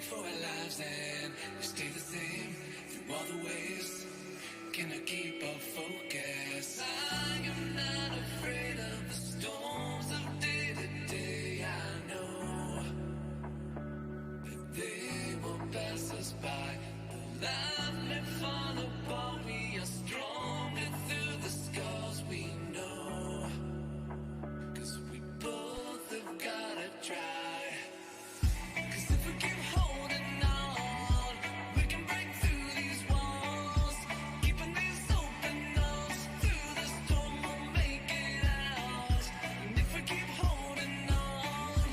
for our lives and we stay the same through all the ways. Can I keep our focus? I am not afraid of the storms of day to day. I know that they will pass us by. The life may fall apart. We are stronger through the scars we know. 'Cause we both have gotta try. 'Cause if we keep holding on, we can break through these walls. Keeping these open doors through the storm, we'll make it out. And if we keep holding on,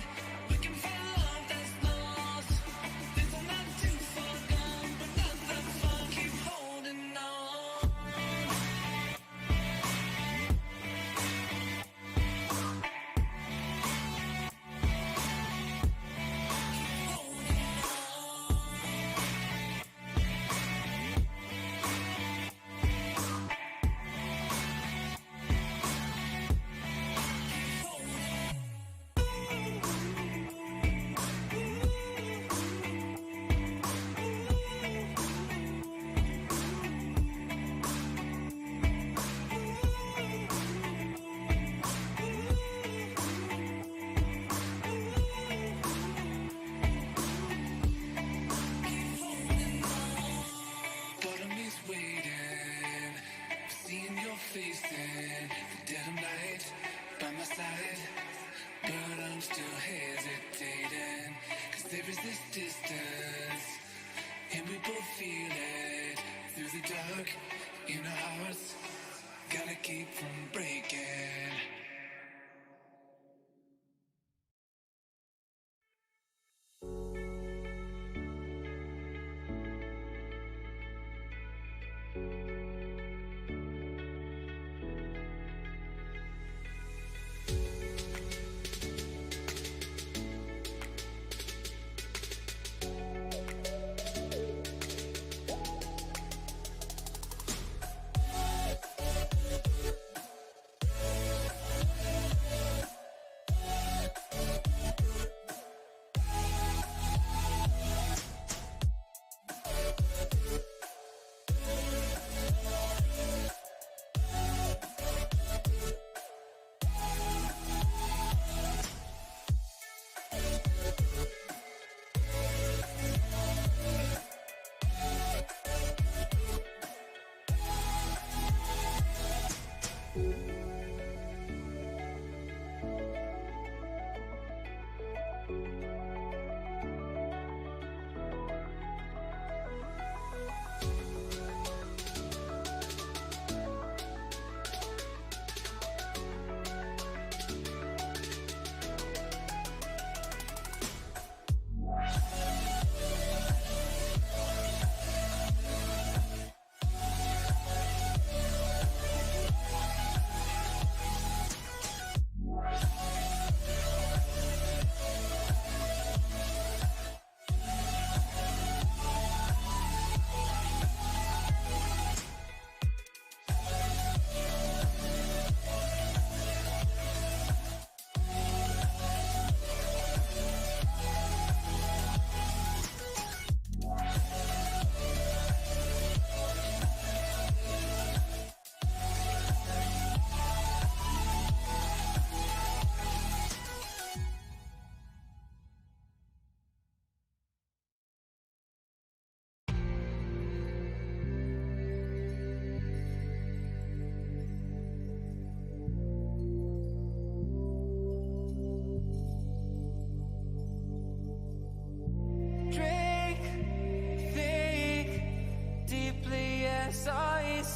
we can find love that's lost. Things are not too far gone, but not that far. Keep holding on. Part of me's waiting, seeing your face in the dead of night by my side. But I'm still hesitating, 'cause there is this distance, and we both feel it through the dark in our hearts. Gotta keep from breaking.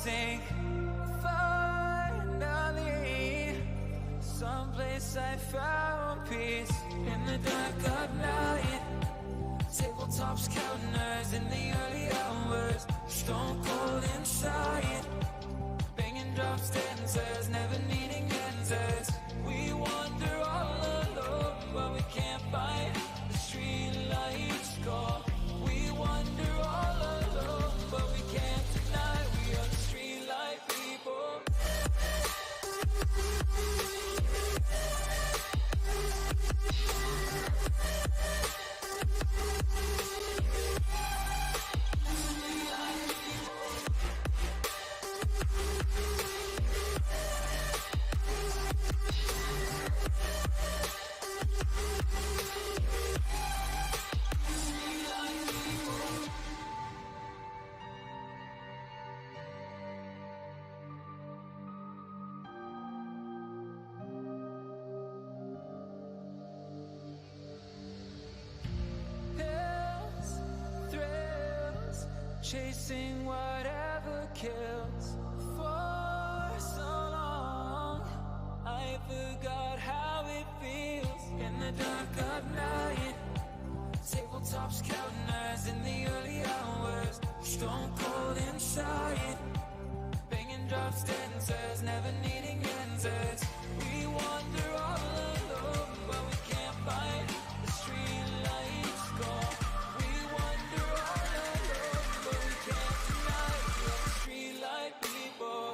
sink. Finally, someplace I found peace in the dark of night. Tabletops, counters in the early hours, stone cold inside. Banging drop stanzas, never needing answers. We wander all alone, but we can't find the street lights call. We wander all alone, but we can't deny we are the street light people. chasing whatever kills. For so long, I forgot how it feels. In the dark of night, tabletops counting eyes in the early hours. Stone cold inside, banging drop stanzas, never needing answers. We wander all alone, but we can't find the street lights gone. We wander all alone, but we can't deny the street light people.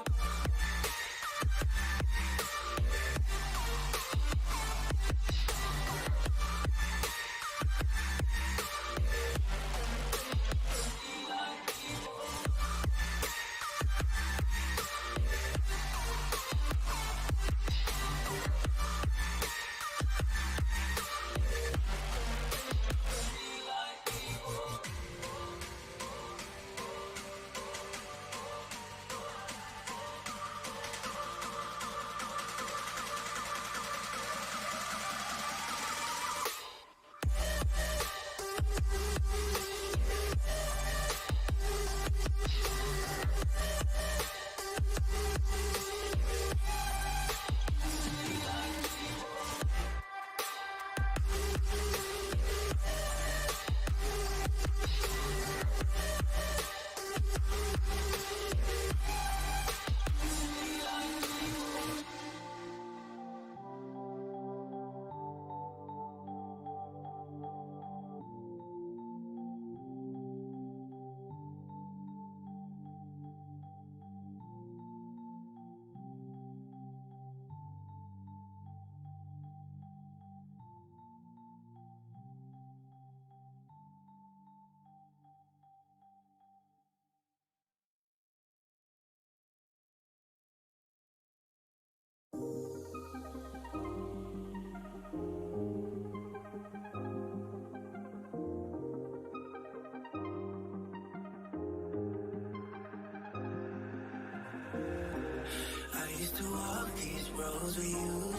I used to walk these roads with you.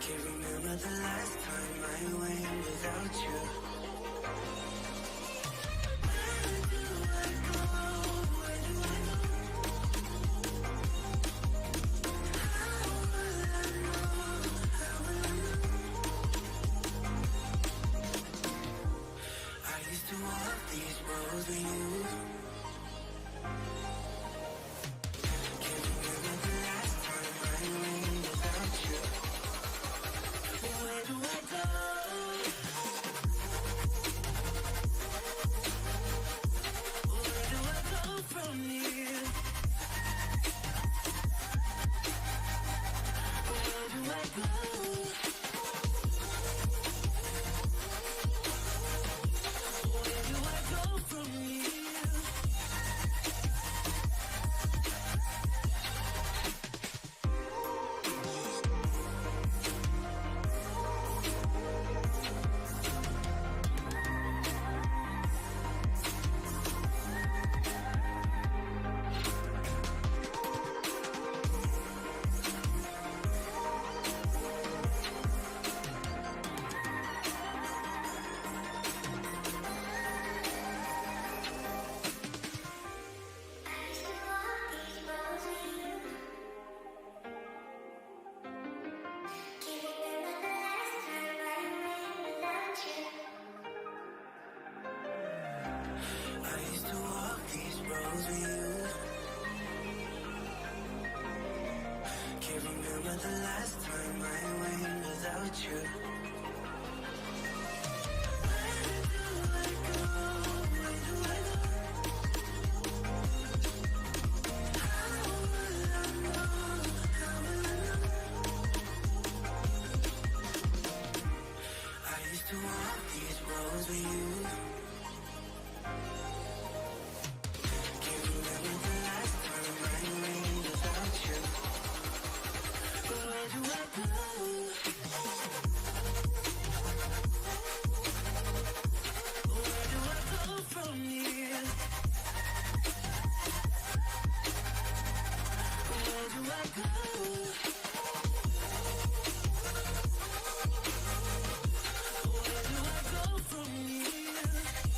Can't remember the last time I went without you. Where do I go? Where do I go? How will I know? How will I know? I used to walk these roads with you. Remember the last time I went without you. Where do I go? Where do I go? How will I know? How will I know? I used to walk these roads with you. Can't remember the last time I went without you. Where do I go? Where do I go from here? Where do I go? Where do I go from here?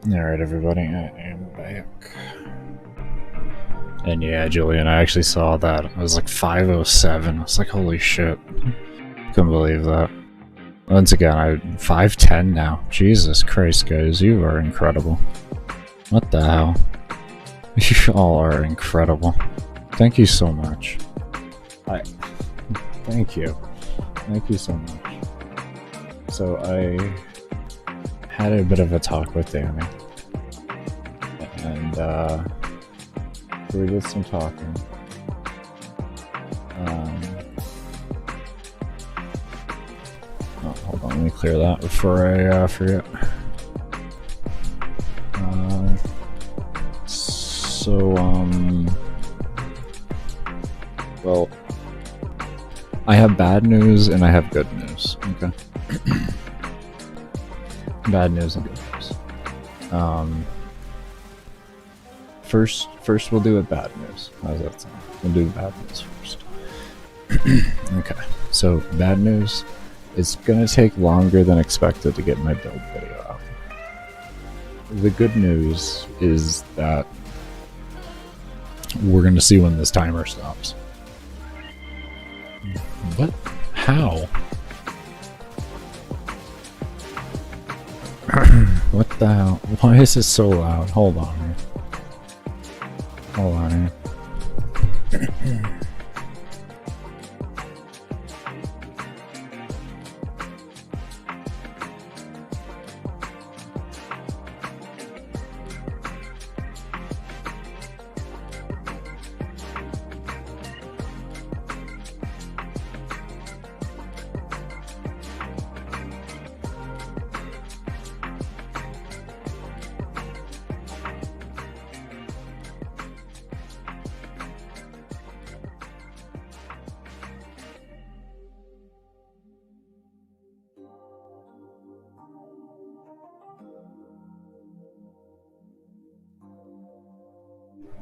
Alright, everybody, I am back. And yeah, Julian, I actually saw that. It was like 5:07. I was like, holy shit. Couldn't believe that. Once again, I'm 5'10 now. Jesus Christ, guys, you are incredible. What the hell? You all are incredible. Thank you so much. Thank you. Thank you so much. So I had a bit of a talk with Danny. And we did some talking. Oh, hold on, let me clear that before I forget. Well, I have bad news and I have good news. Okay. Bad news and good news. First we'll do it bad news. How's that sound? We'll do bad news first. Okay. So bad news. It's gonna take longer than expected to get my build video out. The good news is that we're gonna see when this timer stops. What? How? What the hell? Why is it so loud? Hold on here. Hold on here.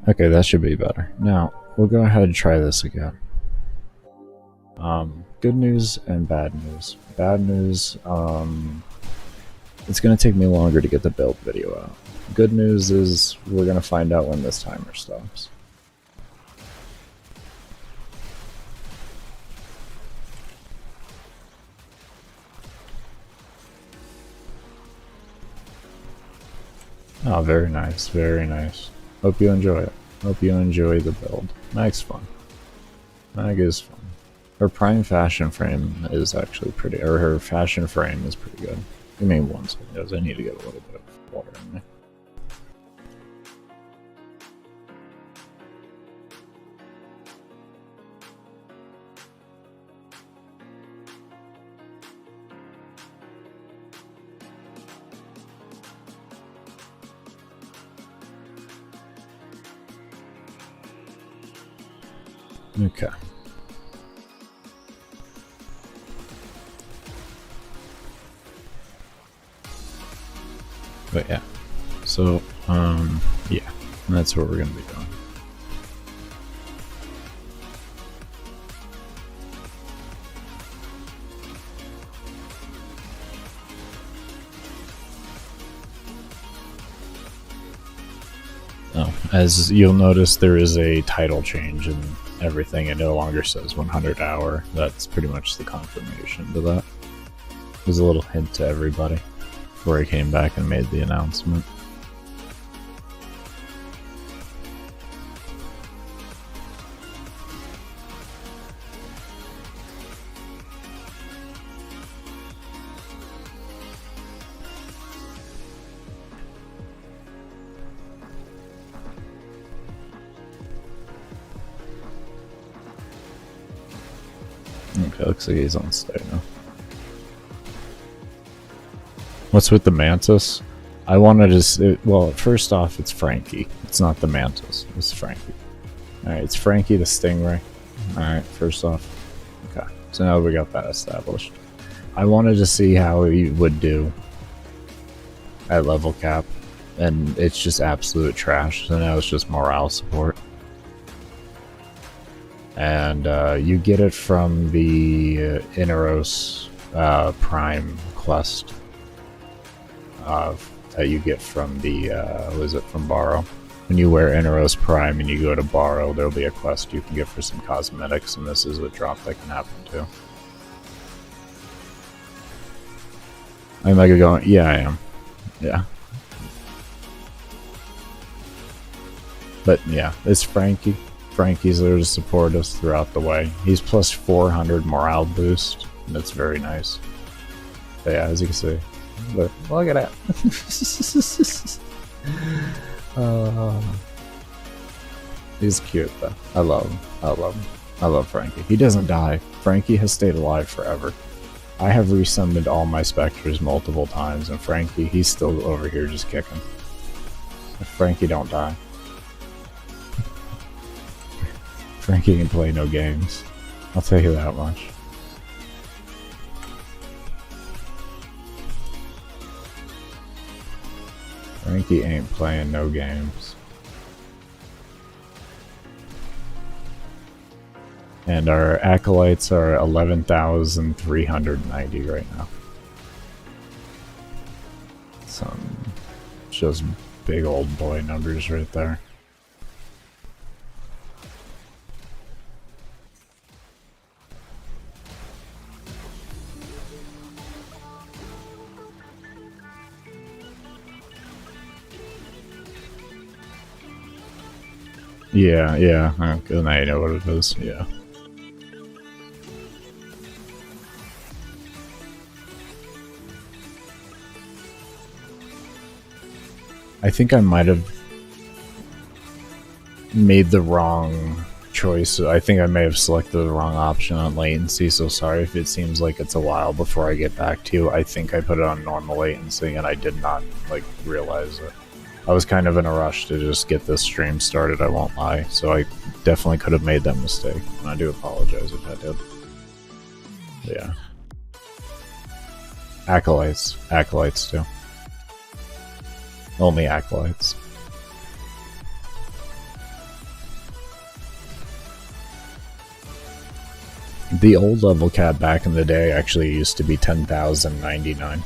Okay, that should be better. Now, we'll go ahead and try this again. Good news and bad news. Bad news, it's gonna take me longer to get the build video out. Good news is we're gonna find out when this timer stops. Oh, very nice, very nice. Hope you enjoy it. Hope you enjoy the build. Mag's fun. Mag is fun. Her prime fashion frame is actually pretty, or her fashion frame is pretty good. Give me 1 second, guys. I need to get a little bit of water in me. Okay. But yeah. So, yeah. That's what we're gonna be doing. Oh, as you'll notice, there is a title change in everything. It no longer says 100 hour. That's pretty much the confirmation to that. It was a little hint to everybody before I came back and made the announcement. Okay, looks like he's on stay now. What's with the mantis? I wanted to well, first off, it's Frankie. It's not the mantis. It's Frankie. Alright, it's Frankie the stingray. Alright, first off. Okay, so now we got that established. I wanted to see how he would do at level cap, and it's just absolute trash, so now it's just morale support. And you get it from the Inaros Prime quest that you get from the, was it from Borrow? When you wear Inaros Prime and you go to Borrow, there'll be a quest you can get for some cosmetics, and this is a drop that can happen too. I'm like going, yeah, I am. Yeah. But yeah, it's Frankie. Frankie's there to support us throughout the way. He's plus 400 morale boost, and it's very nice. But yeah, as you can see, look at that. He's cute though. I love him. I love him. I love Frankie. He doesn't die. Frankie has stayed alive forever. I have resummoned all my specters multiple times, and Frankie, he's still over here just kicking. If Frankie don't die. Frankie can play no games. I'll tell you that much. Frankie ain't playing no games. And our acolytes are 11,390 right now. Some just big old boy numbers right there. Yeah, yeah. Okay, now you know what it is. Yeah. I think I might have made the wrong choice. I think I may have selected the wrong option on latency, so sorry if it seems like it's a while before I get back to you. I think I put it on normal latency and I did not realize it. I was kind of in a rush to just get this stream started, I won't lie, so I definitely could have made that mistake, and I do apologize if I did. But yeah. Acolytes. Acolytes too. Only acolytes. The old level cap back in the day actually used to be 10,099.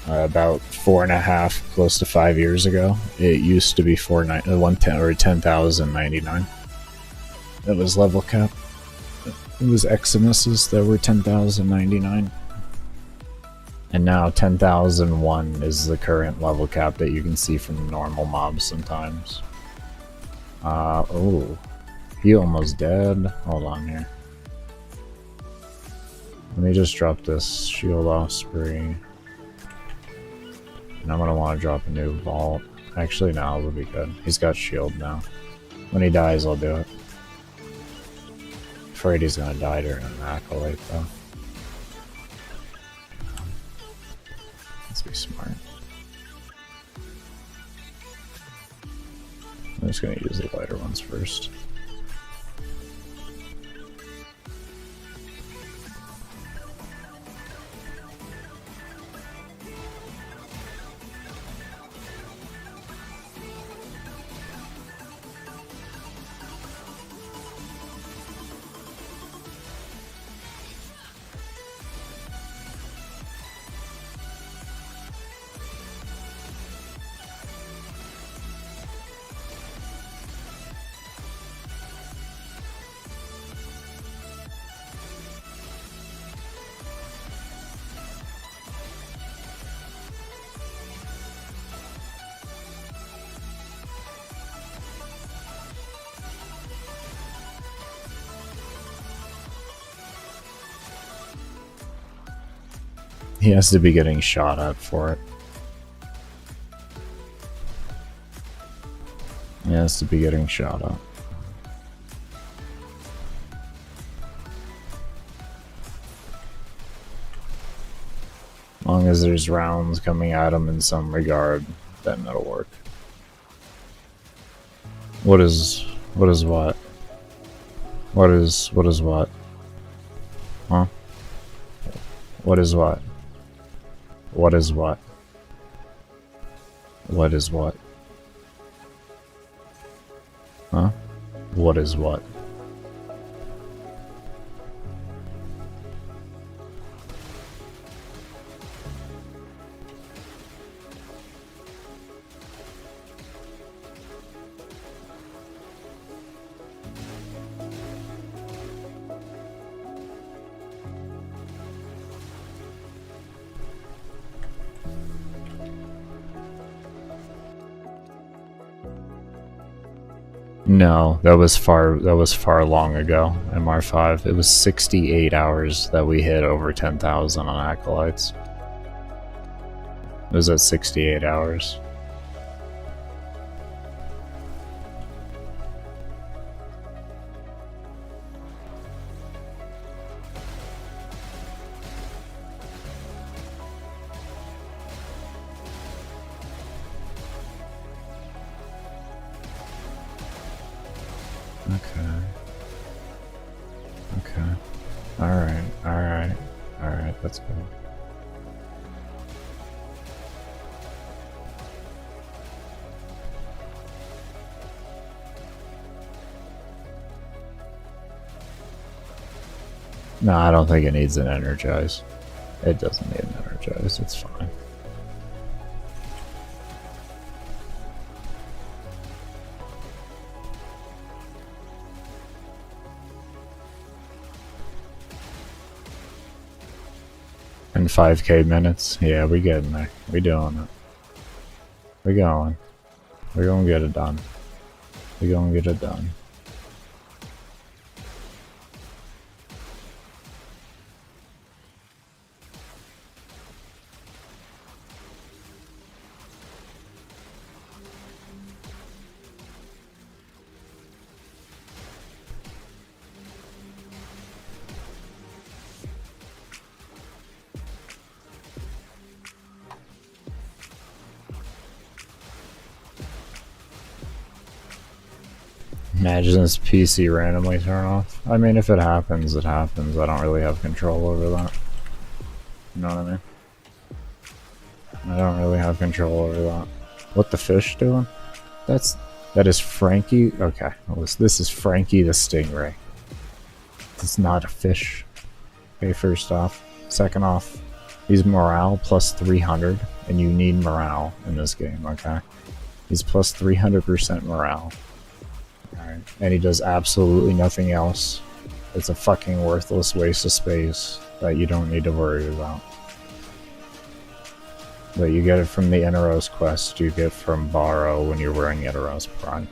About 4.5, close to 5 years ago, it used to be 10,099. That was level cap. It was Eximuses that were 10,099. And now 10,001 is the current level cap that you can see from normal mobs sometimes. Oh. He almost dead. Hold on here. Let me just drop this Shield Osprey. And I'm gonna want to drop a new vault. Actually, no, it'll be good. He's got shield now. When he dies, I'll do it. Afraid he's gonna die during an acolyte, though. Let's be smart. I'm just gonna use the lighter ones first. He has to be getting shot at for it. He has to be getting shot at. As long as there's rounds coming at him in some regard, then that'll work. What is what? What is what? Huh? What is what? What is what? What is what? Huh? What is what? No, that was far long ago. MR5. It was 68 hours that we hit over 10,000 on Acolytes. It was at 68 hours. Okay. Alright, that's good. No, I don't think it needs an energize. It doesn't need an energize, it's fine. In 5k minutes? Yeah, we getting there. We doing it. We going. We're gonna get it done. We gonna get it done. Imagine this PC randomly turn off. I mean, if it happens, it happens. I don't really have control over that. You know what I mean? I don't really have control over that. What the fish doing? That is Frankie. Okay, well, this is Frankie the stingray. It's not a fish. Okay, first off. Second off, he's morale plus 300, and you need morale in this game, okay? He's plus 300% morale. Alright, and he does absolutely nothing else. It's a fucking worthless waste of space that you don't need to worry about. But you get it from the Inaros quest, you get from Borrow when you're wearing Inaros Prime.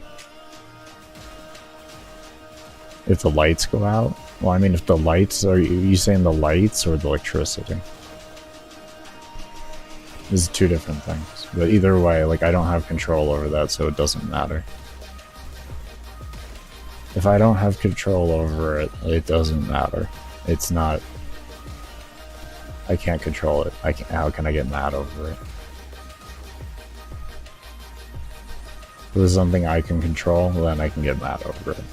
If the lights go out? Well, I mean, if the lights, are you saying the lights or the electricity? This is two different things. But either way, like, I don't have control over that, so it doesn't matter. If I don't have control over it, it doesn't matter. It's not... I can't control it. How can I get mad over it? If it's something I can control, then I can get mad over it.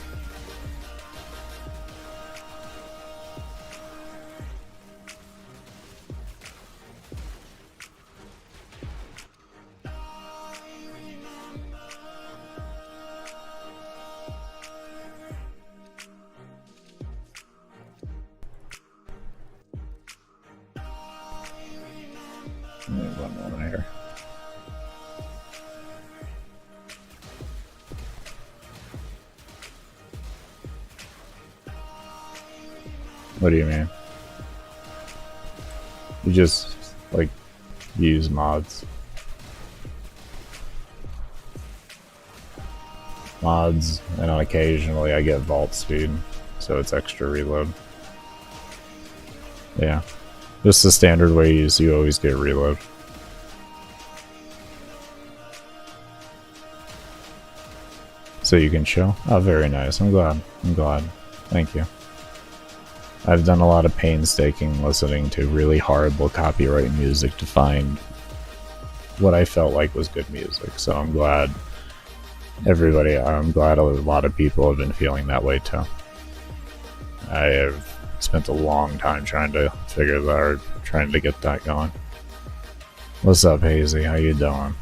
One more here. What do you mean? You just, like, use mods. Mods, and occasionally I get vault speed, so it's extra reload. Yeah. Just the standard way you always get reload. So you can chill? Oh, very nice. I'm glad. Thank you. I've done a lot of painstaking listening to really horrible copyright music to find what I felt like was good music. So I'm glad I'm glad a lot of people have been feeling that way too. I have spent a long time trying to figure that out, trying to get that going. What's up, Hazy? How you doing?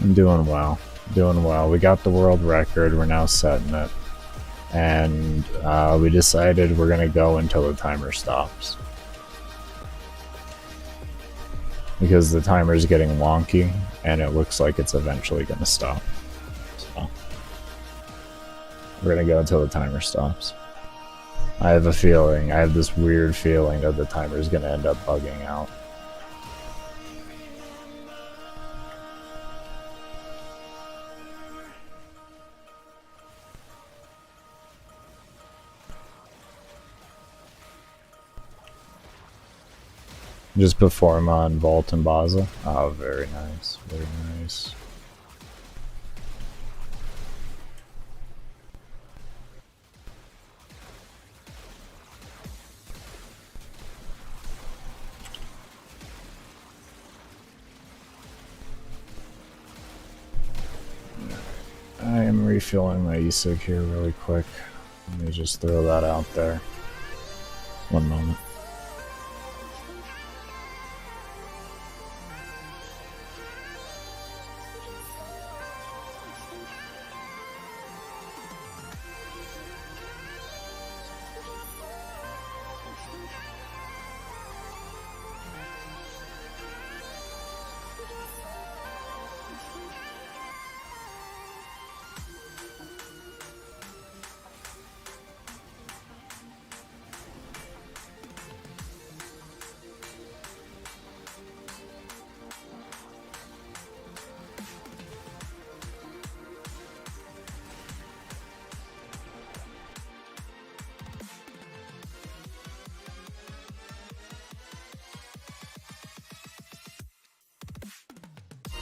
I'm doing well. We got the world record. We're now setting it. And we decided we're going to go until the timer stops. Because the timer is getting wonky, and it looks like it's eventually going to stop. So, we're going to go until the timer stops. I have this weird feeling that the timer is going to end up bugging out. Just perform on Vault and Baza. Oh, very nice, very nice. I am refilling my e-cig here really quick. Let me just throw that out there. One moment.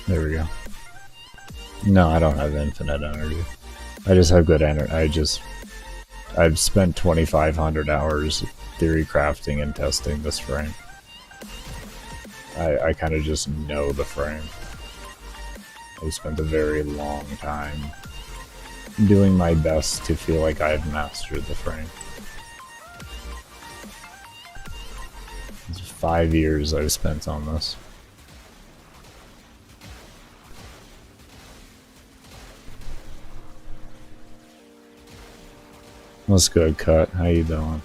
There we go. No, I don't have infinite energy. I just have good energy. I've spent 2,500 hours theory crafting and testing this frame. I kind of just know the frame. I spent a very long time doing my best to feel like I've mastered the frame. It's 5 years I've spent on this. What's good, Cut? How you doing?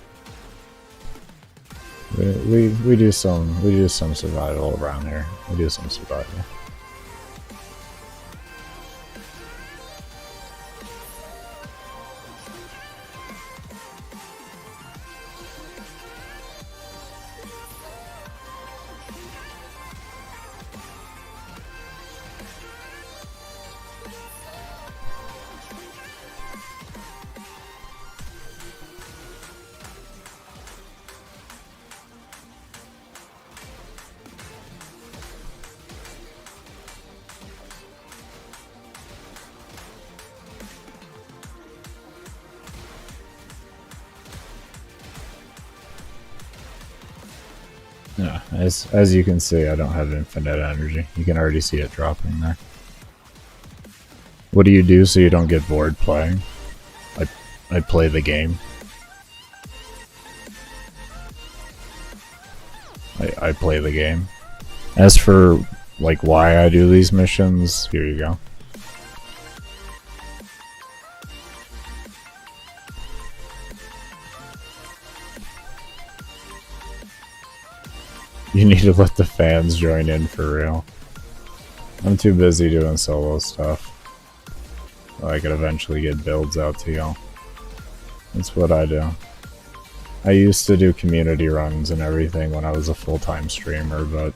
We do some survival around here. We do some survival. Yeah, as you can see, I don't have infinite energy. You can already see it dropping there. What do you do so you don't get bored playing? I play the game. I play the game. As for like why I do these missions, here you go. You need to let the fans join in for real. I'm too busy doing solo stuff. So I could eventually get builds out to y'all. That's what I do. I used to do community runs and everything when I was a full-time streamer, but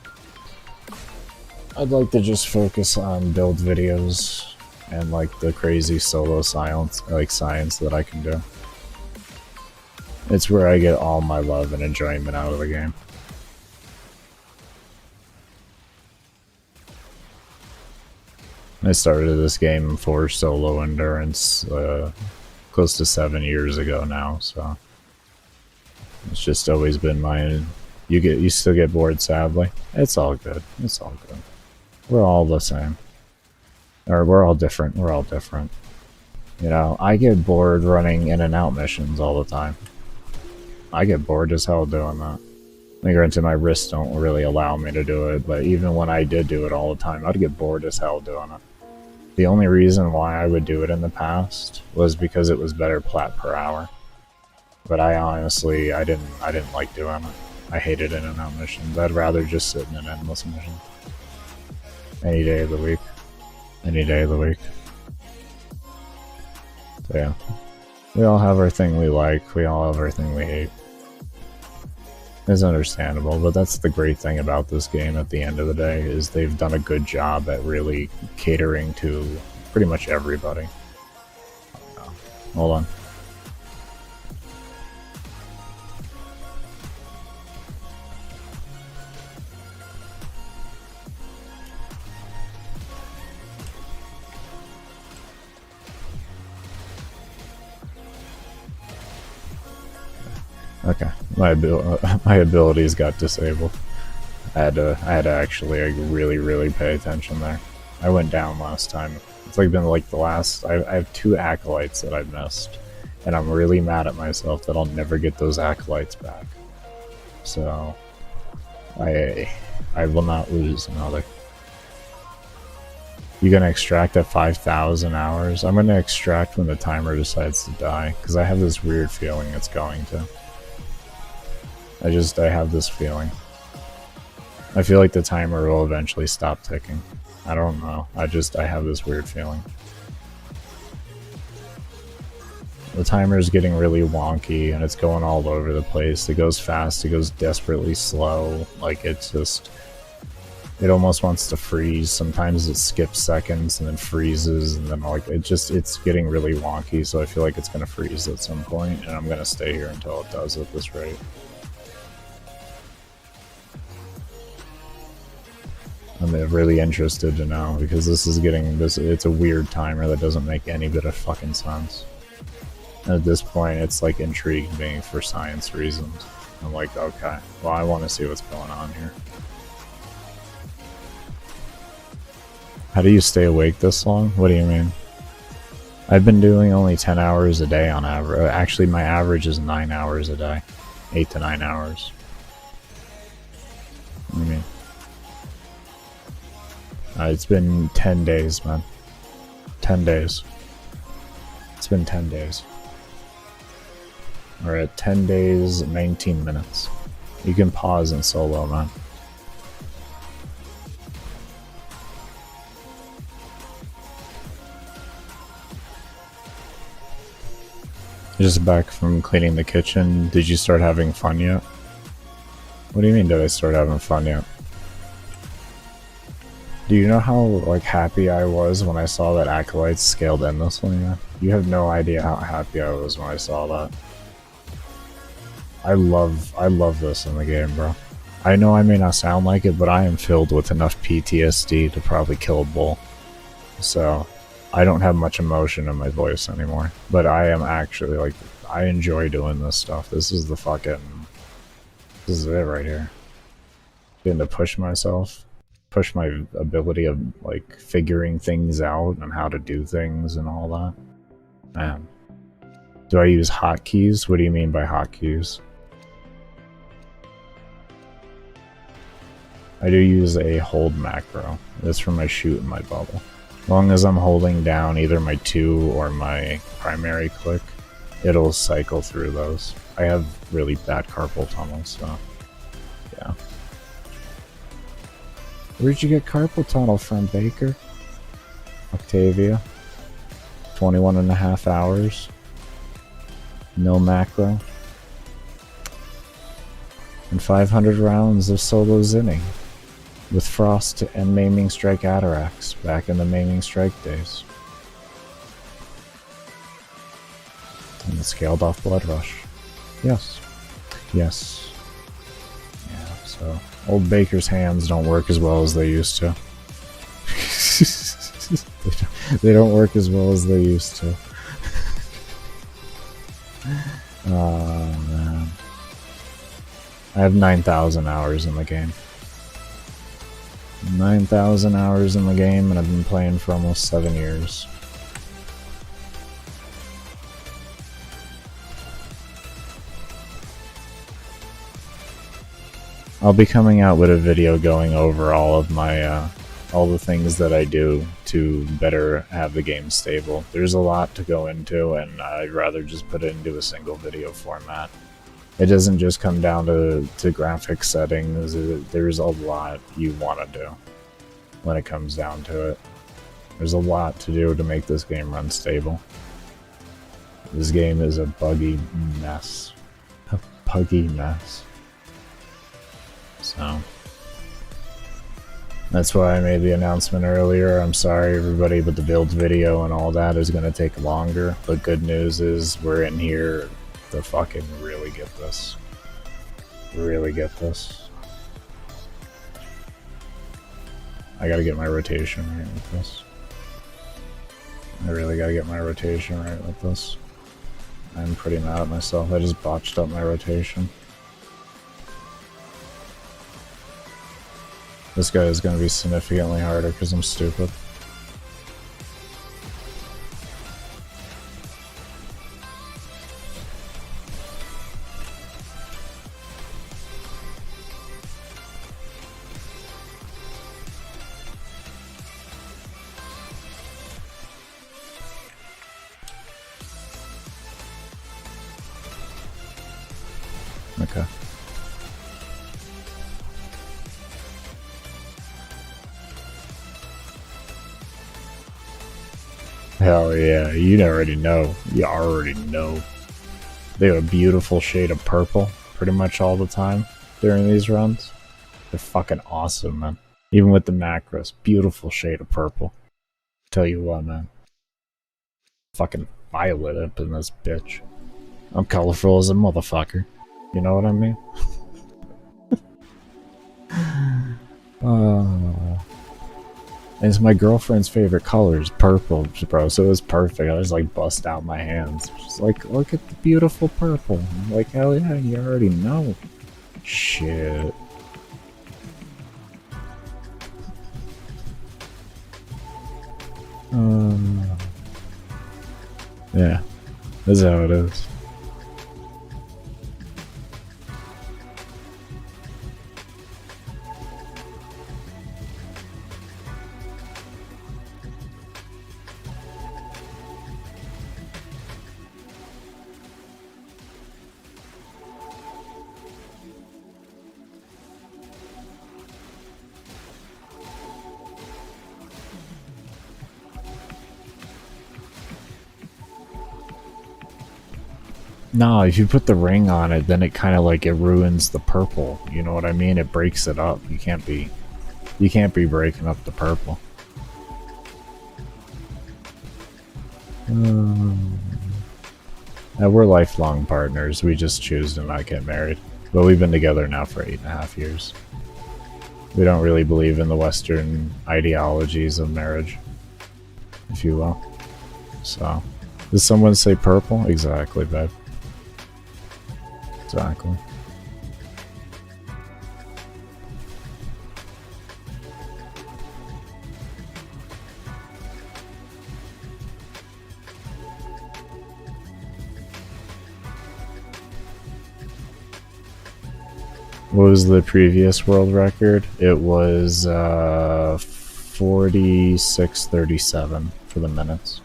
I'd like to just focus on build videos and like the crazy solo science that I can do. It's where I get all my love and enjoyment out of the game. I started this game for solo endurance close to 7 years ago now, so it's just always been mine. You still get bored, sadly. It's all good. It's all good. We're all the same. Or we're all different. We're all different. You know, I get bored running in and out missions all the time. I get bored as hell doing that. Granted, my wrists don't really allow me to do it, but even when I did do it all the time, I'd get bored as hell doing it. The only reason why I would do it in the past was because it was better plat per hour. But I honestly, I didn't like doing it. I hated in and out missions. I'd rather just sit in an endless mission. Any day of the week. Any day of the week. So yeah. We all have our thing we like, we all have our thing we hate. It's understandable, but that's the great thing about this game at the end of the day, is they've done a good job at really catering to pretty much everybody. Hold on. Okay, my abilities got disabled. I had to actually really pay attention there. I went down last time. It's like been like the last. I have 2 acolytes that I've missed, and I'm really mad at myself that I'll never get those acolytes back. So I will not lose another. You gonna extract at 5,000 hours? I'm gonna extract when the timer decides to die, because I have this weird feeling it's going to. I have this feeling. I feel like the timer will eventually stop ticking. I don't know. I have this weird feeling. The timer is getting really wonky and it's going all over the place. It goes fast, it goes desperately slow. Like it's just... It almost wants to freeze. Sometimes it skips seconds and then freezes and then like it's getting really wonky, so I feel like it's gonna freeze at some point and I'm gonna stay here until it does at this rate. I'm really interested to know because this is getting it's a weird timer that doesn't make any bit of fucking sense. And at this point it's like intrigued me for science reasons. I'm like, okay, well I want to see what's going on here. How do you stay awake this long? What do you mean? I've been doing only 10 hours a day on average. Actually, my average is 9 hours a day. 8 to 9 hours. What do you mean? It's been 10 days, man. 10 days. It's been 10 days. We're at 10 days, 19 minutes. You can pause in solo, man. Just back from cleaning the kitchen. Did you start having fun yet? What do you mean, did I start having fun yet? Do you know how like happy I was when I saw that Acolytes scaled endlessly? Man? You have no idea how happy I was when I saw that. I love this in the game, bro. I know I may not sound like it, but I am filled with enough PTSD to probably kill a bull. So I don't have much emotion in my voice anymore. But I am actually like, I enjoy doing this stuff. This is it right here. Getting to push myself. Push my ability of like figuring things out and how to do things and all that. Man. Do I use hotkeys? What do you mean by hotkeys? I do use a hold macro. That's for my shoot and my bubble. As long as I'm holding down either my 2 or my primary click, it'll cycle through those. I have really bad carpal tunnel, so yeah. Where'd you get carpal tunnel from, Baker? Octavia. 21.5 hours. No macro. And 500 rounds of solo zinning. With Frost and Maiming Strike Atarax back in the Maiming Strike days. And the scaled off Blood Rush. Yes. Yes. Yeah, so old Baker's hands don't work as well as they used to. They don't work as well as they used to. Oh man. I have 9,000 hours in the game. 9,000 hours in the game, and I've been playing for almost 7 years. I'll be coming out with a video going over all of my, all the things that I do to better have the game stable. There's a lot to go into, and I'd rather just put it into a single video format. It doesn't just come down to graphic settings. There's a lot you want to do when it comes down to it. There's a lot to do to make this game run stable. This game is a buggy mess. A buggy mess. So that's why I made the announcement earlier. I'm sorry everybody, but the build video and all that is going to take longer. But good news is we're in here to fucking really get this. Really get this. I gotta get my rotation right with this. I really gotta get my rotation right with this. I'm pretty mad at myself. I just botched up my rotation. This guy is going to be significantly harder because I'm stupid. Okay. Hell yeah, you already know. You already know. They have a beautiful shade of purple pretty much all the time during these runs. They're fucking awesome, man. Even with the macros, beautiful shade of purple. Tell you what, man. Fucking violet up in this bitch. I'm colorful as a motherfucker. You know what I mean? It's my girlfriend's favorite color is purple, bro, so it was perfect. I just like bust out my hands. Just like, look at the beautiful purple. I'm like, hell yeah, you already know. Shit. Yeah, this is how it is. No, if you put the ring on it, then it kind of like it ruins the purple. You know what I mean? It breaks it up. You can't be breaking up the purple. We're lifelong partners. We just choose to not get married. But we've been together now for 8.5 years. We don't really believe in the Western ideologies of marriage, if you will. So, does someone say purple? Exactly, babe. Exactly. What was the previous world record? It was 46:37 for the minutes.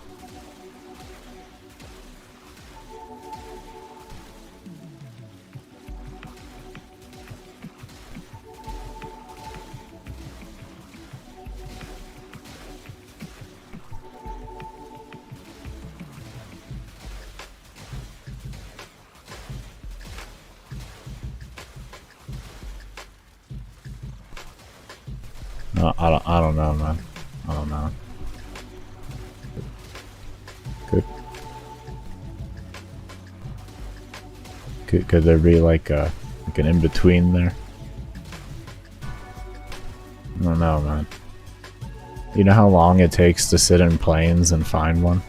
I don't know, man. I don't know. Could there be like an in-between there? I don't know, man. You know how long it takes to sit in planes and find one?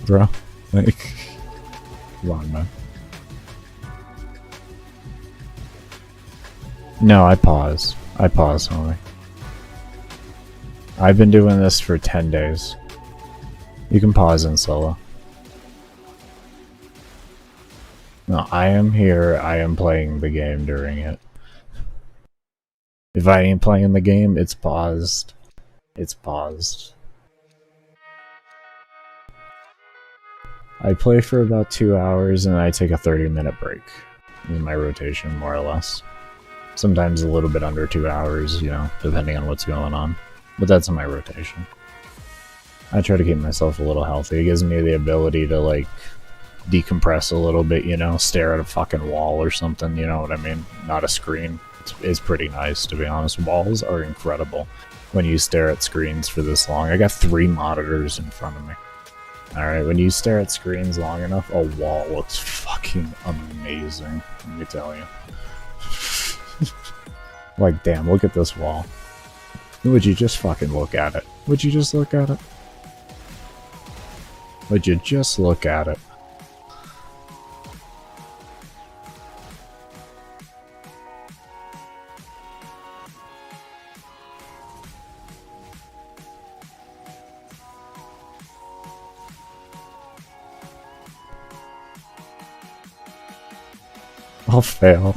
Bro? Like, come on, man. No, I pause. I pause only. I've been doing this for 10 days. You can pause in solo. No, I am here. I am playing the game during it. If I ain't playing the game, it's paused. It's paused. I play for about 2 hours and I take a 30-minute break. This is my rotation, more or less. Sometimes a little bit under 2 hours, you know, depending on what's going on. But that's my rotation. I try to keep myself a little healthy. It gives me the ability to, like, decompress a little bit, you know, stare at a fucking wall or something, you know what I mean? Not a screen. It's pretty nice, to be honest. Walls are incredible when you stare at screens for this long. I got 3 monitors in front of me. Alright, when you stare at screens long enough, a wall looks fucking amazing, let me tell you. Like, damn, look at this wall. Would you just fucking look at it? Would you just look at it? Would you just look at it? I'll fail.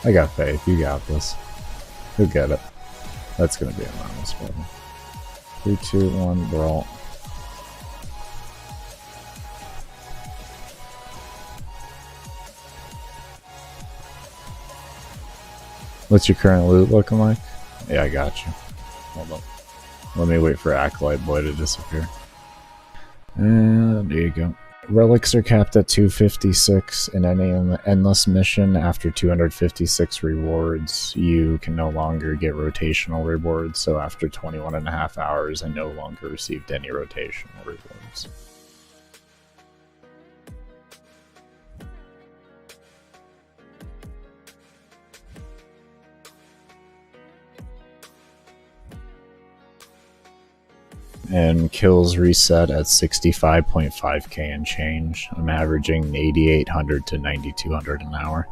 I got faith. You got this. You'll get it. That's gonna be a minus problem. 3, 2, 1, brawl. What's your current loot looking like? Yeah, I got you. Hold up. Let me wait for Acolyte Boy to disappear. And there you go. Relics are capped at 256 in any endless mission. After 256 rewards, you can no longer get rotational rewards. So after 21.5 hours, I no longer received any rotational rewards. And kills reset at 65.5k and change. I'm averaging 8,800 to 9,200 an hour.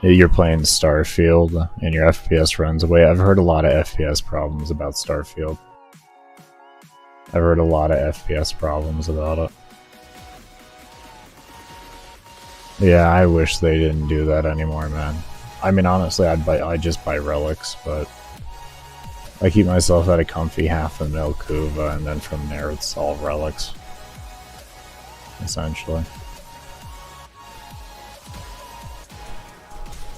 You're playing Starfield and your FPS runs away. I've heard a lot of FPS problems about Starfield. I've heard a lot of FPS problems about it. Yeah, I wish they didn't do that anymore, man. I mean, honestly, I'd just buy relics, but I keep myself at a comfy half a mil Kuva, and then from there it's all relics, essentially.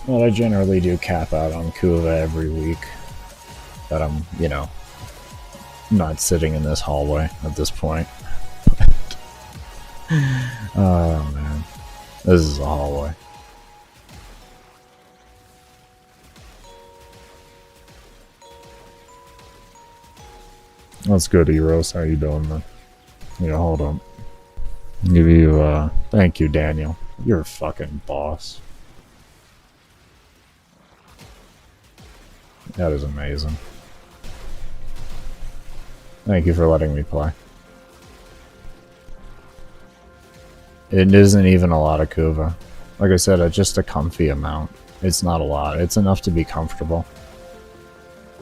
Well, I generally do cap out on Kuva every week, that I'm, you know, not sitting in this hallway at this point. Oh, man. This is a hallway. That's good, Eros. How you doing, man? Yeah, hold on. Give you, thank you, Daniel. You're a fucking boss. That is amazing. Thank you for letting me play. It isn't even a lot of Kuva. Like I said, just a comfy amount. It's not a lot. It's enough to be comfortable.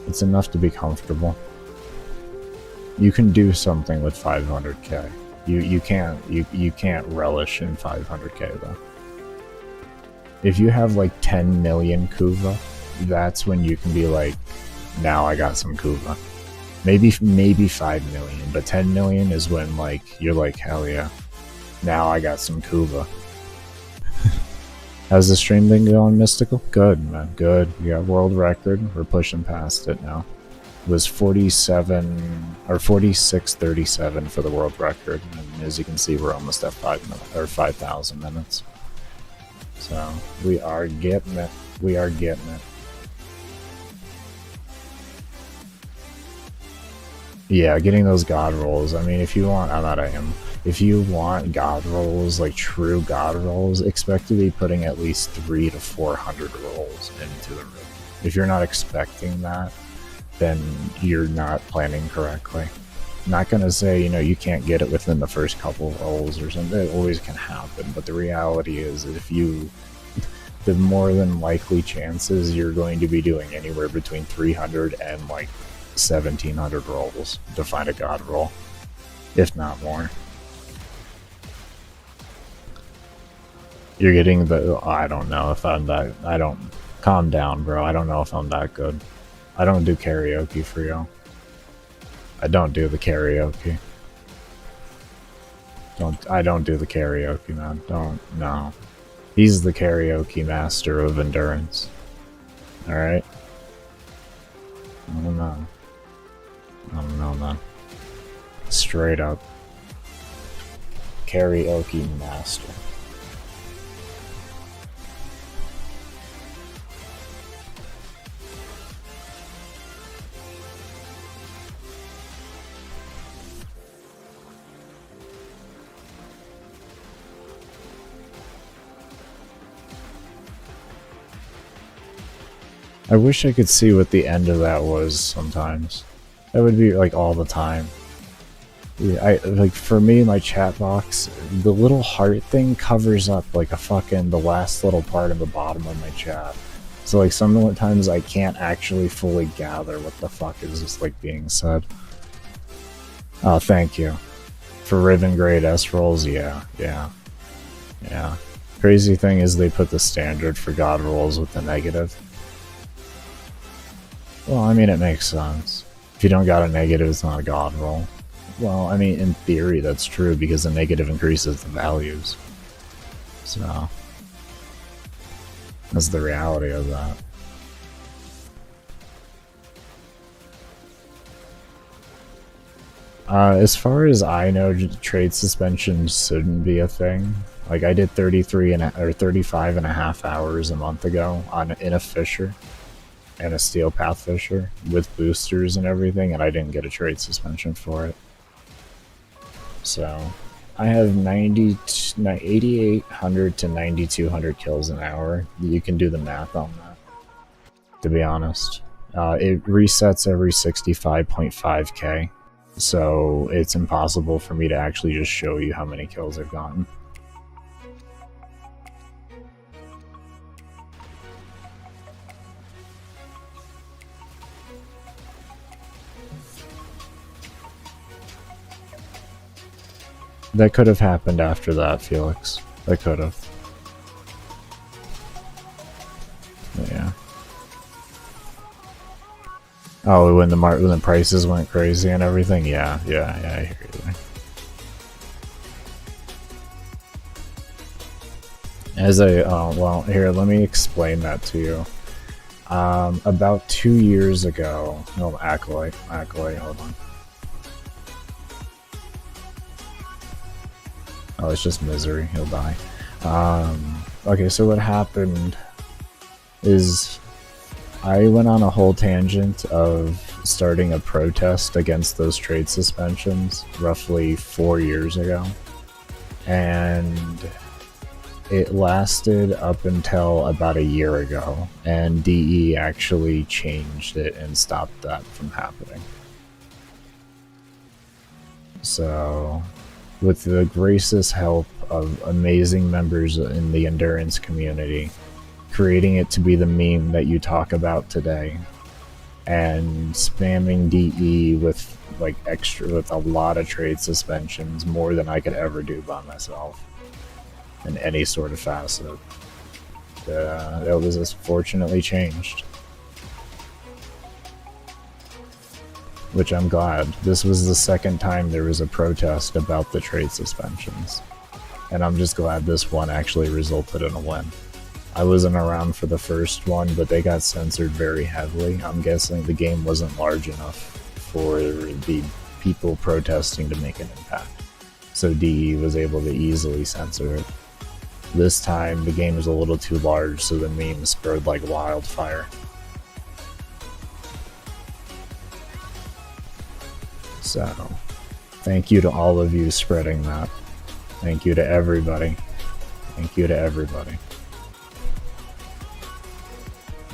It's enough to be comfortable. You can do something with 500k. You can't relish in 500k though. If you have like 10 million Kuva, that's when you can be like, now I got some Kuva. Maybe 5 million, but 10 million is when like you're like, hell yeah. Now I got some Kuva. How's the stream been going, Mystical? Good, man. Good. We got world record. We're pushing past it now. It was 47 or 46:37 for the world record, and as you can see, we're almost at 5,000 minutes. So we are getting it. We are getting it. Yeah, getting those god rolls. I mean, if you want, I'm out of him. If you want god rolls, like true god rolls, expect to be putting at least 300 to 400 rolls into the room. If you're not expecting that, then you're not planning correctly. I'm not gonna say, you know, you can't get it within the first couple of rolls or something. It always can happen, but the reality is that if you, the more than likely chances you're going to be doing anywhere between 300 and like 1,700 rolls to find a god roll, if not more. You're getting the, I don't know if I'm that, I don't, calm down, bro. I don't know if I'm that good. I don't do karaoke for you. I don't do the karaoke. I don't do the karaoke, man. No. He's the karaoke master of endurance. Alright? I don't know, man. Straight up. Karaoke master. I wish I could see what the end of that was sometimes. That would be like all the time. Yeah, like for me, my chat box, the little heart thing covers up like a fucking the last little part of the bottom of my chat. So like sometimes I can't actually fully gather what the fuck is just like being said. Oh, thank you. For Riven Grade S rolls, yeah. Crazy thing is they put the standard for God rolls with the negative. Well, I mean, it makes sense. If you don't got a negative, it's not a God roll. Well, I mean, in theory, that's true because the negative increases the values. So, that's the reality of that. As far as I know, trade suspension shouldn't be a thing. Like, I did 35 and a half hours a month ago in a Fisher and a Steel Path Fisher with boosters and everything, and I didn't get a trade suspension for it. So, I have 8,800 to 9,200 kills an hour. You can do the math on that, to be honest. It resets every 65.5k, so it's impossible for me to actually just show you how many kills I've gotten. That could have happened after that, Felix. That could have. Yeah. Oh, when the prices went crazy and everything? Yeah, I hear you there. Well, here, let me explain that to you. About 2 years ago, no, Acolyte, hold on. Oh, it's just misery. He'll die. Okay, so what happened is I went on a whole tangent of starting a protest against those trade suspensions roughly 4 years ago. And it lasted up until about a year ago. And DE actually changed it and stopped that from happening. So, with the gracious help of amazing members in the endurance community, creating it to be the meme that you talk about today, and spamming DE with with a lot of trade suspensions, more than I could ever do by myself in any sort of facet. That was fortunately changed. Which I'm glad. This was the second time there was a protest about the trade suspensions. And I'm just glad this one actually resulted in a win. I wasn't around for the first one, but they got censored very heavily. I'm guessing the game wasn't large enough for the people protesting to make an impact. So DE was able to easily censor it. This time, the game was a little too large, so the meme spread like wildfire. So, thank you to all of you spreading that. Thank you to everybody. Thank you to everybody.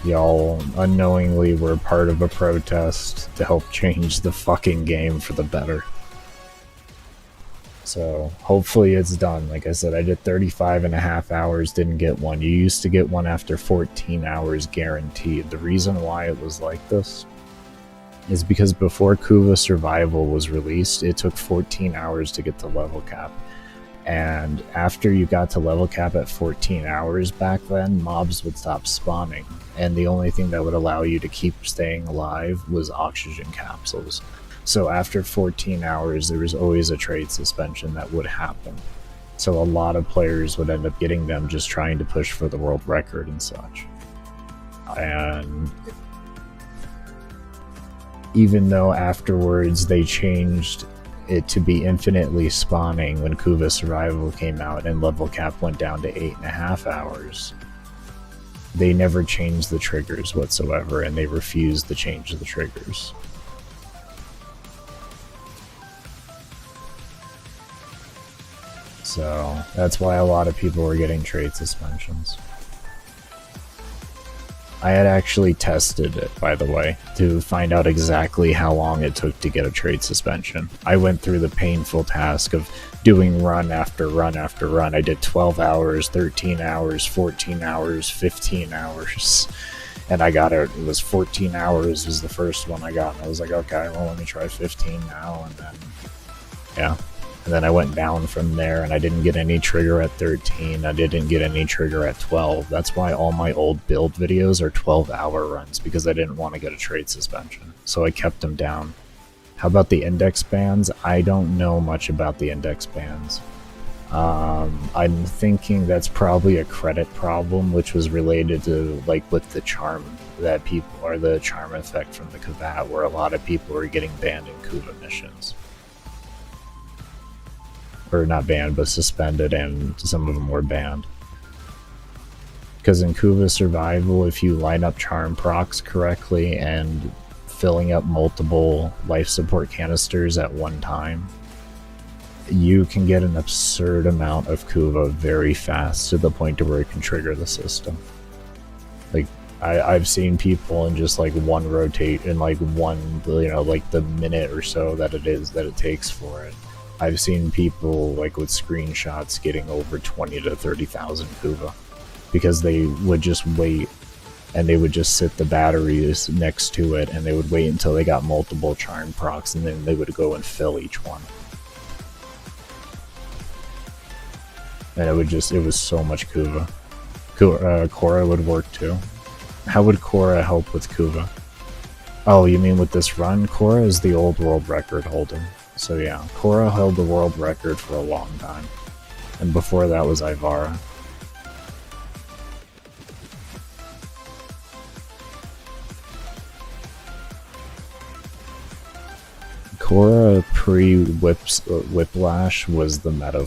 Y'all unknowingly were part of a protest to help change the fucking game for the better. So, hopefully it's done. Like I said, I did 35 and a half hours, didn't get one. You used to get one after 14 hours guaranteed. The reason why it was like this is because before Kuva Survival was released, it took 14 hours to get to level cap. And after you got to level cap at 14 hours back then, mobs would stop spawning. And the only thing that would allow you to keep staying alive was oxygen capsules. So after 14 hours, there was always a trade suspension that would happen. So a lot of players would end up getting them just trying to push for the world record and such. And even though afterwards they changed it to be infinitely spawning when Kuva Survival came out and level cap went down to 8.5 hours, they never changed the triggers whatsoever, and they refused to change the triggers. So that's why a lot of people were getting trade suspensions. I had actually tested it, by the way, to find out exactly how long it took to get a trade suspension. I went through the painful task of doing run after run after run. I did 12 hours, 13 hours, 14 hours, 15 hours, and I got it. It was 14 hours was the first one I got, and I was like, okay, well, let me try 15 now, and then, yeah. And then I went down from there, and I didn't get any trigger at 13. I didn't get any trigger at 12. That's why all my old build videos are 12-hour runs, because I didn't want to get a trade suspension. So I kept them down. How about the index bands? I don't know much about the index bands. I'm thinking that's probably a credit problem, which was related to, like, with the charm that people, or the charm effect from the Kavat, where a lot of people were getting banned in Kuva missions. Or not banned, but suspended, and some of them were banned. Because in Kuva Survival, if you line up charm procs correctly and filling up multiple life support canisters at one time, you can get an absurd amount of Kuva very fast, to the point to where it can trigger the system. Like, I've seen people in just like one rotate, in like one, you know, like the minute or so that it takes for it. I've seen people like with screenshots getting over 20 to 30,000 Kuva, because they would just wait, and they would just sit the batteries next to it, and they would wait until they got multiple charm procs, and then they would go and fill each one. And it was so much Kuva. Korra would work too. How would Korra help with Kuva? Oh, you mean with this run? Korra is the old world record holder. So yeah, Korra held the world record for a long time. And before that was Ivara. Korra pre-Whiplash was the meta,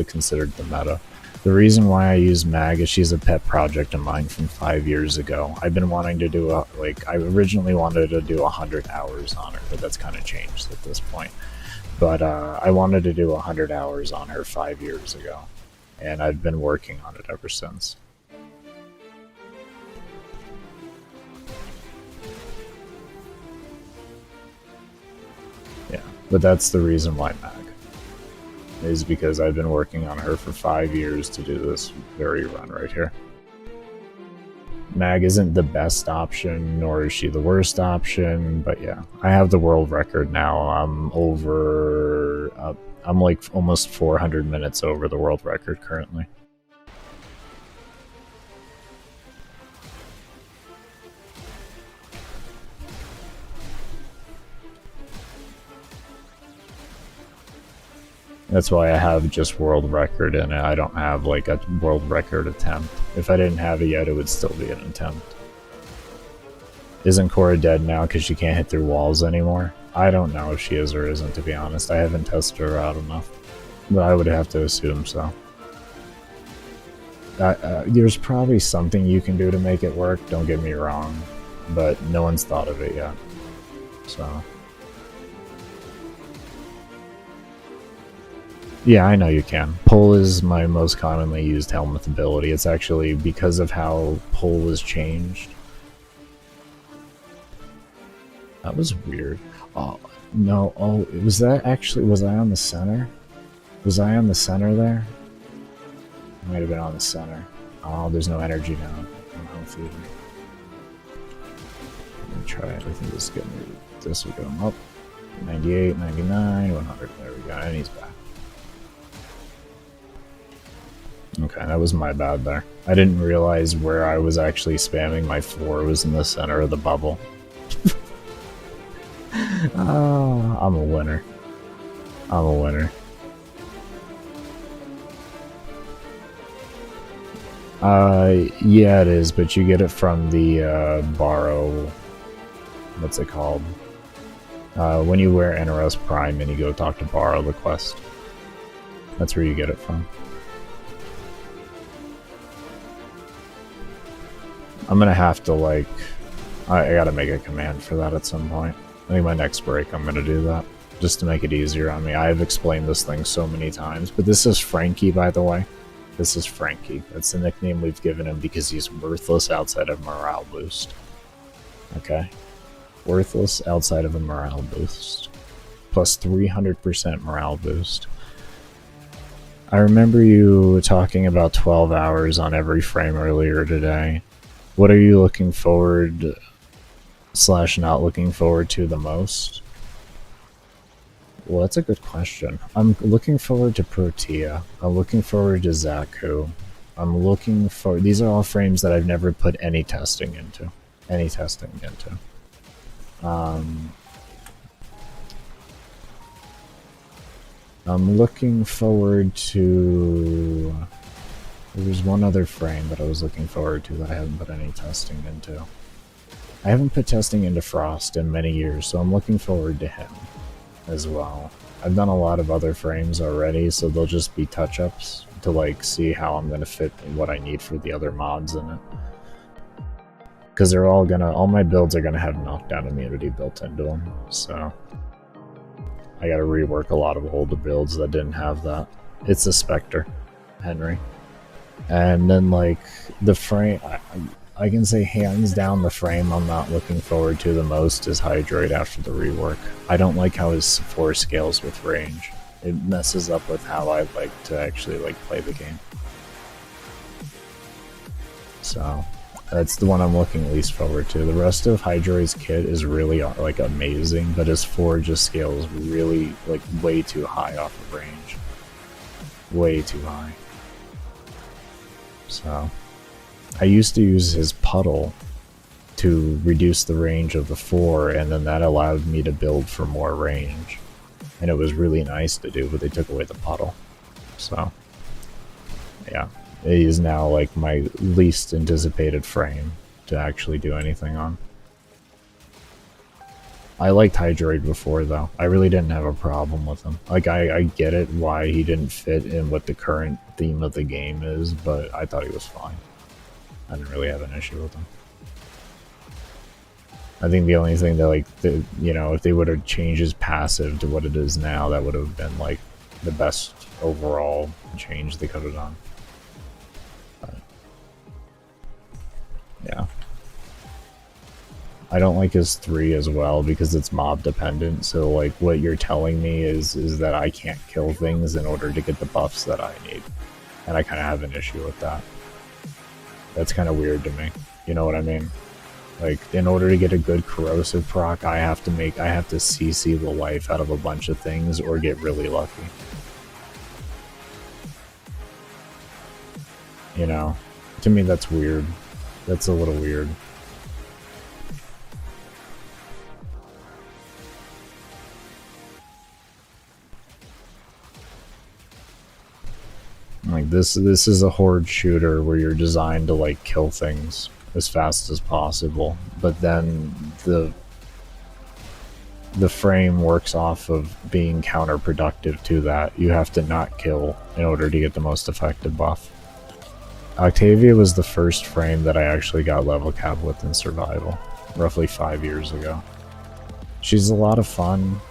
considered the meta. The reason why I use Mag is she's a pet project of mine from 5 years ago. I've been wanting to do I originally wanted to do 100 hours on her, but that's kind of changed at this point. But I wanted to do 100 hours on her 5 years ago, and I've been working on it ever since. Yeah, but that's the reason why Mag, is because I've been working on her for 5 years to do this very run right here. Mag isn't the best option, nor is she the worst option, but yeah, I have the world record now. I'm like almost 400 minutes over the world record currently. That's why I have just world record in it. I don't have like a world record attempt. If I didn't have it yet, it would still be an attempt. Isn't Korra dead now because she can't hit through walls anymore? I don't know if she is or isn't, to be honest. I haven't tested her out enough. But I would have to assume so. There's probably something you can do to make it work, don't get me wrong. But no one's thought of it yet. So... yeah, I know you can. Pull is my most commonly used helmet ability. It's actually because of how pull was changed. That was weird. Oh, no. Oh, was that actually... was I on the center? Was I on the center there? I might have been on the center. Oh, there's no energy now. I'm health either. Let me try it. I think this is getting rid of this. Will get him up. 98, 99, 100. There we go. And he's back. Okay, that was my bad there. I didn't realize where I was actually spamming my 4 was in the center of the bubble. Oh, I'm a winner. I'm a winner. Yeah, it is, but you get it from the, borrow... what's it called? When you wear Aneros Prime and you go talk to Borrow the quest. That's where you get it from. I'm gonna have to, like... I gotta make a command for that at some point. I think my next break I'm gonna do that. Just to make it easier on me. I've explained this thing so many times. But this is Frankie, by the way. This is Frankie. That's the nickname we've given him because he's worthless outside of morale boost. Okay? Worthless outside of a morale boost. Plus 300% morale boost. I remember you talking about 12 hours on every frame earlier today. What are you looking forward / not looking forward to the most? Well, that's a good question. I'm looking forward to Protea. I'm looking forward to Zaku. I'm looking for... These are all frames that I've never put any testing into. I'm looking forward to... There's one other frame that I was looking forward to that I haven't put any testing into. I haven't put testing into Frost in many years, so I'm looking forward to him as well. I've done a lot of other frames already, so they'll just be touch-ups to like see how I'm gonna fit what I need for the other mods in it. Because they're all my builds are gonna have knockdown immunity built into them, so I gotta rework a lot of older builds that didn't have that. It's a Spectre, Henry. And then like the frame, I can say hands down the frame I'm not looking forward to the most is Hydrate after the rework. I don't like how his 4 scales with range. It messes up with how I like to actually like play the game. So that's the one I'm looking least forward to. The rest of Hydrate's kit is really like amazing, but his 4 just scales really like way too high off of range. Way too high. So I used to use his puddle to reduce the range of the 4, and then that allowed me to build for more range. And it was really nice to do, but they took away the puddle. So, yeah. It is now like my least anticipated frame to actually do anything on. I liked Hydrate before, though. I really didn't have a problem with him. Like, I get it why he didn't fit in what the current theme of the game is, but I thought he was fine. I didn't really have an issue with him. I think the only thing that, like, you know, if they would have changed his passive to what it is now, that would have been, like, the best overall change they could have done. But, yeah. I don't like his 3 as well because it's mob dependent, so like what you're telling me is that I can't kill things in order to get the buffs that I need. And I kind of have an issue with that. That's kind of weird to me. You know what I mean? Like, in order to get a good corrosive proc, I have to CC the life out of a bunch of things or get really lucky. You know? To me that's weird. That's a little weird. Like this is a horde shooter where you're designed to like kill things as fast as possible, but then the frame works off of being counterproductive to that. You have to not kill in order to get the most effective buff. Octavia was the first frame that I actually got level cap with in survival, roughly 5 years ago. She's a lot of fun.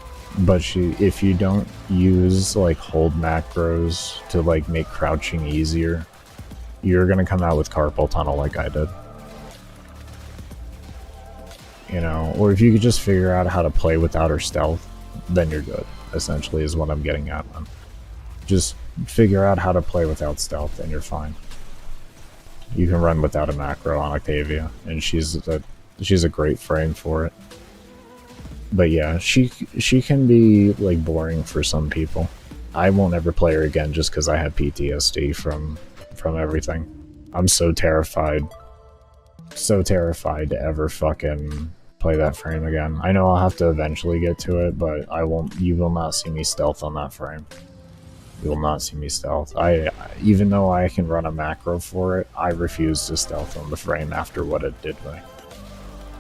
But if you don't use like hold macros to like make crouching easier, you're gonna come out with carpal tunnel like I did. You know, or if you could just figure out how to play without her stealth, then you're good, essentially is what I'm getting at, man. Just figure out how to play without stealth and you're fine. You can run without a macro on Octavia, and she's a great frame for it. But yeah, she can be like boring for some people. I won't ever play her again just because I have PTSD from everything. I'm so terrified to ever fucking play that frame again. I know I'll have to eventually get to it, but I won't. You will not see me stealth on that frame. You will not see me stealth. Even though I can run a macro for it, I refuse to stealth on the frame after what it did to me.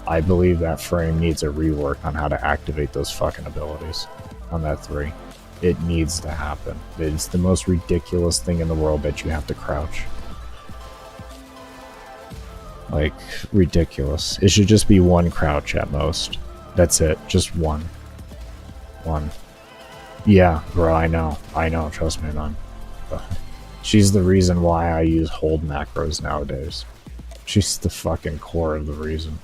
I believe that frame needs a rework on how to activate those fucking abilities on that 3. It needs to happen. It's the most ridiculous thing in the world that you have to crouch. Like, ridiculous. It should just be 1 crouch at most. That's it. Just 1. 1. Yeah, bro, I know. Trust me, man. But She's the reason why I use hold macros nowadays. She's the fucking core of the reason.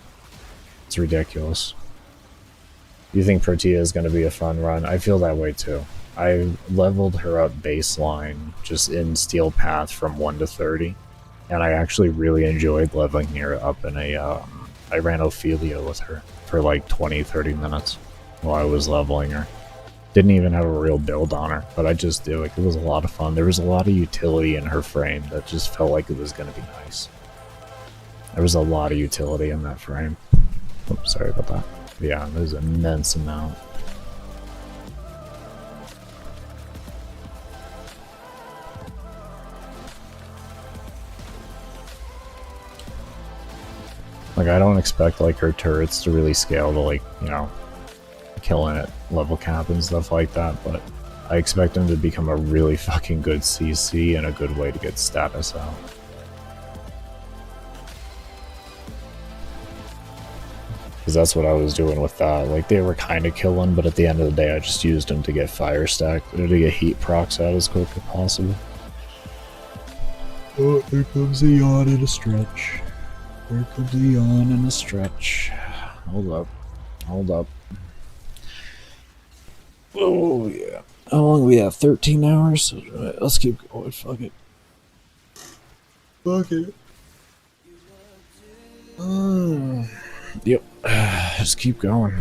It's ridiculous. You think Protea is going to be a fun run? I feel that way too. I leveled her up baseline just in Steel Path from 1 to 30, and I actually really enjoyed leveling her up in a, I ran Ophelia with her for like 20-30 minutes while I was leveling her. Didn't even have a real build on her, but I just did. Like, it was a lot of fun. There was a lot of utility in her frame that just felt like it was going to be nice. There was a lot of utility in that frame. Oops, sorry about that. Yeah, there's an immense amount. Like, I don't expect, like, her turrets to really scale to, like, you know, killing at level cap and stuff like that, but I expect them to become a really fucking good CC and a good way to get status out. Because that's what I was doing with that. Like, they were kind of killing, but at the end of the day, I just used them to get fire stack, or to get heat procs out as quick as possible. Oh, here comes a yawn and a stretch. Here comes a yawn and a stretch. Hold up. Hold up. Oh, yeah. How long we have? 13 hours? Alright, let's keep going. Fuck it. Fuck it. Yep. Just keep going.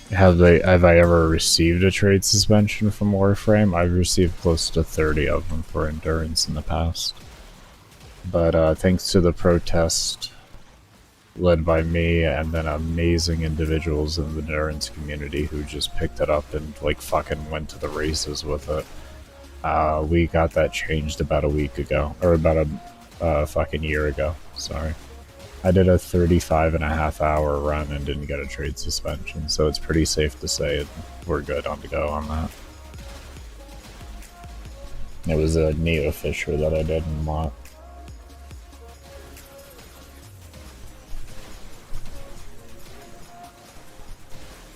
Have I ever received a trade suspension from Warframe? I've received close to 30 of them for endurance in the past. But thanks to the protest led by me and then amazing individuals in the endurance community who just picked it up and like fucking went to the races with it, we got that changed about a week ago, or about a fucking year ago. Sorry. I did a 35.5-hour run and didn't get a trade suspension, so it's pretty safe to say we're good on the go on that. It was a Neo Fisher that I did in Mott.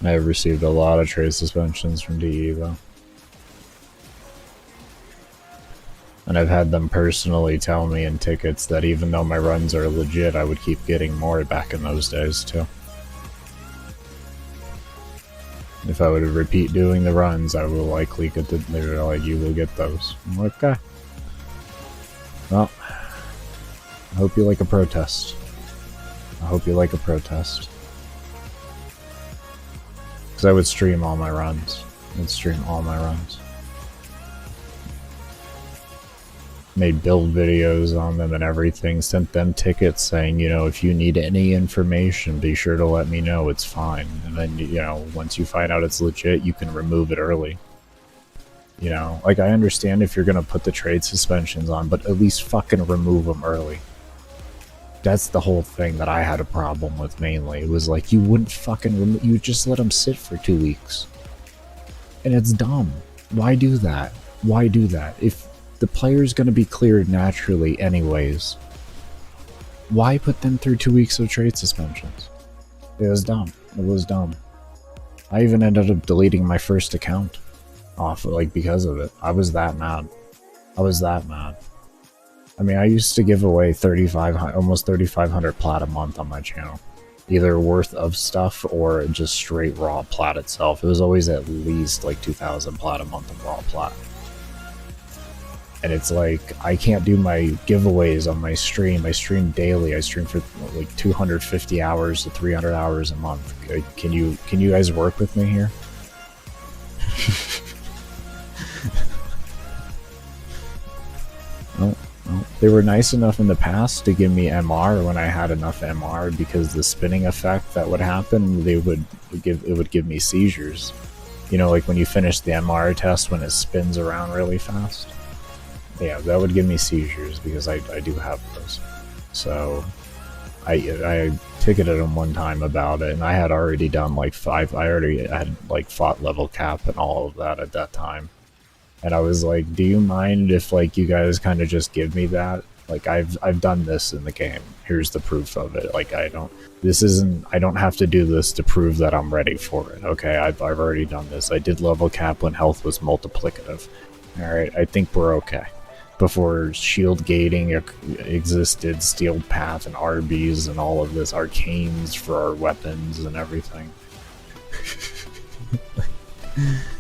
I have received a lot of trade suspensions from DE though. And I've had them personally tell me in tickets that even though my runs are legit, I would keep getting more back in those days too. If I would repeat doing the runs, I will likely get the, they're like, you will get those. I'm like, okay. Well, I hope you like a protest. I hope you like a protest. Because I would stream all my runs. Made build videos on them and everything, sent them tickets saying, you know, if you need any information, be sure to let me know, it's fine. And then, you know, once you find out it's legit, you can remove it early. You know, like, I understand if you're gonna put the trade suspensions on, but at least fucking remove them early. That's the whole thing that I had a problem with mainly. It was like, you wouldn't fucking you just let them sit for 2 weeks. And it's dumb. Why do that? Why do that? If the player's gonna be cleared naturally anyways, why put them through 2 weeks of trade suspensions? It was dumb. It was dumb. I even ended up deleting my first account off, like, because of it. I was that mad. I mean, I used to give away almost 3,500 plat a month on my channel. Either worth of stuff or just straight raw plat itself. It was always at least like 2,000 plat a month of raw plat. And it's like, I can't do my giveaways on my stream. I stream daily. I stream for like 250 hours to 300 hours a month. Can you guys work with me here? No. They were nice enough in the past to give me MR when I had enough MR, because the spinning effect that would happen, it would give me seizures. You know, like when you finish the MR test when it spins around really fast. Yeah, that would give me seizures because I do have those. So I ticketed him one time about it, and I had already done like I already had like fought level cap and all of that at that time. And I was like, do you mind if like you guys kind of just give me that? Like, I've done this in the game. Here's the proof of it. Like, I don't have to do this to prove that I'm ready for it. Okay, I've already done this. I did level cap when health was multiplicative. Alright, I think we're okay. Before shield gating existed, steel path and RBs and all of this, arcanes for our weapons and everything.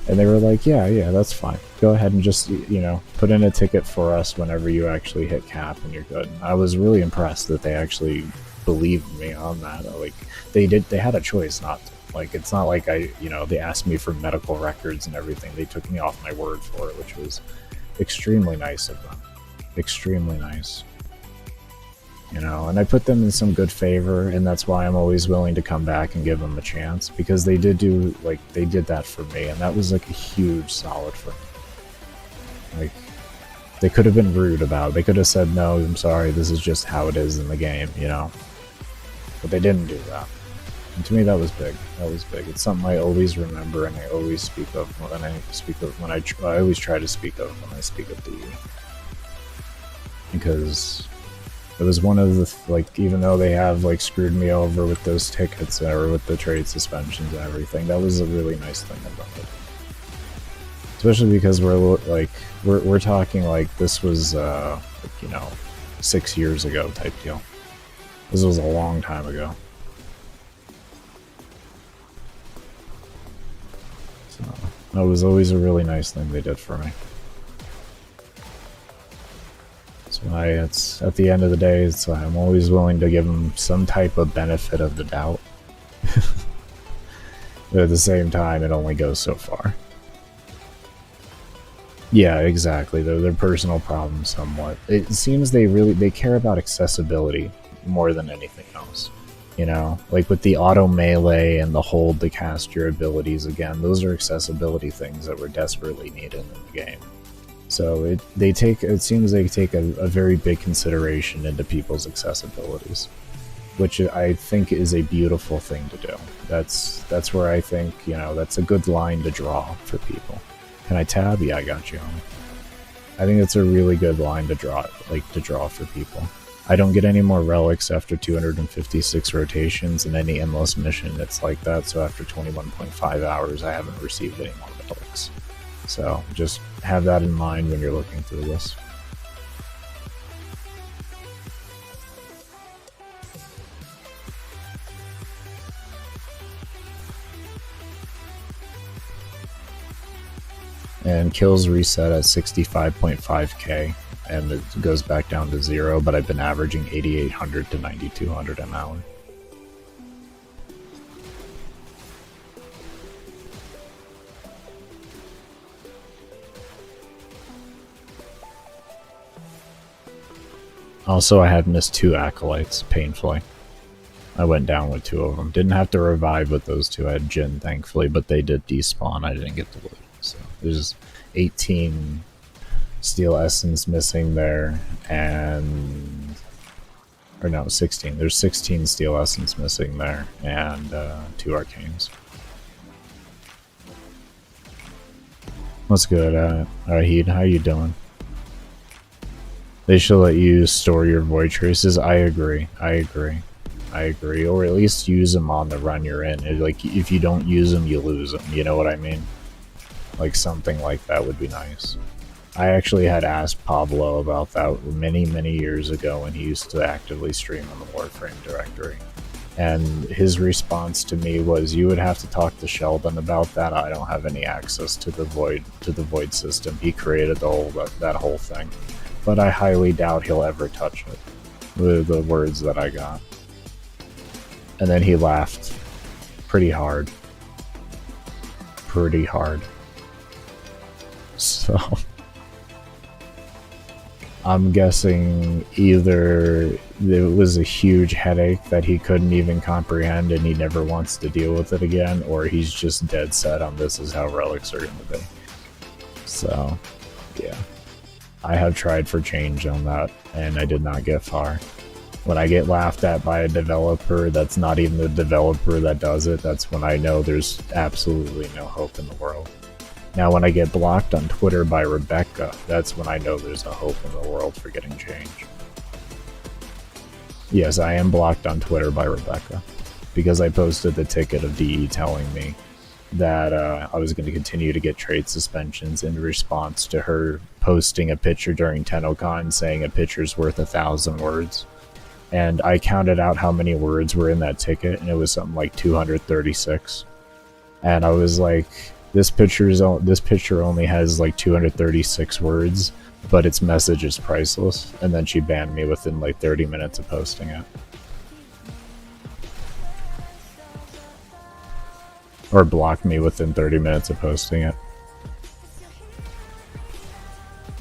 And they were like, yeah, that's fine. Go ahead and just, you know, put in a ticket for us whenever you actually hit cap and you're good. I was really impressed that they actually believed me on that. Like, they had a choice not to. Like, it's not like they asked me for medical records and everything. They took me off my word for it, which was extremely nice of them. Extremely nice. You know, and I put them in some good favor, and that's why I'm always willing to come back and give them a chance, because they did that for me, and that was like a huge solid for me. Like, they could have been rude about it. They could have said, no, I'm sorry, this is just how it is in the game, you know? But they didn't do that. And to me, that was big. That was big. It's something I always remember, and I always speak of when I always try to speak of when I speak of DE. Because it was one of the, like, even though they have, like, screwed me over with those tickets or with the trade suspensions and everything, that was a really nice thing about it. Especially because we're talking, like, this was, like, you know, 6 years ago type deal. This was a long time ago. So, that was always a really nice thing they did for me. It's at the end of the day, I'm always willing to give them some type of benefit of the doubt. But at the same time, it only goes so far. Yeah, exactly. They're personal problems somewhat. It seems they care about accessibility more than anything else. You know, like with the auto melee and the hold to cast your abilities again, those are accessibility things that were desperately needed in the game. So it seems they take a very big consideration into people's accessibilities, which I think is a beautiful thing to do. That's where I think, you know, that's a good line to draw for people. Can I tab? Yeah, I got you, homie. I think it's a really good line to draw for people. I don't get any more relics after 256 rotations in any endless mission that's like that, so after 21.5 hours I haven't received any more relics. So just have that in mind when you're looking through this. And kills reset at 65.5k, and it goes back down to 0, but I've been averaging 8,800 to 9,200 an hour. Also, I have missed 2 Acolytes, painfully. I went down with 2 of them. Didn't have to revive with those 2. I had Jin, thankfully, but they did despawn. I didn't get the loot. So there's 18 Steel Essence missing there, and... or no, 16. There's 16 Steel Essence missing there, and 2 Arcanes. What's good, Rahid? How you doing? They should let you store your void traces. I agree. Or at least use them on the run you're in. Like, if you don't use them, you lose them. You know what I mean? Like, something like that would be nice. I actually had asked Pablo about that many, many years ago when he used to actively stream on the Warframe directory. And his response to me was, you would have to talk to Sheldon about that. I don't have any access to the void system. He created that whole thing. But I highly doubt he'll ever touch it, with the words that I got. And then he laughed pretty hard. So I'm guessing either it was a huge headache that he couldn't even comprehend and he never wants to deal with it again, or he's just dead set on this is how relics are going to be. So, yeah. I have tried for change on that, and I did not get far. When I get laughed at by a developer that's not even the developer that does it, that's when I know there's absolutely no hope in the world. Now, when I get blocked on Twitter by Rebecca, that's when I know there's a hope in the world for getting change. Yes, I am blocked on Twitter by Rebecca, because I posted the ticket of DE telling me that I was going to continue to get trade suspensions in response to her posting a picture during TennoCon saying a picture's worth 1,000 words. And I counted out how many words were in that ticket, and it was something like 236. And I was like, this picture only has like 236 words, but its message is priceless. And then she banned me within like 30 minutes of posting it. Or blocked me within 30 minutes of posting it.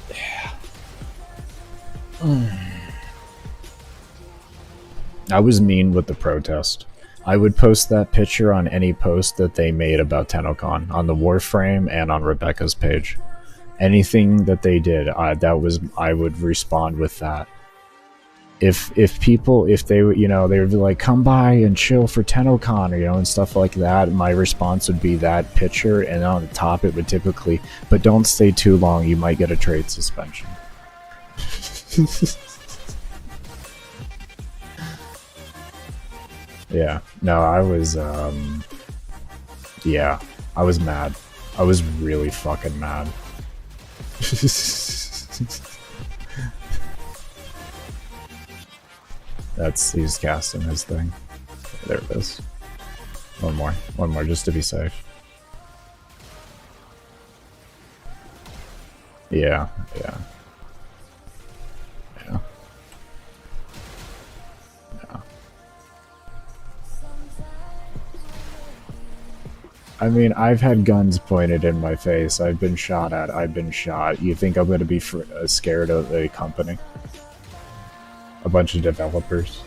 Yeah. I was mean with the protest. I would post that picture on any post that they made about TennoCon, on the Warframe and on Rebecca's page. Anything that they did, I would respond with that. If they would be like, come by and chill for TennoCon, and stuff like that, my response would be that picture, and on the top it would typically, but don't stay too long, you might get a trade suspension. Yeah, no, I was mad. I was really fucking mad. He's casting his thing. There it is. One more, just to be safe. Yeah. I mean, I've had guns pointed in my face. I've been shot at. I've been shot. You think I'm gonna be scared of a company? A bunch of developers?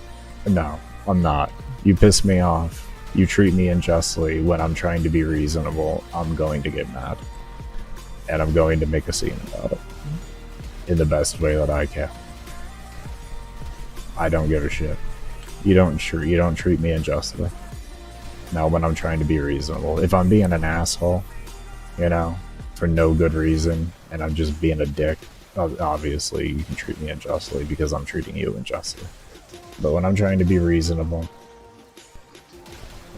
No, I'm not. You piss me off. You treat me unjustly when I'm trying to be reasonable. I'm going to get mad. And I'm going to make a scene about it. In the best way that I can. I don't give a shit. You don't treat me unjustly. No, when I'm trying to be reasonable. If I'm being an asshole, you know, for no good reason, and I'm just being a dick, obviously you can treat me unjustly because I'm treating you unjustly. But when I'm trying to be reasonable,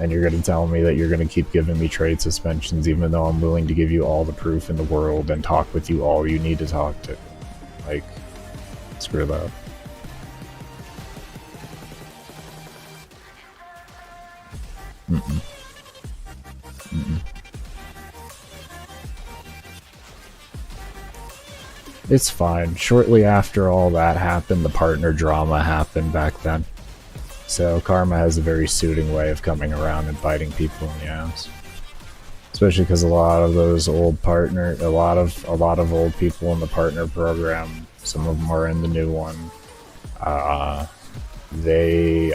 and you're going to tell me that you're going to keep giving me trade suspensions even though I'm willing to give you all the proof in the world and talk with you all you need to talk to. Like, screw that. Mm-mm. Mm-mm. It's fine. Shortly after all that happened, the partner drama happened back then. So karma has a very suiting way of coming around and biting people in the ass. Especially because a lot of those old partner, a lot of old people in the partner program, some of them are in the new one. A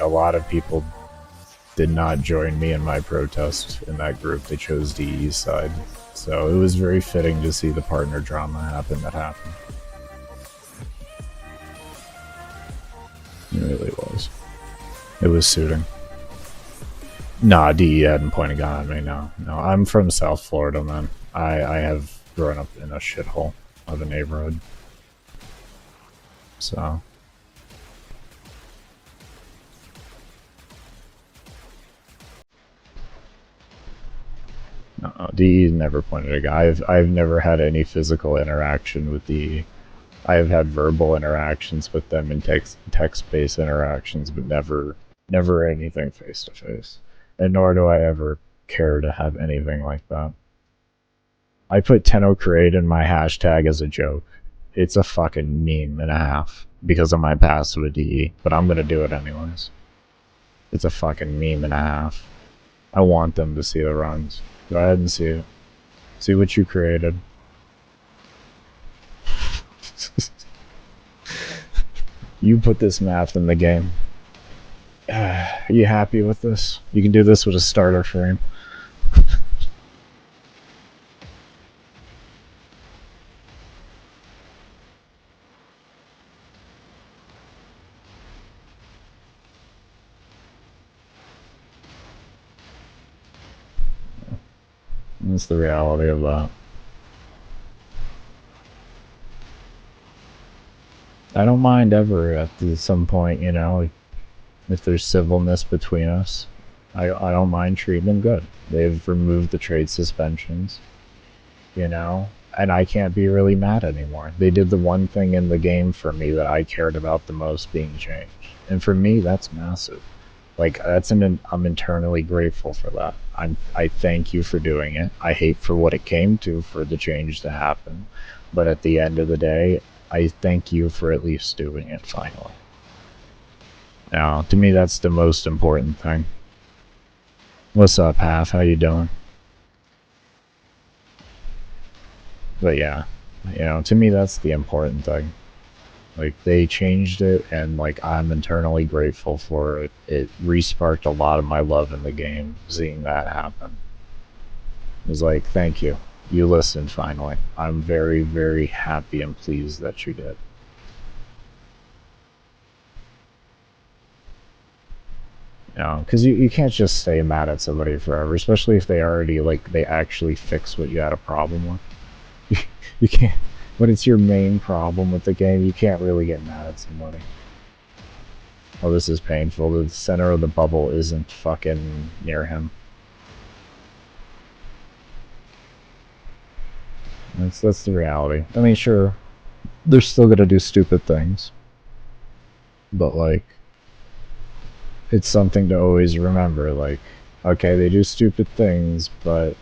lot of people did not join me in my protest in that group. They chose DE's side. So it was very fitting to see the partner drama happen that happened. It really was. It was suiting. Nah, DE hadn't pointed a gun at me, no. No, I'm from South Florida, man. I have grown up in a shithole of a neighborhood. So... no, DE never pointed a gun. I've never had any physical interaction with DE. I have had verbal interactions with them and text-based interactions, but never anything face-to-face. And nor do I ever care to have anything like that. I put Tenno Create in my hashtag as a joke. It's a fucking meme and a half because of my past with DE, but I'm gonna do it anyways. It's a fucking meme and a half. I want them to see the runs. Go ahead and see it. See what you created. You put this math in the game. Are you happy with this? You can do this with a starter frame. That's the reality of that. I don't mind ever at some point, you know, if there's civilness between us. I don't mind treating them good. They've removed the trade suspensions, you know, and I can't be really mad anymore. They did the one thing in the game for me that I cared about the most being changed. And for me, that's massive. Like, I'm internally grateful for that. I thank you for doing it. I hate for what it came to for the change to happen. But at the end of the day, I thank you for at least doing it finally. Now, to me, that's the most important thing. What's up, Half? How you doing? But yeah, you know, to me, that's the important thing. Like, they changed it, and, like, I'm internally grateful for it. It re-sparked a lot of my love in the game, seeing that happen. It was like, thank you. You listened, finally. I'm very, very happy and pleased that you did. You know, because you can't just stay mad at somebody forever, especially if they already, like, they actually fix what you had a problem with. You can't... When it's your main problem with the game, you can't really get mad at somebody. Oh, this is painful. The center of the bubble isn't fucking near him. That's the reality. I mean, sure, they're still gonna do stupid things. But, like, it's something to always remember. Like, okay, they do stupid things, but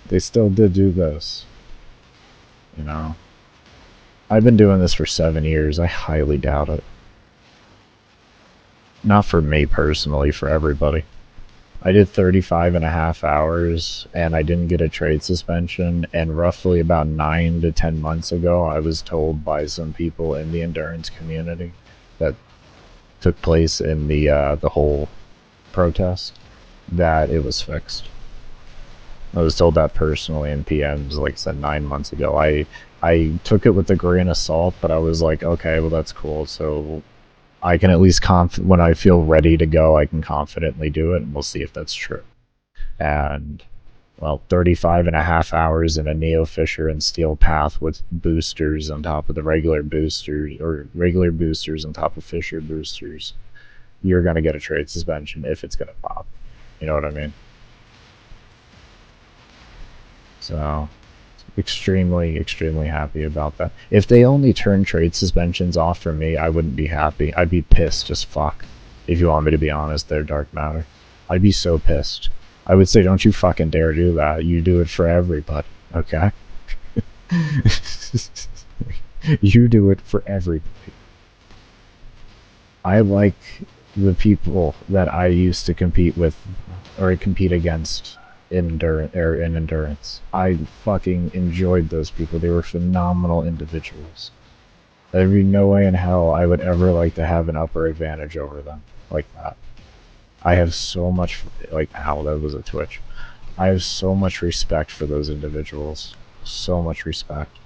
they still did do this. You know? I've been doing this for 7 years. I highly doubt it. Not for me personally, for everybody. I did 35 and a half hours, and I didn't get a trade suspension, and roughly about 9 to 10 months ago, I was told by some people in the endurance community that took place in the whole protest that it was fixed. I was told that personally in PMs, like I said, 9 months ago. I took it with a grain of salt, but I was like, okay, well, that's cool. So I can at least when I feel ready to go, I can confidently do it, and we'll see if that's true. And, well, 35 and a half hours in a Neo Fisher and Steel path with boosters on top of the regular boosters, or regular boosters on top of Fisher boosters, you're going to get a trade suspension if it's going to pop. You know what I mean? So, extremely, extremely happy about that. If they only turn trade suspensions off for me, I wouldn't be happy. I'd be pissed as fuck. If you want me to be honest there, Dark Matter. I'd be so pissed. I would say, don't you fucking dare do that. You do it for everybody, okay? You do it for everybody. I like the people that I used to compete with, or compete against, in endurance. I fucking enjoyed those people. They were phenomenal individuals. There'd be no way in hell I would ever like to have an upper advantage over them like that. I have so much, like, ow, that was a twitch. I have so much respect for those individuals. So much respect.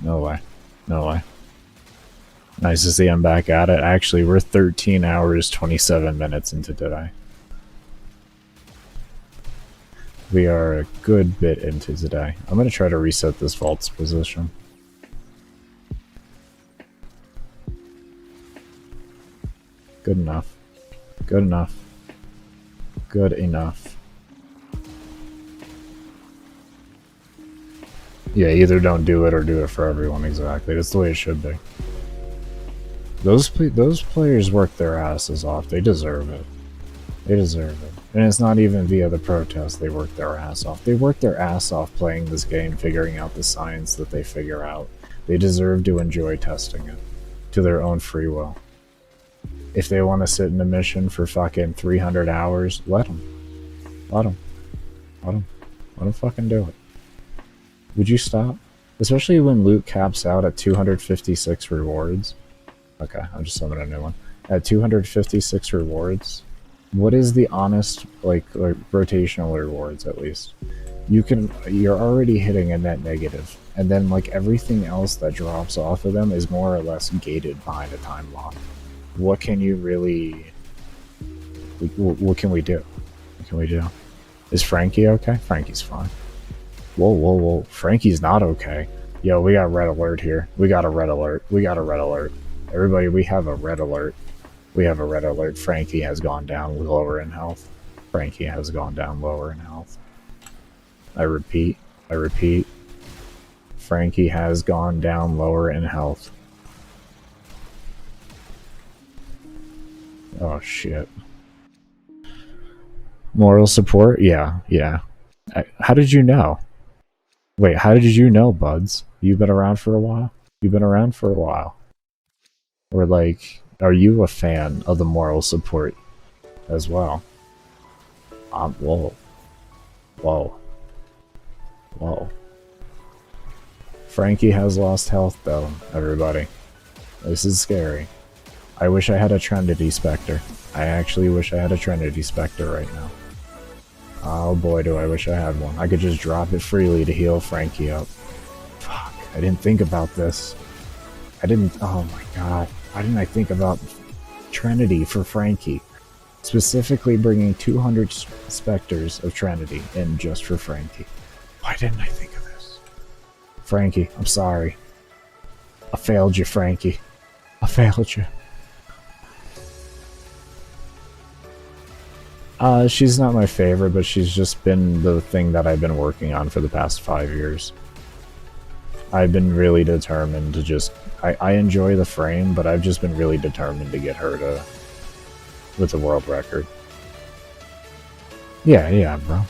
No way. No way. Nice to see I'm back at it. Actually, we're 13 hours, 27 minutes into today. We are a good bit into today. I'm going to try to reset this vault's position. Good enough. Good enough. Good enough. Yeah, either don't do it or do it for everyone, exactly. That's the way it should be. Those players work their asses off. They deserve it. They deserve it. And it's not even via the protest they work their ass off. They work their ass off playing this game, figuring out the science that they figure out. They deserve to enjoy testing it. To their own free will. If they want to sit in a mission for fucking 300 hours, let them. Let them. Let them. Let them fucking do it. Would you stop? Especially when loot caps out at 256 rewards. Okay, I'm just summoning a new one. At 256 rewards, what is the honest, like rotational rewards at least? You're already hitting a net negative, and then like everything else that drops off of them is more or less gated behind a time lock. What can you really... What can we do? What can we do? Is Frankie okay? Frankie's fine. Whoa, whoa, whoa. Frankie's not okay. Yo, we got red alert here. We got a red alert. We got a red alert. Everybody, we have a red alert. We have a red alert. Frankie has gone down lower in health. Frankie has gone down lower in health. I repeat. Frankie has gone down lower in health. Oh, shit. Moral support? Yeah. How did you know? Wait, how did you know, Buds? You've been around for a while? You've been around for a while. Or, like, are you a fan of the moral support as well? Whoa. Frankie has lost health, though, everybody. This is scary. I wish I had a Trinity Spectre. I actually wish I had a Trinity Spectre right now. Oh boy, do I wish I had one. I could just drop it freely to heal Frankie up. Fuck, I didn't think about this. Oh my god. Why didn't I think about Trinity for Frankie? Specifically bringing 200 Spectres of Trinity in just for Frankie. Why didn't I think of this? Frankie, I'm sorry. I failed you, Frankie. I failed you. She's not my favorite, but she's just been the thing that I've been working on for the past 5 years. I've been really determined to just... I enjoy the frame, but I've just been really determined to get her to... with the world record. Yeah, bro.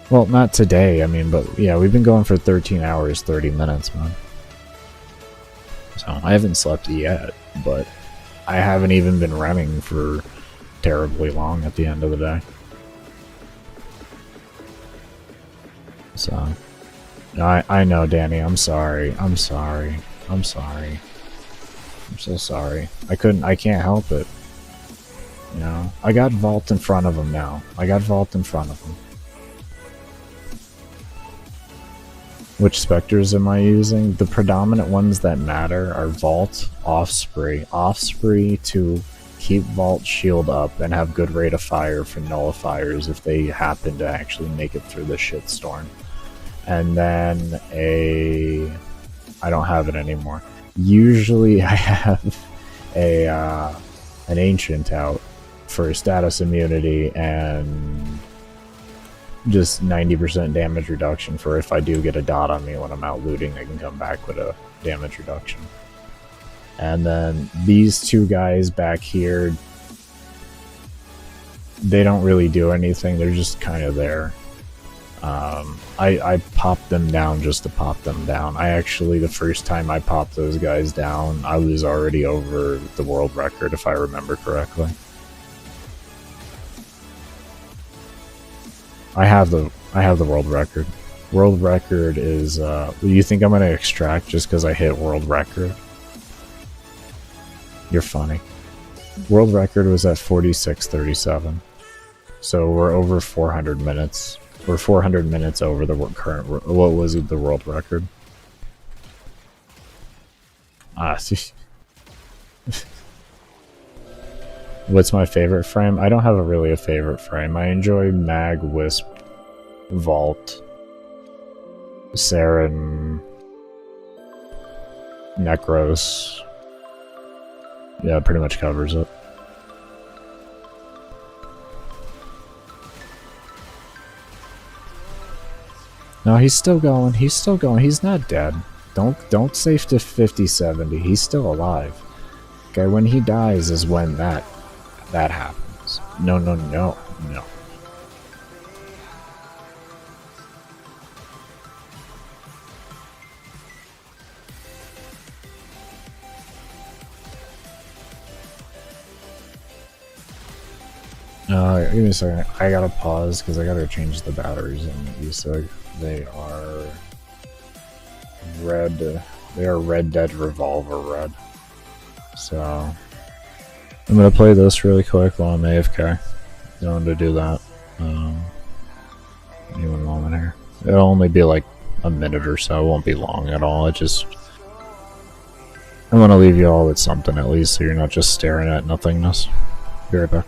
Well, not today, I mean, but yeah, we've been going for 13 hours, 30 minutes, man. So, I haven't slept yet, but I haven't even been running for terribly long at the end of the day. So, I know, Danny, I'm sorry. I'm sorry. I'm sorry. I'm so sorry. I can't help it. You know, I got Vault in front of him now. I got Vault in front of him. Which specters am I using? The predominant ones that matter are Vault, Offspray. Offspray to keep Vault shield up and have good rate of fire for nullifiers if they happen to actually make it through the shitstorm. And then I don't have it anymore. Usually I have an Ancient out for status immunity and just 90% damage reduction for if I do get a dot on me when I'm out looting, I can come back with a damage reduction. And then these two guys back here, they don't really do anything, they're just kind of there. I popped them down just to pop them down. I actually, the first time I popped those guys down, I was already over the world record, if I remember correctly. I have the world record. World record is, you think I'm gonna extract just because I hit world record? You're funny. World record was at 46:37. So we're over 400 minutes. We're 400 minutes over the current, what was it, the world record? See. What's my favorite frame? I don't have really a favorite frame. I enjoy Mag, Wisp, Vault, Saren, Necros. Yeah, it pretty much covers it. No, he's still going. He's still going. He's not dead. Don't save to 50-70. He's still alive. Okay, when he dies is when that happens. No. Give me a second. I gotta pause because I gotta change the batteries in ESIG. They are red. They are Red Dead Revolver red. So I'm gonna play this really quick while I'm AFK. Going to do that. Give me one moment here. It'll only be like a minute or so. It won't be long at all. I want to leave you all with something at least, so you're not just staring at nothingness. Be right back.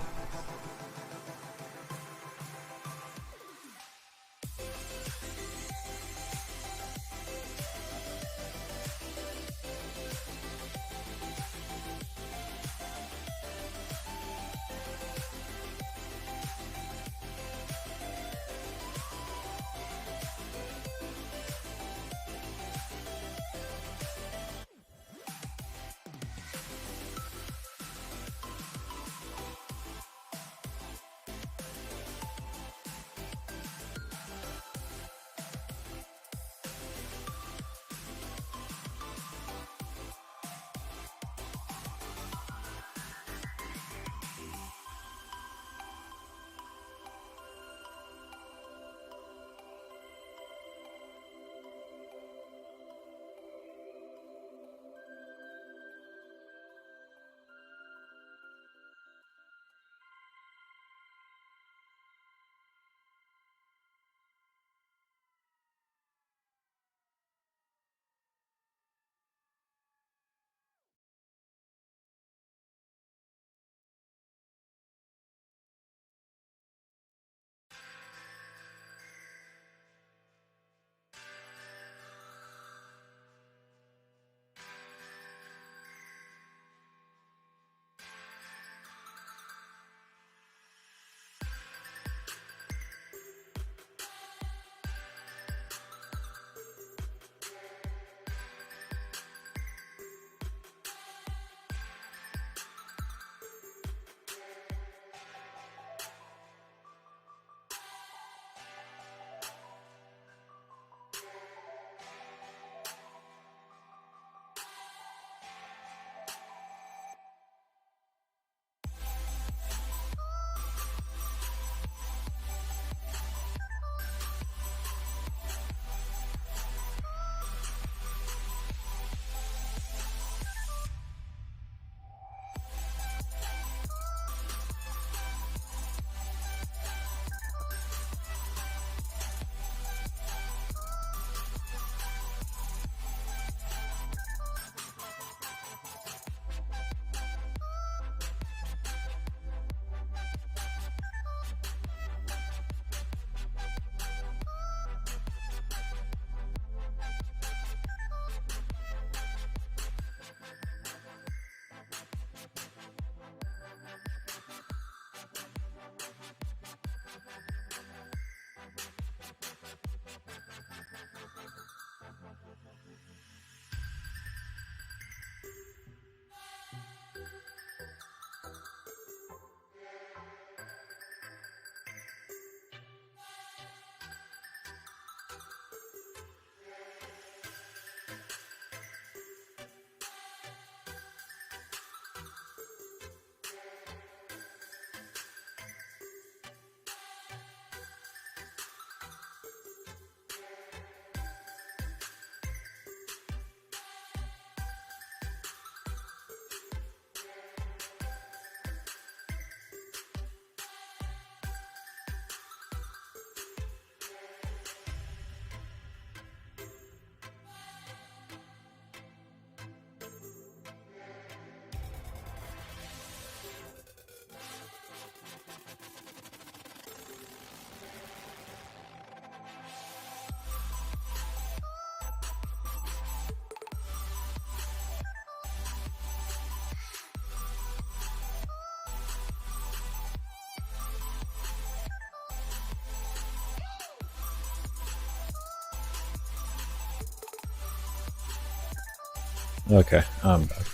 Okay, I'm back.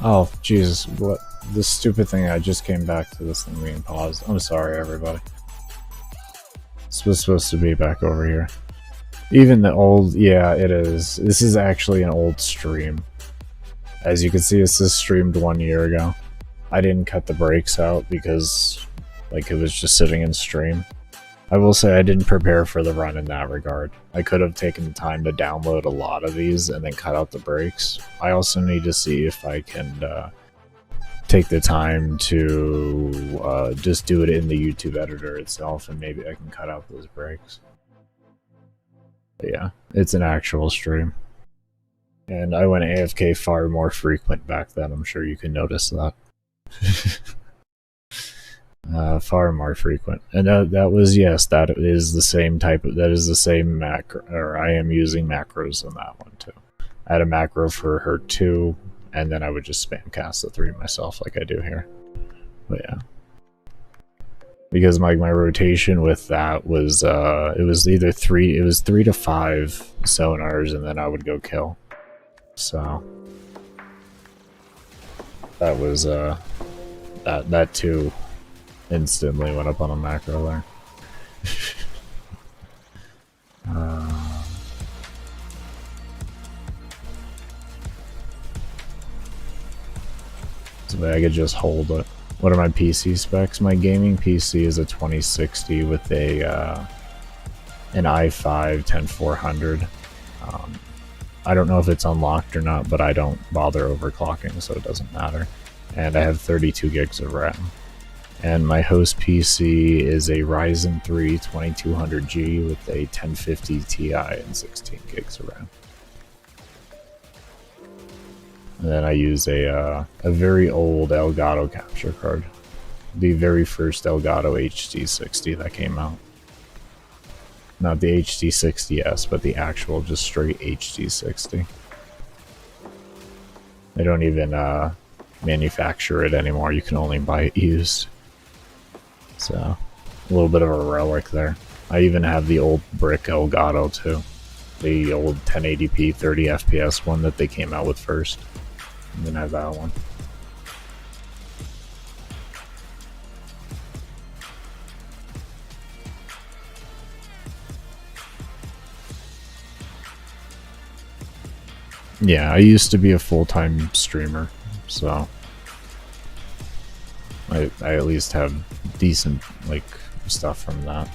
Oh, Jesus, what? This stupid thing, I just came back to this thing being paused. I'm sorry, everybody. This was supposed to be back over here. Even the old, yeah, it is. This is actually an old stream. As you can see, this is streamed 1 year ago. I didn't cut the breaks out because, like, it was just sitting in stream. I will say I didn't prepare for the run in that regard. I could have taken the time to download a lot of these and then cut out the breaks. I also need to see if I can take the time to just do it in the YouTube editor itself, and maybe I can cut out those breaks. But yeah, it's an actual stream. And I went AFK far more frequent back then, I'm sure you can notice that. Far more frequent. And that was, yes, that is the same type of, that is the same macro, or I am using macros on that one too. I had a macro for her too, and then I would just spam cast the 3 myself like I do here. But yeah. Because my rotation with that was, it was either 3 to 5 sonars, and then I would go kill. So that was, that too instantly went up on a macro there. So I could just hold it. What are my PC specs? My gaming PC is a 2060 with a an i5-10400. I don't know if it's unlocked or not, but I don't bother overclocking, so it doesn't matter. And I have 32 gigs of RAM. And my host PC is a Ryzen 3 2200G with a 1050 Ti and 16 gigs of RAM. And then I use a very old Elgato capture card. The very first Elgato HD60 that came out. Not the HD60S, but the actual just straight HD60. They don't even manufacture it anymore, you can only buy it used. So, a little bit of a relic there. I even have the old brick Elgato too. The old 1080p 30 FPS one that they came out with first. And then I have that one. Yeah, I used to be a full-time streamer, so I at least have decent, like, stuff from that.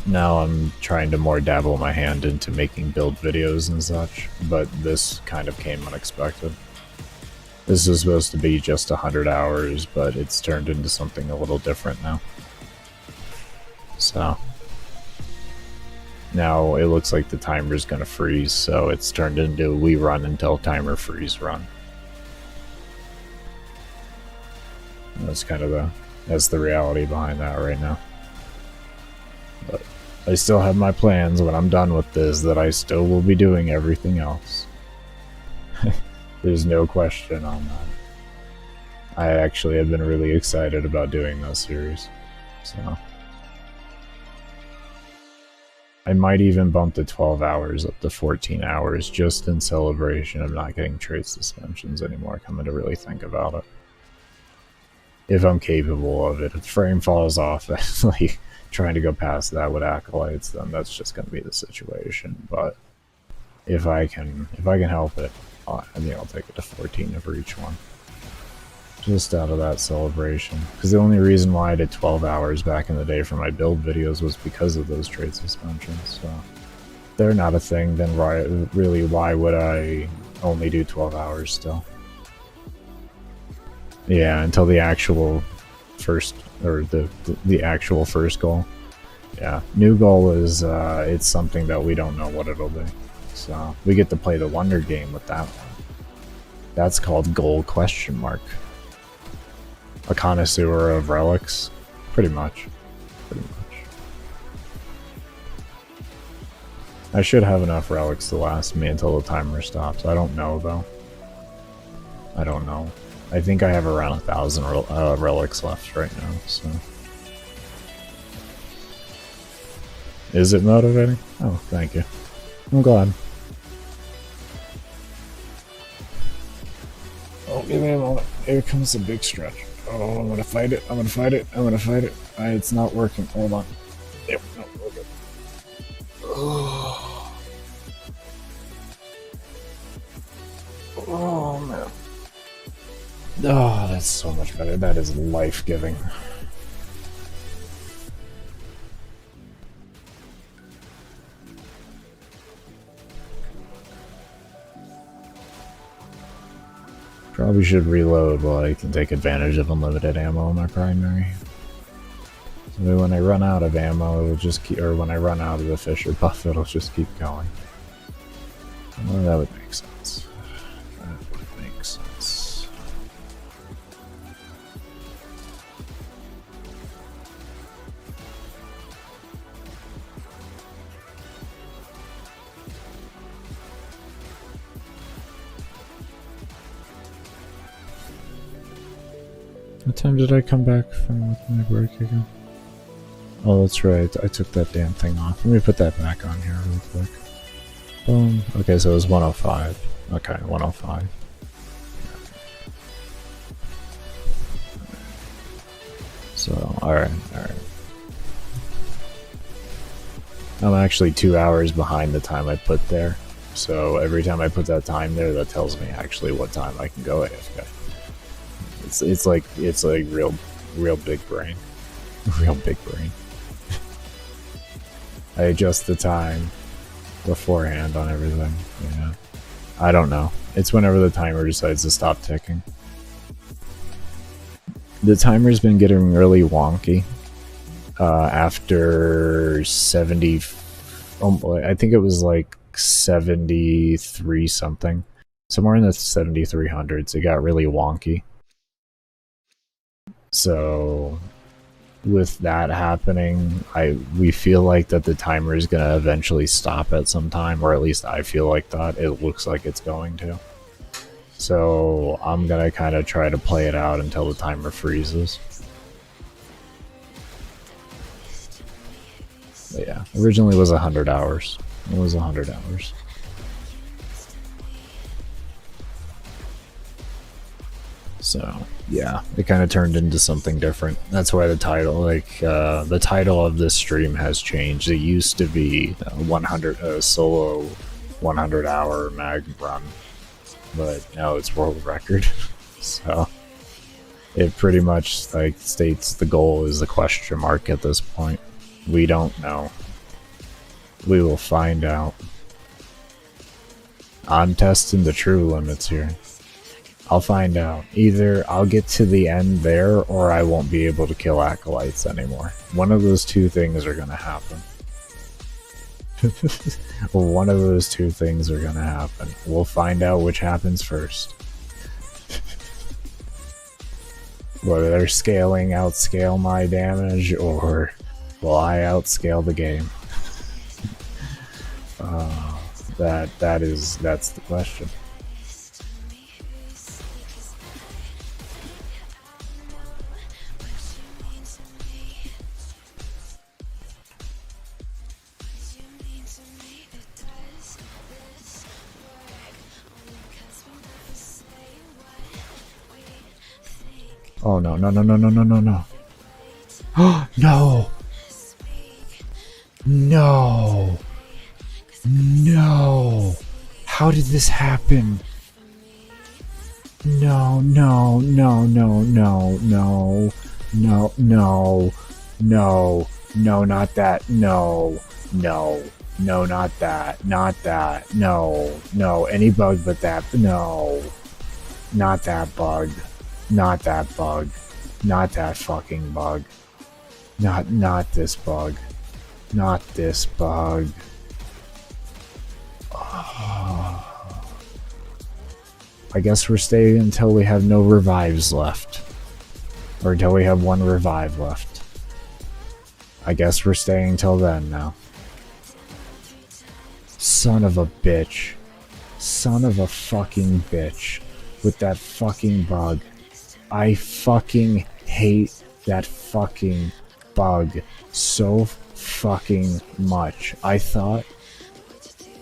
Now I'm trying to more dabble my hand into making build videos and such, but this kind of came unexpected. This was supposed to be just 100 hours, but it's turned into something a little different now. So now it looks like the timer's gonna freeze, so it's turned into we run until timer freeze run. That's kind of that's the reality behind that right now. But I still have my plans when I'm done with this that I still will be doing everything else. There's no question on that. I actually have been really excited about doing this series. So I might even bump the 12 hours up to 14 hours just in celebration of not getting trade suspensions anymore, coming to really think about it. If I'm capable of it. If frame falls off, like trying to go past that with Acolytes, then that's just going to be the situation. But if I can help it, I think I'll take it to 14 for each one. Just out of that celebration. Because the only reason why I did 12 hours back in the day for my build videos was because of those trade suspensions. So if they're not a thing, then why would I only do 12 hours still? Yeah, until the actual first, or the actual first goal. Yeah, new goal is, it's something that we don't know what it'll be. So, we get to play the Wonder game with that one. That's called goal question mark. A connoisseur of relics. Pretty much. Pretty much. I should have enough relics to last me until the timer stops. I don't know, though. I don't know. I think I have around 1,000 relics left right now, so. Is it motivating? Oh, thank you. I'm glad. Give me a moment. Here comes the big stretch. Oh, I'm gonna fight it. I'm gonna fight it. I'm gonna fight it. It's not working. Hold on. There we go. We're good. Oh. Oh, man. Oh, that's so much better. That is life-giving. Probably should reload while I can take advantage of unlimited ammo in my primary. So that when I run out of ammo, it'll just keep, or when I run out of the Fisher buff, it'll just keep going. Well, that would make sense. That would make sense. What time did I come back from my break again? Oh, that's right. I took that damn thing off. Let me put that back on here real quick. Boom. Okay, so it was 105. Okay, 105. So, alright. I'm actually 2 hours behind the time I put there. So every time I put that time there, that tells me actually what time I can go AFK. It's like real big brain. Real big brain. I adjust the time beforehand on everything. Yeah. I don't know. It's whenever the timer decides to stop ticking. The timer's been getting really wonky. After 70... I think it was like 73 something. Somewhere in the 7300s, it got really wonky. So, with that happening, we feel like that the timer is going to eventually stop at some time, or at least I feel like that. It looks like it's going to. So, I'm going to kind of try to play it out until the timer freezes. But yeah, originally it was 100 hours. It was 100 hours. So, yeah, it kind of turned into something different. That's why the title, the title of this stream has changed. It used to be 100 solo 100-hour mag run, but now it's world record. So, it pretty much states the goal is a question mark at this point. We don't know. We will find out. I'm testing the true limits here. I'll find out. Either I'll get to the end there, or I won't be able to kill Acolytes anymore. One of those two things are gonna happen. One of those two things are gonna happen. We'll find out which happens first. Whether they're outscale my damage, or will I outscale the game? That's the question. Oh no. Oh no! No! No! How did this happen? No, not that. No, not that. No, any bug but that. No, not that bug. Not that bug. Not that fucking bug. Not this bug. Not this bug. I guess we're staying until we have no revives left. Or until we have one revive left. I guess we're staying till then now. Son of a bitch. Son of a fucking bitch. With that fucking bug. I fucking hate that fucking bug so fucking much. I thought...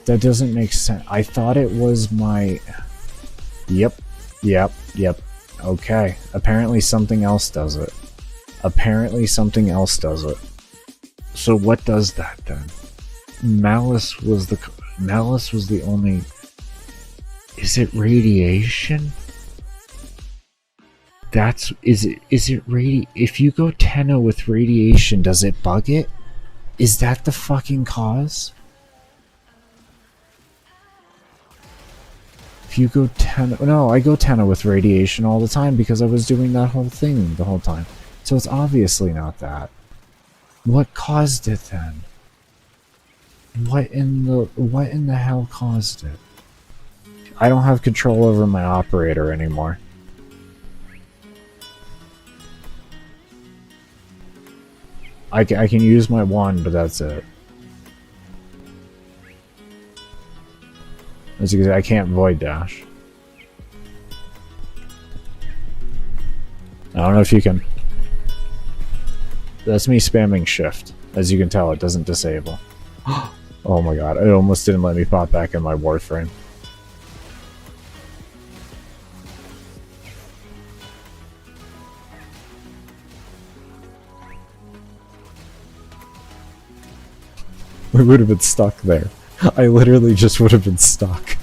That doesn't make sense. I thought it was my... Yep. Yep, yep. Okay. Apparently something else does it. Apparently something else does it. So what does that then? Malice was the only... Is it radiation? Is it if you go 10-0 with radiation, does it bug it? Is that the fucking cause? If you go 10... No, I go 10-0 with radiation all the time because I was doing that whole thing the whole time. So it's obviously not that. What caused it then? What in the hell caused it? I don't have control over my operator anymore. I can use my wand, but that's it. As you can see, I can't void dash. I don't know if you can... That's me spamming shift. As you can tell, it doesn't disable. Oh my god, it almost didn't let me pop back in my warframe. We would have been stuck there. I literally just would have been stuck.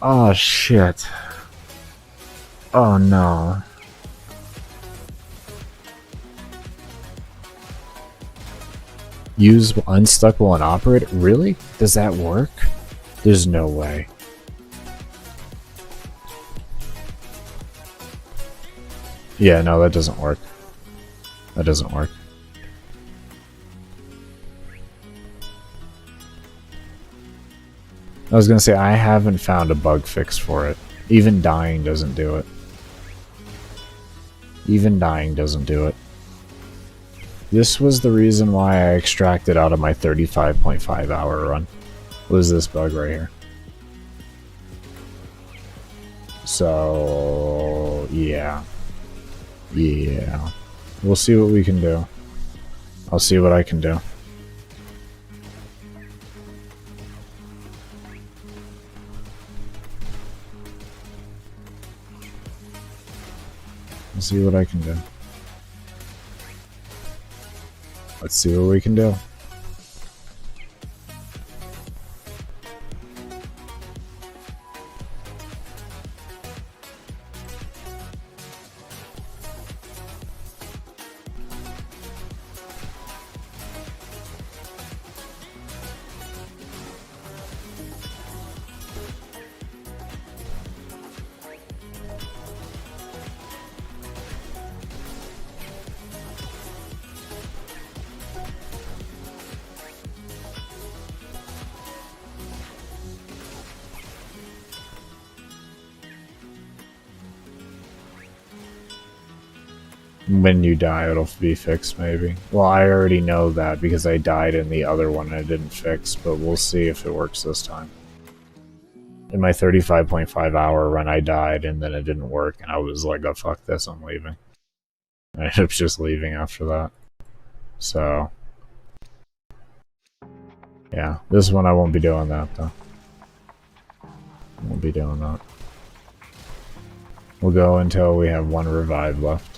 Oh shit. Oh no. Use unstuck while an operator? Really? Does that work? There's no way. Yeah, no, that doesn't work. That doesn't work. I was gonna say, I haven't found a bug fix for it. Even dying doesn't do it. Even dying doesn't do it. This was the reason why I extracted out of my 35.5 hour run. Was this bug right here. So... yeah. Yeah. We'll see what we can do. I'll see what I can do. I'll see what I can do. Let's see what we can do. When you die, it'll be fixed, maybe. Well, I already know that because I died in the other one and it didn't fix, but we'll see if it works this time. In my 35.5 hour run, I died and then it didn't work, and I was like, oh, fuck this, I'm leaving. I ended up just leaving after that. So... yeah, this one I won't be doing that, though. Won't be doing that. We'll go until we have one revive left.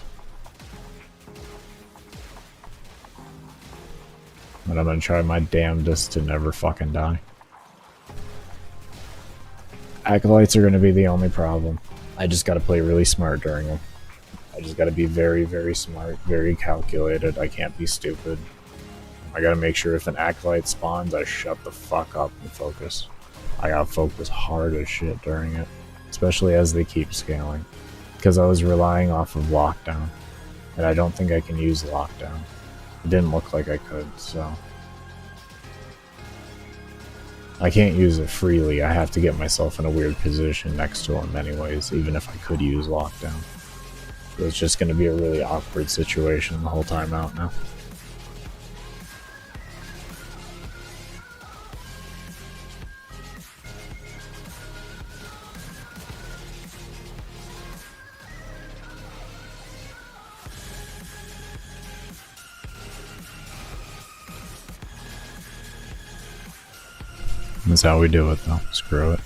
But I'm gonna try my damnedest to never fucking die. Acolytes are gonna be the only problem. I just gotta play really smart during them. I just gotta be very, very smart, very calculated. I can't be stupid. I gotta make sure if an Acolyte spawns, I shut the fuck up and focus. I gotta focus hard as shit during it. Especially as they keep scaling. Because I was relying off of lockdown. And I don't think I can use lockdown. It didn't look like I could, so... I can't use it freely. I have to get myself in a weird position next to him anyways, even if I could use lockdown. So it's just going to be a really awkward situation the whole time out now. That's how we do it, though. Screw it.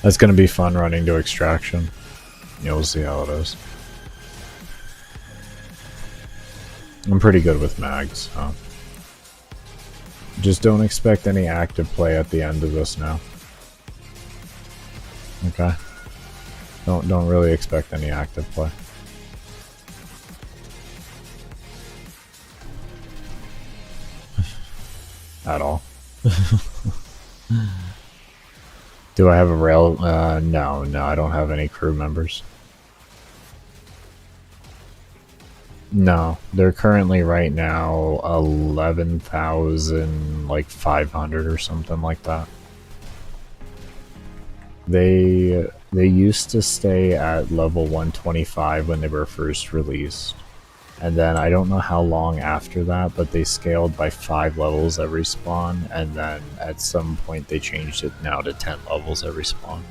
That's gonna be fun running to extraction. You'll see how it is. I'm pretty good with mags, so. Just don't expect any active play at the end of this now. Okay? Don't really expect any active play. At all. Do I have a rail? No, I don't have any crew members. No, they're currently right now 11,000, like 500 or something like that. They used to stay at level 125 when they were first released. And then I don't know how long after that, but they scaled by 5 levels every spawn, and then at some point they changed it now to 10 levels every spawn.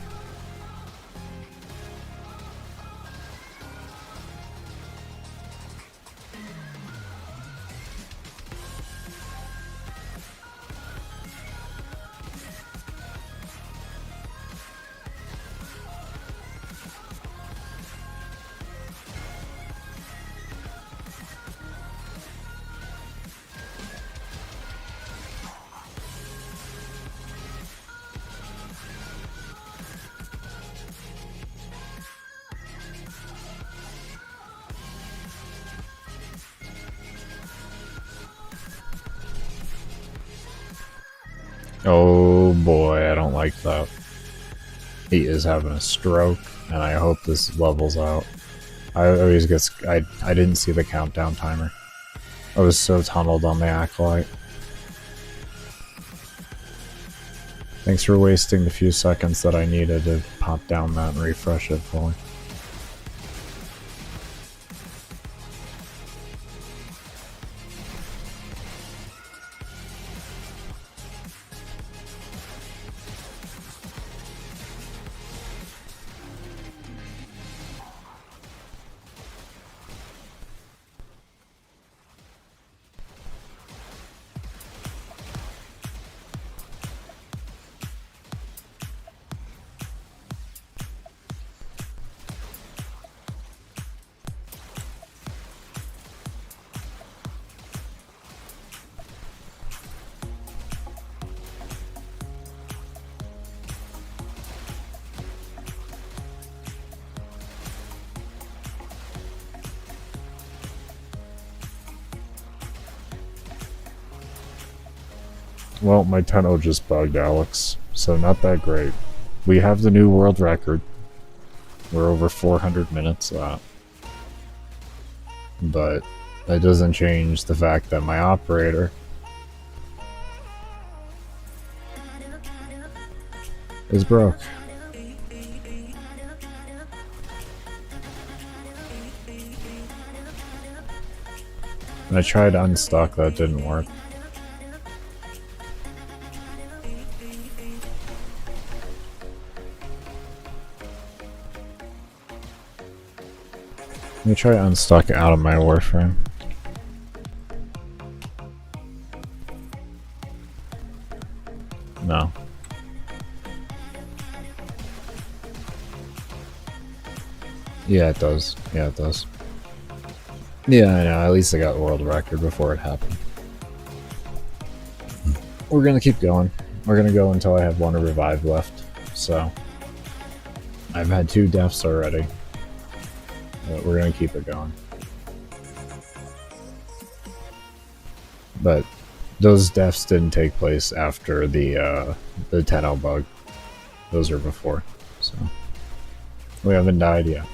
Oh boy, I don't like that. He is having a stroke, and I hope this levels out. I always get... I didn't see the countdown timer. I was so tunneled on the Acolyte. Thanks for wasting the few seconds that I needed to pop down that and refresh it fully. Well, my 10-0 just bugged, Alex, so not that great. We have the new world record. We're over 400 minutes out. But that doesn't change the fact that my operator is broke. And I tried to unstock, that didn't work. Let me try to unstock it out of my Warframe. No. Yeah, it does. Yeah, it does. Yeah, I know. At least I got the world record before it happened. We're gonna keep going. We're gonna go until I have 1 revive left. So, I've had 2 deaths already. But we're gonna keep it going. But those deaths didn't take place after the 10-0 bug. Those are before. So we haven't died yet.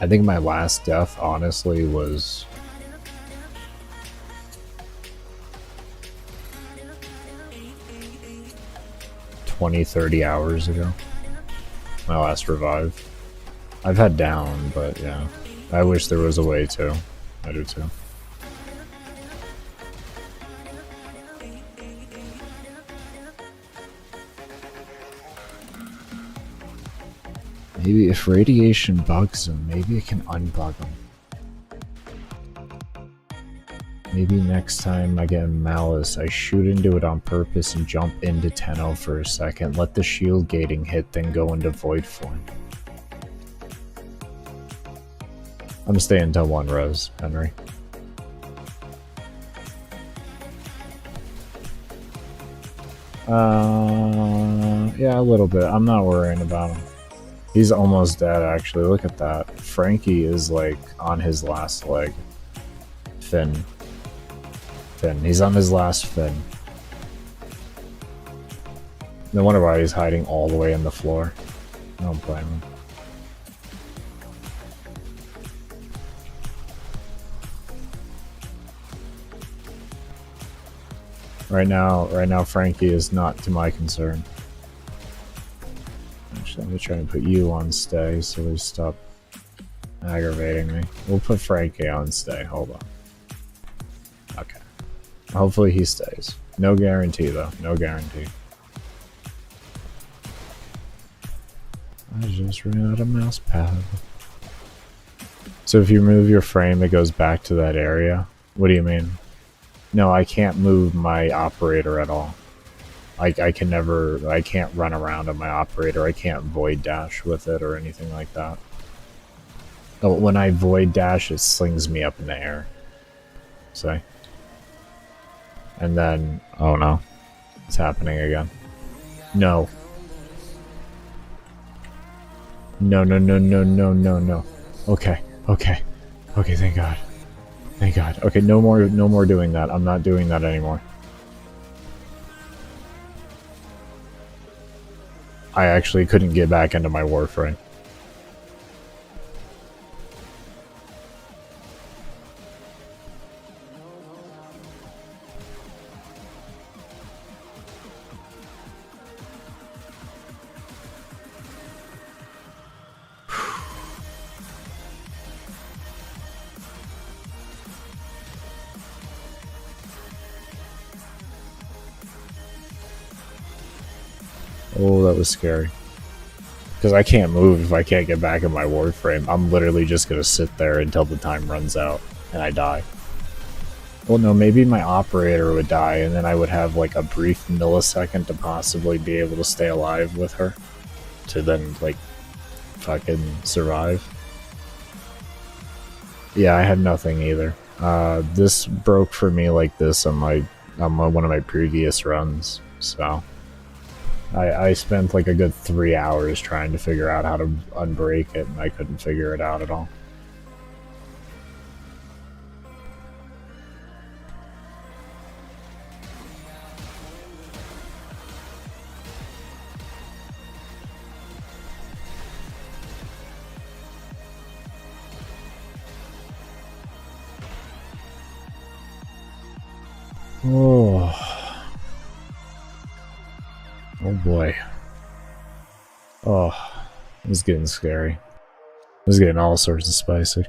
I think my last death, honestly, was $20-30 hours ago. My last revive. I've had down, but yeah. I wish there was a way to. I do too. Maybe if radiation bugs him, maybe it can unbug him. Maybe next time I get Malice, I shoot into it on purpose and jump into Tenno for a second, let the shield gating hit, then go into Void form. I'm staying till 1 res, Henry. Yeah, a little bit. I'm not worrying about him. He's almost dead, actually. Look at that. Frankie is, like, on his last leg. Finn. He's on his last fin. No wonder why he's hiding all the way in the floor. I don't blame him. Right now, Frankie is not to my concern. Actually, I'm gonna try and put you on stay so they stop aggravating me. We'll put Frankie on stay. Hold on. Okay. Hopefully he stays. No guarantee, though. No guarantee. I just ran out of mouse pad. So if you move your frame, it goes back to that area? What do you mean? No, I can't move my operator at all. I can't run around on my operator. I can't void dash with it or anything like that. Oh, when I void dash, it slings me up in the air. See? And then, oh no. It's happening again. No. No. Okay. Okay, thank God. Thank God. Okay, no more doing that. I'm not doing that anymore. I actually couldn't get back into my warframe. Oh, that was scary. Because I can't move if I can't get back in my warframe. I'm literally just going to sit there until the time runs out and I die. Well, no, maybe my operator would die and then I would have like a brief millisecond to possibly be able to stay alive with her. To then, like, fucking survive. Yeah, I had nothing either. This broke for me like this on one of my previous runs, so... I spent like a good 3 hours trying to figure out how to unbreak it, and I couldn't figure it out at all. Oh boy. Oh, this is getting scary. This is getting all sorts of spicy.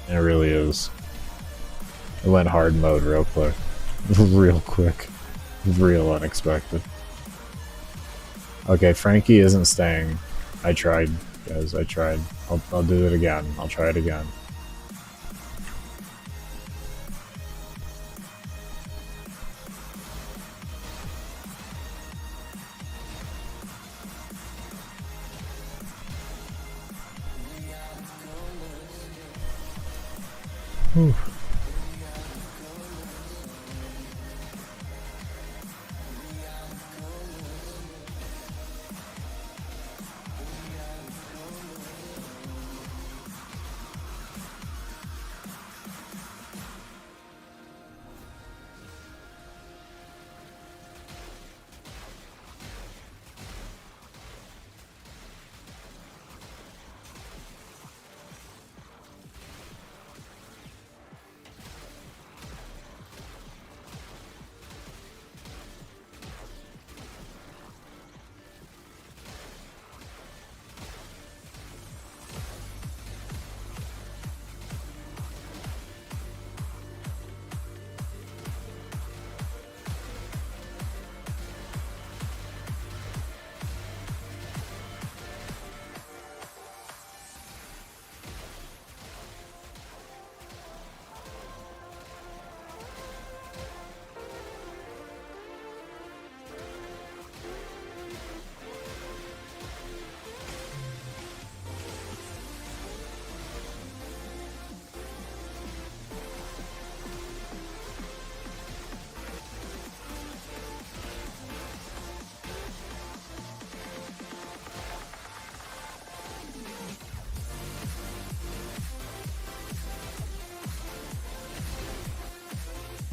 It really is. It went hard mode real quick. Real quick. Real unexpected. Okay, Frankie isn't staying. I tried, guys. I tried. I'll do it again. I'll try it again. Whew.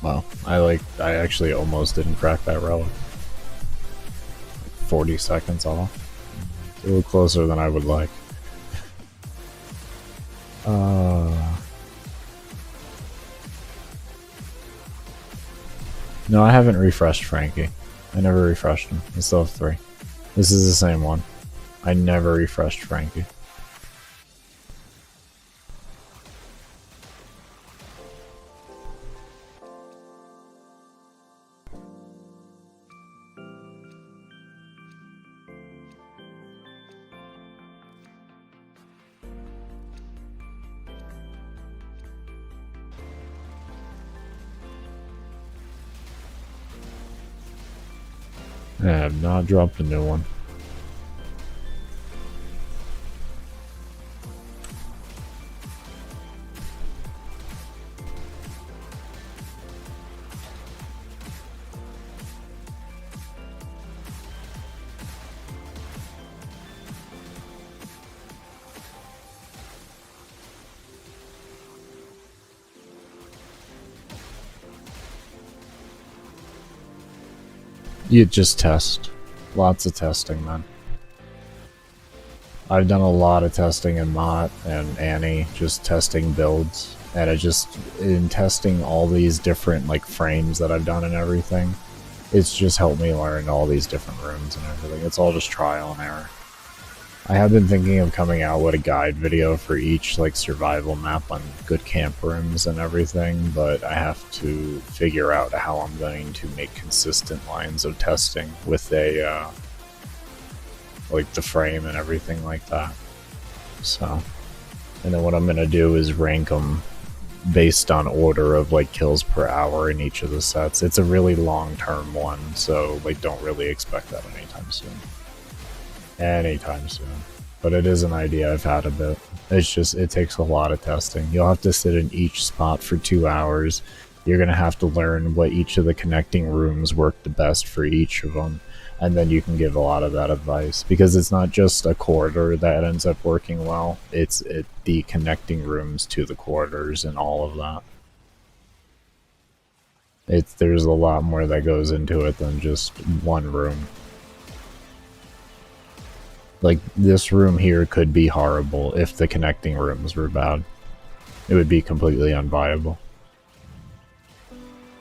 Wow, I actually almost didn't crack that relic. 40 seconds off. A little closer than I would like. No, I haven't refreshed Frankie. I never refreshed him. I still have 3. This is the same one. I never refreshed Frankie. I have not dropped a new one. You just test. Lots of testing, man. I've done a lot of testing in Mott and Annie, just testing builds. And in testing all these different, like, frames that I've done and everything, it's just helped me learn all these different rooms and everything. It's all just trial and error. I have been thinking of coming out with a guide video for each, like, survival map on good camp rooms and everything, but I have to figure out how I'm going to make consistent lines of testing with like, the frame and everything like that. So, and then what I'm gonna do is rank them based on order of, like, kills per hour in each of the sets. It's a really long-term one, so, like, don't really expect that anytime soon. But it is an idea I've had a bit. It's just, it takes a lot of testing. You'll have to sit in each spot for 2 hours. You're going to have to learn what each of the connecting rooms work the best for each of them. And then you can give a lot of that advice. Because it's not just a corridor that ends up working well. It's the connecting rooms to the corridors and all of that. There's a lot more that goes into it than just one room. Like, this room here could be horrible if the connecting rooms were bad. It would be completely unviable.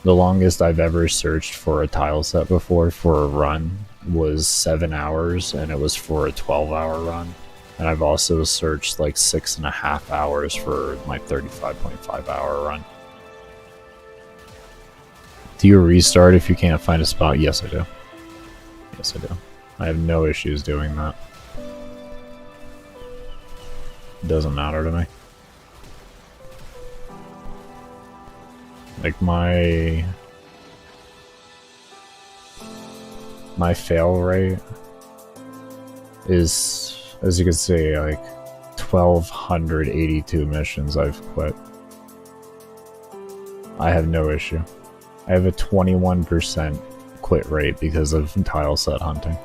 The longest I've ever searched for a tile set before for a run was 7 hours, and it was for a 12-hour run. And I've also searched like 6.5 hours for my 35.5-hour run. Do you restart if you can't find a spot? Yes, I do. Yes, I do. I have no issues doing that. Doesn't matter to me. Like, my fail rate is, as you can see, like 1,282 missions I've quit. I have no issue. I have a 21% quit rate because of tile set hunting.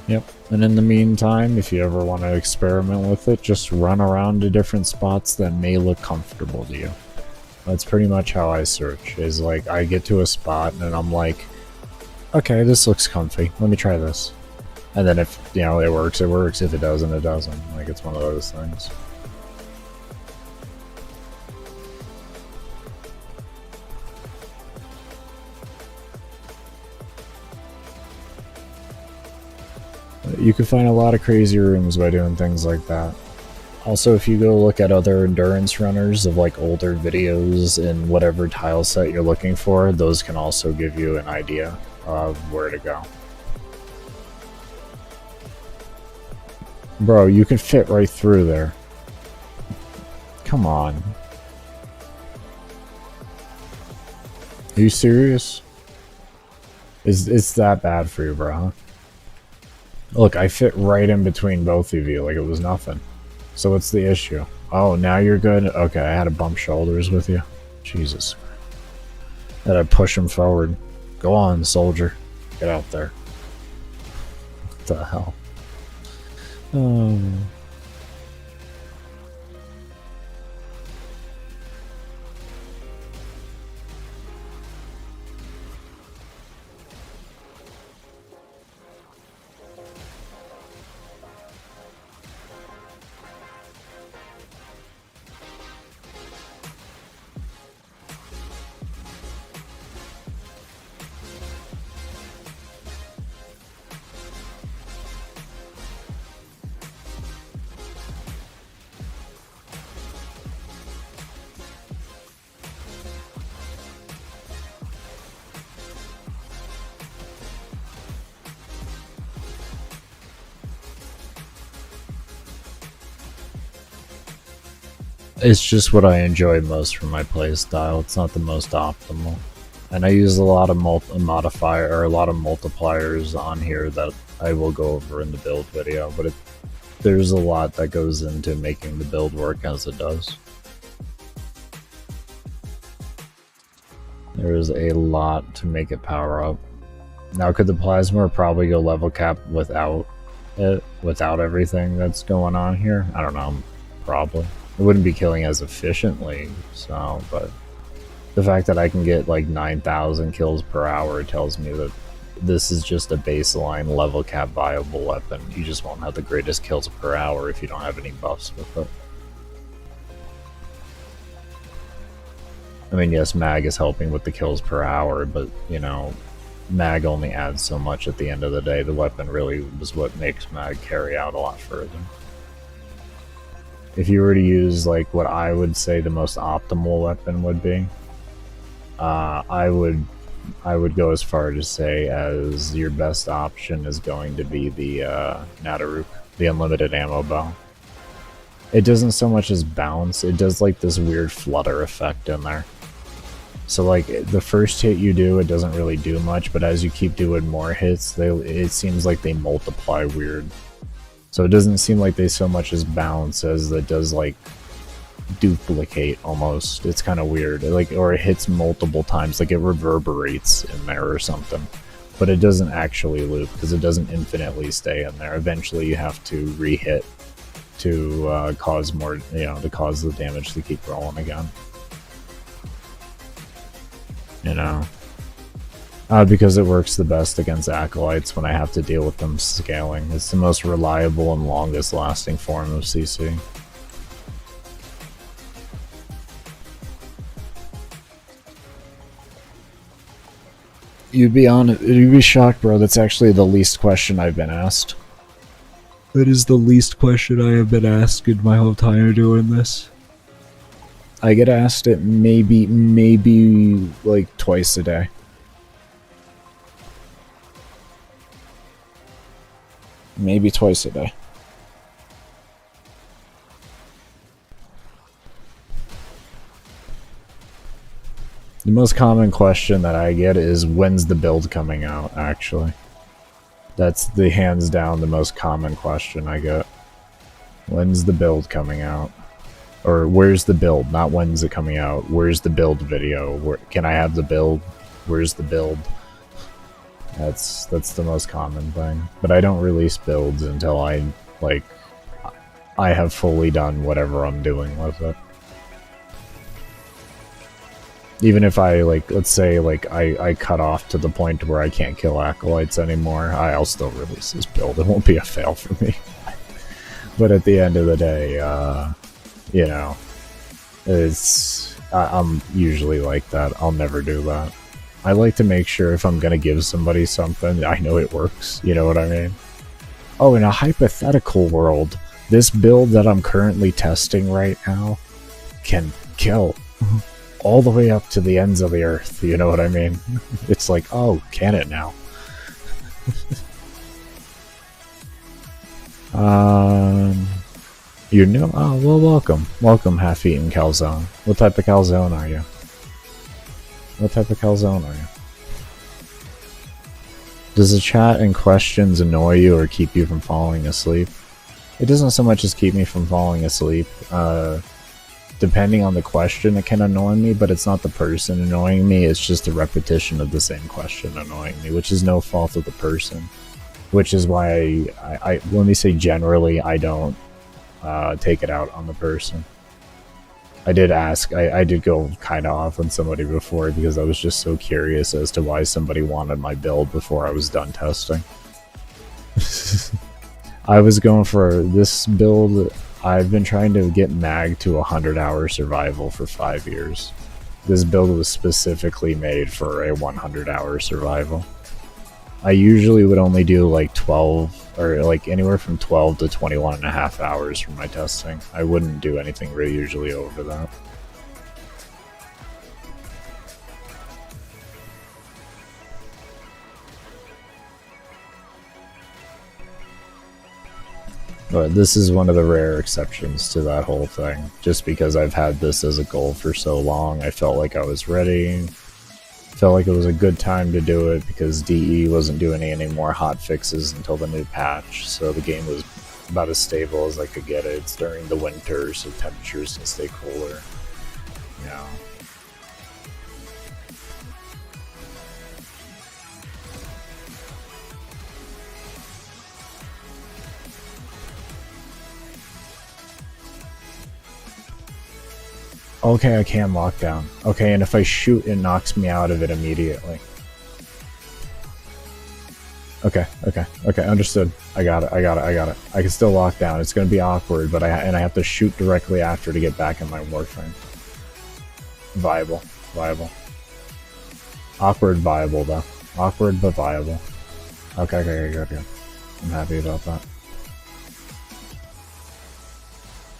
Yep. And in the meantime, if you ever want to experiment with it, just run around to different spots that may look comfortable to you. That's pretty much how I search, is like I get to a spot and I'm like, okay, this looks comfy. Let me try this. And then if, you know, it works, it works. If it doesn't, it doesn't. Like, it's one of those things. You can find a lot of crazy rooms by doing things like that. Also, if you go look at other endurance runners of like older videos in whatever tile set you're looking for, those can also give you an idea of where to go. Bro, you can fit right through there. Come on. Are you serious? It's that bad for you, bro, huh? Look, I fit right in between both of you like it was nothing. So what's the issue? Oh, now you're good? Okay, I had to bump shoulders with you. Jesus. Had to push him forward. Go on, soldier. Get out there. What the hell? Oh... It's just what I enjoy most from my playstyle. It's not the most optimal. And I use a lot of multipliers on here that I will go over in the build video, but there's a lot that goes into making the build work as it does. There is a lot to make it power up. Now, could the plasma probably go level cap without it, without everything that's going on here? I don't know, probably. It wouldn't be killing as efficiently, so, but the fact that I can get like 9,000 kills per hour tells me that this is just a baseline level cap viable weapon. You just won't have the greatest kills per hour if you don't have any buffs with it. I mean, yes, mag is helping with the kills per hour, but, you know, mag only adds so much at the end of the day. The weapon really was what makes mag carry out a lot further. If you were to use, like, what I would say the most optimal weapon would be, I would go as far to say as your best option is going to be the Nadaruk, the unlimited ammo bow. It doesn't so much as bounce, it does like this weird flutter effect in there. So like the first hit you do, it doesn't really do much, but as you keep doing more hits, it seems like they multiply weird. So it doesn't seem like they so much as bounce as it does like duplicate almost. It's kind of weird. Or it hits multiple times, like it reverberates in there or something. But it doesn't actually loop because it doesn't infinitely stay in there. Eventually you have to re-hit to cause more, to cause the damage to keep rolling again. Because it works the best against Acolytes when I have to deal with them scaling. It's the most reliable and longest lasting form of CC. You'd be shocked, bro. That's actually the least question I've been asked. That is the least question I have been asked in my whole time doing this. I get asked it maybe like twice a day. Maybe twice a day. The most common question that I get is, when's the build coming out, actually? That's the hands down the most common question I get. When's the build coming out? Or where's the build? Not when's it coming out. Where's the build video? Can I have the build? Where's the build? That's the most common thing. But I don't release builds until I have fully done whatever I'm doing with it. Even if I, let's say, I cut off to the point where I can't kill Acolytes anymore, I'll still release this build. It won't be a fail for me. But at the end of the day, you know, I'm usually like that. I'll never do that. I like to make sure if I'm gonna give somebody something, I know it works. You know what I mean? Oh, in a hypothetical world, this build that I'm currently testing right now can kill all the way up to the ends of the earth. You know what I mean? It's like, oh, can it now? You know? Oh, well, welcome. Welcome, half-eaten calzone. What type of calzone are you? What type of calzone are you? Does the chat and questions annoy you or keep you from falling asleep? It doesn't so much as keep me from falling asleep. Depending on the question, it can annoy me, but it's not the person annoying me, it's just the repetition of the same question annoying me, which is no fault of the person. Which is why I let me say generally, I don't take it out on the person. I did ask, I did go kind of off on somebody before because I was just so curious as to why somebody wanted my build before I was done testing. I was going for this build. I've been trying to get mag to 100-hour survival for 5 years. This build was specifically made for a 100-hour survival. I usually would only do like 12 or like anywhere from 12 to 21 and a half hours for my testing. I wouldn't do anything really usually over that. But this is one of the rare exceptions to that whole thing. Just because I've had this as a goal for so long, I felt like I was ready. Felt like it was a good time to do it because DE wasn't doing any more hot fixes until the new patch, so the game was about as stable as I could get it. It's during the winter, so temperatures can stay cooler. Yeah. Okay, I can lock down. Okay, and if I shoot, it knocks me out of it immediately. Okay, understood. I got it. I can still lock down. It's gonna be awkward, but I have to shoot directly after to get back in my warframe. Viable. Awkward, viable though. Awkward, but viable. Okay, good. I'm happy about that.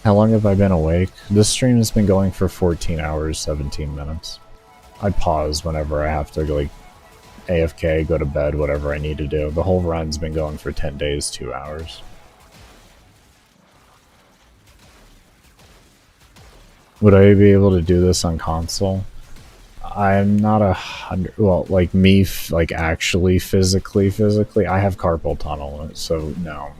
How long have I been awake? This stream has been going for 14 hours, 17 minutes. I pause whenever I have to, like, AFK, go to bed, whatever I need to do. The whole run's been going for 10 days, 2 hours. Would I be able to do this on console? I'm not 100... Well, like, me, like, actually, physically, I have carpal tunnel, so no.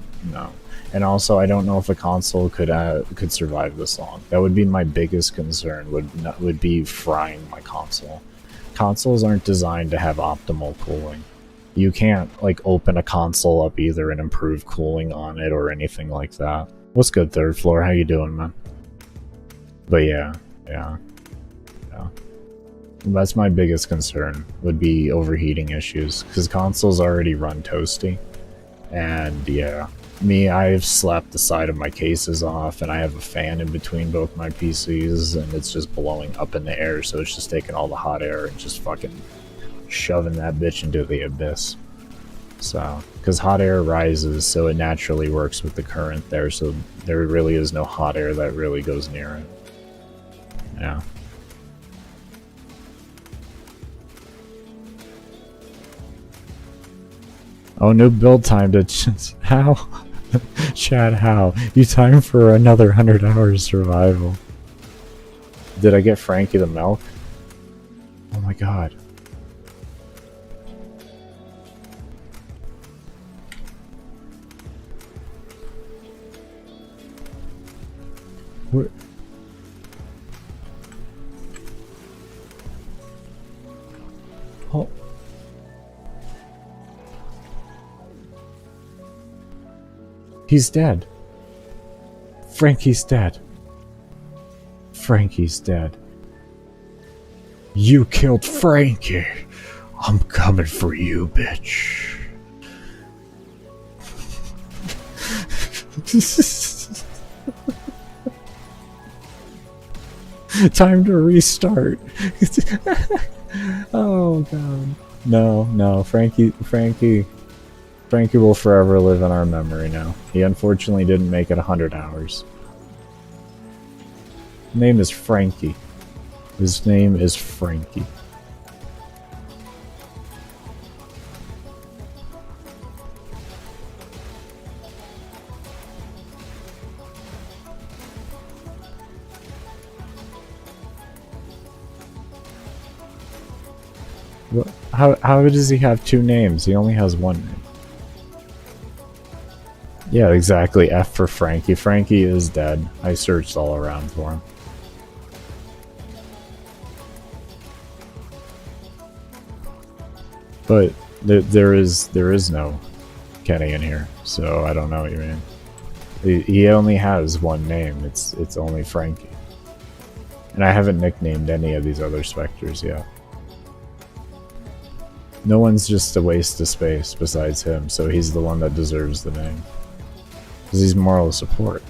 And also, I don't know if a console could survive this long. That would be my biggest concern, would be frying my console. Consoles aren't designed to have optimal cooling. You can't, like, open a console up either and improve cooling on it or anything like that. What's good, Third Floor? How you doing, man? But yeah. That's my biggest concern, would be overheating issues, because consoles already run toasty. And yeah. I've slapped the side of my cases off, and I have a fan in between both my PCs, and it's just blowing up in the air, so it's just taking all the hot air and just fucking shoving that bitch into the abyss. So, because hot air rises, so it naturally works with the current there, so there really is no hot air that really goes near it. Yeah. Oh, no build time to... How? Chad, how? You time for another 100 hours survival. Did I get Frankie the milk? Oh my god. What? Oh. He's dead. Frankie's dead. Frankie's dead. You killed Frankie. I'm coming for you, bitch. Time to restart. Oh god. No, Frankie will forever live in our memory now. He unfortunately didn't make it 100 hours. His name is Frankie. His name is Frankie. How does he have two names? He only has one name. Yeah, exactly. F for Frankie. Frankie is dead. I searched all around for him. But there is no Kenny in here, so I don't know what you mean. He only has one name. It's only Frankie. And I haven't nicknamed any of these other specters yet. No one's just a waste of space besides him, so he's the one that deserves the name. Because he's moral support.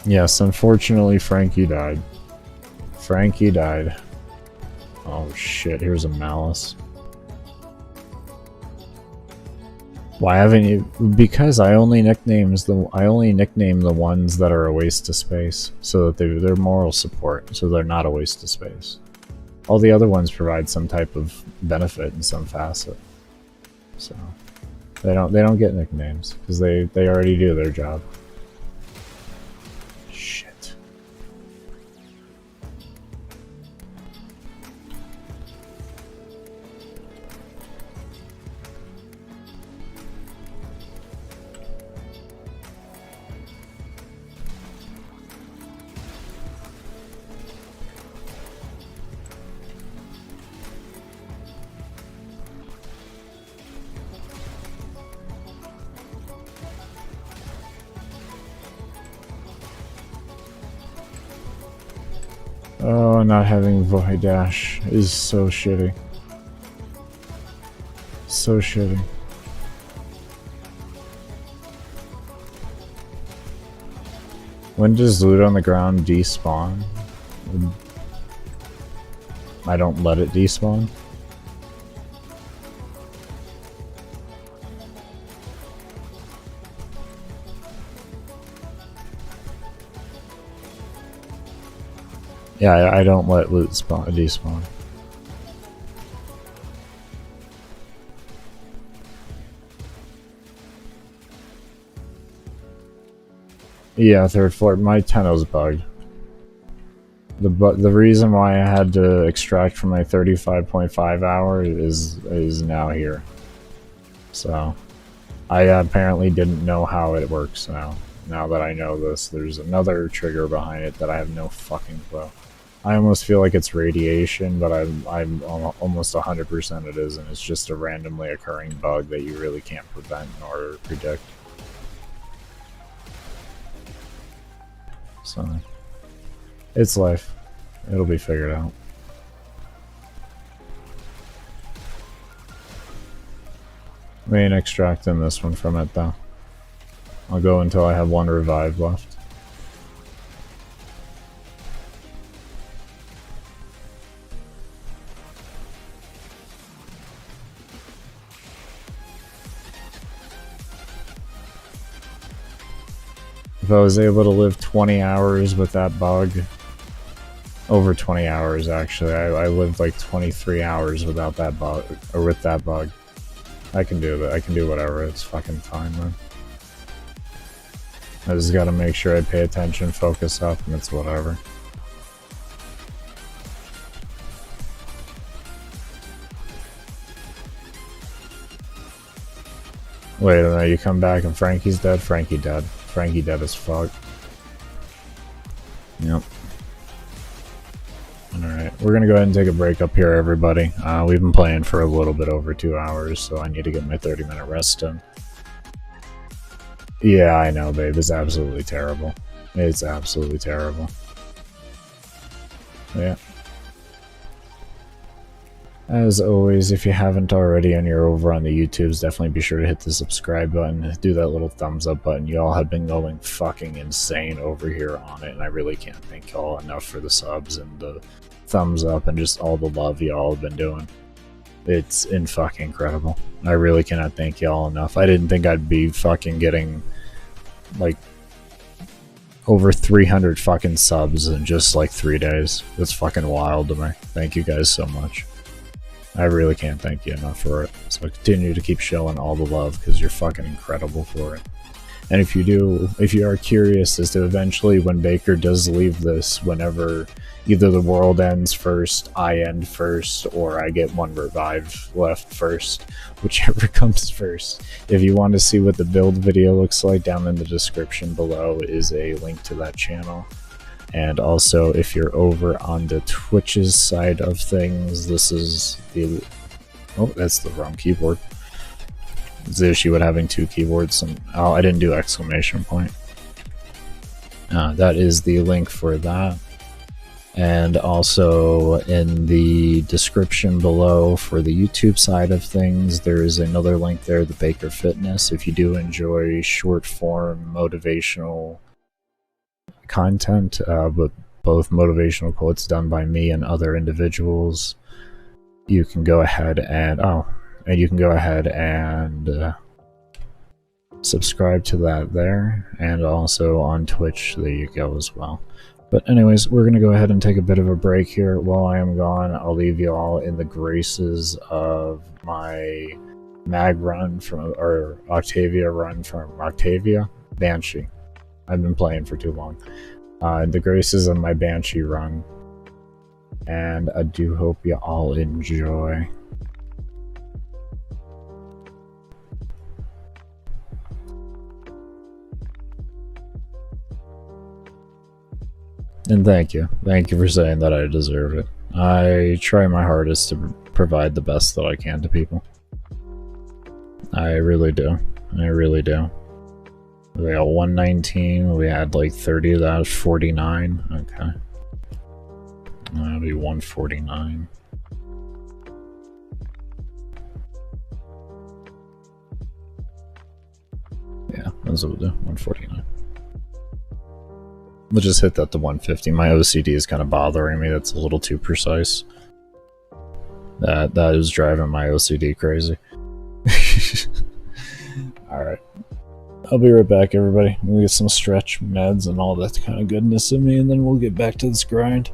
Yes, unfortunately Frankie died. Frankie died. Oh shit, here's a malice. Why haven't you? Because I only nickname the ones that are a waste of space, so that they're moral support, so they're not a waste of space. All the other ones provide some type of benefit in some facet. So they don't get nicknames because they already do their job. Oh, not having Void Dash is so shitty. So shitty. When does loot on the ground despawn? I don't let it despawn. Yeah, I don't let loot despawn. Yeah, third floor. My tunnel's bugged. The reason why I had to extract from my 35.5 hour is now here. So I apparently didn't know how it works now. Now that I know this, there's another trigger behind it that I have no fucking clue. I almost feel like it's radiation, but I'm almost 100% it isn't. It's just a randomly occurring bug that you really can't prevent nor predict. So, it's life. It'll be figured out. We ain't extracting this one from it though. I'll go until I have one revive left. If I was able to live 20 hours with that bug, over 20 hours actually, I lived like 23 hours without that bug, or with that bug. I can do that. I can do whatever. It's fucking fine, man. I just gotta make sure I pay attention, focus up, and it's whatever. Wait a minute, you come back and Frankie's dead? Frankie dead. Frankie dead as fuck. Yep. Alright, we're gonna go ahead and take a break up here, everybody. We've been playing for a little bit over 2 hours, so I need to get my 30-minute rest in. Yeah, I know, babe. It's absolutely terrible. It's absolutely terrible. Yeah. As always, if you haven't already and you're over on the YouTubes, definitely be sure to hit the subscribe button, do that little thumbs up button. Y'all have been going fucking insane over here on it, and I really can't thank y'all enough for the subs and the thumbs up and just all the love y'all have been doing. It's fucking incredible. I really cannot thank y'all enough. I didn't think I'd be fucking getting like over 300 fucking subs in just like 3 days. That's fucking wild to me. Thank you guys so much. I really can't thank you enough for it. So continue to keep showing all the love because you're fucking incredible for it. And if you are curious as to eventually when Baker does leave this, whenever either the world ends first, I end first, or I get one revive left first, whichever comes first. If you want to see what the build video looks like, down in the description below is a link to that channel. And also, if you're over on the Twitch's side of things, this is the... Oh, that's the wrong keyboard. It's the issue with having two keyboards. And oh, I didn't do exclamation point. That is the link for that. And also in the description below for the YouTube side of things, there is another link there, the Baker Fitness. If you do enjoy short form motivational content, but both motivational quotes done by me and other individuals, you can go ahead and subscribe to that there, and also on Twitch there you go as well. But anyways, we're gonna go ahead and take a bit of a break here. While I am gone, I'll leave you all in the graces of my mag run from, or Octavia run from Octavia Banshee. I've been playing for too long. The graces of my Banshee run, and I do hope you all enjoy. And thank you for saying that I deserve it. I try my hardest to provide the best that I can to people. I really do. I really do. We got 119, we had like 30, that was 49. Okay. That'll be 149. Yeah, that's what we'll do. 149. We'll just hit that to 150. My OCD is kind of bothering me. That's a little too precise. That is driving my OCD crazy. Alright. I'll be right back, everybody. We'll get some stretch meds and all that kind of goodness in me, and then we'll get back to this grind.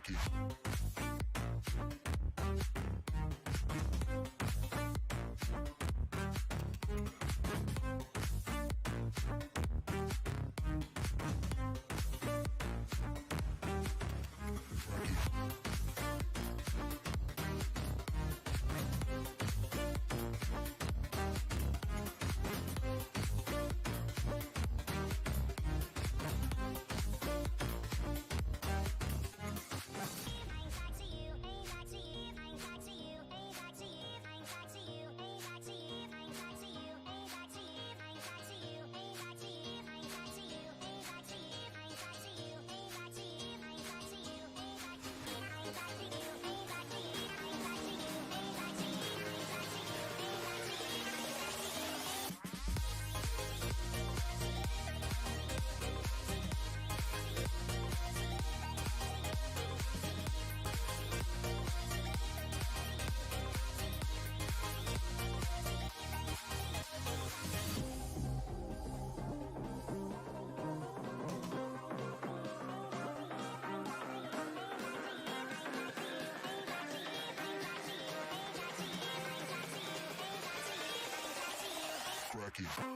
Frankie. Frankie.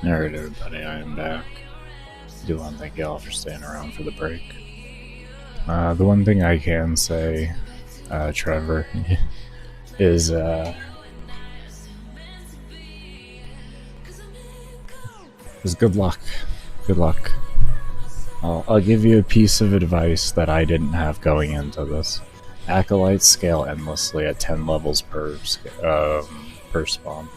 Alright everybody, I am back. Do want to thank y'all for staying around for the break. The one thing I can say, Trevor, is good luck. Good luck. I'll give you a piece of advice that I didn't have going into this. Acolytes scale endlessly at 10 levels per spawn.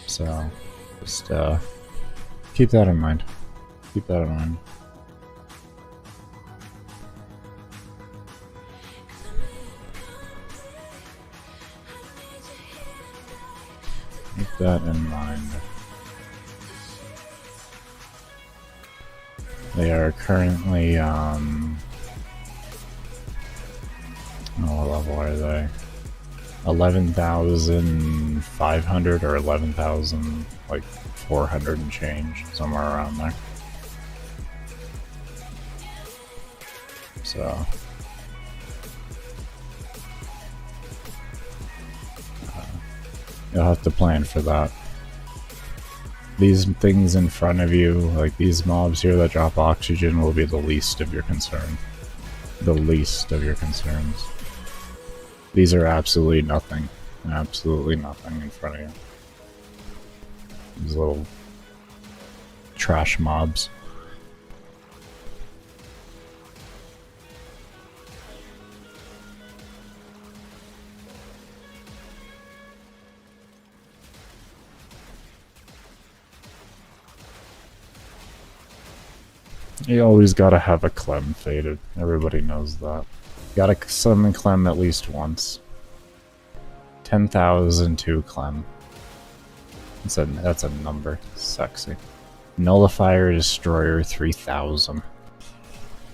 So, just keep that in mind. Keep that in mind. Keep that in mind. They are currently, what level are they? 11,500 or 11,400 and change, somewhere around there. So, you'll have to plan for that. These things in front of you, like these mobs here that drop oxygen, will be the least of your concern. The least of your concerns. These are absolutely nothing in front of you. These little trash mobs. You always gotta have a Clem faded. Everybody knows that. Gotta summon Clem at least once. 10,002 Clem. That's a number. Sexy. Nullifier Destroyer 3000.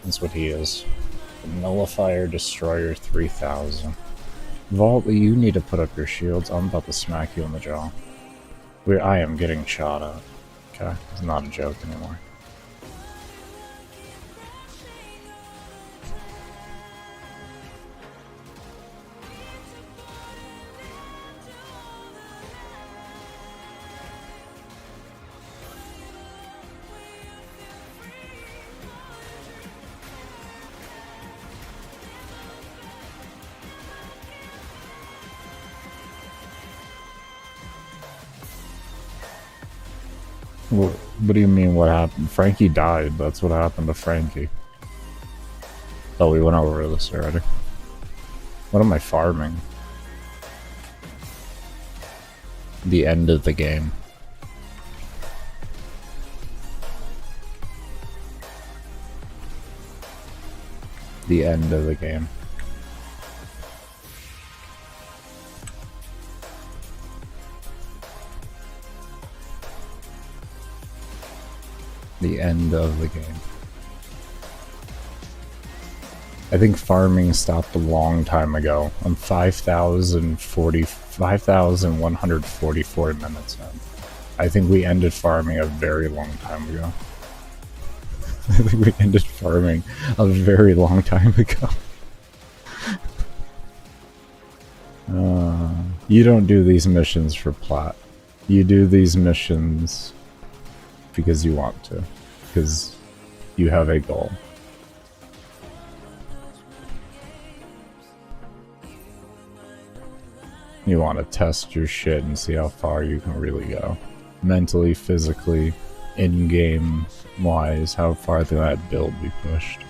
That's what he is. Nullifier Destroyer 3000. Vault, you need to put up your shields. I'm about to smack you in the jaw. I am getting shot at. Okay? It's not a joke anymore. What do you mean what happened? Frankie died. That's what happened to Frankie. Oh, we went over this already. What am I farming? The end of the game. The end of the game. The end of the game. I think farming stopped a long time ago. I'm 5,144 minutes in. I think we ended farming a very long time ago. I think we ended farming a very long time ago. You don't do these missions for plot. You do these missions because you want to. Because you have a goal. You want to test your shit and see how far you can really go. Mentally, physically, in-game wise, how far can that build be pushed?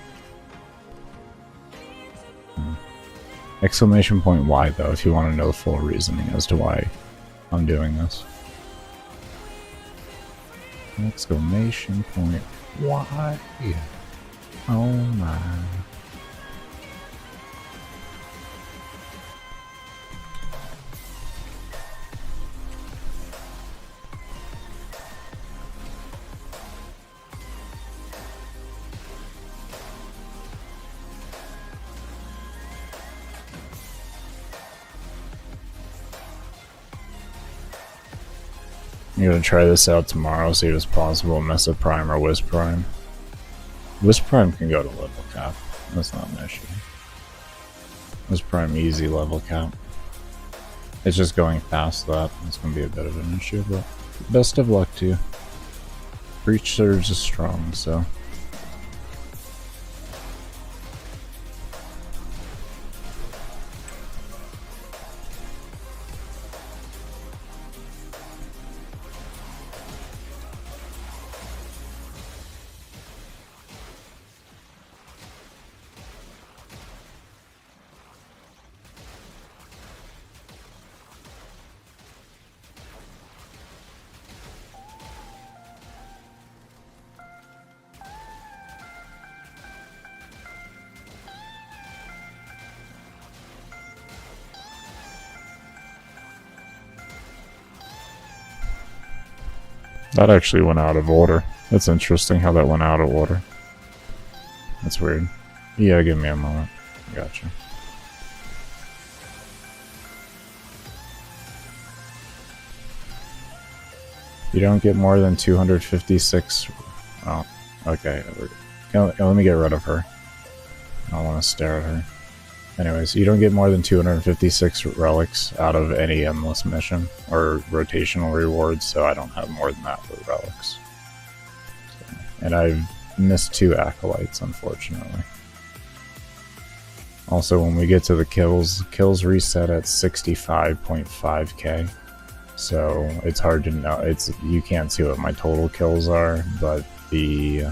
Exclamation point why though, if you want to know the full reasoning as to why I'm doing this. Exclamation point why? Oh my. I'm gonna try this out tomorrow, see if it's possible to mess up Prime or Wisp Prime. Wisp Prime can go to level cap. That's not an issue. Wisp Prime easy level cap. It's just going past that. It's gonna be a bit of an issue, but best of luck to you. Breach Surge is strong, so. That actually went out of order. That's interesting how that went out of order. That's weird. Yeah, give me a moment. Gotcha. You don't get more than 256. Oh, okay. Let me get rid of her. I don't want to stare at her. Anyways, you don't get more than 256 relics out of any endless mission or rotational rewards, so I don't have more than that for relics. So, and I've missed 2 acolytes, unfortunately. Also, when we get to the kills reset at 65.5k, so it's hard to know. You can't see what my total kills are, but the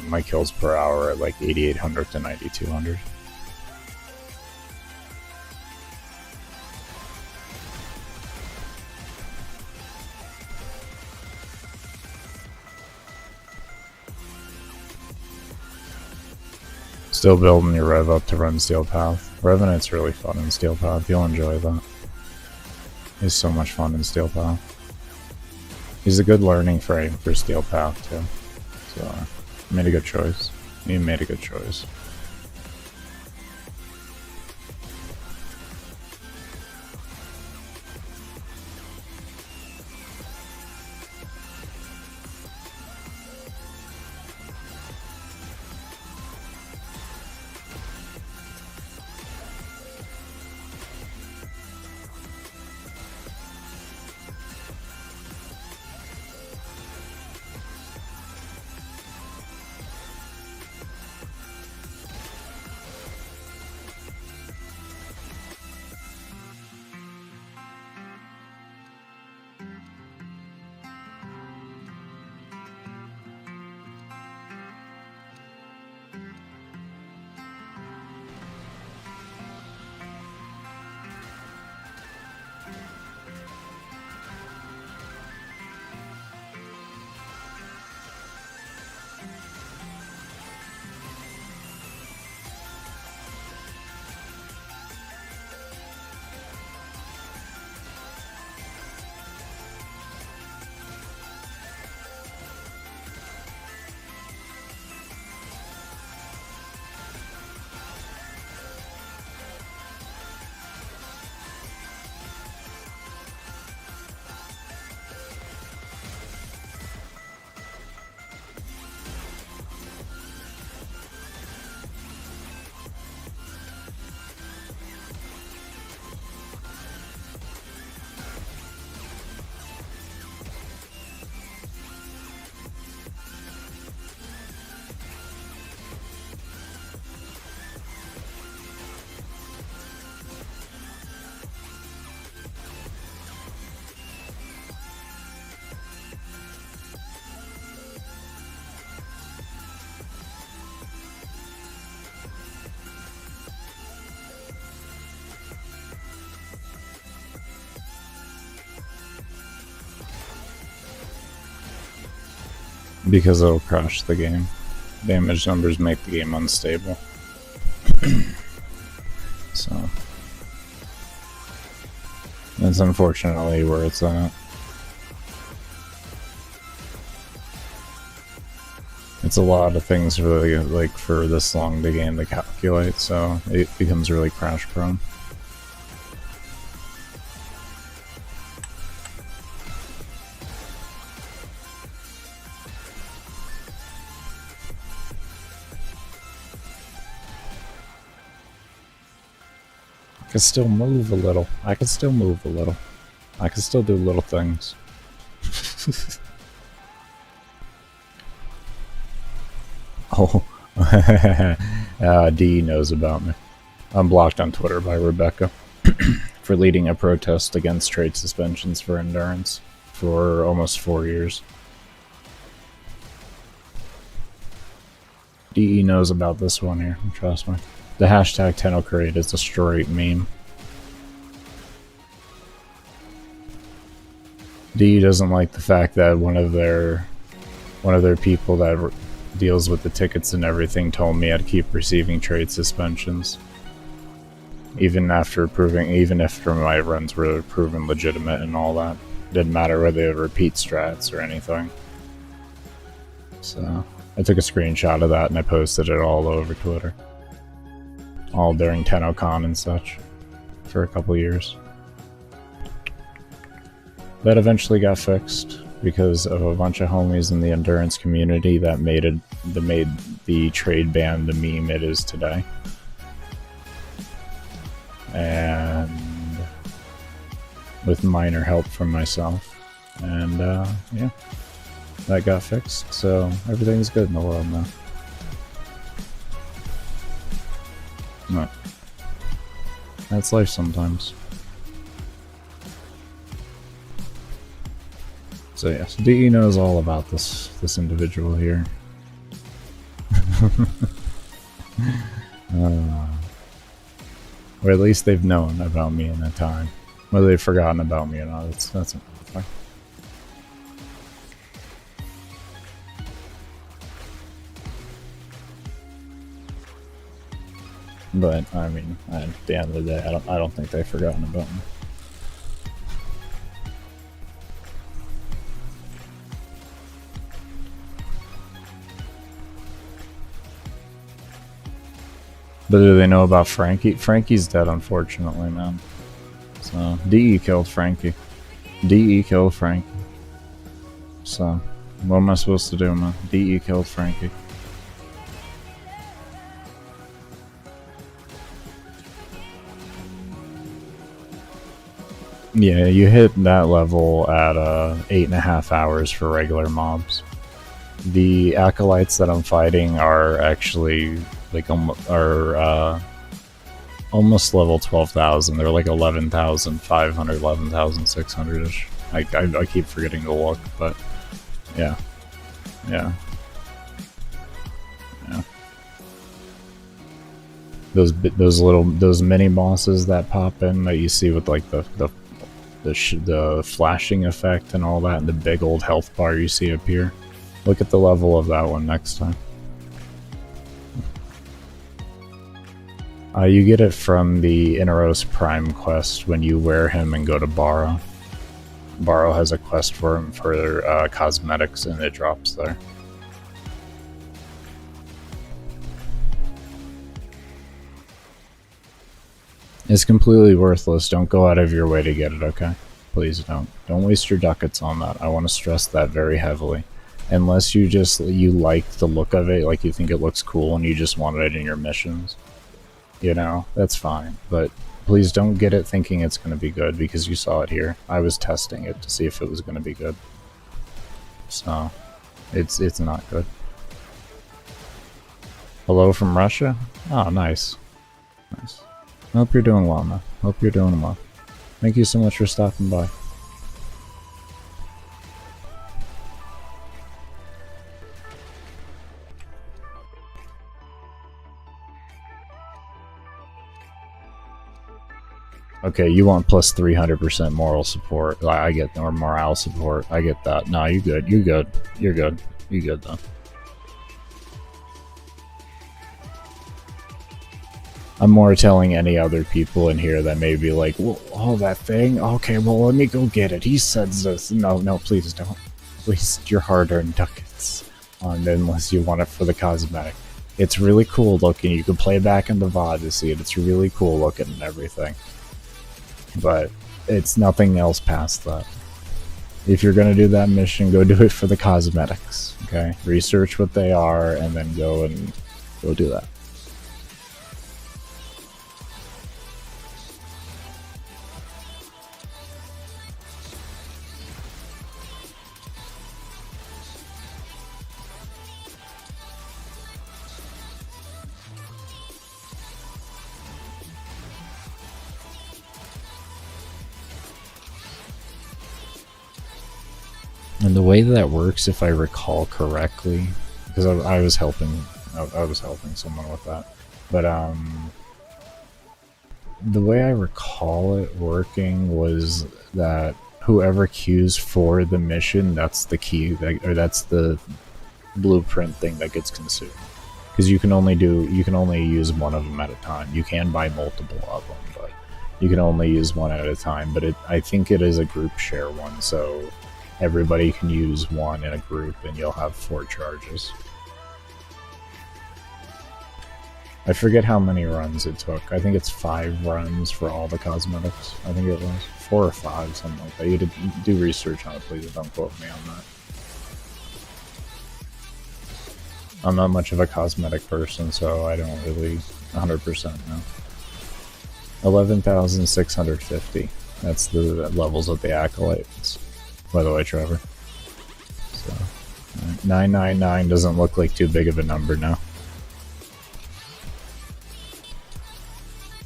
my kills per hour are like 8,800 to 9,200. Still building your rev up to run Steel Path. Revenant's really fun in Steel Path. You'll enjoy that. It's so much fun in Steel Path. He's a good learning frame for Steel Path too. So, made a good choice. You made a good choice. because it'll crash the game. Damage numbers make the game unstable. So that's unfortunately where it's at. It's a lot of things really like for this long to game the calculate, so it becomes really crash prone. I can still move a little. I can still move a little. I can still do little things. Oh, D knows about me. I'm blocked on Twitter by Rebecca for leading a protest against trade suspensions for endurance for almost 4 years. DE knows about this one here, trust me. The hashtag Tenocrate is a straight meme. DE doesn't like the fact that one of their people that deals with the tickets and everything told me I'd keep receiving trade suspensions. Even after my runs were proven legitimate and all that. Didn't matter whether they were repeat strats or anything. So I took a screenshot of that and I posted it all over Twitter. All during TennoCon and such. For a couple years. That eventually got fixed because of a bunch of homies in the endurance community that made the trade ban the meme it is today. And with minor help from myself. And yeah, that got fixed, so everything's good in the world now. No. That's life sometimes. So yes, DE knows all about this individual here. Or at least they've known about me in that time. Whether they've forgotten about me or not, that's another thing. But I mean, at the end of the day, I don't think they've forgotten about me. But do they know about Frankie? Frankie's dead, unfortunately, man. So, DE killed Frankie. DE killed Frankie. So, what am I supposed to do, man? DE killed Frankie. Yeah, you hit that level at 8.5 hours for regular mobs. The Acolytes that I'm fighting are actually like almost level 12,000. They're like 11,500, 11,600-ish. I keep forgetting to look, but yeah. Those mini bosses that pop in that you see with like the flashing effect and all that, and the big old health bar you see up here. Look at the level of that one next time. You get it from the Inaros Prime quest when you wear him and go to Barrow. Barrow has a quest for him for cosmetics, and it drops there. It's completely worthless. Don't go out of your way to get it, okay? Please don't. Don't waste your ducats on that. I want to stress that very heavily. Unless you like the look of it, like you think it looks cool and you just want it in your missions. You know, that's fine. But please don't get it thinking it's going to be good, because you saw it here. I was testing it to see if it was going to be good. So, it's not good. Hello from Russia? Oh, nice. Nice. I hope you're doing well, man. Hope you're doing well. Thank you so much for stopping by. Okay, you want plus 300% moral support. I get, or morale support. I get that. No, you good. You good. You're good. You good though. I'm more telling any other people in here that may be like, well, oh, that thing? Okay, well, let me go get it. He says this. No, no, please don't. Waste your hard-earned ducats on it unless you want it for the cosmetic. It's really cool looking. You can play back in the VOD to see it. It's really cool looking and everything. But it's nothing else past that. If you're going to do that mission, go do it for the cosmetics, okay? Research what they are and then go do that. And the way that works, if I recall correctly, because I was helping someone with that, but the way I recall it working was that whoever queues for the mission, that's the key, or that's the blueprint thing that gets consumed. Because you can only use one of them at a time. You can buy multiple of them, but you can only use one at a time. But I think it is a group share one, so everybody can use one in a group and you'll have 4 charges. I forget how many runs it took. I think it's 5 runs for all the cosmetics. I think it was 4 or 5, something like that. You do research on it, please. Don't quote me on that. I'm not much of a cosmetic person, so I don't really 100% know. 11,650. That's the levels of the Acolytes. By the way, Trevor. So, 999 doesn't look like too big of a number now.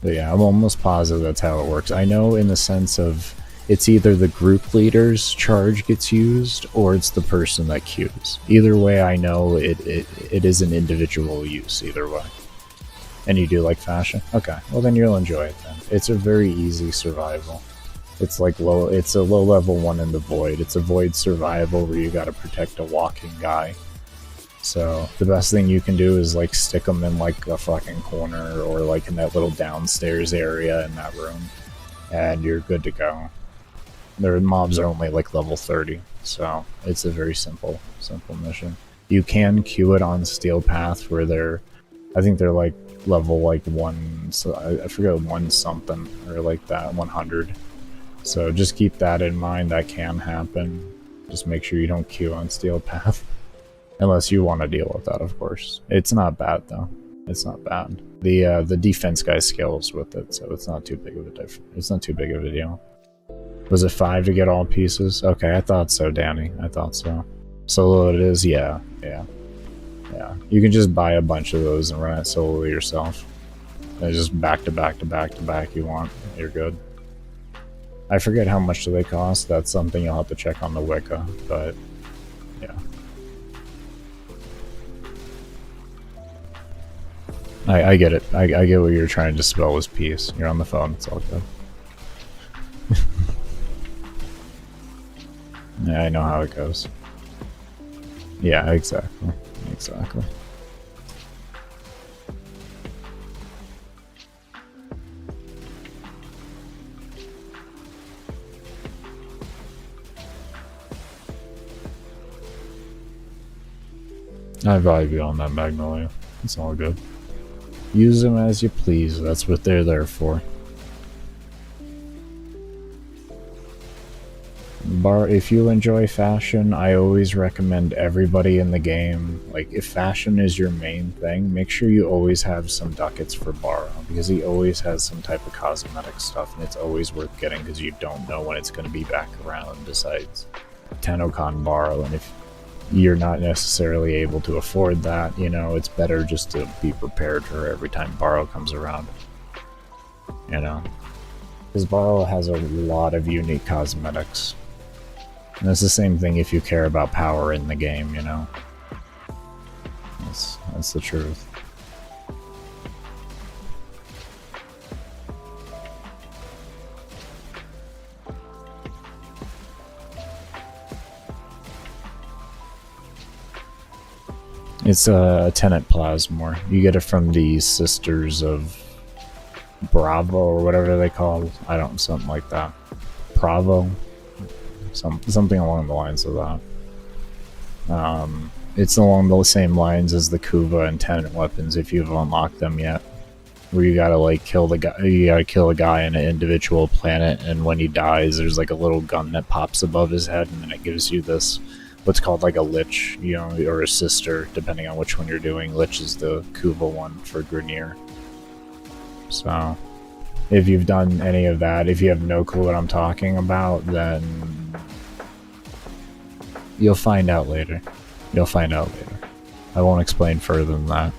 But yeah, I'm almost positive that's how it works. I know in the sense of it's either the group leader's charge gets used or it's the person that queues. Either way, I know it is an individual use either way. And you do like fashion? Okay, well then you'll enjoy it then. It's a very easy survival. It's like it's a low level one in the void. It's a void survival where you gotta protect a walking guy. So the best thing you can do is like stick them in like a fucking corner or like in that little downstairs area in that room, and you're good to go. Their mobs are only like level 30, so it's a very simple mission. You can queue it on Steel Path where I think they're like level like 1, so I forget 1 something or like that 100. So just keep that in mind. That can happen. Just make sure you don't queue on Steel Path. Unless you want to deal with that, of course. It's not bad, though. It's not bad. The defense guy scales with it, so it's not too big of a deal. Was it 5 to get all pieces? Okay, I thought so, Danny. I thought so. Solo it is? Yeah. You can just buy a bunch of those and run it solo yourself. And just back to back to back to back you want. You're good. I forget how much do they cost. That's something you'll have to check on the Wicca, but yeah. I get it. I get what you're trying to spell was peace. You're on the phone. It's all good. Yeah, I know how it goes. Yeah, exactly. Exactly. I vibe you on that, Magnolia. It's all good. Use them as you please. That's what they're there for. If you enjoy fashion, I always recommend everybody in the game, like if fashion is your main thing, make sure you always have some ducats for Barrow, because he always has some type of cosmetic stuff, and it's always worth getting because you don't know when it's going to be back around besides Tennokan Barrow, and if you're not necessarily able to afford that, you know, it's better just to be prepared for every time Barrow comes around, you know, because Barrow has a lot of unique cosmetics. And it's the same thing if you care about power in the game, you know. That's the truth. It's a tenant plasmor. You get it from the Sisters of Bravo or whatever they call. I don't, something like that. Bravo, something along the lines of that. It's along the same lines as the Kuva and tenant weapons if you've unlocked them yet. Where you gotta like kill the guy, you gotta kill a guy in an individual planet, and when he dies, there's like a little gun that pops above his head, and then it gives you this, what's called like a lich, you know, or a sister, depending on which one you're doing. Lich is the Kuva one for Grenier. So, if you've done any of that, if you have no clue what I'm talking about, then you'll find out later. You'll find out later. I won't explain further than that.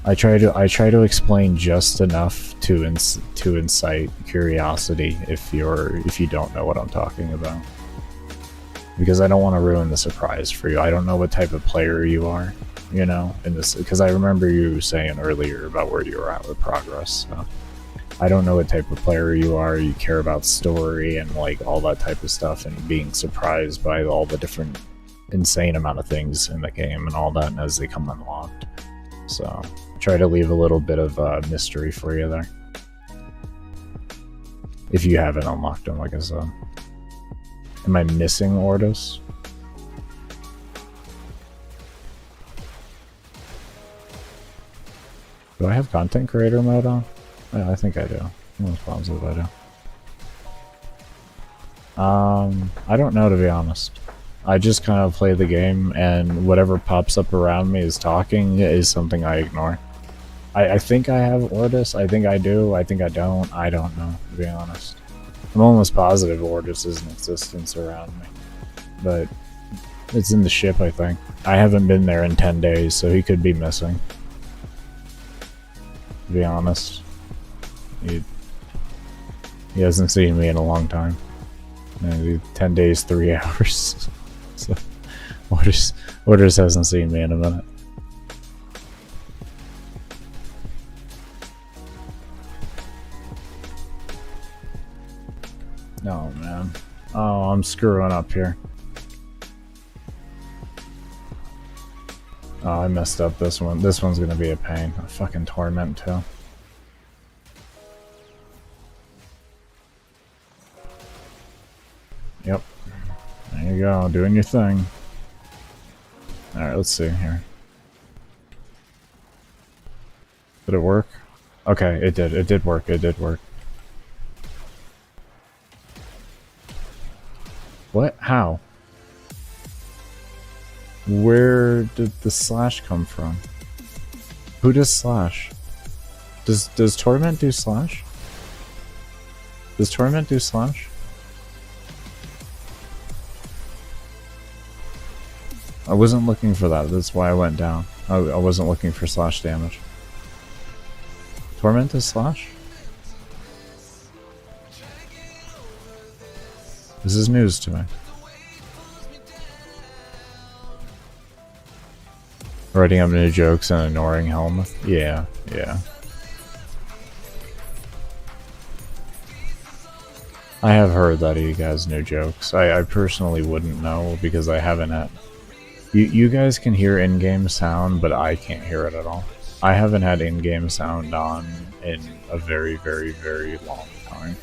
I try to explain just enough to incite curiosity if you don't know what I'm talking about, because I don't want to ruin the surprise for you. I don't know what type of player you are, you know, in this, because I remember you saying earlier about where you were at with progress. So I don't know what type of player you are. You care about story and like all that type of stuff, and being surprised by all the different insane amount of things in the game and all that, and as they come unlocked. So try to leave a little bit of mystery for you there, if you haven't unlocked them, like I said. Am I missing Ortis? Do I have content creator mode on? Yeah, I think I do. Most positive I do. I don't know, to be honest. I just kind of play the game, and whatever pops up around me is talking is something I ignore. I think I have Ortis. I think I do. I think I don't. I don't know, to be honest. I'm almost positive Ortis is in existence around me, but it's in the ship, I think. I haven't been there in 10 days, so he could be missing, to be honest. He hasn't seen me in a long time. Maybe 10 days, 3 hours. So Orders hasn't seen me in a minute. Oh man. Oh, I'm screwing up here. Oh, I messed up this one. This one's gonna be a pain. A fucking torment too. Yep. There you go, doing your thing. Alright, let's see here. Did it work? Okay, it did. It did work. It did work. What? How? Where did the slash come from? Who does slash? Does Torment do slash? Does Torment do slash? I wasn't looking for that, that's why I went down. I wasn't looking for slash damage. Torment is slash? This is news to me. Writing up new jokes and ignoring Helmuth? Yeah, yeah. I have heard that he has new jokes. I personally wouldn't know because I haven't had... You guys can hear in-game sound, but I can't hear it at all. I haven't had in-game sound on in a very, very, very long time.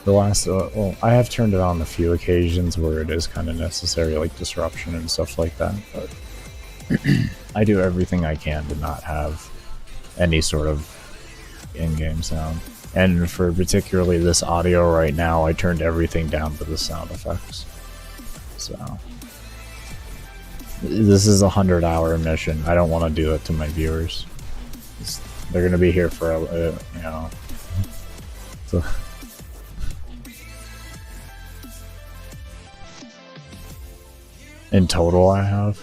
The last... well, I have turned it on a few occasions where it is kind of necessary, like disruption and stuff like that, but... I do everything I can to not have any sort of in-game sound. And for particularly this audio right now, I turned everything down for the sound effects. So... this is a 100-hour mission. I don't want to do it to my viewers. They're gonna be here for you know. So in total, I have.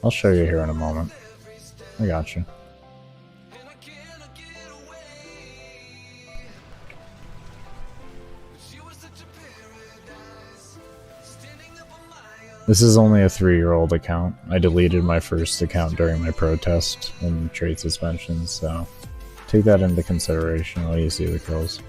I'll show you here in a moment. I got you. This is only a 3-year-old account. I deleted my first account during my protest and trade suspensions, so take that into consideration when you see the kills.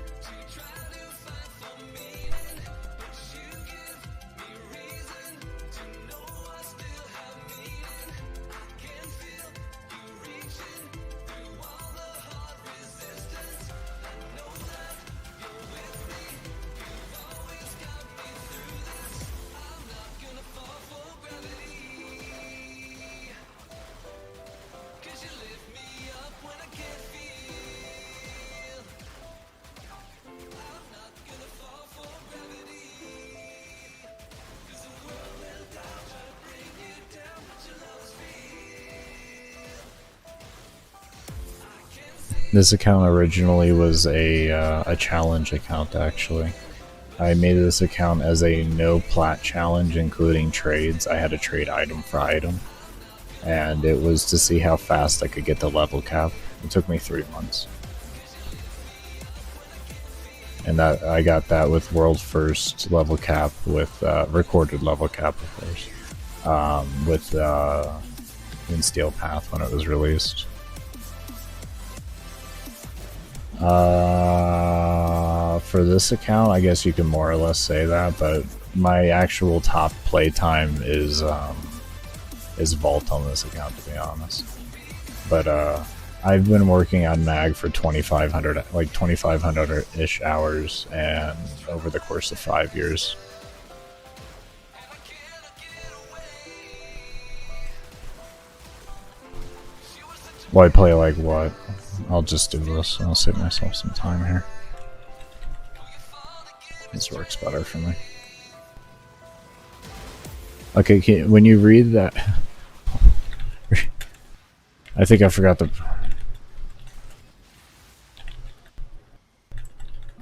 This account originally was a challenge account, actually. I made this account as a no plat challenge, including trades. I had to trade item for item, and it was to see how fast I could get the level cap. It took me 3 months. And that I got that with world first level cap, with recorded level cap, of course, with in Steel Path when it was released. For this account, I guess you can more or less say that, but my actual top play time is Vault on this account, to be honest. But I've been working on Mag for 2,500-ish hours, and over the course of 5 years. Well, I play like what? I'll just do this. I'll save myself some time here. This works better for me. Okay, when you read that... I think I forgot the...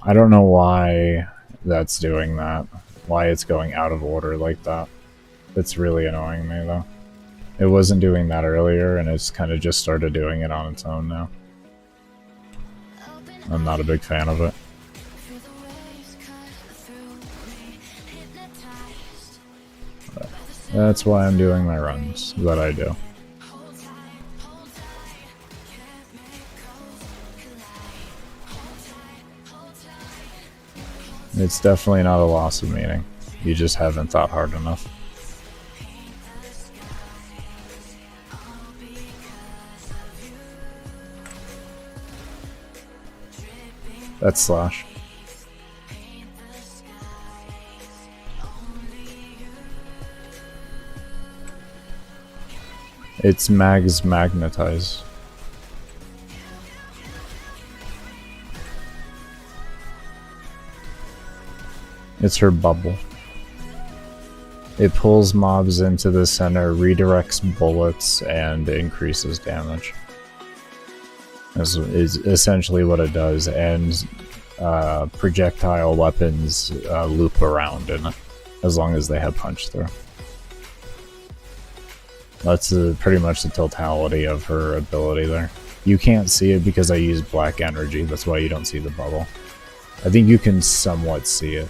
I don't know why that's doing that. Why it's going out of order like that. It's really annoying me, though. It wasn't doing that earlier, and it's kind of just started doing it on its own now. I'm not a big fan of it. But that's why I'm doing my runs that I do. It's definitely not a loss of meaning. You just haven't thought hard enough. That's Slash. It's Mag's Magnetize. It's her bubble. It pulls mobs into the center, redirects bullets, and increases damage. Is essentially what it does, and projectile weapons loop around in it, as long as they have punch through. That's pretty much the totality of her ability there. You can't see it because I use black energy, that's why you don't see the bubble. I think you can somewhat see it.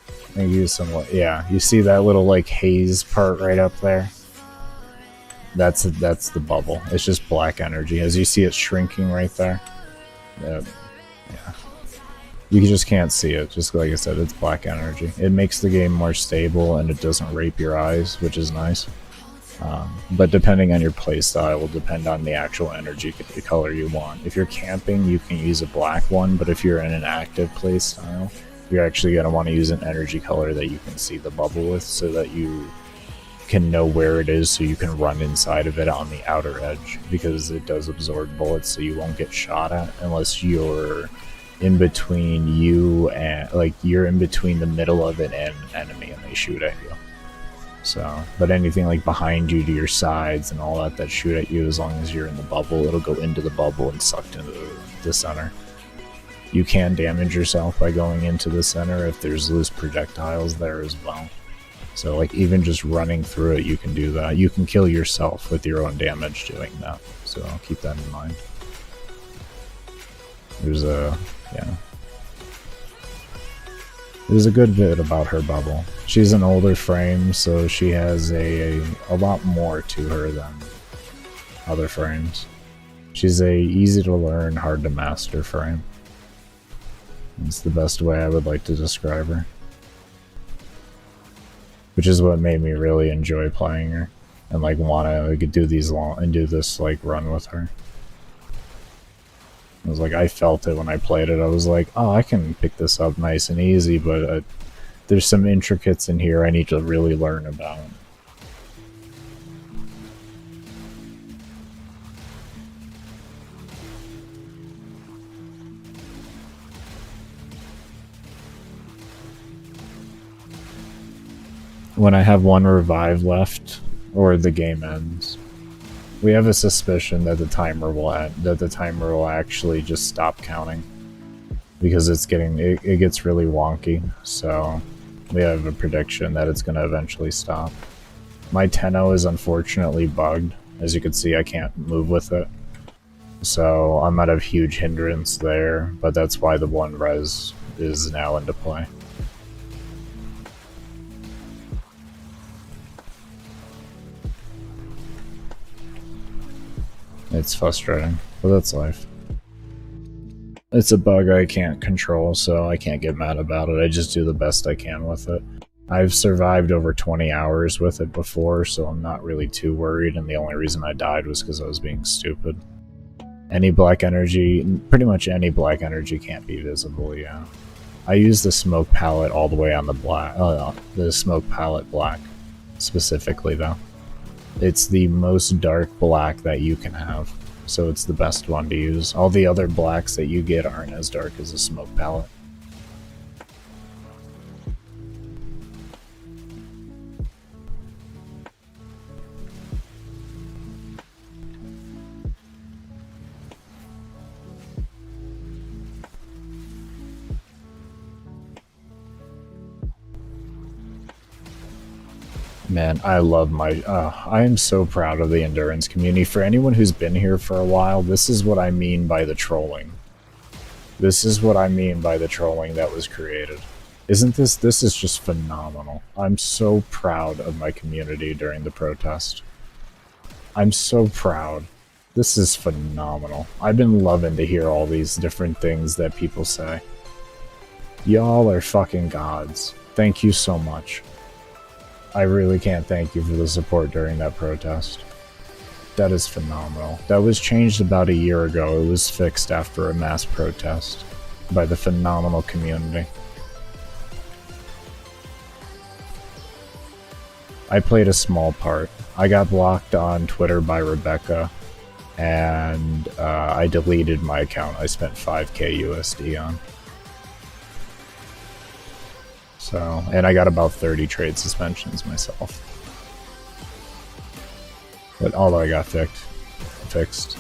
I think you somewhat, yeah. You see that little like haze part right up there? That's the bubble. It's just black energy. As you see it shrinking right there. Yeah. You just can't see it. Just like I said, it's black energy. It makes the game more stable and it doesn't rape your eyes, which is nice. But depending on your playstyle will depend on the actual energy color you want. If you're camping, you can use a black one, but if you're in an active playstyle, you're actually going to want to use an energy color that you can see the bubble with, so that you can know where it is, so you can run inside of it on the outer edge, because it does absorb bullets, so you won't get shot at unless you're in between you and, like, you're in between the middle of it and an enemy and they shoot at you. So, but anything like behind you, to your sides and all that shoot at you, as long as you're in the bubble, it'll go into the bubble and sucked into the center. You can damage yourself by going into the center if there's loose projectiles there as well. So like even just running through it, you can do that. You can kill yourself with your own damage doing that. So keep that in mind. There's a good bit about her bubble. She's an older frame, so she has a lot more to her than other frames. She's a easy to learn, hard to master frame. It's the best way I would like to describe her. Which is what made me really enjoy playing her and like want to do these do this like run with her. I was like, I felt it when I played it. I was like, oh, I can pick this up nice and easy, but there's some intricates in here I need to really learn about. When I have one revive left, or the game ends, We have a suspicion that the timer will end, that the timer will actually just stop counting because it gets really wonky. So we have a prediction that it's going to eventually stop. My Tenno is unfortunately bugged. As you can see, I can't move with it. So I'm at a huge hindrance there, but that's why the 1 res is now into play. It's frustrating, but that's life. It's a bug I can't control, so I can't get mad about it. I just do the best I can with it. I've survived over 20 hours with it before, so I'm not really too worried, and the only reason I died was because I was being stupid. Any black energy, pretty much any black energy can't be visible, yeah. I use the smoke palette all the way on the black, the smoke palette black, specifically though. It's the most dark black that you can have, so it's the best one to use. All the other blacks that you get aren't as dark as the smoke palette. Man, I love my... I am so proud of the endurance community. For anyone who's been here for a while, this is what I mean by the trolling. This is what I mean by the trolling that was created. Isn't this... This is just phenomenal. I'm so proud of my community during the protest. I'm so proud. This is phenomenal. I've been loving to hear all these different things that people say. Y'all are fucking gods. Thank you so much. I really can't thank you for the support during that protest. That is phenomenal. That was changed about a year ago. It was fixed after a mass protest by the phenomenal community. I played a small part. I got blocked on Twitter by Rebecca, and I deleted my account. I spent 5k USD on. So, and I got about 30 trade suspensions myself. But although I got fixed.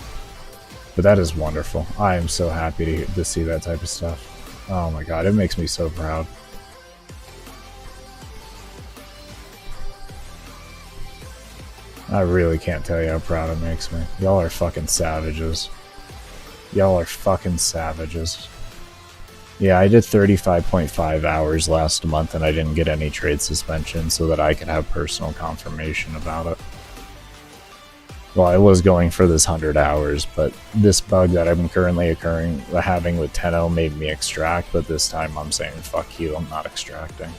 But that is wonderful. I am so happy to see that type of stuff. Oh my god, it makes me so proud. I really can't tell you how proud it makes me. Y'all are fucking savages. Y'all are fucking savages. Yeah, I did 35.5 hours last month and I didn't get any trade suspension so that I could have personal confirmation about it. Well, I was going for this 100 hours, but this bug that I'm currently having with Tenno made me extract, but this time I'm saying, fuck you, I'm not extracting.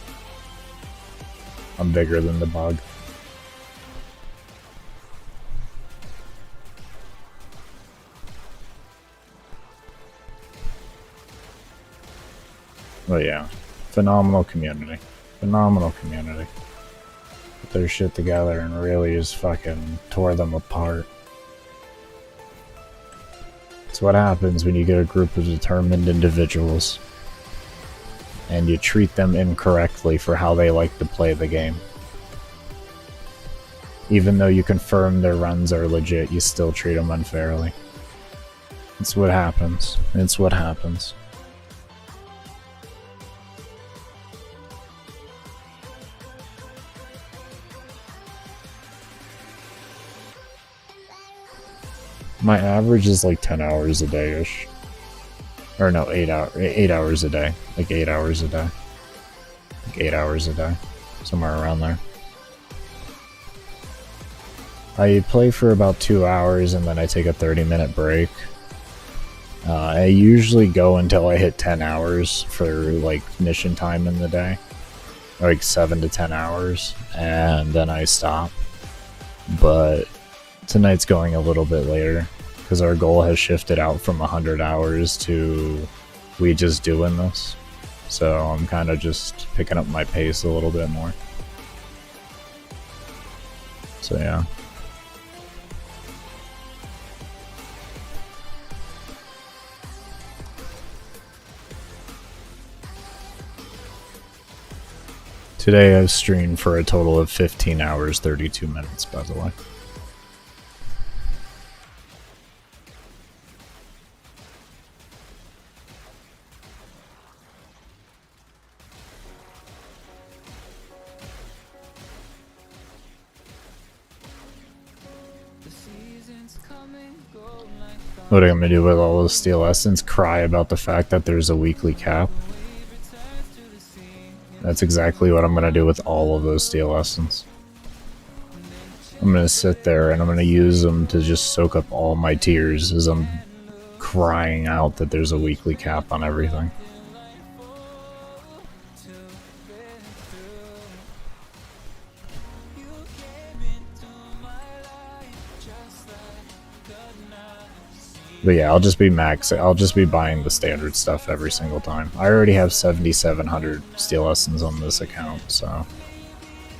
I'm bigger than the bug. Well, yeah, phenomenal community. Phenomenal community. Put their shit together and really just fucking tore them apart. It's what happens when you get a group of determined individuals and you treat them incorrectly for how they like to play the game. Even though you confirm their runs are legit, you still treat them unfairly. It's what happens. It's what happens. My average is like 10 hours a day-ish. Or no, 8 hours a day. Like 8 hours a day. Like 8 hours a day. Somewhere around there. I play for about 2 hours and then I take a 30-minute break. I usually go until I hit 10 hours for like mission time in the day. Like 7 to 10 hours. And then I stop. But tonight's going a little bit later because our goal has shifted out from 100 hours to we just doing this. So I'm kind of just picking up my pace a little bit more. So yeah. Today I've streamed for a total of 15 hours, 32 minutes, by the way. What am I gonna do with all those steel essence? Cry about the fact that there's a weekly cap? That's exactly what I'm gonna do with all of those steel essence. I'm gonna sit there and I'm gonna use them to just soak up all my tears as I'm crying out that there's a weekly cap on everything. But yeah, I'll just be buying the standard stuff every single time. I already have 7,700 steel essence on this account, so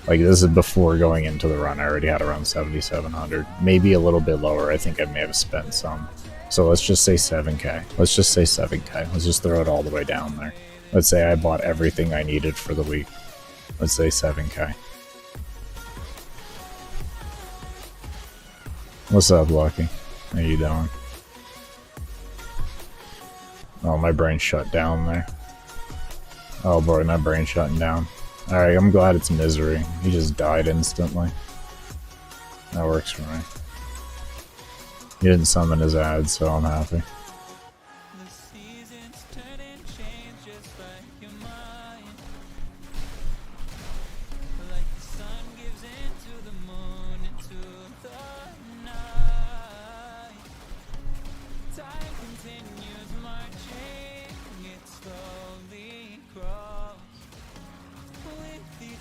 like this is before going into the run. I already had around 7,700, maybe a little bit lower. I think I may have spent some. So let's just say 7k. Let's just say 7k. Let's just throw it all the way down there. Let's say I bought everything I needed for the week. Let's say 7k. What's up, Lucky? How you doing? Oh, my brain shut down there. Oh boy, my brain shutting down. Alright, I'm glad it's Misery. He just died instantly. That works for me. He didn't summon his ad, so I'm happy.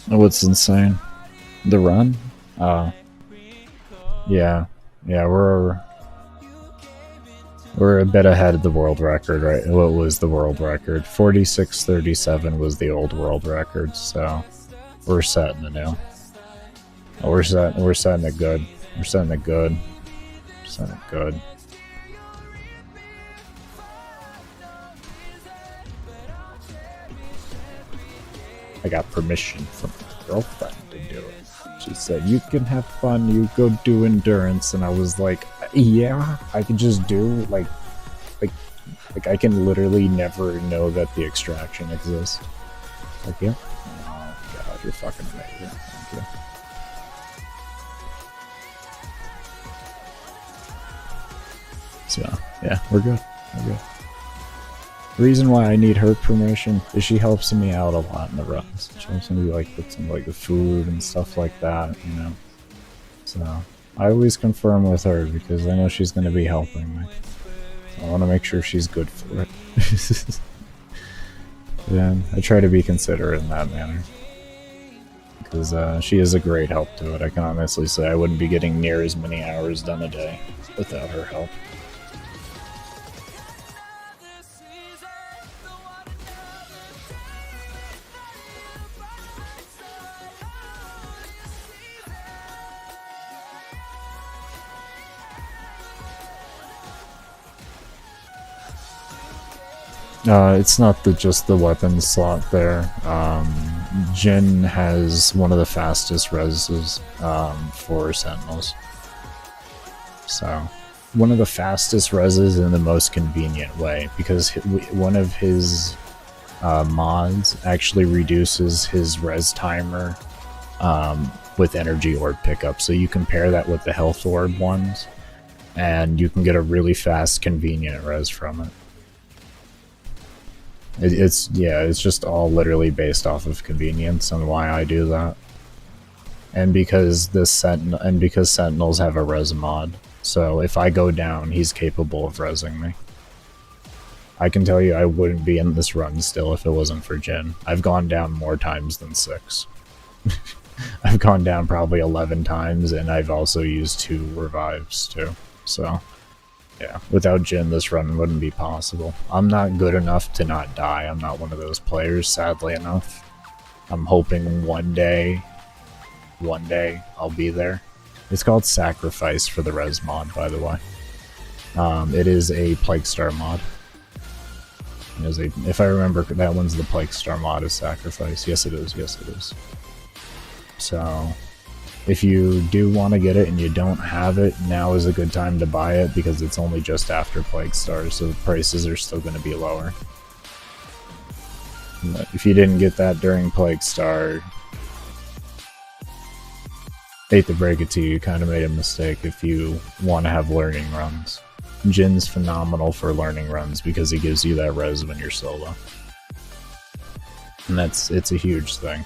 What's insane? The run? Yeah, we're a bit ahead of the world record, right? What was the world record? 46:37 was the old world record, so we're setting a new. We're setting it good. We're setting it good. Setting it good. I got permission from my girlfriend to do it. She said, you can have fun, you go do endurance, and I was like, yeah, I can just do, like I can literally never know that the extraction exists. Like, yeah. Oh, God, you're fucking amazing. Thank you. So, yeah, we're good. We're good. The reason why I need her permission is she helps me out a lot in the runs. She helps me like with some like the food and stuff like that, you know. So I always confirm with her because I know she's going to be helping me. So I want to make sure she's good for it. Yeah, I try to be considerate in that manner because she is a great help to it. I can honestly say I wouldn't be getting near as many hours done a day without her help. It's not just the weapon slot there. Jin has one of the fastest reses for Sentinels. So, one of the fastest reses in the most convenient way, because one of his mods actually reduces his res timer with energy orb pickup. So you compare that with the health orb ones, and you can get a really fast, convenient res from it. It's just all literally based off of convenience and why I do that, and because Sentinels have a res mod, so if I go down, he's capable of resing me. I can tell you, I wouldn't be in this run still if it wasn't for Jin. I've gone down more times than 6. I've gone down probably 11 times, and I've also used 2 revives too. So. Yeah, without Jin, this run wouldn't be possible. I'm not good enough to not die. I'm not one of those players, sadly enough. I'm hoping one day I'll be there. It's called Sacrifice for the res mod, by the way. It is a Plague Star mod. If I remember, that one's the Plague Star mod is Sacrifice. Yes, it is. Yes, it is. So, if you do want to get it and you don't have it, now is a good time to buy it because it's only just after Plague Stars, so the prices are still going to be lower. But if you didn't get that during Plague Star, hate to break it to you, you kind of made a mistake if you want to have learning runs. Jin's phenomenal for learning runs because he gives you that res when you're solo. And it's a huge thing.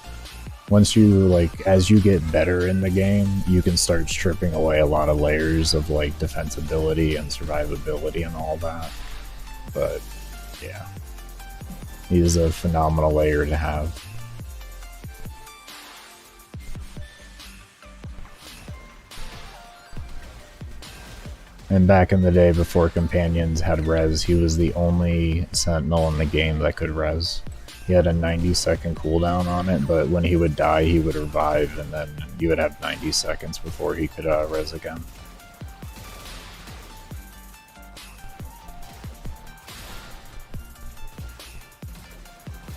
Once you, like, as you get better in the game, you can start stripping away a lot of layers of, like, defensibility and survivability and all that. But, yeah. He's a phenomenal layer to have. And back in the day, before companions had res, he was the only sentinel in the game that could res. He had a 90-second cooldown on it, but when he would die, he would revive, and then you would have 90 seconds before he could res again.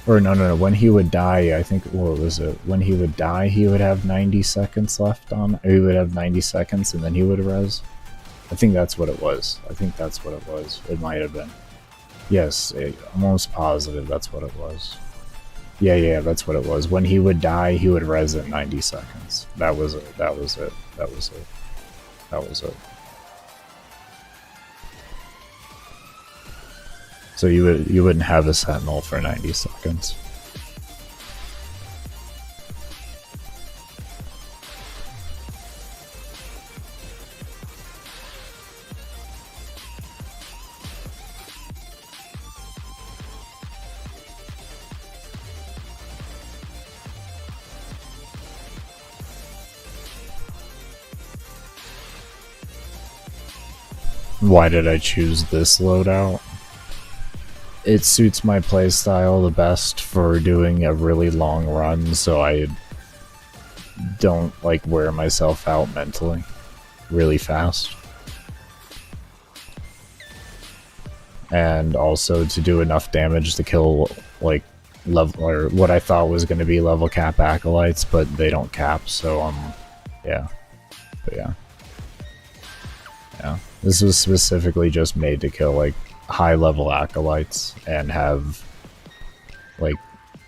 Or no, when he would die, I think, what was it? When he would die, he would have 90 seconds left on, or he would have 90 seconds, and then he would res. I think that's what it was. It might have been. Yes, I'm almost positive that's what it was. Yeah, that's what it was. When he would die, he would res at 90 seconds. That was it. So you wouldn't have a sentinel for 90 seconds. Why did I choose this loadout? It suits my playstyle the best for doing a really long run, so I don't like wear myself out mentally really fast. And also to do enough damage to kill like level, or what I thought was going to be level cap acolytes, but they don't cap, so yeah. But yeah. This was specifically just made to kill like high level acolytes and have like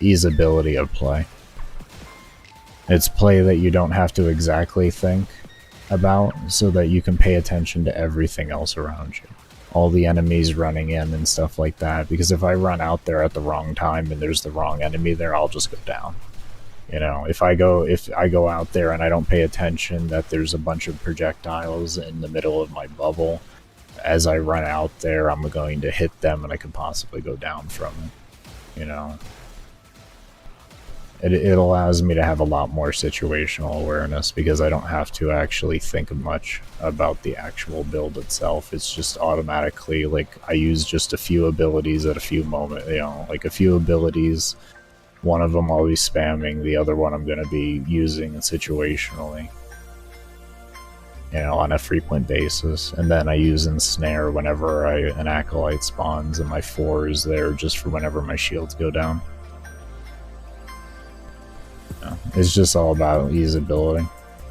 easeability of play. It's play that you don't have to exactly think about, so that you can pay attention to everything else around you. All the enemies running in and stuff like that, because if I run out there at the wrong time and there's the wrong enemy there, I'll just go down. You know, if I go out there and I don't pay attention that there's a bunch of projectiles in the middle of my bubble, as I run out there, I'm going to hit them and I could possibly go down from it. You know, it allows me to have a lot more situational awareness because I don't have to actually think much about the actual build itself. It's just automatically, like, I use just a few abilities at a few moments, you know, like a few abilities. One of them I'll be spamming, the other one I'm going to be using situationally, you know, on a frequent basis. And then I use Ensnare whenever an Acolyte spawns, and my 4 is there just for whenever my shields go down. Yeah, it's just all about easeability.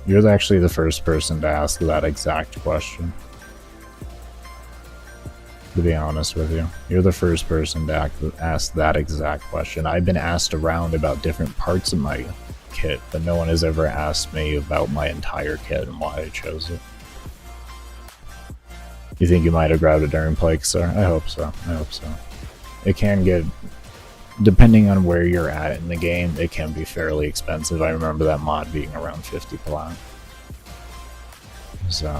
You're actually the first person to ask that exact question. To be honest with you, you're the first person to ask that exact question. I've been asked around about different parts of my kit, but no one has ever asked me about my entire kit and why I chose it. You think you might have grabbed it during Plague Star? I hope so. It can get, depending on where you're at in the game, it can be fairly expensive. I remember that mod being around 50 plat. So...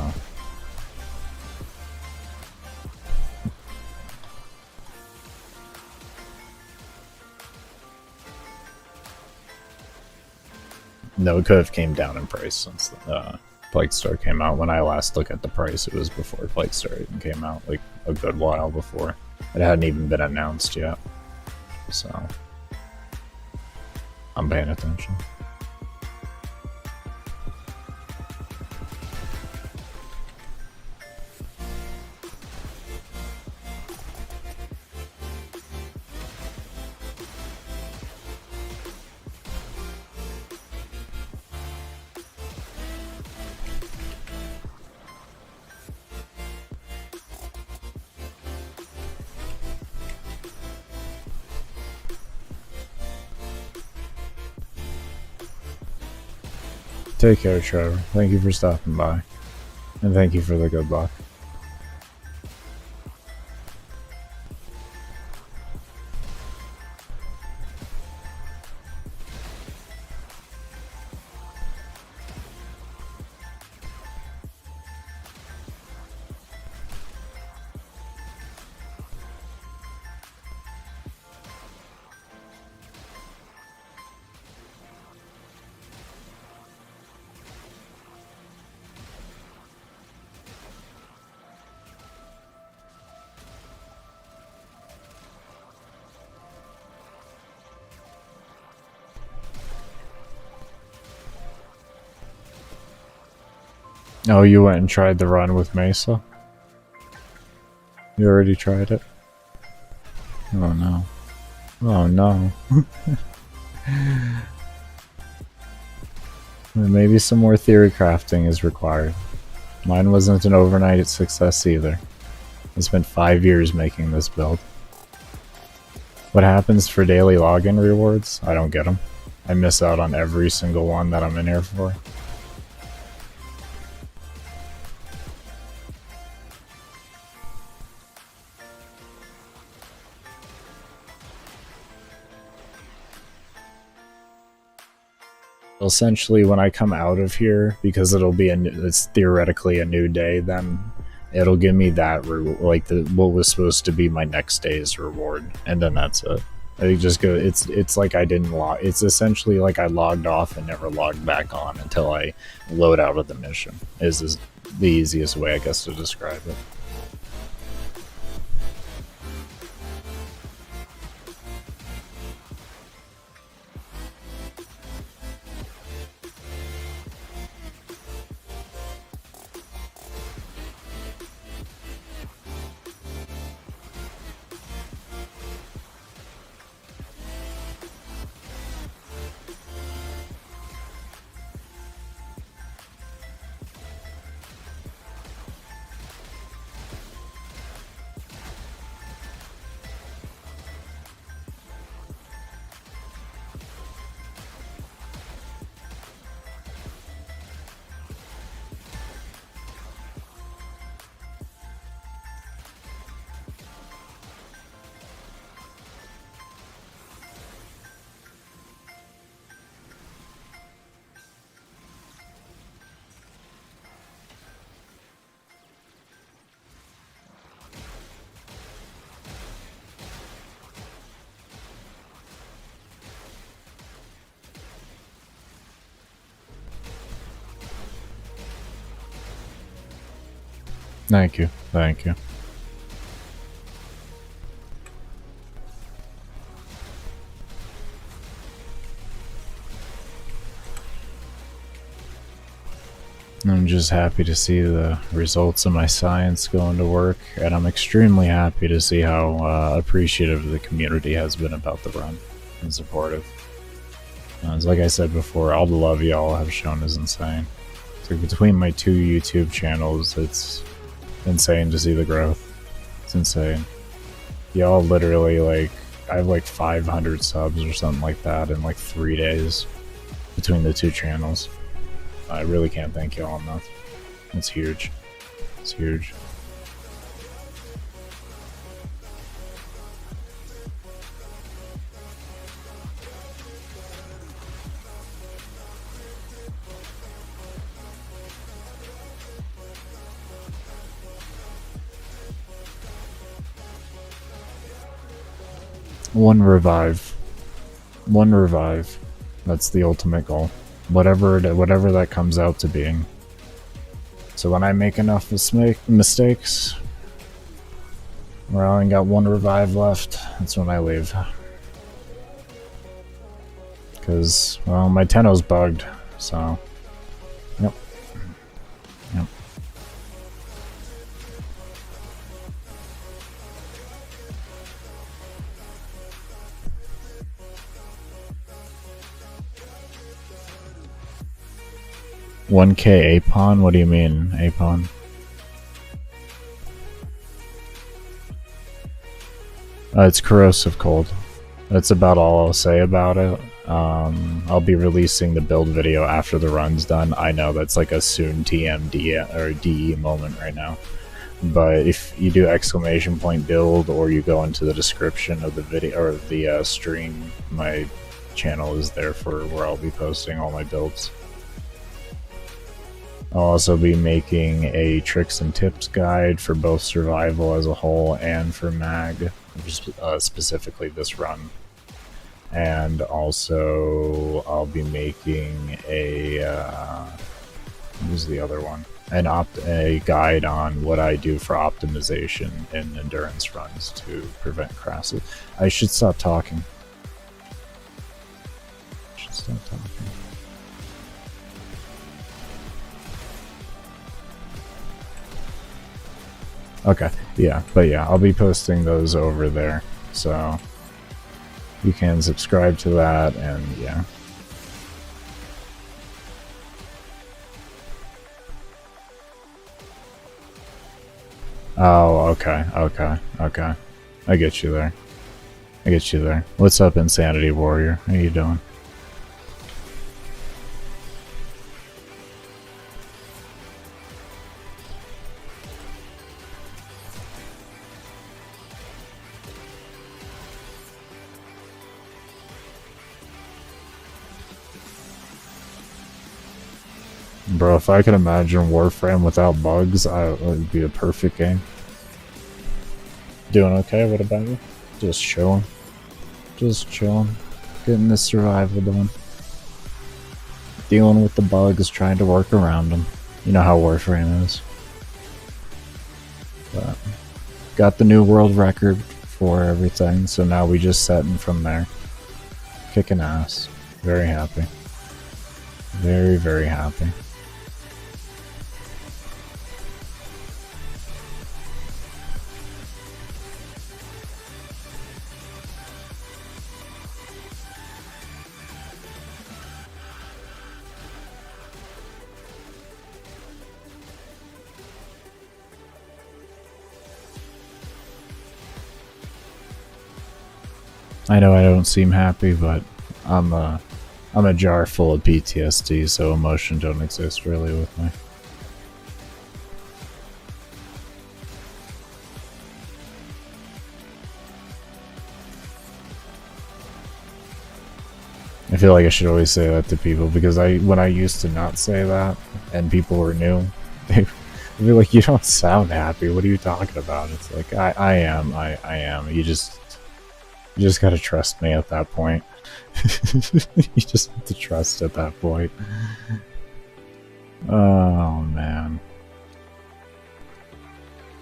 No, it could have came down in price since Plague Star came out. When I last looked at the price, it was before Plague Star even came out, like a good while before. It hadn't even been announced yet. So, I'm paying attention. Take care, Trevor. Thank you for stopping by. And thank you for the good luck. Oh, you went and tried the run with Mesa? You already tried it? Oh no. Oh no. Maybe some more theory crafting is required. Mine wasn't an overnight success either. I spent 5 years making this build. What happens for daily login rewards? I don't get them. I miss out on every single one that I'm in here for. Essentially, when I come out of here, because it's theoretically a new day, then it'll give me that like what was supposed to be my next day's reward, and then that's it. I just go. It's like I didn't log. It's essentially like I logged off and never logged back on until I load out of the mission. Is the easiest way, I guess, to describe it. Thank you. Thank you. I'm just happy to see the results of my science going to work, and I'm extremely happy to see how appreciative the community has been about the run and supportive. Like I said before, all the love y'all have shown is insane. So between my 2 YouTube channels, it's insane to see the growth. It's insane. Y'all literally, like, I have like 500 subs or something like that in like 3 days between the 2 channels. I really can't thank y'all enough. It's huge. It's huge. One revive. That's the ultimate goal. Whatever that comes out to being. So when I make enough mistakes, where I only got 1 revive left, that's when I leave. Because, well, my Tenno's bugged, so... Yep. Yep. $1K Apon? What do you mean, Apon? It's corrosive cold. That's about all I'll say about it. I'll be releasing the build video after the run's done. I know that's like a soon TMD or DE moment right now. But if you do !build or you go into the description of the video or the stream, my channel is there for where I'll be posting all my builds. I'll also be making a tricks and tips guide for both survival as a whole and for mag, specifically this run. And also I'll be making a what was the other one? A guide on what I do for optimization in endurance runs to prevent crashes. I should stop talking. Okay, yeah, but yeah, I'll be posting those over there, so you can subscribe to that, and yeah. Oh, okay. I get you there. What's up, Insanity Warrior? How you doing? Bro, if I could imagine Warframe without bugs, it would be a perfect game. Doing okay? What about you? Just chilling. Getting this survival done. Dealing with the bugs, trying to work around them. You know how Warframe is. But got the new world record for everything, so now we just setting from there. Kicking ass. Very happy. Very, very happy. I know I don't seem happy, but I'm a jar full of PTSD, so emotion don't exist really with me. I feel like I should always say that to people, because when I used to not say that and people were new, they'd be like, "You don't sound happy. What are you talking about?" It's like I am. You just gotta trust me at that point. You just have to trust at that point. Oh man.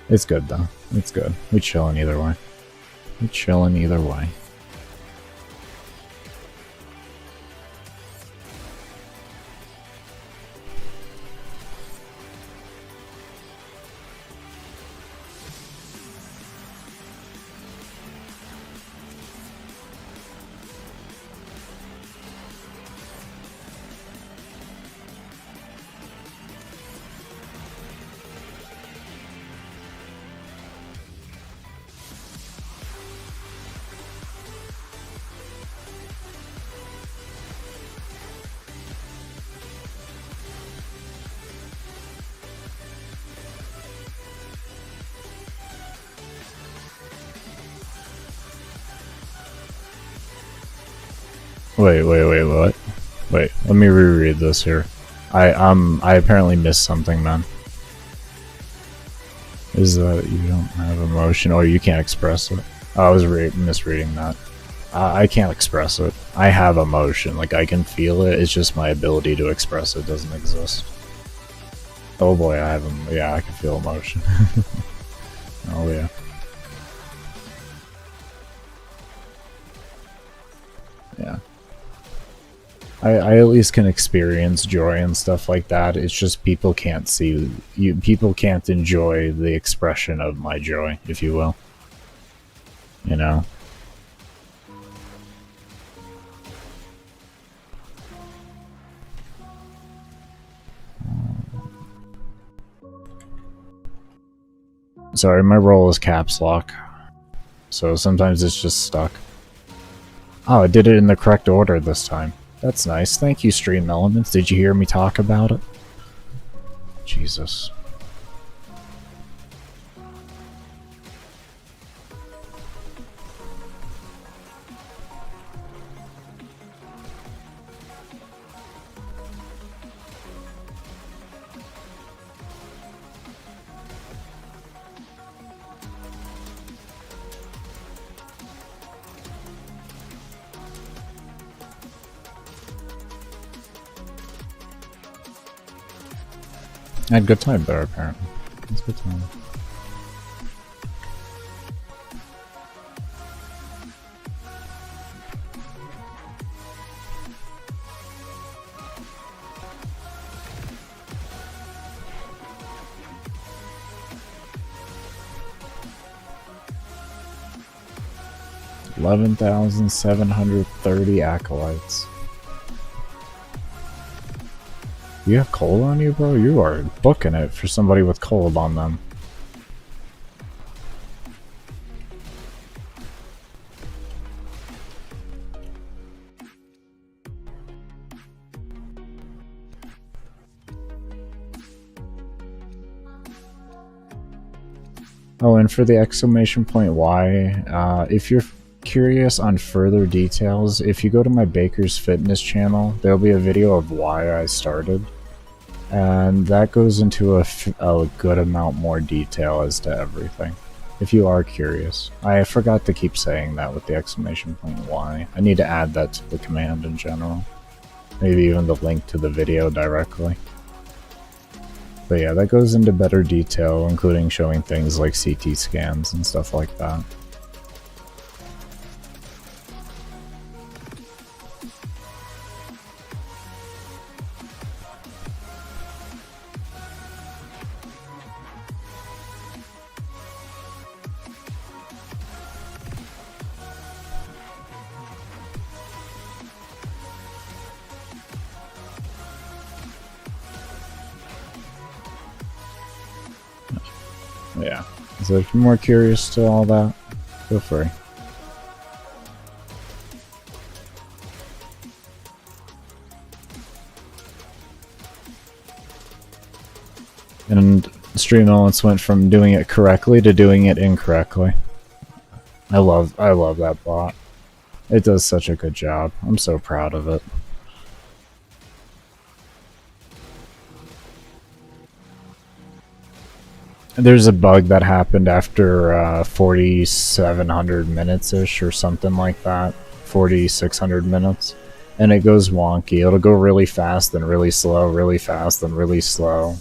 It's good though. It's good. We chillin' either way. Wait, what? Wait, let me reread this here. I apparently missed something, man. Is that you don't have emotion, or you can't express it? I was misreading that. I can't express it. I have emotion, like I can feel it, it's just my ability to express it doesn't exist. Oh boy, yeah, I can feel emotion. Oh yeah. Yeah. I at least can experience joy and stuff like that. It's just people can't see you. People can't enjoy the expression of my joy, if you will. You know. Sorry, my roll is caps lock, so sometimes it's just stuck. Oh, I did it in the correct order this time. That's nice. Thank you, Stream Elements. Did you hear me talk about it? Jesus. I had a good time there, apparently. It's a good time. $11,730 acolytes. You have cold on you, bro? You are booking it for somebody with cold on them. Oh, and for the exclamation point why, if you're curious on further details, if you go to my Baker's Fitness channel, there'll be a video of why I started. And that goes into a good amount more detail as to everything, if you are curious. I forgot to keep saying that with the exclamation point why. I need to add that to the command in general. Maybe even the link to the video directly. But yeah, that goes into better detail, including showing things like CT scans and stuff like that. Yeah, so if you're more curious to all that, feel free. And Stream Elements went from doing it correctly to doing it incorrectly. I love that bot. It does such a good job. I'm so proud of it. There's a bug that happened after 4,700 minutes-ish or something like that. 4,600 minutes. And it goes wonky. It'll go really fast and really slow, really fast and really slow.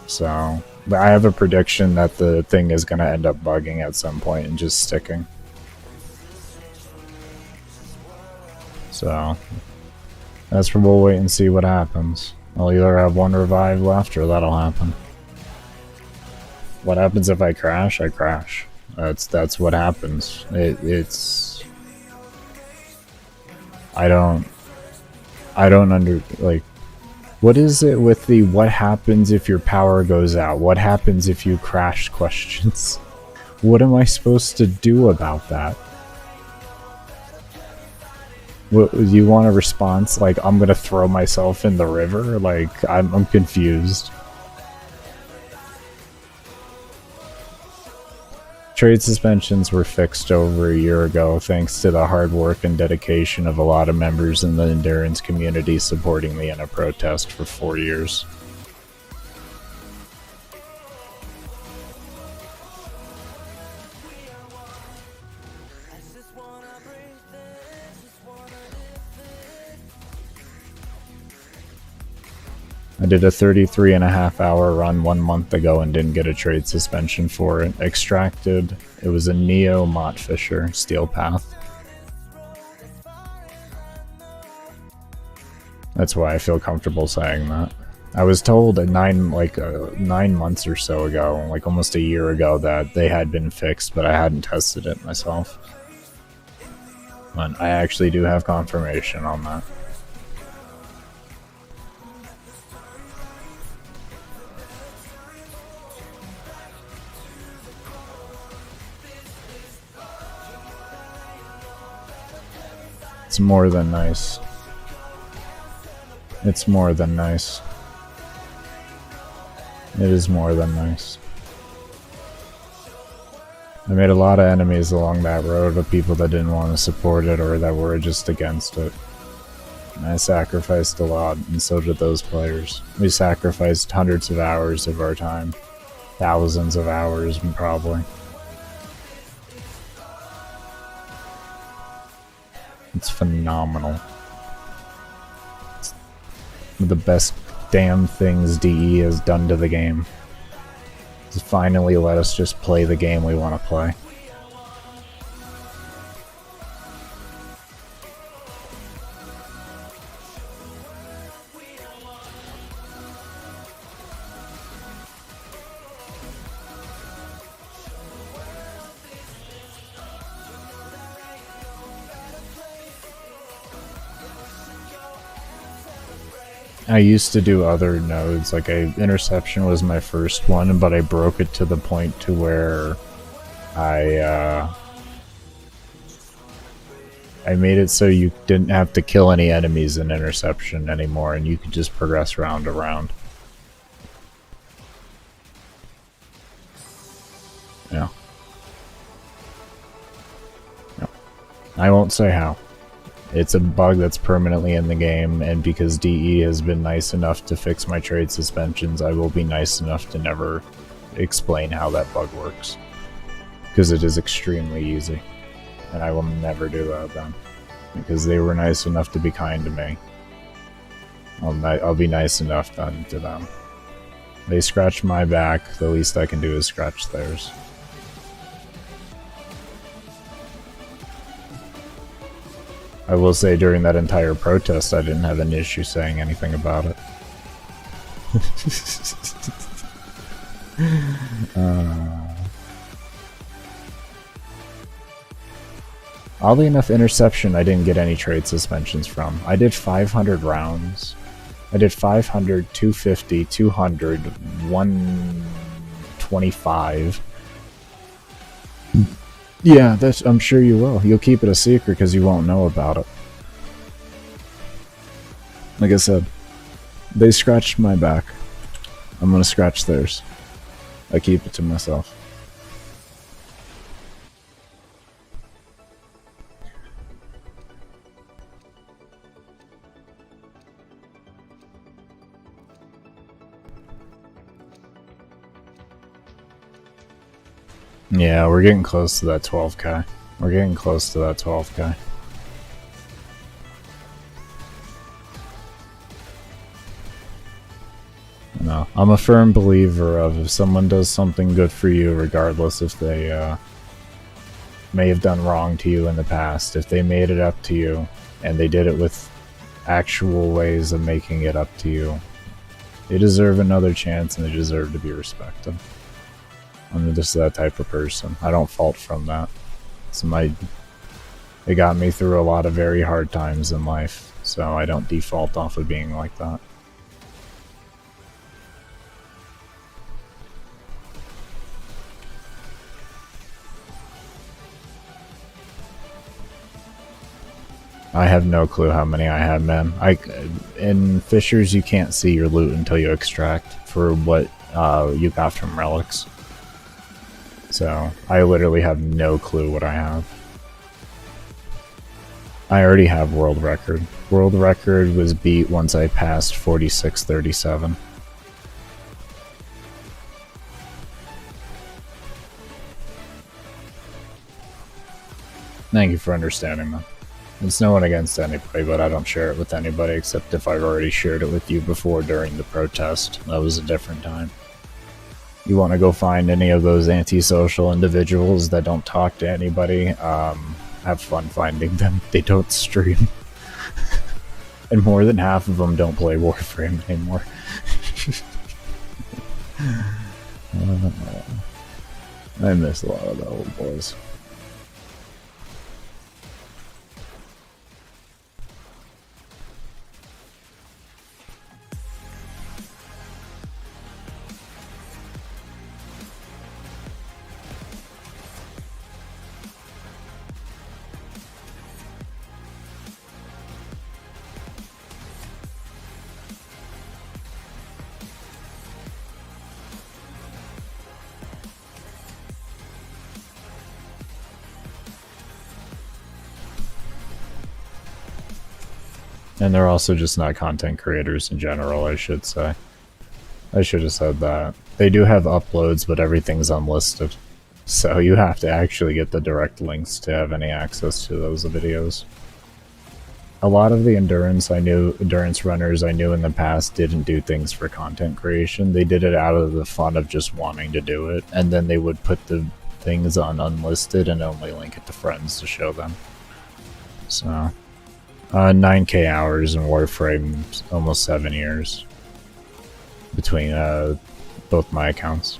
So, but I have a prediction that the thing is going to end up bugging at some point and just sticking. So, that's where we'll wait and see what happens. I'll either have one revive left or that'll happen. What happens if I crash? I crash. That's what happens. It's I don't like, what is it with the what happens if your power goes out? What happens if you crash questions? What am I supposed to do about that? What, you want a response like I'm gonna throw myself in the river? Like I'm confused. Trade suspensions were fixed over a year ago thanks to the hard work and dedication of a lot of members in the endurance community supporting me in a protest for 4 years. I did a 33.5-hour run 1 month ago and didn't get a trade suspension for it. Extracted. It was a Neo Mott Fisher Steel Path. That's why I feel comfortable saying that. I was told at 9 months or so ago, like almost a year ago, that they had been fixed, but I hadn't tested it myself. But I actually do have confirmation on that. It's more than nice. It's more than nice. It is more than nice. I made a lot of enemies along that road of people that didn't want to support it or that were just against it. And I sacrificed a lot, and so did those players. We sacrificed hundreds of hours of our time. Thousands of hours, probably. It's phenomenal. It's one of the best damn things DE has done to the game. To finally let us just play the game we want to play. I used to do other nodes, like interception was my first one, but I broke it to the point to where I made it so you didn't have to kill any enemies in interception anymore, and you could just progress round to round. Yeah. Yeah. I won't say how. It's a bug that's permanently in the game, and because DE has been nice enough to fix my trade suspensions, I will be nice enough to never explain how that bug works. Because it is extremely easy. And I will never do that then. Because they were nice enough to be kind to me. I'll be nice enough then to them. They scratch my back, the least I can do is scratch theirs. I will say during that entire protest I didn't have an issue saying anything about it. Oddly enough, interception I didn't get any trade suspensions from. I did 500 rounds. I did 500, 250, 200, 125. Yeah, I'm sure you will. You'll keep it a secret because you won't know about it. Like I said, they scratched my back. I'm gonna scratch theirs. I keep it to myself. Yeah, we're getting close to that 12k. We're getting close to that 12k. No, I'm a firm believer of if someone does something good for you, regardless if they may have done wrong to you in the past, if they made it up to you, and they did it with actual ways of making it up to you, they deserve another chance and they deserve to be respected. I'm just that type of person. I don't fault from that. It got me through a lot of very hard times in life, so I don't default off of being like that. I have no clue how many I have, man. In Fishers, you can't see your loot until you extract for what you got from relics. So, I literally have no clue what I have. I already have world record. World record was beat once I passed 4637. Thank you for understanding that. It's no one against anybody, but I don't share it with anybody except if I've already shared it with you before during the protest. That was a different time. You want to go find any of those antisocial individuals that don't talk to anybody, have fun finding them. They don't stream. And more than half of them don't play Warframe anymore. I miss a lot of the old boys. And they're also just not content creators in general, I should say. I should have said that. They do have uploads, but everything's unlisted. So you have to actually get the direct links to have any access to those videos. A lot of the endurance runners I knew in the past didn't do things for content creation. They did it out of the fun of just wanting to do it, and then they would put the things on unlisted and only link it to friends to show them. So, 9k hours in Warframe, almost 7 years between both my accounts.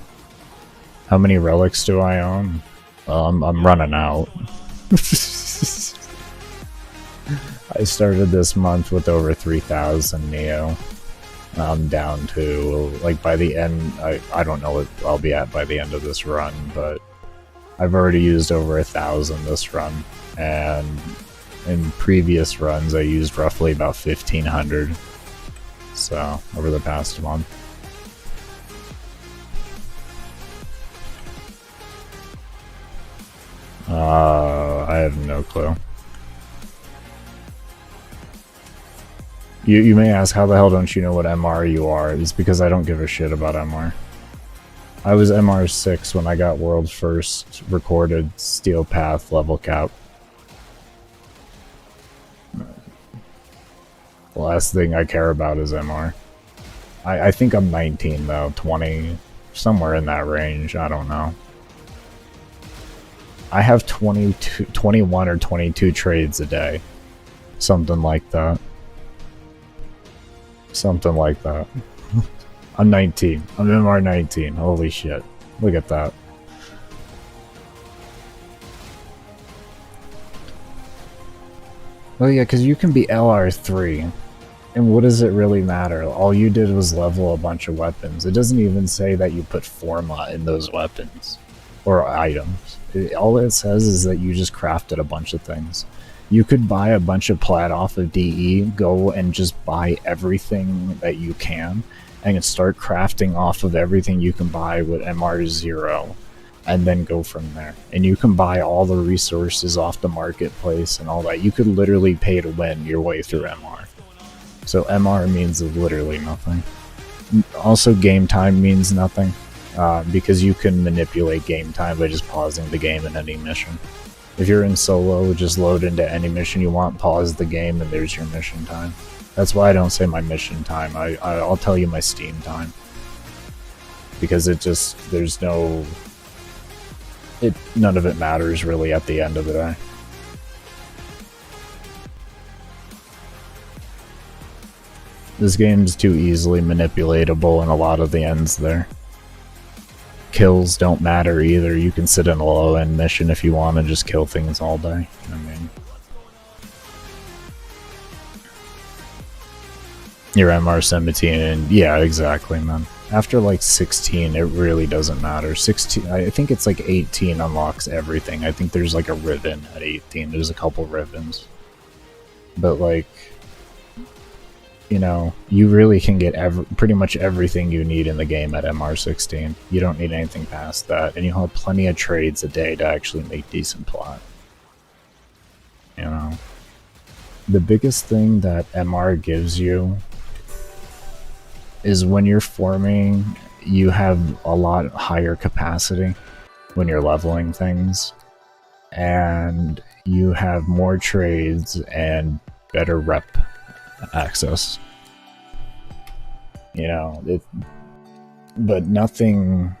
How many relics do I own? Well, I'm running out. I started this month with over 3,000 Neo. I'm down to, like, by the end, I don't know what I'll be at by the end of this run, but I've already used over 1,000 this run, and in previous runs I used roughly about 1,500, so, over the past month. I have no clue. You may ask, how the hell don't you know what MR you are? It's because I don't give a shit about MR. I was MR 6 when I got world's first recorded Steel Path level cap. The last thing I care about is MR. I think I'm 19 though, 20, somewhere in that range, I don't know. I have 21 or 22 trades a day. Something like that. Something like that. I'm 19. I'm MR 19. Holy shit. Look at that. Oh yeah, because you can be LR3. And what does it really matter? All you did was level a bunch of weapons. It doesn't even say that you put forma in those weapons. Or items. All it says is that you just crafted a bunch of things. You could buy a bunch of plat off of DE, go and just buy everything that you can, and start crafting off of everything you can buy with MR0, and then go from there. And you can buy all the resources off the marketplace and all that. You could literally pay to win your way through MR. So MR means literally nothing. Also, game time means nothing, because you can manipulate game time by just pausing the game in any mission. If you're in solo, just load into any mission you want, pause the game, and there's your mission time. That's why I don't say my mission time. I'll tell you my Steam time. Because it just, there's no... none of it matters really at the end of the day. This game's too easily manipulatable in a lot of the ends there. Kills don't matter either. You can sit in a low-end mission if you want and just kill things all day. I mean, your MR 17, and yeah, exactly, man. After like 16, it really doesn't matter. 16, I think it's like 18 unlocks everything. I think there's like a ribbon at 18. There's a couple ribbons, but like, you know, you really can get pretty much everything you need in the game at MR16. You don't need anything past that, and you'll have plenty of trades a day to actually make decent plot. You know, the biggest thing that MR gives you is when you're forming, you have a lot higher capacity when you're leveling things, and you have more trades and better rep access. You know, but nothing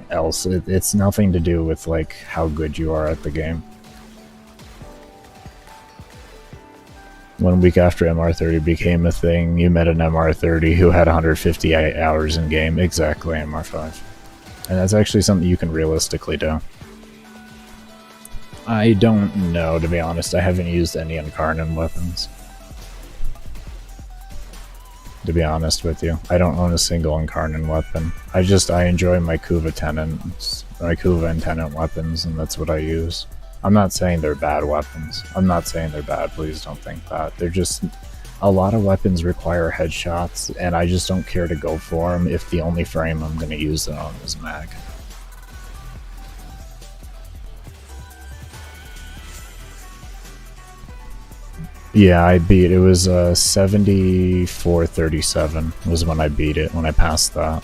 else. It's nothing to do with like how good you are at the game. 1 week after MR30 became a thing, you met an MR30 who had 150 hours in game. Exactly, MR5. And that's actually something you can realistically do. I don't know, to be honest. I haven't used any Incarnate weapons. To be honest with you, I don't own a single Incarnate weapon. I enjoy my Kuva tenants, my Kuva and tenant weapons, and that's what I use. I'm not saying they're bad weapons. I'm not saying they're bad, please don't think that. They're just, a lot of weapons require headshots, and I just don't care to go for them if the only frame I'm going to use them on is mag. Yeah, I beat it. Was 74-37 was when I beat it, when I passed that.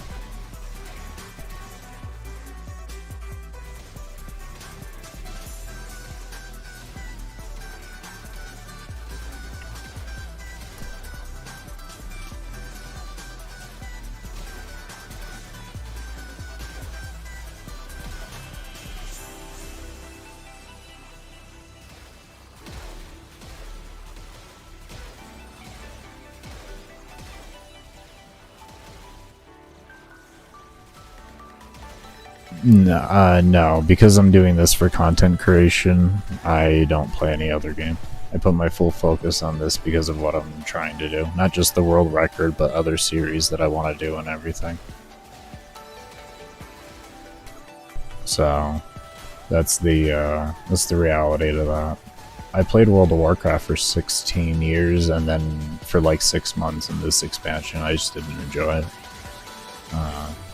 No, because I'm doing this for content creation, I don't play any other game. I put my full focus on this because of what I'm trying to do. Not just the world record, but other series that I want to do and everything. So, that's the reality to that. I played World of Warcraft for 16 years, and then for like 6 months in this expansion, I just didn't enjoy it.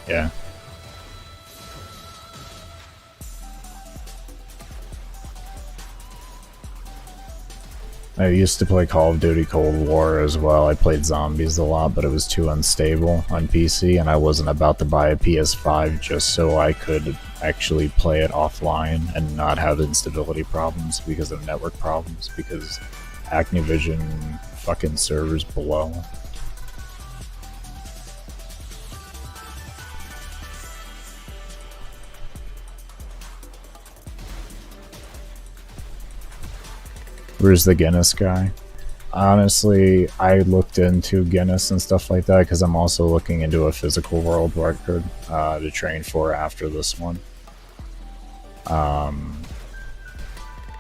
Yeah. I used to play Call of Duty Cold War as well. I played zombies a lot, but it was too unstable on PC, and I wasn't about to buy a PS5 just so I could actually play it offline and not have instability problems because of network problems, because Activision fucking servers below. Where's the Guinness guy? Honestly, I looked into Guinness and stuff like that because I'm also looking into a physical world record to train for after this one. I'm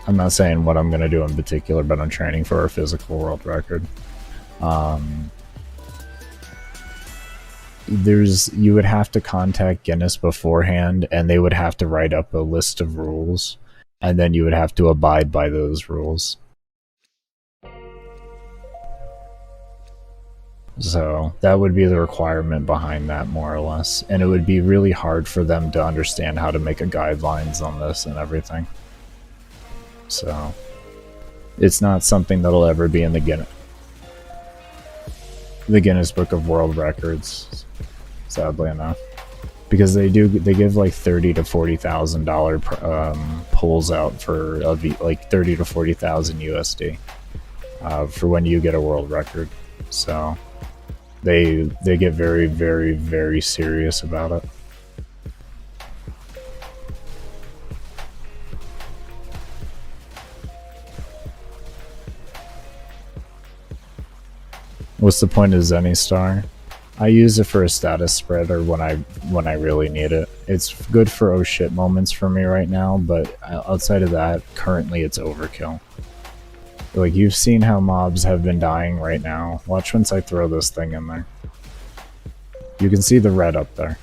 not saying what I'm going to do in particular, but I'm training for a physical world record. You would have to contact Guinness beforehand, and they would have to write up a list of rules, and then you would have to abide by those rules. So that would be the requirement behind that, more or less. And it would be really hard for them to understand how to make a guidelines on this and everything. So it's not something that'll ever be in the Guinness Book of World Records, sadly enough. Because they give like $30,000 to $40,000 pulls out for like 30 to 40,000 USD for when you get a world record. So they get very, very, very serious about it. What's the point of Zenny-Star? I use it for a status spreader when I really need it. It's good for oh shit moments for me right now, but outside of that, currently it's overkill. Like, you've seen how mobs have been dying right now. Watch once I throw this thing in there. You can see the red up there.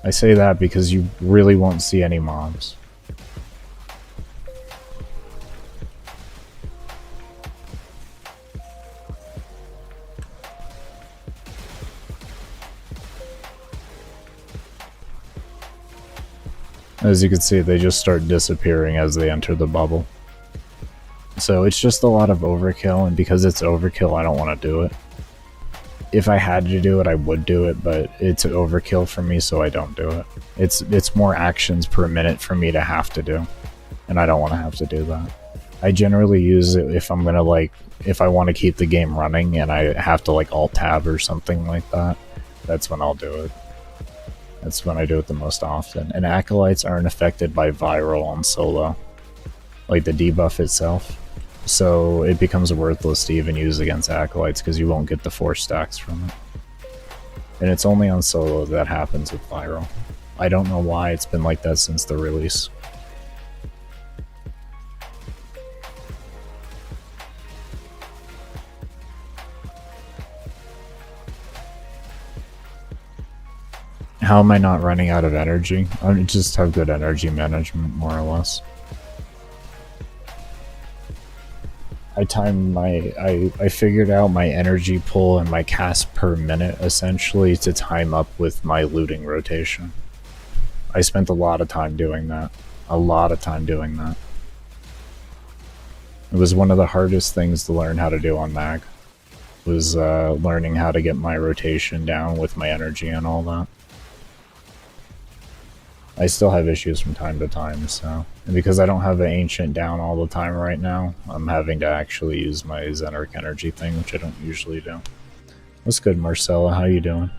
I say that because you really won't see any mobs. As you can see, they just start disappearing as they enter the bubble. So it's just a lot of overkill, and because it's overkill, I don't want to do it. If I had to do it, I would do it, but it's overkill for me, so I don't do it. It's more actions per minute for me to have to do, and I don't want to have to do that. I generally use it if I'm gonna, like, if I want to keep the game running and I have to, like, alt-tab or something like that, that's when I'll do it. That's when I do it the most often. And Acolytes aren't affected by viral on solo, like the debuff itself. So it becomes worthless to even use against Acolytes because you won't get the 4 stacks from it. And it's only on solo that happens with viral. I don't know why, it's been like that since the release. How am I not running out of energy? I just have good energy management, more or less. I figured out my energy pull and my cast per minute, essentially, to time up with my looting rotation. I spent a lot of time doing that. A lot of time doing that. It was one of the hardest things to learn how to do on Mag. Was learning how to get my rotation down with my energy and all that. I still have issues from time to time, so... And because I don't have an Ancient down all the time right now, I'm having to actually use my Xeneric energy thing, which I don't usually do. What's good, Marcella? How you doing?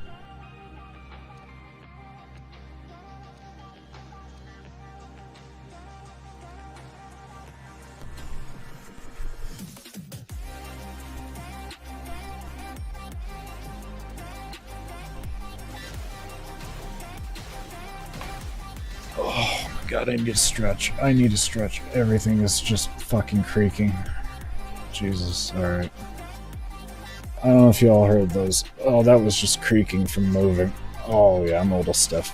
God, I need to stretch. I need to stretch. Everything is just fucking creaking. Jesus, alright. I don't know if y'all heard those. Oh, that was just creaking from moving. Oh yeah, I'm a little stiff.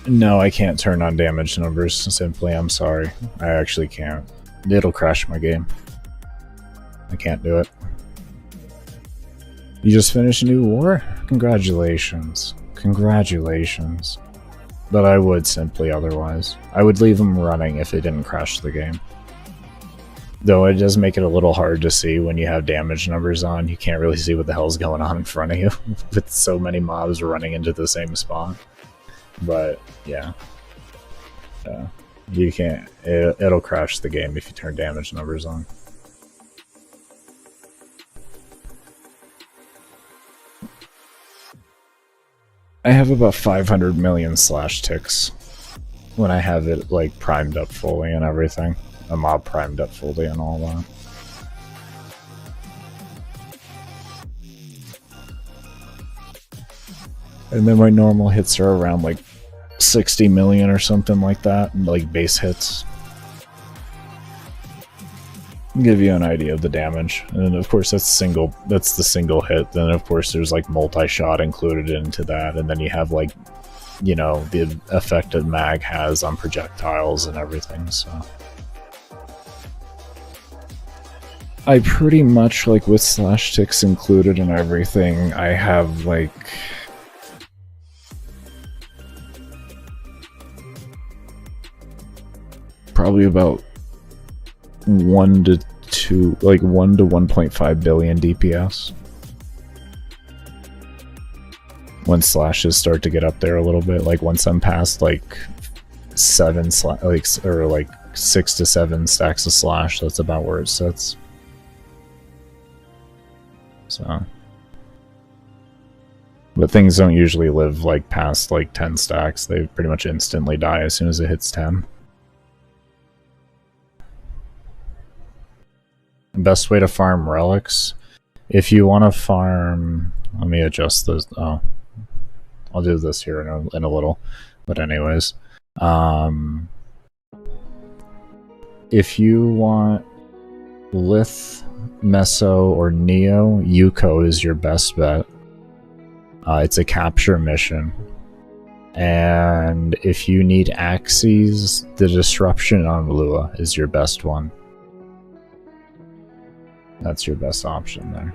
No, I can't turn on damage numbers, simply. I'm sorry. I actually can't. It'll crash my game. I can't do it. You just finished a new war? Congratulations. Congratulations. But I would simply otherwise. I would leave them running if it didn't crash the game. Though it does make it a little hard to see when you have damage numbers on. You can't really see what the hell's going on in front of you with so many mobs running into the same spot. But yeah, you can't. It'll crash the game if you turn damage numbers on. I have about 500 million slash ticks when I have it like primed up fully and everything. A mob primed up fully and all that. And then my normal hits are around like 60 million or something like that, like base hits. Give you an idea of the damage. And of course that's the single hit. Then of course there's like multi-shot included into that, and then you have like, you know, the effect that Mag has on projectiles and everything, so. I pretty much, like with slash ticks included and everything, I have like probably about 1 to 1.5 billion DPS. When slashes start to get up there a little bit, like once I'm past like 6 to 7 stacks of slash, that's about where it sits. So, but things don't usually live like past like 10 stacks. They pretty much instantly die as soon as it hits 10. Best way to farm relics, if you want to farm, let me adjust this. Oh, I'll do this here in a little, but anyways, if you want Lith, Meso, or Neo, Yuko is your best bet. It's a capture mission, and if you need Axes, the Disruption on Lua is your best one. That's your best option there.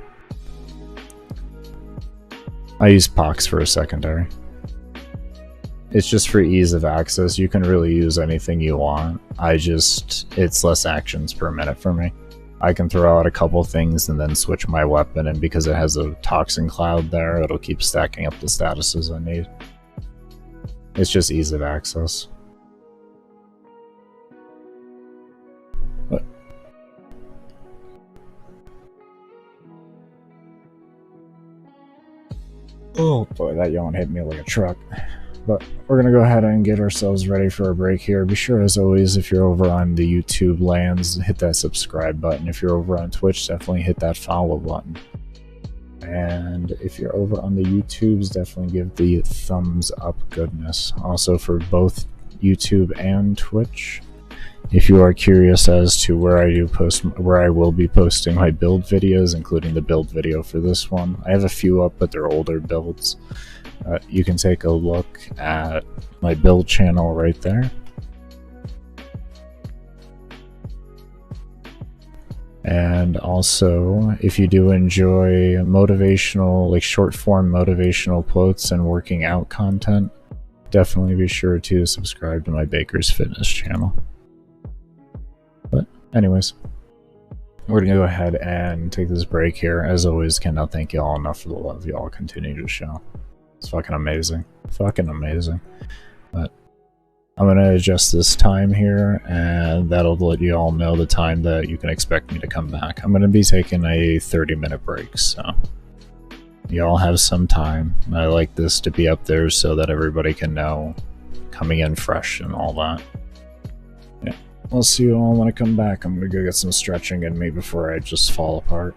I use Pox for a secondary. It's just for ease of access. You can really use anything you want. It's less actions per minute for me. I can throw out a couple things and then switch my weapon, and because it has a Toxin Cloud there, it'll keep stacking up the statuses I need. It's just ease of access. Oh boy, that yawn hit me like a truck. But we're gonna go ahead and get ourselves ready for a break here. Be sure, as always, if you're over on the YouTube lands, hit that subscribe button. If you're over on Twitch, definitely hit that follow button. And if you're over on the YouTubes, definitely give the thumbs up goodness. Also for both YouTube and Twitch, if you are curious as to where I will be posting my build videos, including the build video for this one, I have a few up, but they're older builds. You can take a look at my build channel right there. And also, if you do enjoy motivational, like short form motivational quotes and working out content, definitely be sure to subscribe to my Baker's Fitness channel. Anyways, we're gonna go ahead and take this break here. As always, cannot thank y'all enough for the love y'all continue to show. It's fucking amazing. Fucking amazing. But I'm gonna adjust this time here, and that'll let you all know the time that you can expect me to come back. I'm gonna be taking a 30-minute break, so y'all have some time. I like this to be up there so that everybody can know coming in fresh and all that. Yeah, I'll see you all when I come back. I'm gonna go get some stretching in me before I just fall apart.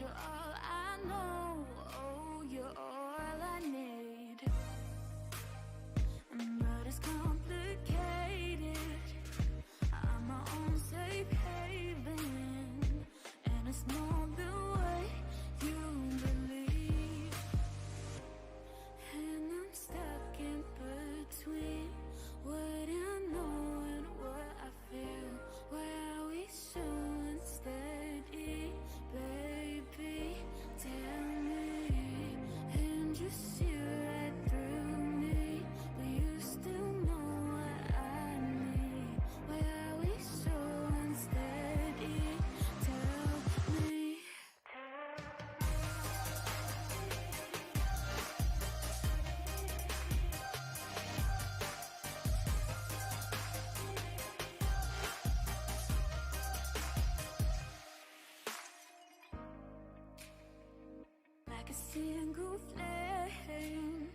you're all I know. Oh, you're all I need. But it's complicated. I'm my own safe haven, and it's not the way you believe. And I'm stuck in between what I know and what I feel. Why are we so unsteady, baby? Tell me. And you see right through me, but you still know what I need. Why are we so unsteady? Tell me. Like a single flame,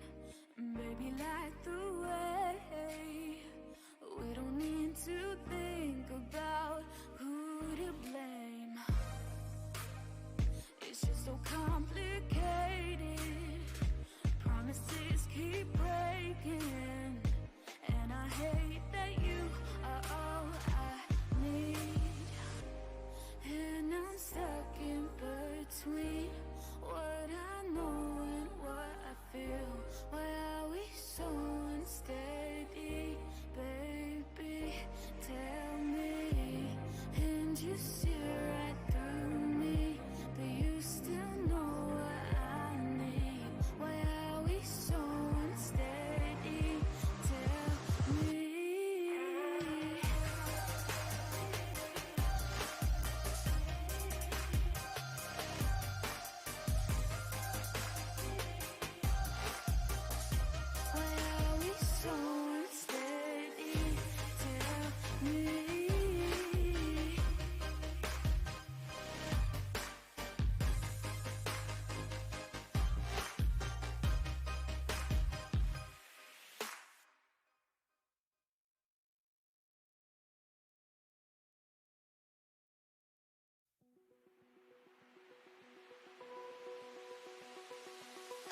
maybe light the way. We don't need to think about who to blame. It's just so complicated. Promises keep breaking, and I hate that you are all I need. And I'm stuck in between what I know and what I feel. Why are we so unsteady, baby? Tell me. And you see right through me, but you still know what I need. Why are we so unsteady? Tell me. Why are we so unsteady? Tell me.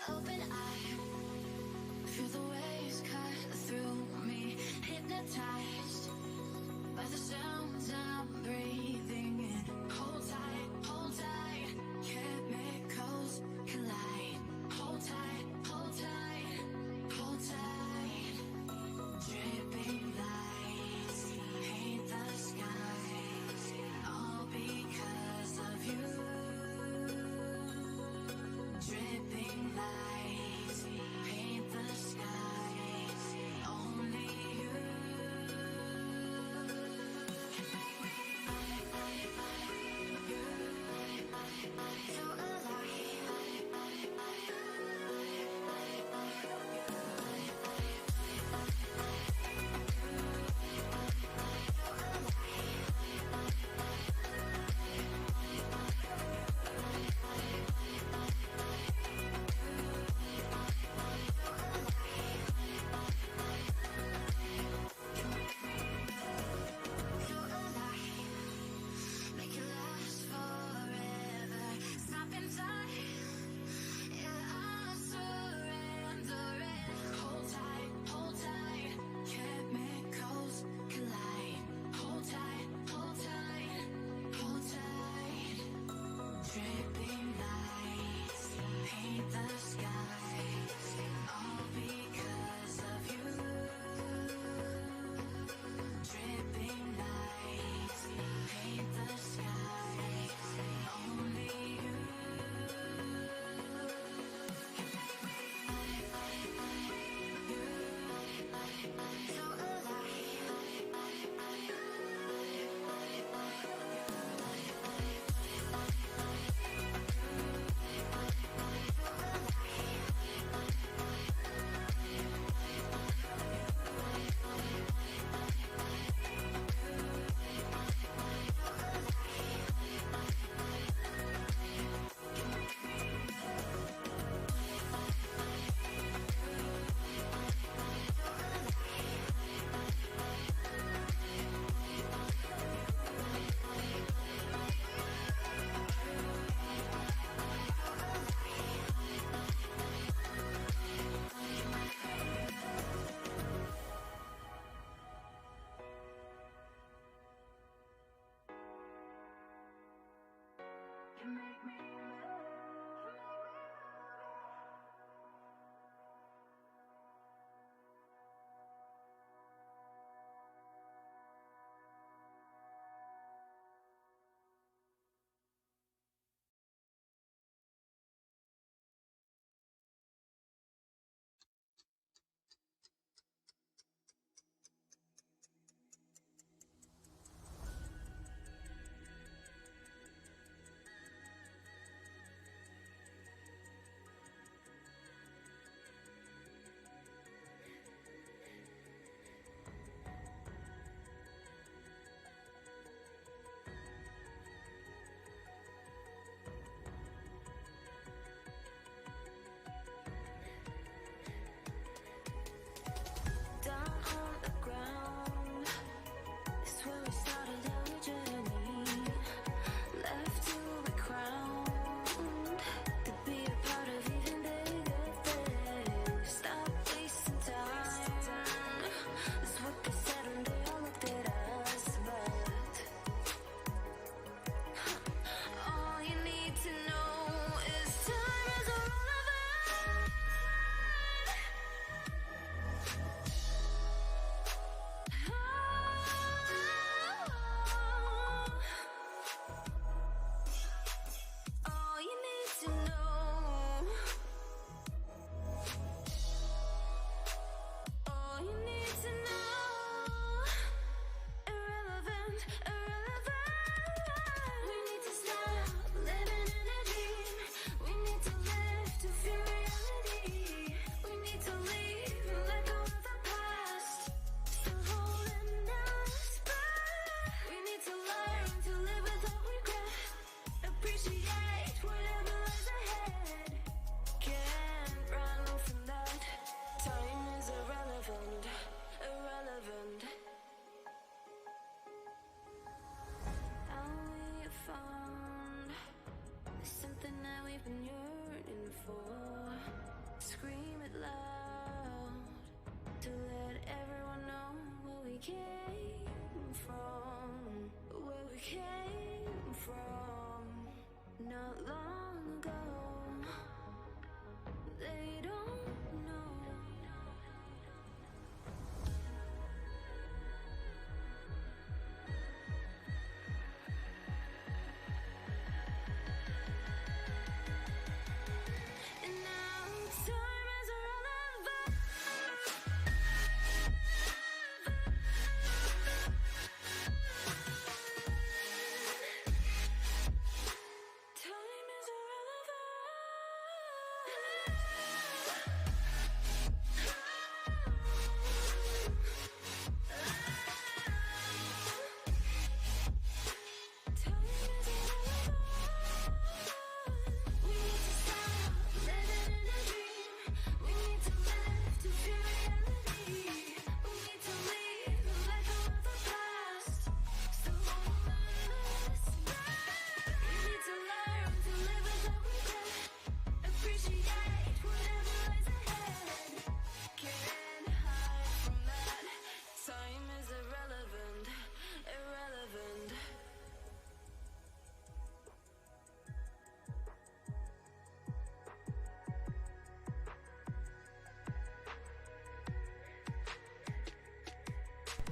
Open eye, feel the waves cut through me, hypnotized by the sounds I'm breathing in. Hold tight, chemicals collide. Hold tight, hold tight, hold tight. Dripping lights paint the skies, all because of you. Dripping lights paint the skies, only you can make me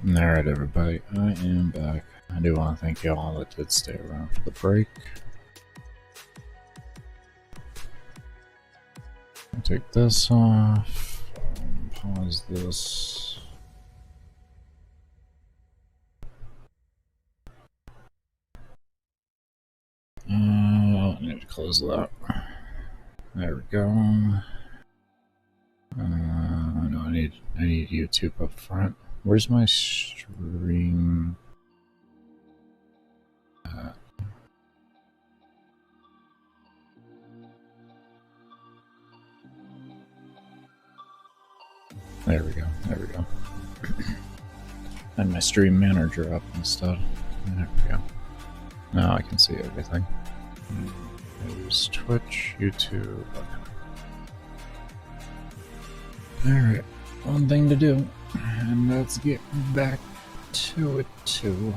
Alright everybody, I am back. I do want to thank you all that did stay around for the break. I'll take this off, pause this. I need to close that. There we go. No, I need YouTube up front. Where's my stream? There we go. There we go. And my stream manager up instead. There we go. Now I can see everything. There's Twitch, YouTube. Okay. Alright, one thing to do. And let's get back to it too.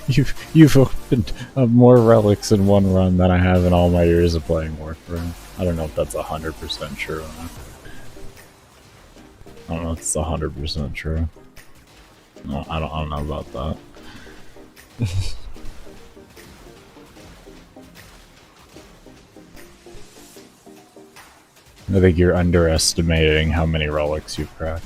You've opened up more relics in one run than I have in all my years of playing Warframe. I don't know if that's 100% true or not. I don't know if it's 100% true. No, I don't know about that. I think you're underestimating how many relics you've cracked.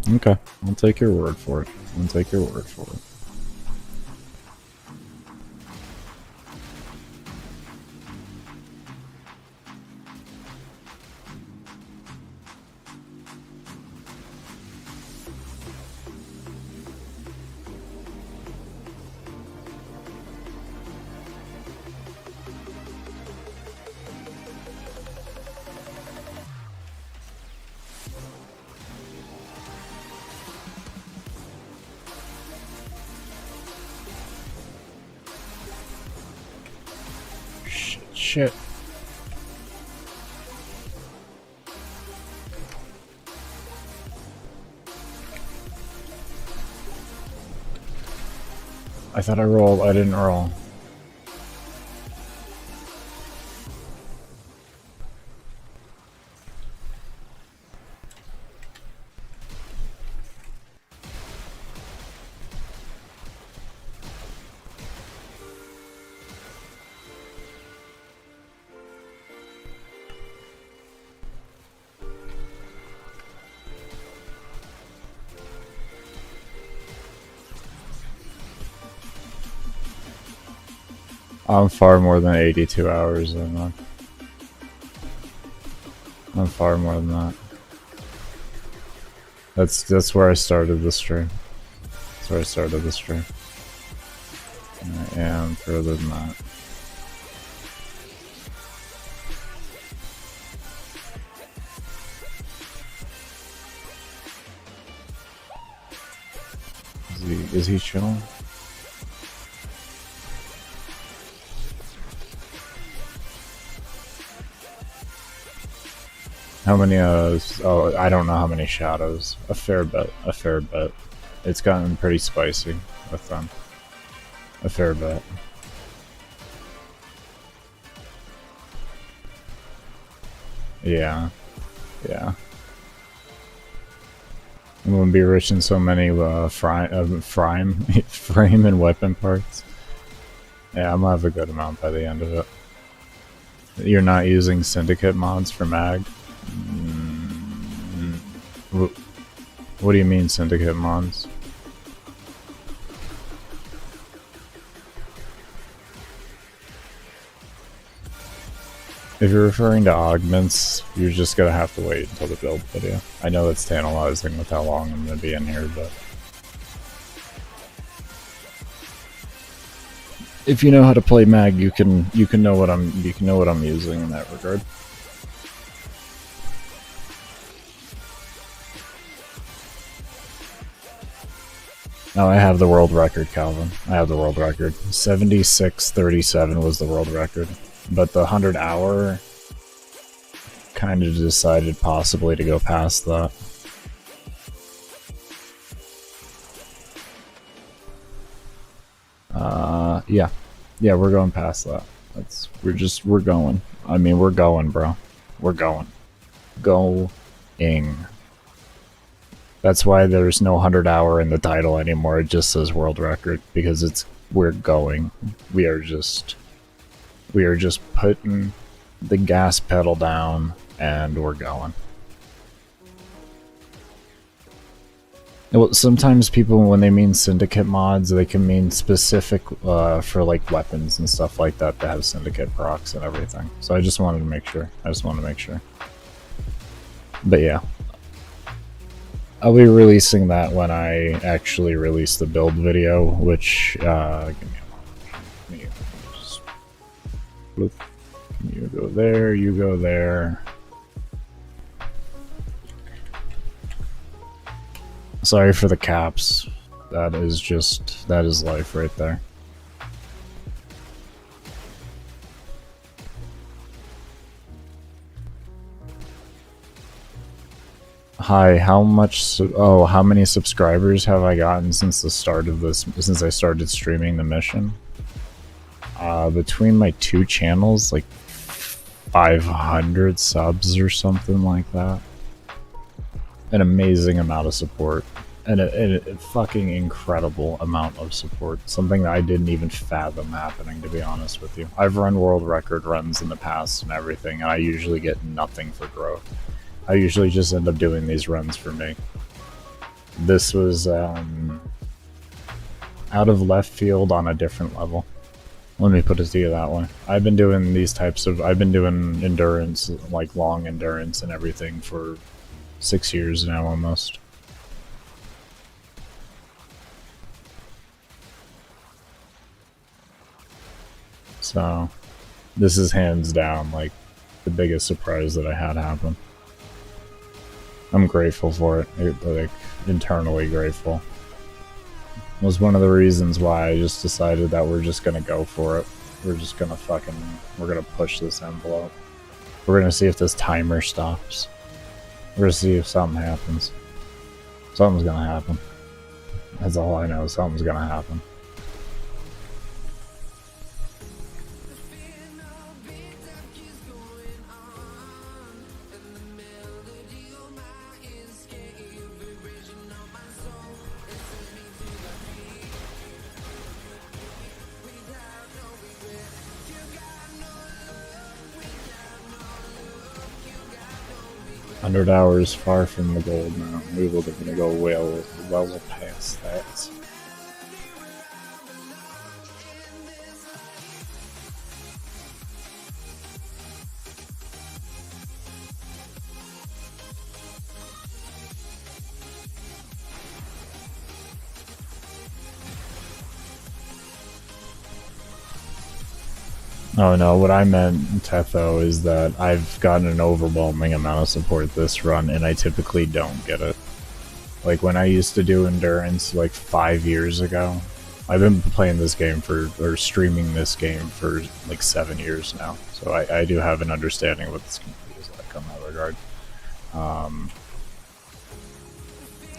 Okay, I'll take your word for it. I'll take your word for it. Shit. I thought I rolled, I didn't roll. I'm far more than 82 hours in, man. I'm far more than that. That's where I started the stream. That's where I started the stream. And I am further than that. Is he chilling? How many, oh, I don't know how many shadows. A fair bit, a fair bit. It's gotten pretty spicy with them. A fair bit. Yeah. Yeah. I'm gonna be rich in so many, frame and weapon parts. Yeah, I'm gonna have a good amount by the end of it. You're not using syndicate mods for mag? What do you mean syndicate mods? If you're referring to augments, you're just gonna have to wait until the build video. I know that's tantalizing with how long I'm gonna be in here, but if you know how to play mag, you can know what I'm using in that regard. No, I have the world record, Calvin. I have the world record. 76:37 was the world record. But the 100-hour kind of decided possibly to go past that. Yeah. Yeah, we're going past that. We're going. I mean, we're going, bro. We're going. Going. That's why there's no 100-hour in the title anymore. It just says world record because we're going. We are just putting the gas pedal down and we're going. Well, sometimes people, when they mean syndicate mods, they can mean specific for like weapons and stuff like that that have syndicate procs and everything. So I just wanted to make sure. But yeah. I'll be releasing that when I actually release the build video, which, give me a moment. Just, bloop. You go there, you go there. Sorry for the caps. That is life right there. Hi, how many subscribers have I gotten since the start of this, since I started streaming the mission? Between my two channels, like 500 subs or something like that. An amazing amount of support. And a fucking incredible amount of support. Something that I didn't even fathom happening, to be honest with you. I've run world record runs in the past and everything, and I usually get nothing for growth. I usually just end up doing these runs for me. This was out of left field on a different level. Let me put it to you that way. I've been doing I've been doing endurance, like long endurance and everything for 6 years now almost. So, this is hands down like the biggest surprise that I had happen. I'm grateful for it, like internally grateful. It was one of the reasons why I just decided that we're just gonna go for it. We're just gonna we're gonna push this envelope. We're gonna see if this timer stops. We're gonna see if something happens. Something's gonna happen. That's all I know, something's gonna happen. $100 far from the gold now. We will gonna go well past that. Oh no, what I meant, Tetho, is that I've gotten an overwhelming amount of support this run, and I typically don't get it. Like, when I used to do endurance, like 5 years ago, I've been playing this game or streaming this game for like 7 years now, so I do have an understanding of what this community is like on that regard.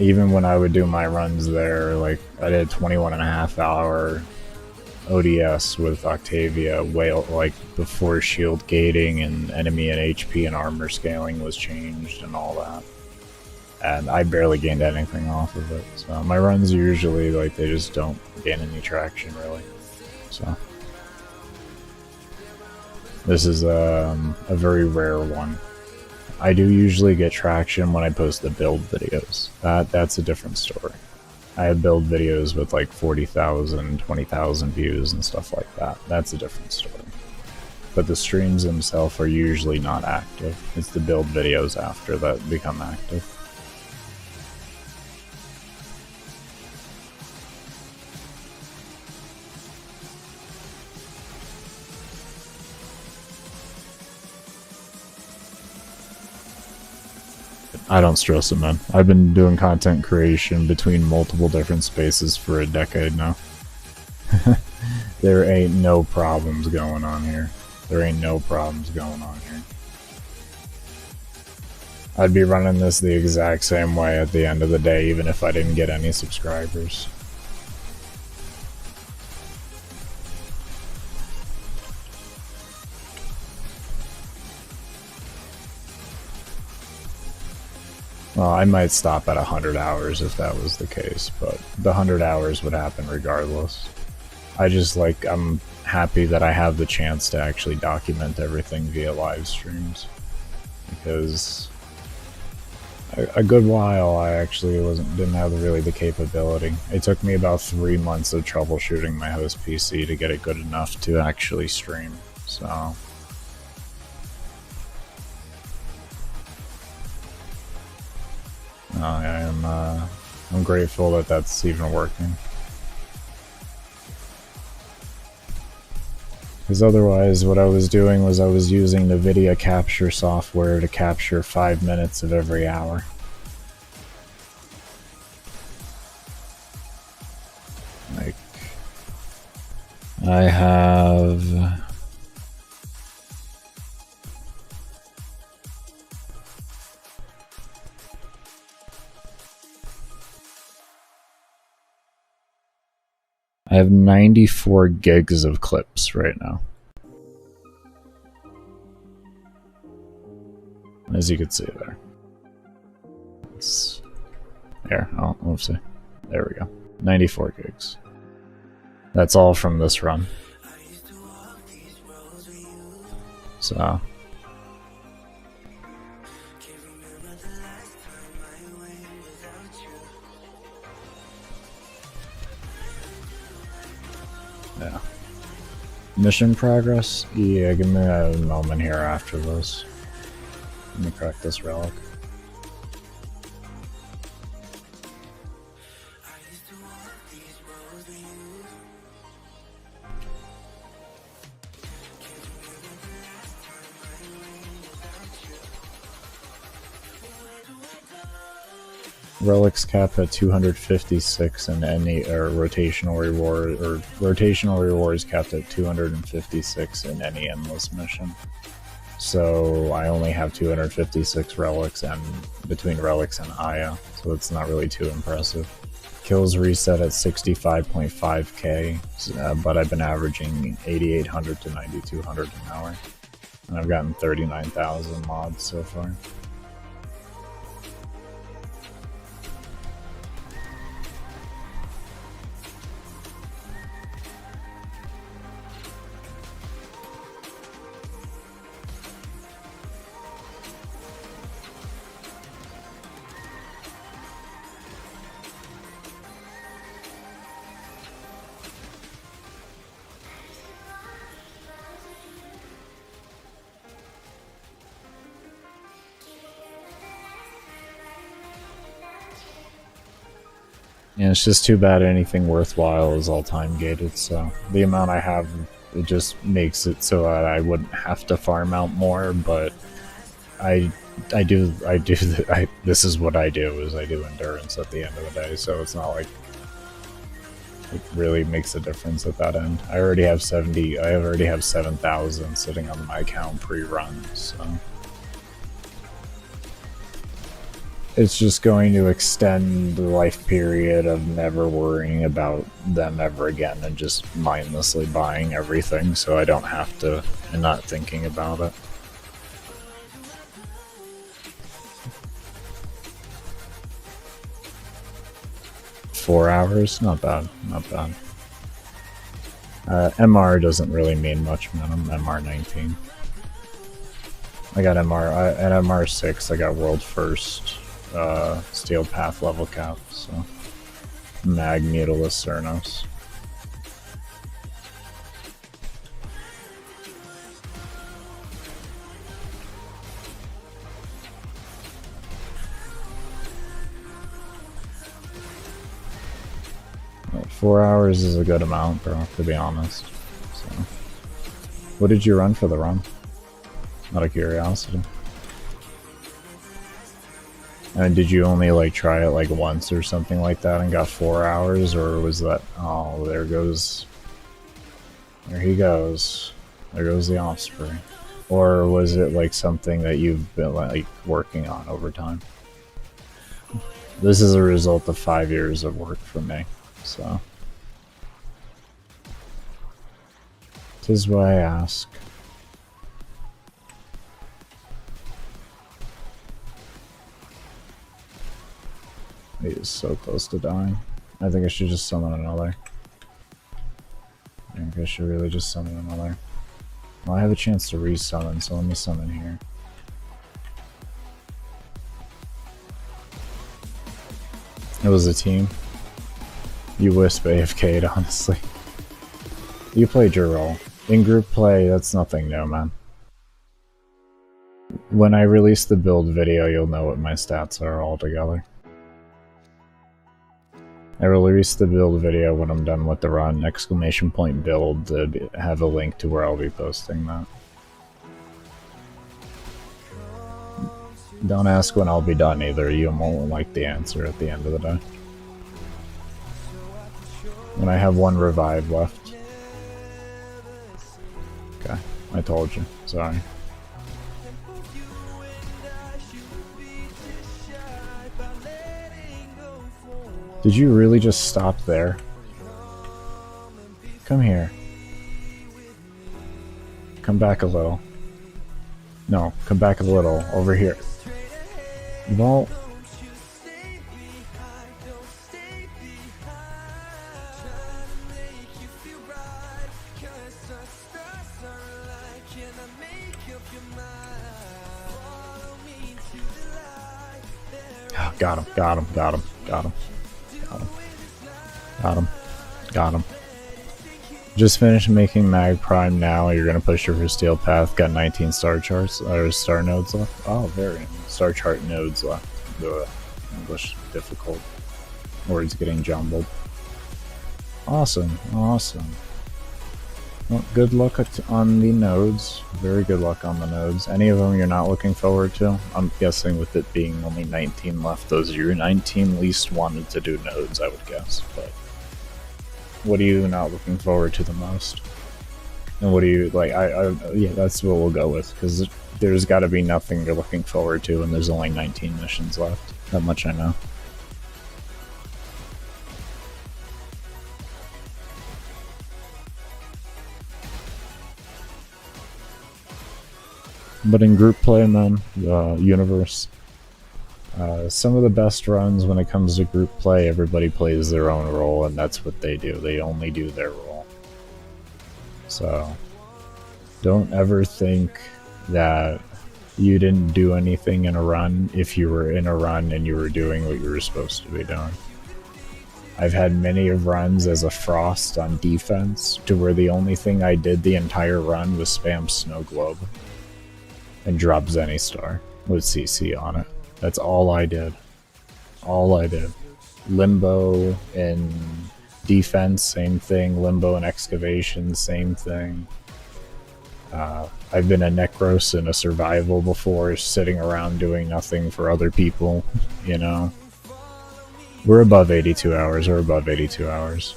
Even when I would do my runs there, like, I did 21.5-hour ODS with Octavia, like before shield gating and enemy and HP and armor scaling was changed and all that. And I barely gained anything off of it. So my runs usually, like, they just don't gain any traction really. So this is a very rare one. I do usually get traction when I post the build videos. That's a different story. I have build videos with like 40,000, 20,000 views and stuff like that. That's a different story. But the streams themselves are usually not active. It's the build videos after that become active. I don't stress it, man. I've been doing content creation between multiple different spaces for a decade now. There ain't no problems going on here. There ain't no problems going on here. I'd be running this the exact same way at the end of the day, even if I didn't get any subscribers. Well, I might stop at 100 hours if that was the case, but the 100 hours would happen regardless. I'm happy that I have the chance to actually document everything via live streams, because a good while I actually didn't have really the capability. It took me about 3 months of troubleshooting my host PC to get it good enough to actually stream, so... I'm grateful that that's even working. Because otherwise, what I was doing was I was using the video capture software to capture 5 minutes of every hour. Like, I have... I have 94 gigs of clips right now. As you can see there. It's there. Oh, let's see. There we go. 94 gigs. That's all from this run. So... yeah. Mission progress? Yeah, give me a moment here after this. Let me crack this relic. Relics cap at 256 and any rotational reward or rotational rewards capped at 256 in any endless mission. So I only have 256 relics and between relics and Aya, so it's not really too impressive. Kills reset at 65.5k, but I've been averaging 8,800 to 9,200 an hour, and I've gotten 39,000 mods so far. Yeah, it's just too bad anything worthwhile is all time gated, so the amount I have, it just makes it so that I wouldn't have to farm out more, but this is what I do, is I do endurance at the end of the day, so it's not like it really makes a difference at that end. I already have 7,000 sitting on my account pre-run, so... it's just going to extend the life period of never worrying about them ever again and just mindlessly buying everything so I don't have to and not thinking about it. Four hours? Not bad, not bad. MR doesn't really mean much, man. I'm MR 19. I got MR, at MR 6 I got world first. Steel path level cap, so Magnetalus Cernos. Well, 4 hours is a good amount, bro, to be honest. So, what did you run for the run? Out of curiosity. And did you only like try it like once or something like that and got 4 hours, or was that, oh, there goes, there he goes, there goes the offspring, or was it like something that you've been like working on over time? This is a result of 5 years of work for me, so 'tis why I ask. He is so close to dying. I think I should just summon another. I think I should really just summon another. Well, I have a chance to resummon, so let me summon here. It was a team. You Wisp AFK'd, honestly. You played your role. In group play, that's nothing new, man. When I release the build video, you'll know what my stats are altogether. I will release the build video when I'm done with the run, !build, to have a link to where I'll be posting that. Don't ask when I'll be done either, you won't like the answer at the end of the day. When I have one revive left. Okay, I told you, sorry. Did you really just stop there? Come here. Come back a little. No, come back a little. Over here. No. Oh, got him, got him, got him, got him. Got him. Got him. Got him. Just finished making Mag Prime now. You're gonna push her for Steel Path. Got 19 star charts or star nodes left. Oh, very star chart nodes left. The English difficult. Words getting jumbled. Awesome, awesome. Well, good luck on the nodes. Very good luck on the nodes. Any of them you're not looking forward to? I'm guessing with it being only 19 left, those are your 19 least wanted to do nodes, I would guess. But what are you not looking forward to the most? And what do you like? Yeah, that's what we'll go with, because there's got to be nothing you're looking forward to, and there's only 19 missions left. That much I know. But in group play, man, universe, some of the best runs when it comes to group play, everybody plays their own role, and that's what they do. They only do their role. So, don't ever think that you didn't do anything in a run if you were in a run and you were doing what you were supposed to be doing. I've had many of runs as a Frost on defense, to where the only thing I did the entire run was spam Snow Globe and drop Zenny Star with CC on it. That's all I did. All I did. Limbo and defense, same thing. Limbo and excavation, same thing. I've been a Necros and a survival before, sitting around doing nothing for other people, you know. We're above 82 hours. We're above 82 hours.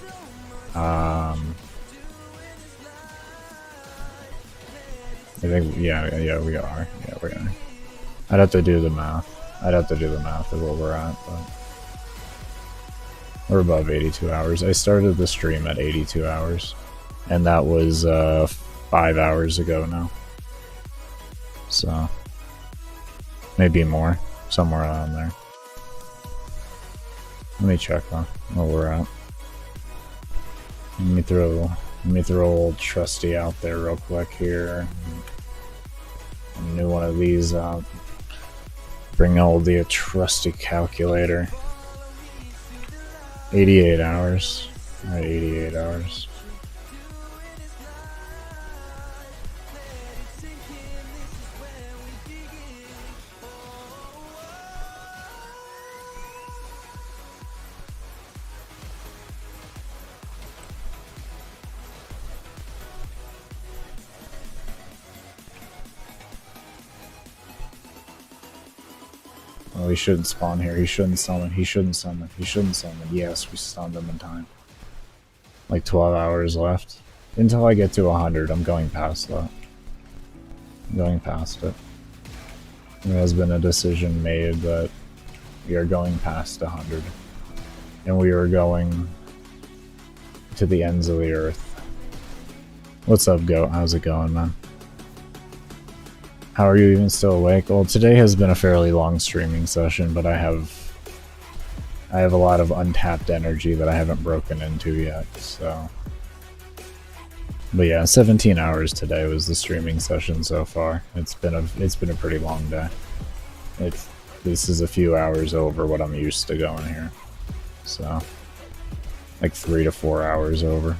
I think, yeah, we are. Yeah, we are. I'd have to do the math. I'd have to do the math of where we're at, but we're above 82 hours. I started the stream at 82 hours, and that was 5 hours ago now. So, maybe more, somewhere around there. Let me check on where we're at. Let me throw old Trusty out there real quick here. A new one of these out. Bring old the trusty calculator. 88 hours. Alright, 88 hours. Oh, he shouldn't spawn here. He shouldn't summon. He shouldn't summon. He shouldn't summon. Yes, we stunned him in time. Like 12 hours left. Until I get to 100, I'm going past that. I'm going past it. There has been a decision made that we are going past 100. And we are going to the ends of the earth. What's up, Goat? How's it going, man? How are you even still awake? Well, today has been a fairly long streaming session, but I have a lot of untapped energy that I haven't broken into yet, so. But yeah, 17 hours today was the streaming session so far. It's been a pretty long day. This is a few hours over what I'm used to going here. So, like 3 to 4 hours over.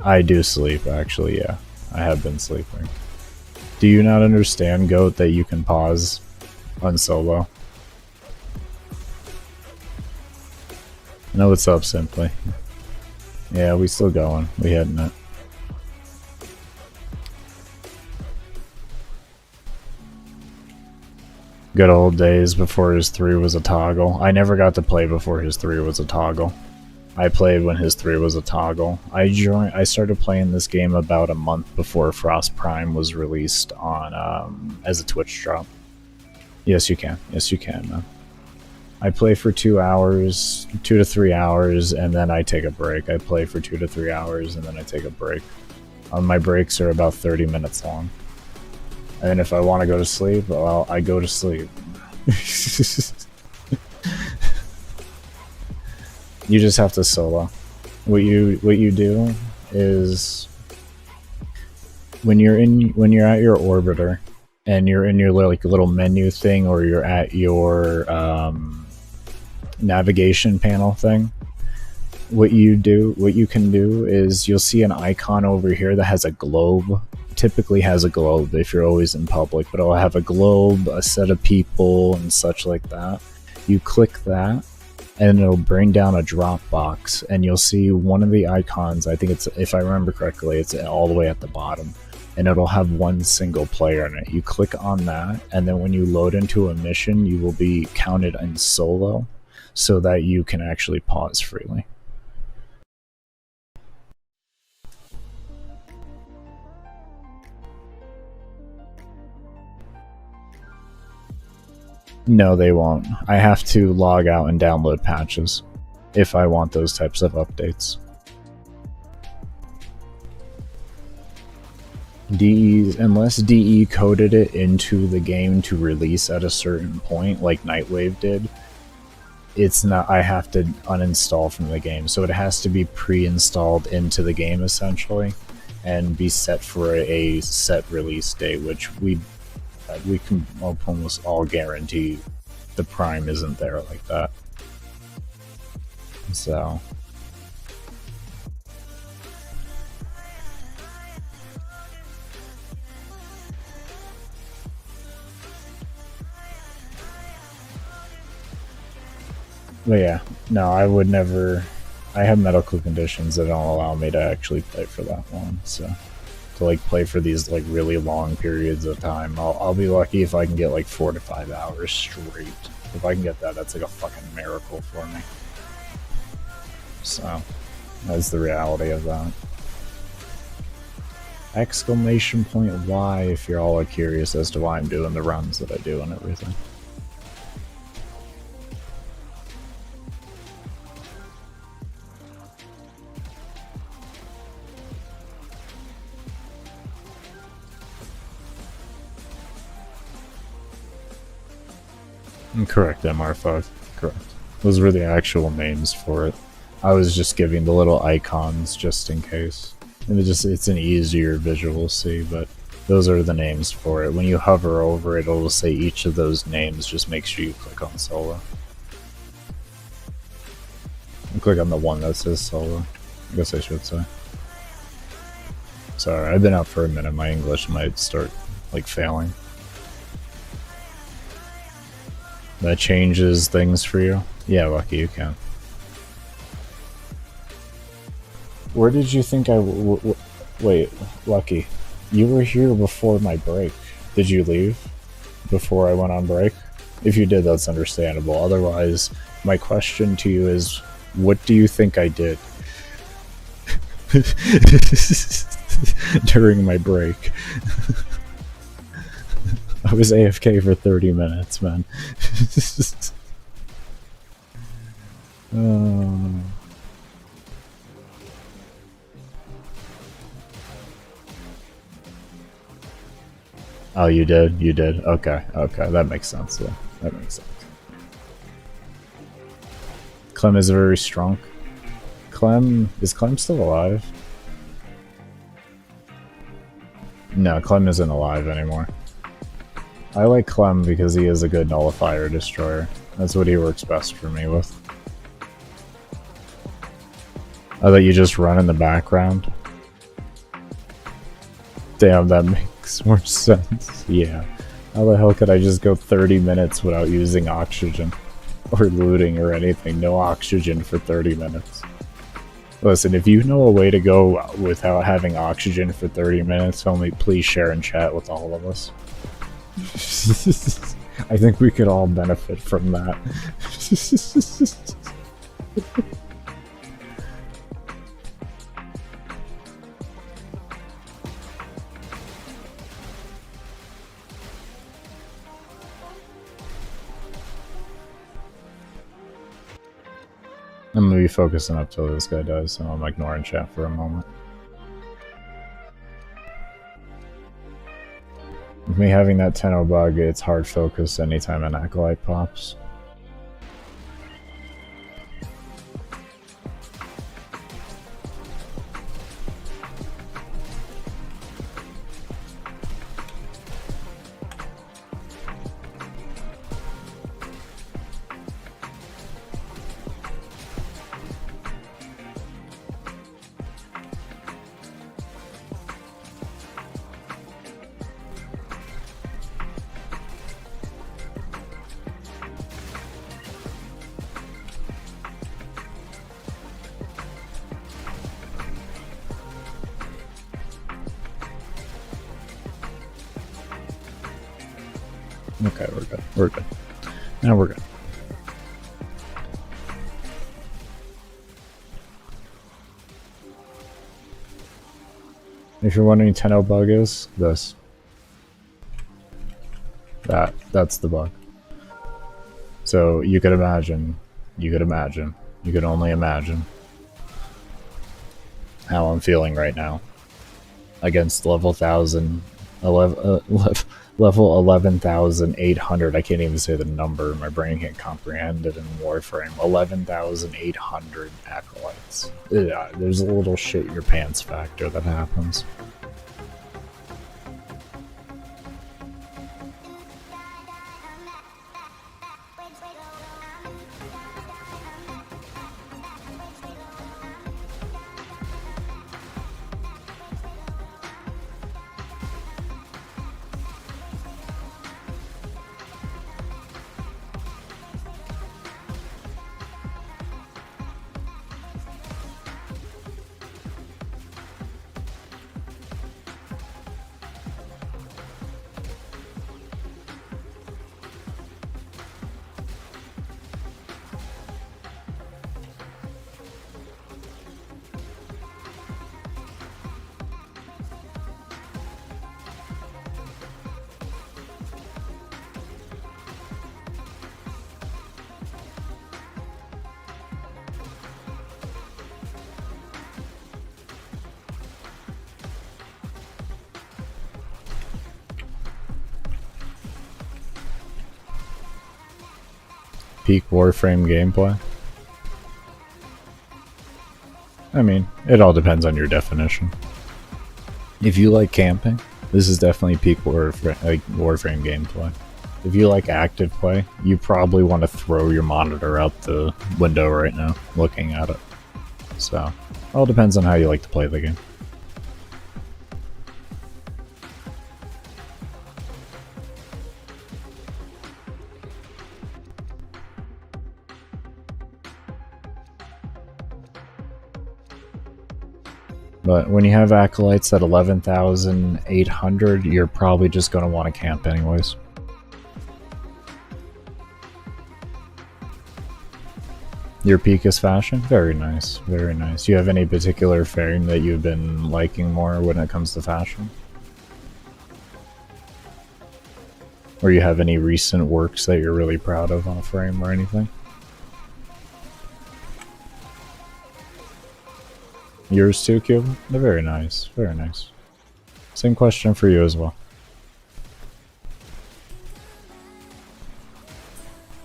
I do sleep, actually, yeah. I have been sleeping. Do you not understand, Goat, that you can pause on solo? No, what's up, Simply? Yeah, we still going. We heading it. Good old days before his 3 was a toggle. I never got to play before his 3 was a toggle. I played when his 3 was a toggle. I started playing this game about a month before Frost Prime was released on as a Twitch drop. Yes, you can. Yes, you can, man. I play for 2 hours, 2 to 3 hours, and then I take a break. I play for 2 to 3 hours, and then I take a break. My breaks are about 30 minutes long. And if I want to go to sleep, well, I go to sleep. You just have to solo. What you do is when you're at your orbiter and you're in your like little menu thing, or you're at your navigation panel thing, what you can do is you'll see an icon over here that has a globe. Typically has a globe if you're always in public, but it'll have a globe, a set of people, and such like that. You click that, and it'll bring down a drop box, and you'll see one of the icons. I think it's, if I remember correctly, it's all the way at the bottom, and it'll have one single player in it. You click on that, and then when you load into a mission, you will be counted in solo, so that you can actually pause freely. No, they won't. I have to log out and download patches if I want those types of updates. Unless DE coded it into the game to release at a certain point, like Nightwave did, it's not. I have to uninstall from the game, so it has to be pre-installed into the game essentially, and be set for a set release date, which we can almost all guarantee the Prime isn't there like that. So but yeah, no, I would never. I have medical conditions that don't allow me to actually play for that long, so to like play for these like really long periods of time, I'll be lucky if I can get like 4 to 5 hours straight. If I can get that, that's like a fucking miracle for me. So that's the reality of that. Exclamation point why if you're all curious as to why I'm doing the runs that I do and everything. Correct, MR5. Correct. Those were the actual names for it. I was just giving the little icons just in case. And it's an easier visual see, but those are the names for it. When you hover over it, it'll say each of those names. Just make sure you click on solo. And click on the one that says solo. I guess I should say. Sorry, I've been out for a minute. My English might start, like, failing. That changes things for you? Yeah, Lucky, you can. Where did you think wait, Lucky, you were here before my break. Did you leave before I went on break? If you did, that's understandable. Otherwise, my question to you is, what do you think I did during my break? I was AFK for 30 minutes, man. Oh, you did? You did? Okay, okay, that makes sense, yeah. That makes sense. Clem is very strong. Is Clem still alive? No, Clem isn't alive anymore. I like Clem because he is a good nullifier destroyer. That's what he works best for me with. I thought you just run in the background. Damn, that makes more sense. Yeah. How the hell could I just go 30 minutes without using oxygen? or looting or anything. No oxygen for 30 minutes. Listen, if you know a way to go without having oxygen for 30 minutes, only please share and chat with all of us. I think we could all benefit from that. I'm gonna be focusing up till this guy does, so I'm ignoring chat for a moment. With me having that 10-0 bug, it's hard focus anytime an Acolyte pops. Okay, we're good. We're good. Now we're good. If you're wondering 10-0 bug is, this. That's the bug. So you could imagine, you could only imagine how I'm feeling right now against level 11,800. I can't even say the number. My brain can't comprehend it in Warframe. 11,800 Acolytes. Yeah, there's a little shit your pants factor that happens. Peak Warframe gameplay? I mean, it all depends on your definition. If you like camping, this is definitely peak Warframe gameplay. If you like active play, you probably want to throw your monitor out the window right now, looking at it. So, it all depends on how you like to play the game. But when you have Acolytes at 11,800, you're probably just going to want to camp anyways. Your peak is fashion? Very nice, very nice. You have any particular frame that you've been liking more when it comes to fashion? Or you have any recent works that you're really proud of on a frame or anything? Yours too, Cuba? They're very nice, very nice. Same question for you as well.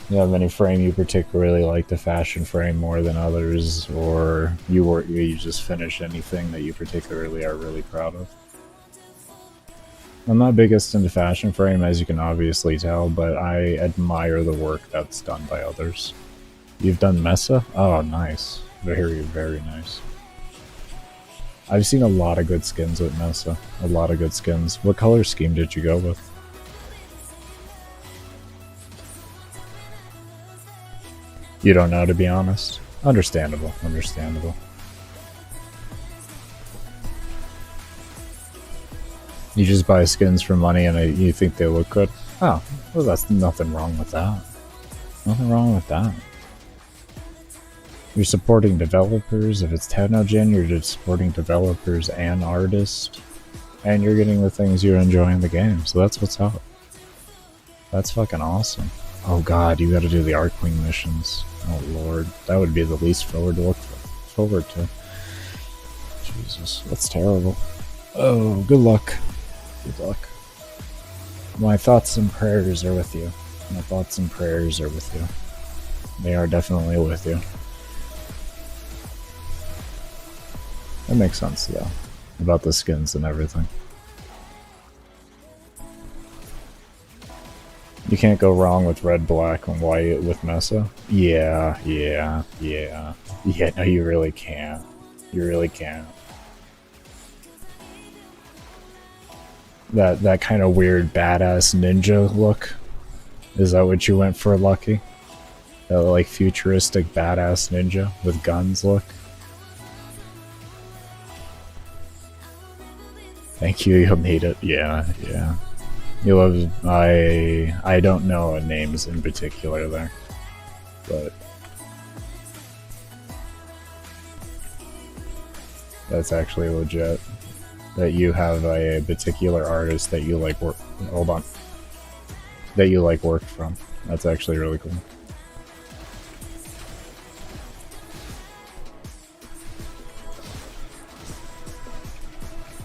You have any frame you particularly like the fashion frame more than others, or you just finished anything that you particularly are really proud of? I'm not biggest into fashion frame, as you can obviously tell, but I admire the work that's done by others. You've done Mesa? Oh, nice. Very, very nice. I've seen a lot of good skins with Mesa. A lot of good skins. What color scheme did you go with? You don't know, to be honest. Understandable, understandable. You just buy skins for money and you think they look good? Oh, well, that's nothing wrong with that. Nothing wrong with that. You're supporting developers. If it's Technogen, you're just supporting developers and artists. And you're getting the things you enjoy in the game. So that's what's up. That's fucking awesome. Oh god, you gotta do the Arcwing missions. Oh lord. That would be the least forward to look forward to. Jesus, that's terrible. Oh, good luck. Good luck. My thoughts and prayers are with you. My thoughts and prayers are with you. They are definitely with you. That makes sense, though. About the skins and everything. You can't go wrong with red, black, and white with Mesa. Yeah. Yeah, no, you really can't. You really can't. That kind of weird badass ninja look. Is that what you went for, Lucky? That like futuristic badass ninja with guns look? Thank you, you'll need it. Yeah. You love... I don't know names in particular there. But... that's actually legit. That you have a particular artist that you like work... hold on. That you like work from. That's actually really cool.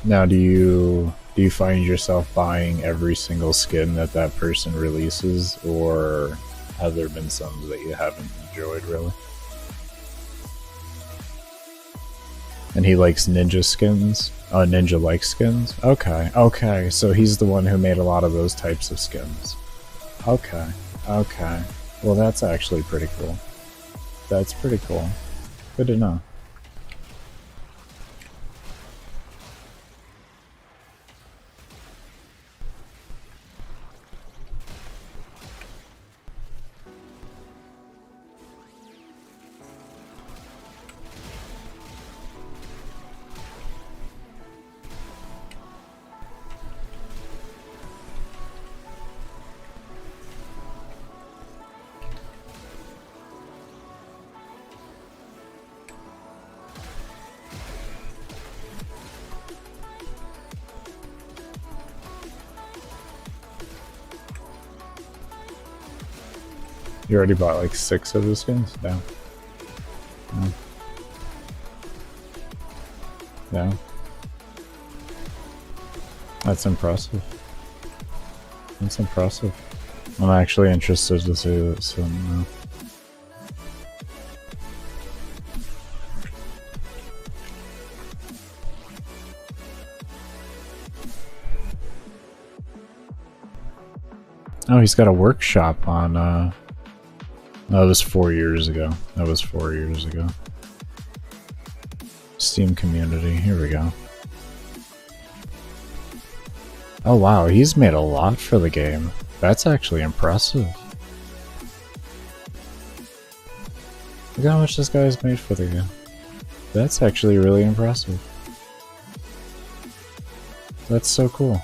Now, do you find yourself buying every single skin that that person releases, or have there been some that you haven't enjoyed really? And he likes ninja skins? Ninja-like skins? Okay, so he's the one who made a lot of those types of skins. Okay. Well, that's actually pretty cool. That's pretty cool. Good to know. You already bought like 6 of the skins? No. No. That's impressive. That's impressive. I'm actually interested to see some... Oh, he's got a workshop on, that was 4 years ago. Steam community, here we go. Oh wow, he's made a lot for the game. That's actually impressive. Look how much this guy's made for the game. That's actually really impressive. That's so cool.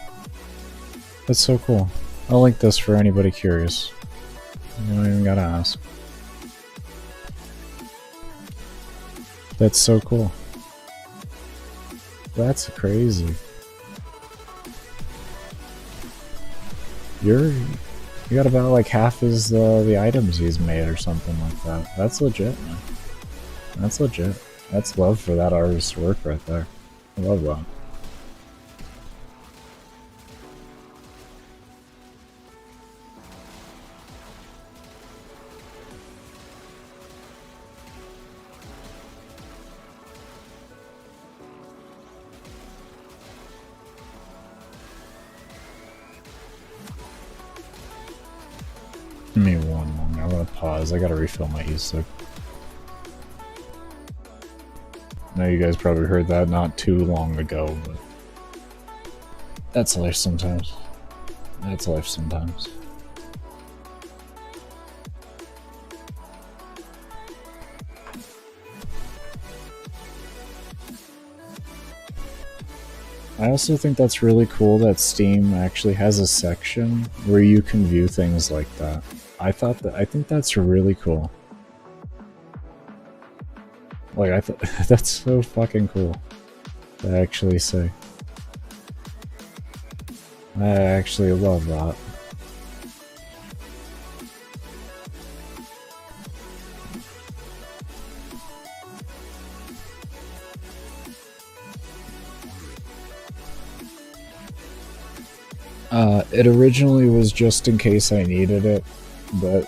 That's so cool. I'll link this for anybody curious. You don't even gotta ask. That's so cool. That's crazy. You got about like half as the items he's made or something like that. That's legit, man. That's legit. That's love for that artist's work right there. I love that. Give me one moment. I'm gonna pause. I gotta refill my e-stick. I know you guys probably heard that not too long ago, but that's life sometimes. That's life sometimes. I also think that's really cool that Steam actually has a section where you can view things like that. I think that's really cool. Like, I thought that's so fucking cool to actually say. I actually love that. It originally was just in case I needed it, but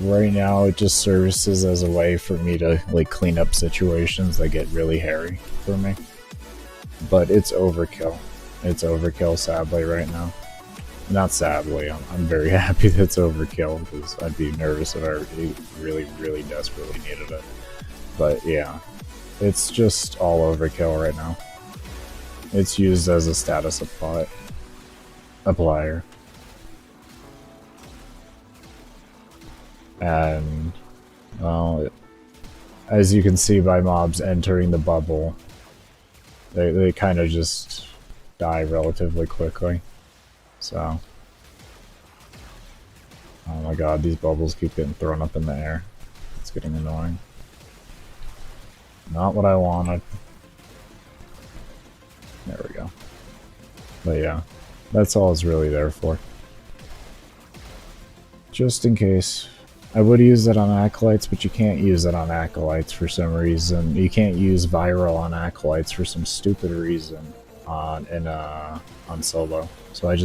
right now it just services as a way for me to like clean up situations that get really hairy for me. But it's overkill. It's overkill, sadly, right now. Not sadly, I'm very happy that it's overkill, because I'd be nervous if I really, really desperately needed it. But yeah, it's just all overkill right now. It's used as a status applier. And, well, as you can see by mobs entering the bubble, they kind of just die relatively quickly. So, oh my god, these bubbles keep getting thrown up in the air. It's getting annoying. Not what I wanted. There we go. But yeah, that's all it's really there for. Just in case. I would use it on Acolytes, but you can't use it on Acolytes for some reason. You can't use Viral on Acolytes for some stupid reason on solo. So I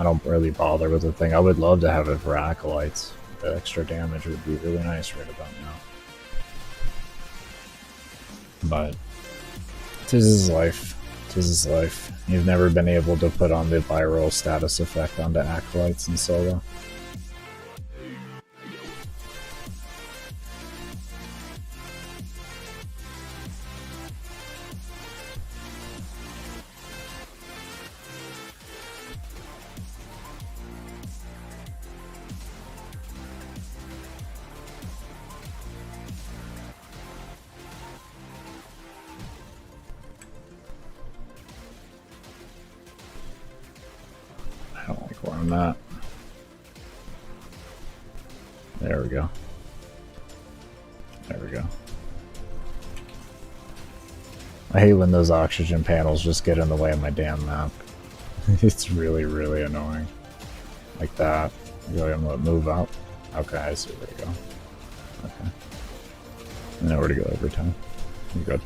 don't really bother with the thing. I would love to have it for Acolytes. The extra damage would be really nice right about now. But tis is life. Tis is life. You've never been able to put on the viral status effect onto Acolytes in solo. I don't like where I'm at. There we go. There we go. I hate when those oxygen panels just get in the way of my damn map. It's really, really annoying. Like that. Really, I'm gonna move out. Okay, I see where to go. Okay. I know where to go every time. You're good.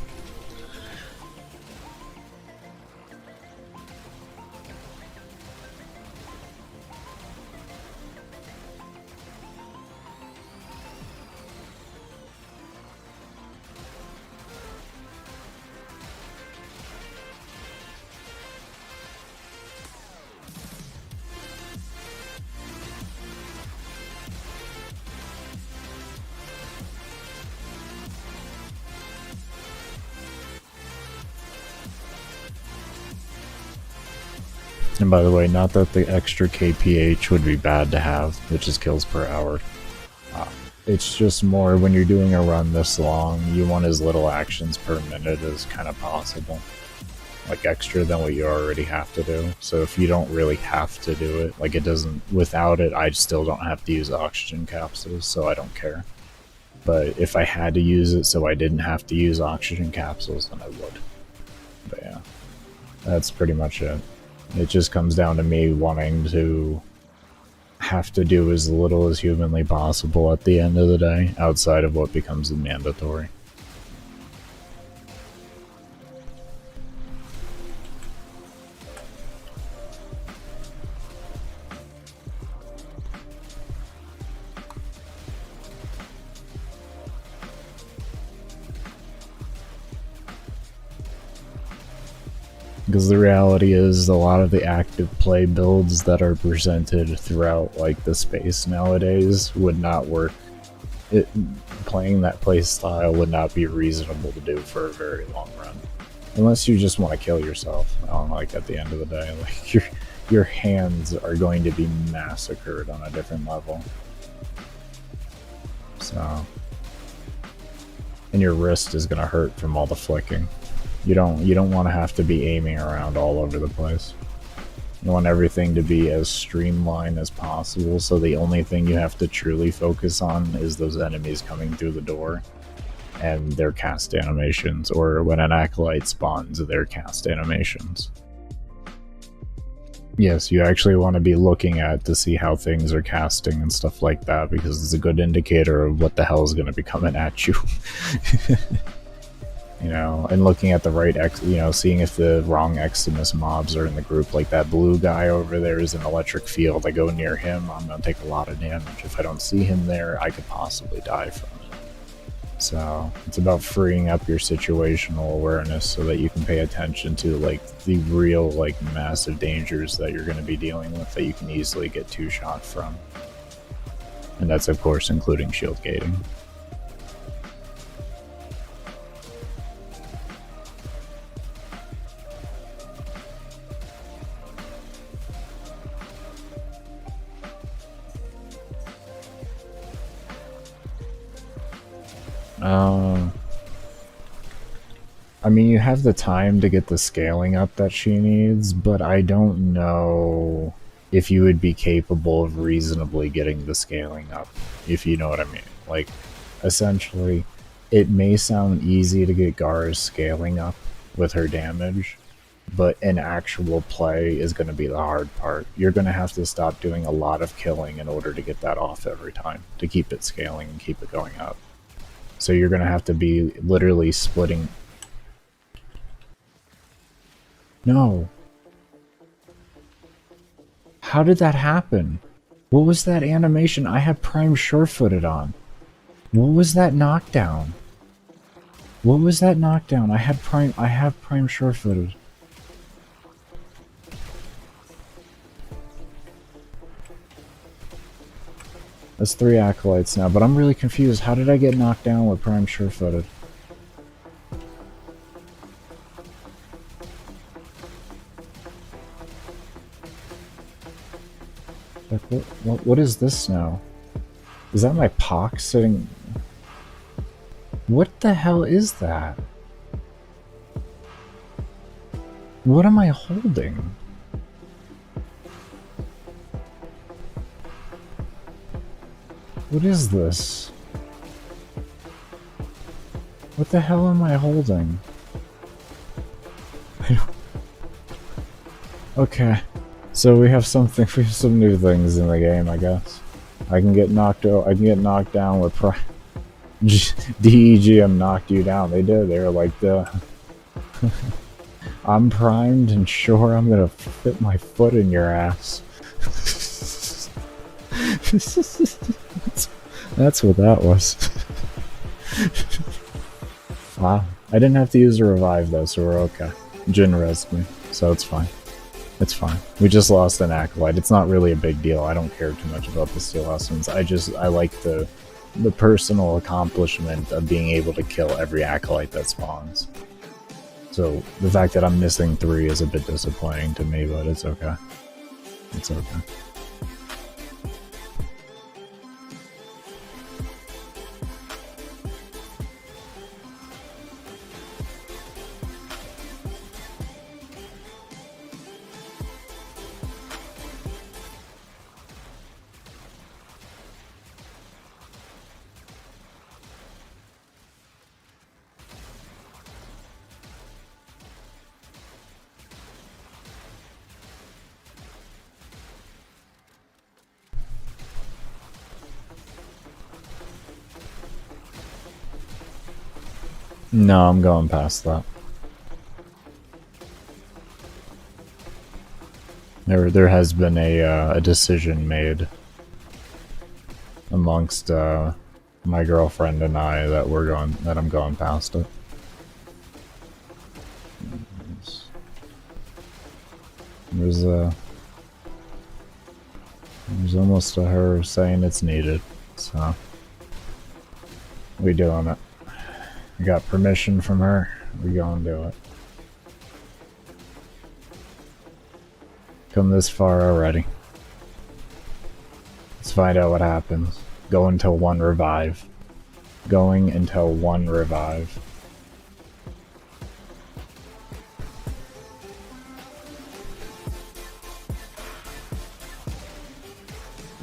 And by the way, not that the extra KPH would be bad to have, which is kills per hour. It's just more when you're doing a run this long, you want as little actions per minute as kind of possible. Like extra than what you already have to do. So if you don't really have to do it, like it doesn't, without it, I still don't have to use oxygen capsules, so I don't care. But if I had to use it so I didn't have to use oxygen capsules, then I would. But yeah, that's pretty much it. It just comes down to me wanting to have to do as little as humanly possible at the end of the day, outside of what becomes mandatory. Because the reality is a lot of the active play builds that are presented throughout like the space nowadays would not work. Playing that play style would not be reasonable to do for a very long run. Unless you just want to kill yourself. Like at the end of the day, like your hands are going to be massacred on a different level. So, and your wrist is going to hurt from all the flicking. You don't want to have to be aiming around all over the place. You want everything to be as streamlined as possible, so the only thing you have to truly focus on is those enemies coming through the door and their cast animations, or when an Acolyte spawns, their cast animations. Yes, you actually want to be looking at to see how things are casting and stuff like that, because it's a good indicator of what the hell is going to be coming at you. You know, and looking at the right seeing if the wrong Extremis mobs are in the group. Like that blue guy over there is an electric field. I go near him, I'm going to take a lot of damage. If I don't see him there, I could possibly die from it. So it's about freeing up your situational awareness so that you can pay attention to like the real like massive dangers that you're going to be dealing with that you can easily get two-shot from. And that's of course including shield gating. I mean, you have the time to get the scaling up that she needs, but I don't know if you would be capable of reasonably getting the scaling up, if you know what I mean. Like, essentially, it may sound easy to get Gara's scaling up with her damage, but in actual play is going to be the hard part. You're going to have to stop doing a lot of killing in order to get that off every time, to keep it scaling and keep it going up. So you're going to have to be literally splitting... No. How did that happen? What was that animation? I have Prime sure-footed on. What was that knockdown? What was that knockdown? I have Prime sure-footed. That's 3 Acolytes now, but I'm really confused. How did I get knocked down with Prime sure-footed? Like, what is this now? Is that my Pox sitting... What the hell is that? What am I holding? What is this? What the hell am I holding? Okay. So we have some new things in the game, I guess. I can get knocked down with DEGM knocked you down. They did. They were like I'm primed and sure I'm gonna fit my foot in your ass. That's what that was. Wow. I didn't have to use a revive though, so we're okay. Jin rezzed me, so it's fine. It's fine. We just lost an Acolyte. It's not really a big deal. I don't care too much about the Steel Essence. I like the personal accomplishment of being able to kill every Acolyte that spawns. So the fact that I'm missing 3 is a bit disappointing to me, but it's okay. It's okay. No, I'm going past that. There has been a decision made amongst my girlfriend and I that I'm going past it. There's almost a her saying it's needed, so we doing it. We got permission from her. We gonna do it. Come this far already. Let's find out what happens. Go until 1 revive. Going until 1 revive.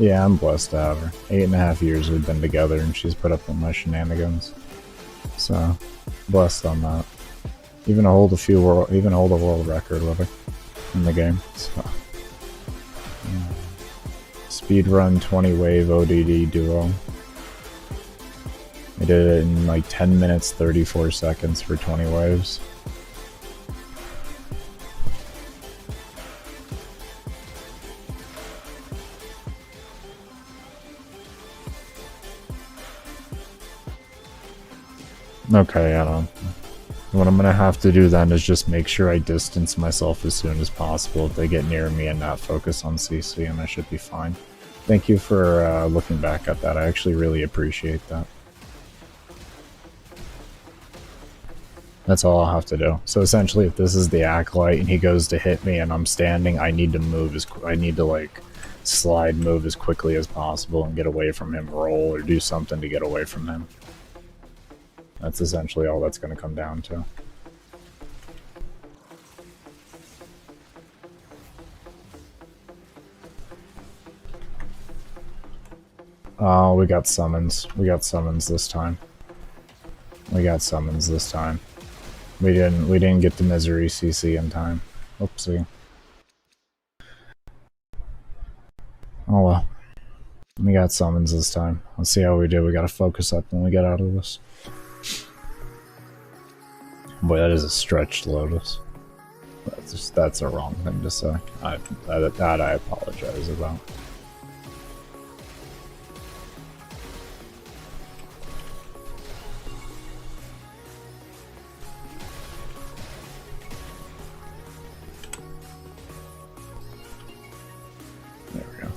Yeah, I'm blessed to have her. 8.5 years we've been together, and she's put up with my shenanigans. So, blessed on that. Even hold a world record with her in the game. So, speedrun 20 wave ODD duo. I did it in like 10 minutes 34 seconds for 20 waves. Okay, I don't. What I'm gonna have to do then is just make sure I distance myself as soon as possible if they get near me and not focus on CC, and I should be fine. Thank you for looking back at that. I actually really appreciate that. That's all I'll have to do. So essentially, if this is the Acolyte and he goes to hit me and I'm standing, I need to move I need to like slide move as quickly as possible and get away from him, roll or do something to get away from him. That's essentially all that's going to come down to. Oh, we got summons. We got summons this time. We didn't get the misery CC in time. Oopsie. Oh well. We got summons this time. Let's see how we do. We gotta focus up when we get out of this. Boy, that is a stretched Lotus. That's a wrong thing to say. That I apologize about. There we go.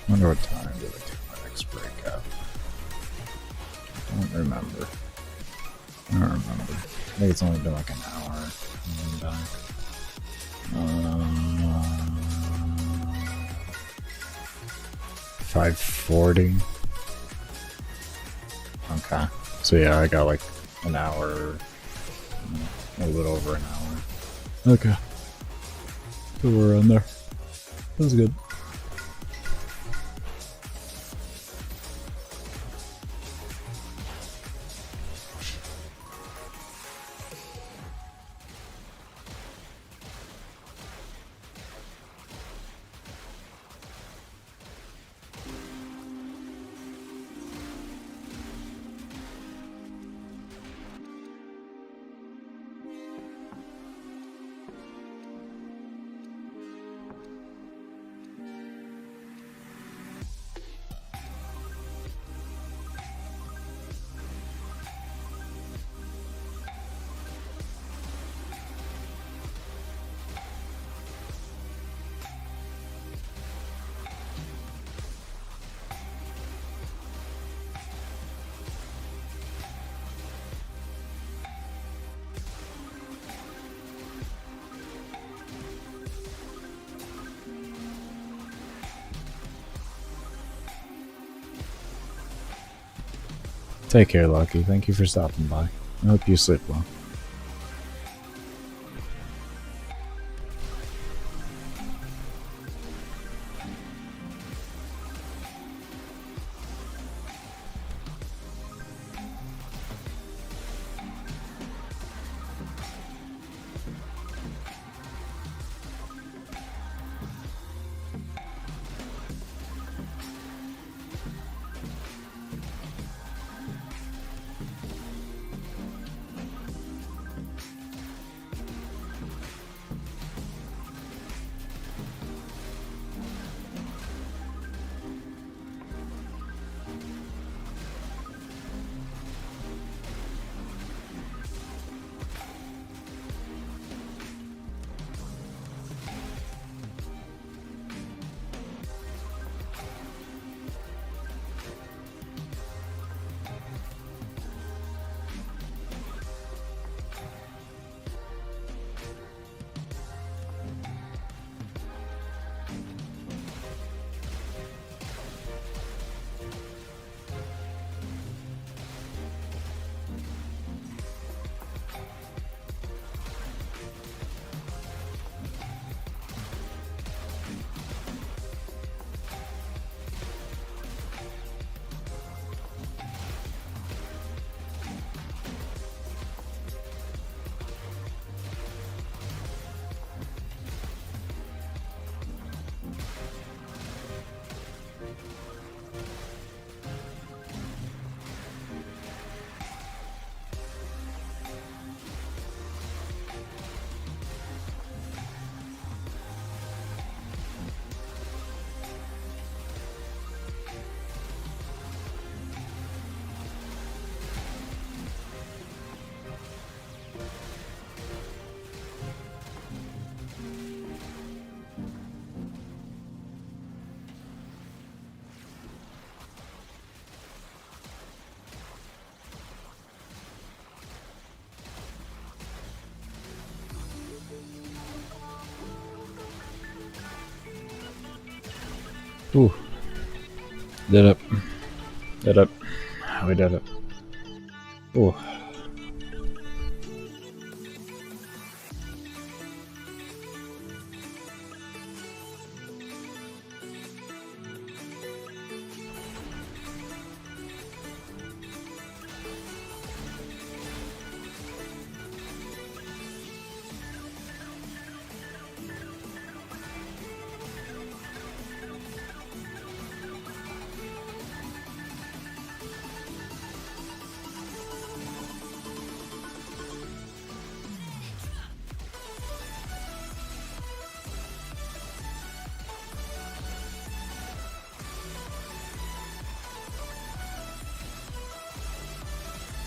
I wonder what time did I take my next break at? I don't remember. I think it's only been like an hour. I'm back. 5:40. Okay. So yeah, I got like an hour, a little bit over an hour. Okay. So we're in there. That's good. Take care, Lucky. Thank you for stopping by. I hope you sleep well. Ooh. Did it. Did it. We did it. Ooh.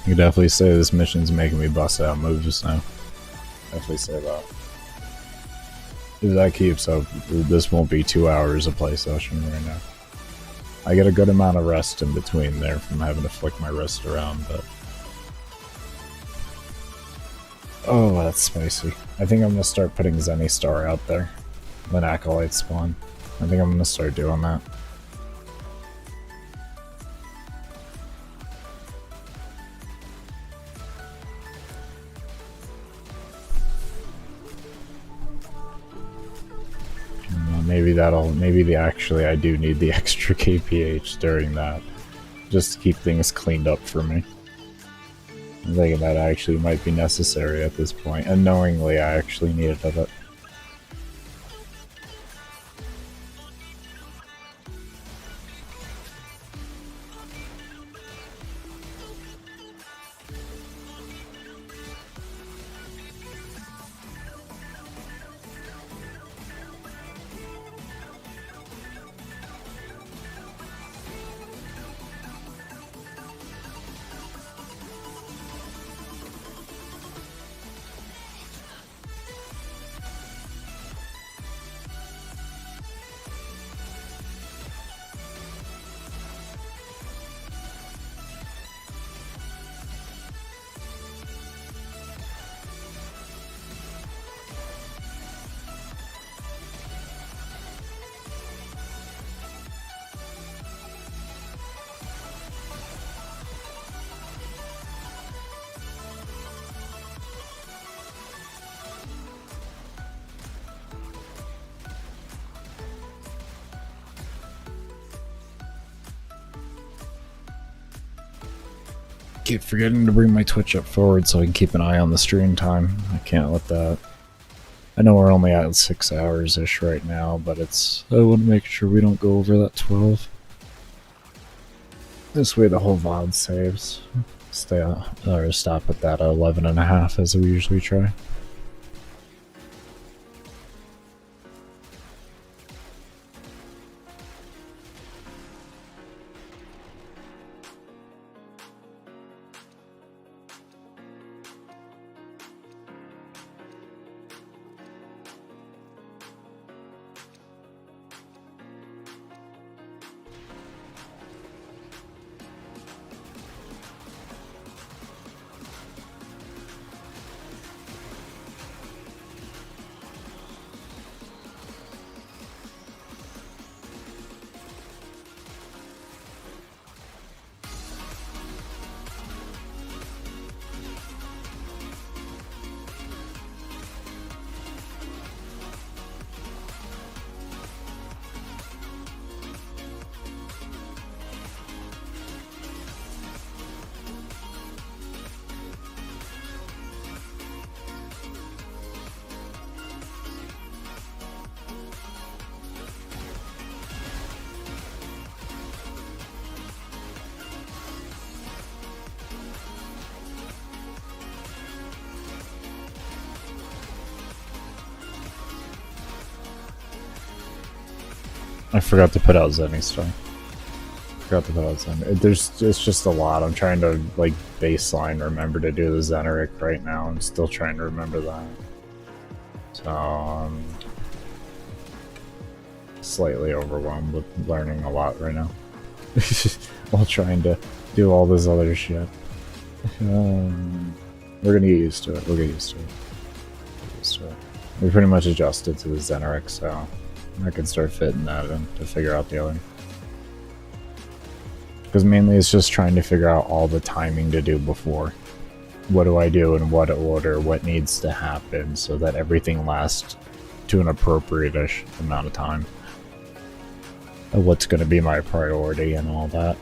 You can definitely say this mission's making me bust out moves now. Definitely say that. If that keeps up, this won't be 2 hours of play session right now. I get a good amount of rest in between there from having to flick my wrist around, but... Oh, that's spicy. I think I'm gonna start putting Zenny Star out there when Acolyte spawn. I think I'm gonna start doing that. Maybe actually I do need the extra KPH during that, just to keep things cleaned up for me. I'm thinking that actually might be necessary at this point, and knowingly I actually need it of it. Keep forgetting to bring my Twitch up forward so I can keep an eye on the stream time. I can't let that. I know we're only at 6 hours-ish right now, but I want to make sure we don't go over that 12. This way the whole VOD saves. Stop at that 11.5 as we usually try. I forgot to put out Zenny stuff. It's just a lot. I'm trying to, like, baseline remember to do the Zeneric right now. I'm still trying to remember that. So, slightly overwhelmed with learning a lot right now. While trying to do all this other shit. We're gonna get used to it. We'll get used to it. We pretty much adjusted to the Zeneric, so I can start fitting that in to figure out the other. Because mainly it's just trying to figure out all the timing to do before. What do I do in what order, what needs to happen so that everything lasts to an appropriate-ish amount of time. And what's going to be my priority and all that.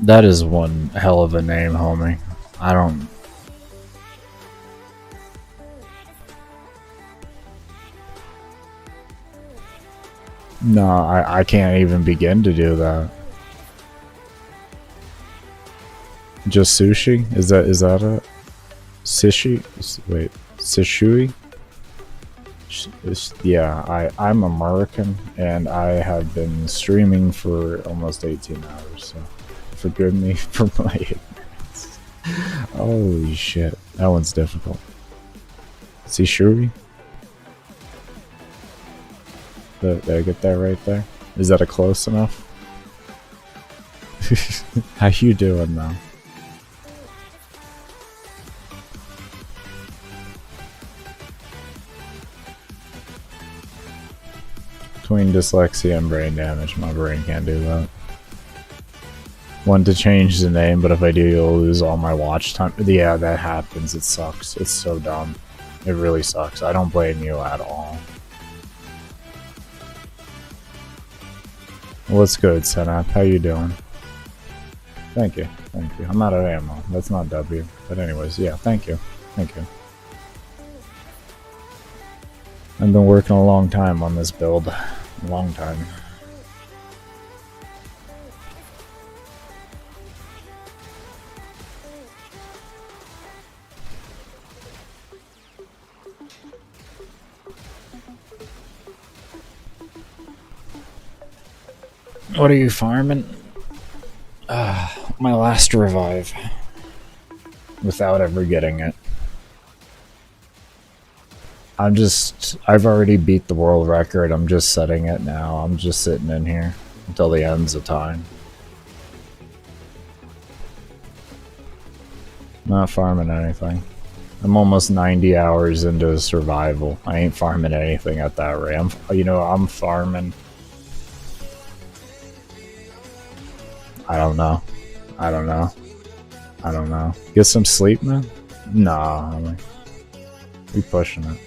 That is one hell of a name, homie. I don't... No, I can't even begin to do that. Just sushi? Is that it? Sushi? Wait, Sishui? Yeah, I'm American, and I have been streaming for almost 18 hours, so forgive me for my ignorance. Holy shit, that one's difficult. Sishui? Did I get that right there? Is that a close enough? How you doing now? Between dyslexia and brain damage, my brain can't do that. Want to change the name, but if I do, you'll lose all my watch time. Yeah, that happens. It sucks. It's so dumb. It really sucks. I don't blame you at all. What's good, Senap? How you doing? Thank you. Thank you. I'm out of ammo. That's not W. But anyways, yeah, thank you. Thank you. I've been working a long time on this build. A long time. What are you farming? My last revive. Without ever getting it. I've already beat the world record. I'm just setting it now. I'm just sitting in here until the ends of time. Not farming anything. I'm almost 90 hours into survival. I ain't farming anything at that rate. I'm farming. I don't know. Get some sleep, man? Nah, we pushing it.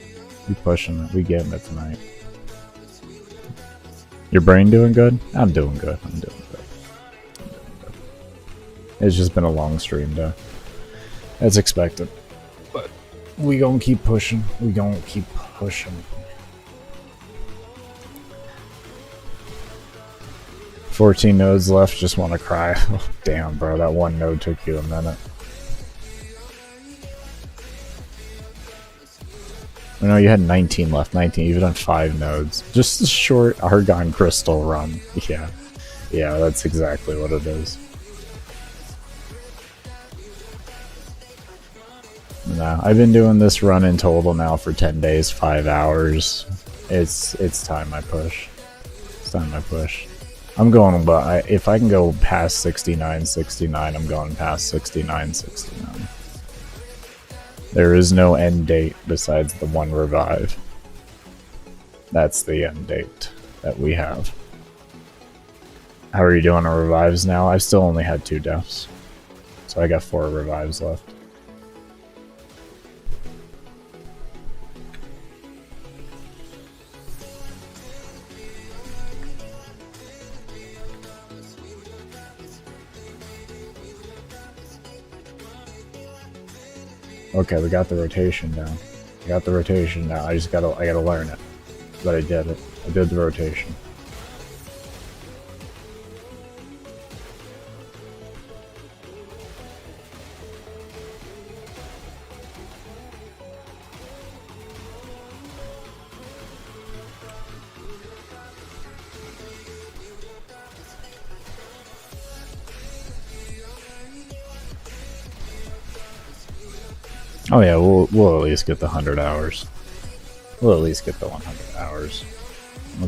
We getting it tonight. Your brain doing good? I'm doing good. It's just been a long stream day. As expected. But we gonna keep pushing. 14 nodes left, just want to cry. Oh, damn, bro, that one node took you a minute. I know you had 19 left. 19, you've done 5 nodes. Just a short Argon Crystal run. Yeah, that's exactly what it is. No, I've been doing this run in total now for 10 days, 5 hours. It's time I push. I'm going, but if I can go past 69-69, I'm going past 69-69. There is no end date besides the one revive. That's the end date that we have. How are you doing on revives now? I've still only had 2 deaths. So I got 4 revives left. Okay, we got the rotation down. I gotta learn it. But I did it. I did the rotation. Oh yeah, we'll at least get the 100 hours. We'll at least get the 100 hours. I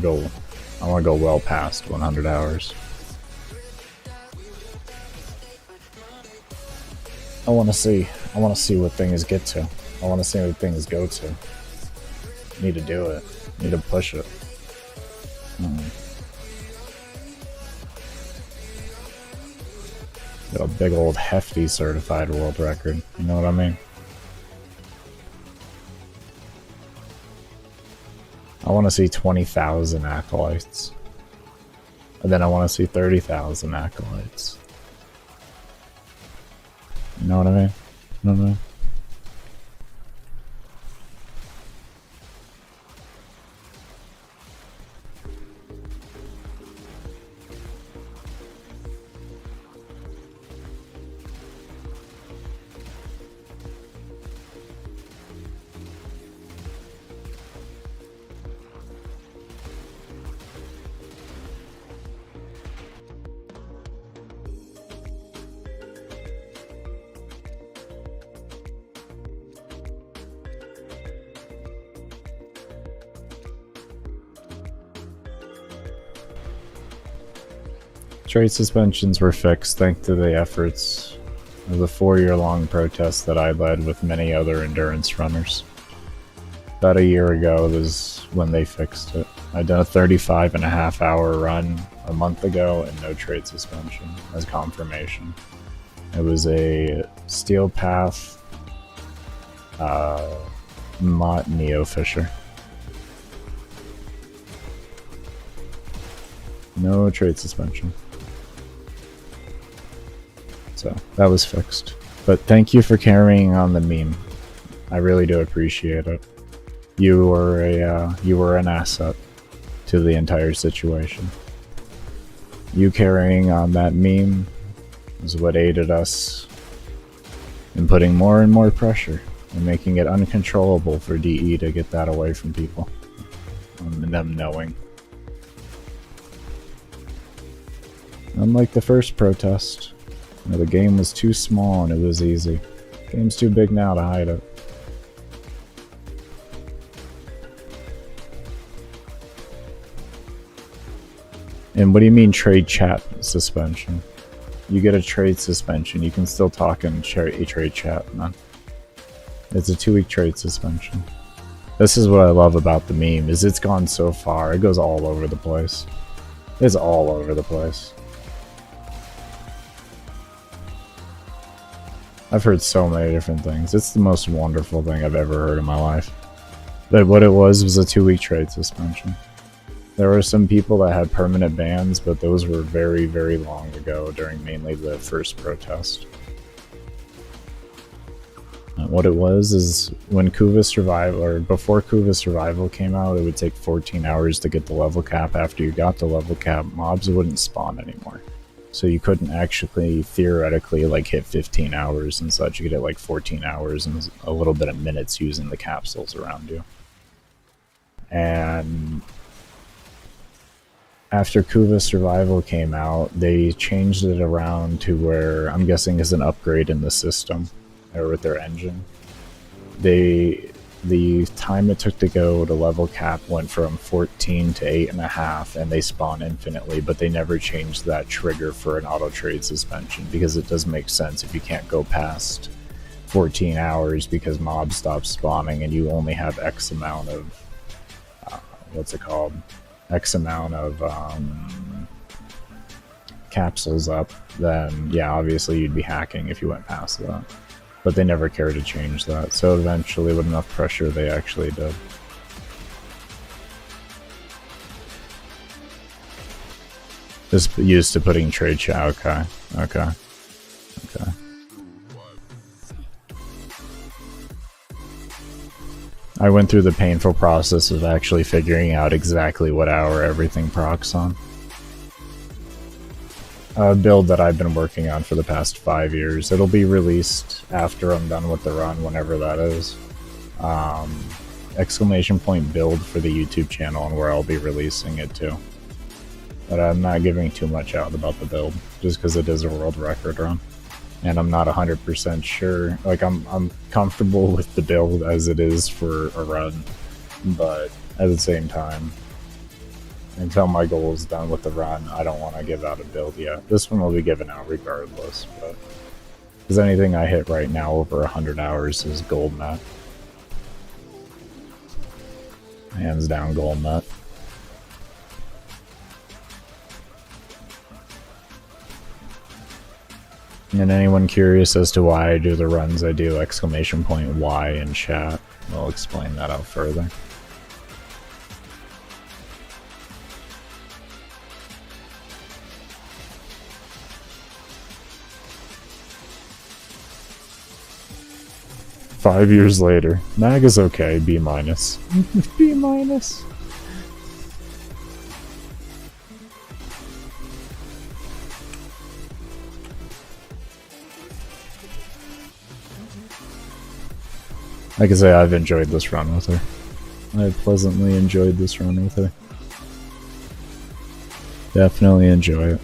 want to go well past 100 hours. I want to see what things get to. I want to see what things go to. Need to do it. Need to push it. Got a big old hefty certified world record. You know what I mean? I want to see 20,000 acolytes. And then I want to see 30,000 acolytes. You know what I mean? You know what I mean? Trade suspensions were fixed thanks to the efforts of the 4-year-long protest that I led with many other endurance runners. About a year ago was when they fixed it. I'd done a 35.5-hour run a month ago and no trade suspension as confirmation. It was a Steel Path Mott Neo Fisher. No trade suspension. So that was fixed. But thank you for carrying on the meme. I really do appreciate it. You were an asset to the entire situation. You carrying on that meme is what aided us in putting more and more pressure and making it uncontrollable for DE to get that away from people and them knowing. Unlike the first protest, the game was too small and it was easy. The game's too big now to hide it. And what do you mean trade chat suspension? You get a trade suspension, you can still talk in trade chat, man. It's a 2-week trade suspension. This is what I love about the meme, is it's gone so far, it goes all over the place. It's all over the place. I've heard so many different things. It's the most wonderful thing I've ever heard in my life. But what it was a 2-week trade suspension. There were some people that had permanent bans, but those were very, very long ago during mainly the first protest. What it was is when Kuva Survival, or before Kuva Survival came out, it would take 14 hours to get the level cap. After you got the level cap, mobs wouldn't spawn anymore. So you couldn't actually theoretically like hit 15 hours and such. You could hit like 14 hours and a little bit of minutes using the capsules around you. And after Kuva Survival came out, they changed it around to where, I'm guessing is an upgrade in the system or with their engine. The time it took to go to level cap went from 14 to 8.5, and they spawn infinitely, but they never changed that trigger for an auto trade suspension because it does make sense if you can't go past 14 hours because mobs stop spawning and you only have X amount of X amount of capsules up, then yeah, obviously you'd be hacking if you went past that. But they never cared to change that, so eventually with enough pressure they actually did. Just used to putting trade chat. Okay. I went through the painful process of actually figuring out exactly what hour everything procs on. A build that I've been working on for the past 5 years. It'll be released after I'm done with the run, whenever that is. Exclamation point build for the YouTube channel and where I'll be releasing it to. But I'm not giving too much out about the build, just because it is a world record run. And I'm not 100% sure. Like, I'm comfortable with the build as it is for a run, but at the same time, until my goal is done with the run, I don't want to give out a build yet. This one will be given out regardless, but because anything I hit right now over 100 hours is gold nut. Hands down gold nut. And anyone curious as to why I do the runs I do, exclamation point Y in chat. I'll explain that out further. 5 years later. Mag is okay, B minus. B minus. Like I say, I've enjoyed this run with her. I pleasantly enjoyed this run with her. Definitely enjoy it.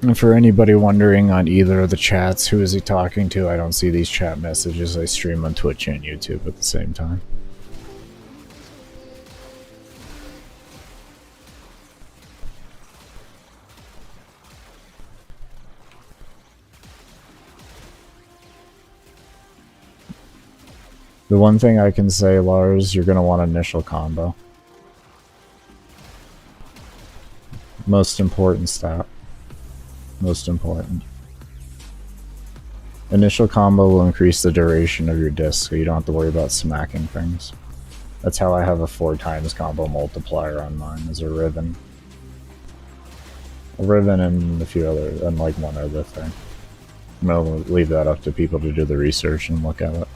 And for anybody wondering on either of the chats, who is he talking to? I don't see these chat messages. I stream on Twitch and YouTube at the same time. The one thing I can say, Lars, you're going to want initial combo. Most important stat. Most important. Initial combo will increase the duration of your disc, so you don't have to worry about smacking things. That's how I have a 4 times combo multiplier on mine, as a Riven. A Riven and a few other, and like one other thing. I'm gonna leave that up to people to do the research and look at it.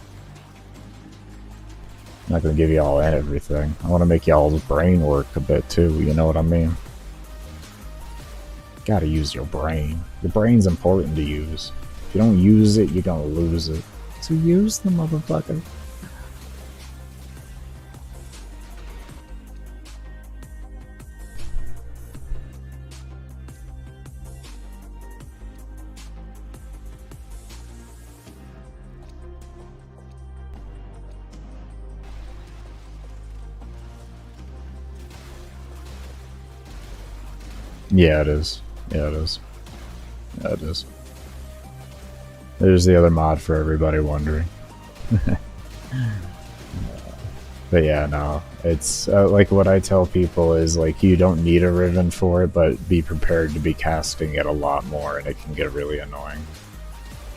I'm not gonna give you all and everything. I want to make y'all's brain work a bit too, you know what I mean? Gotta use your brain. The brain's important to use. If you don't use it, you're gonna lose it. So use the motherfucker. Yeah, it is. Yeah, it is. Yeah, it is. There's the other mod for everybody wondering. But yeah, no. It's like what I tell people is like you don't need a Riven for it, but be prepared to be casting it a lot more and it can get really annoying.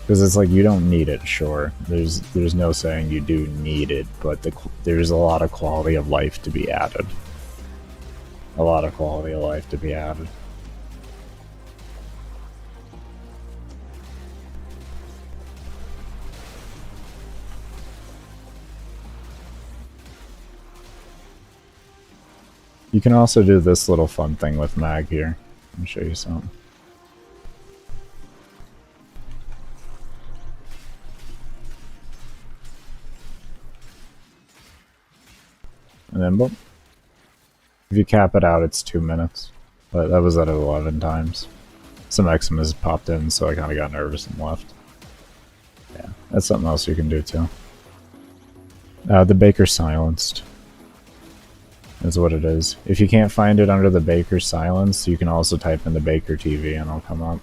Because it's like you don't need it, sure. There's no saying you do need it, but there's a lot of quality of life to be added. A lot of quality of life to be added. You can also do this little fun thing with Mag here. Let me show you something. And then boom. If you cap it out, it's 2 minutes. But that was at 11 times. Some Xmas popped in, so I kind of got nervous and left. Yeah, that's something else you can do too. The Baker silenced. Is what it is. If you can't find it under the Baker silence, you can also type in the Baker TV and it'll come up.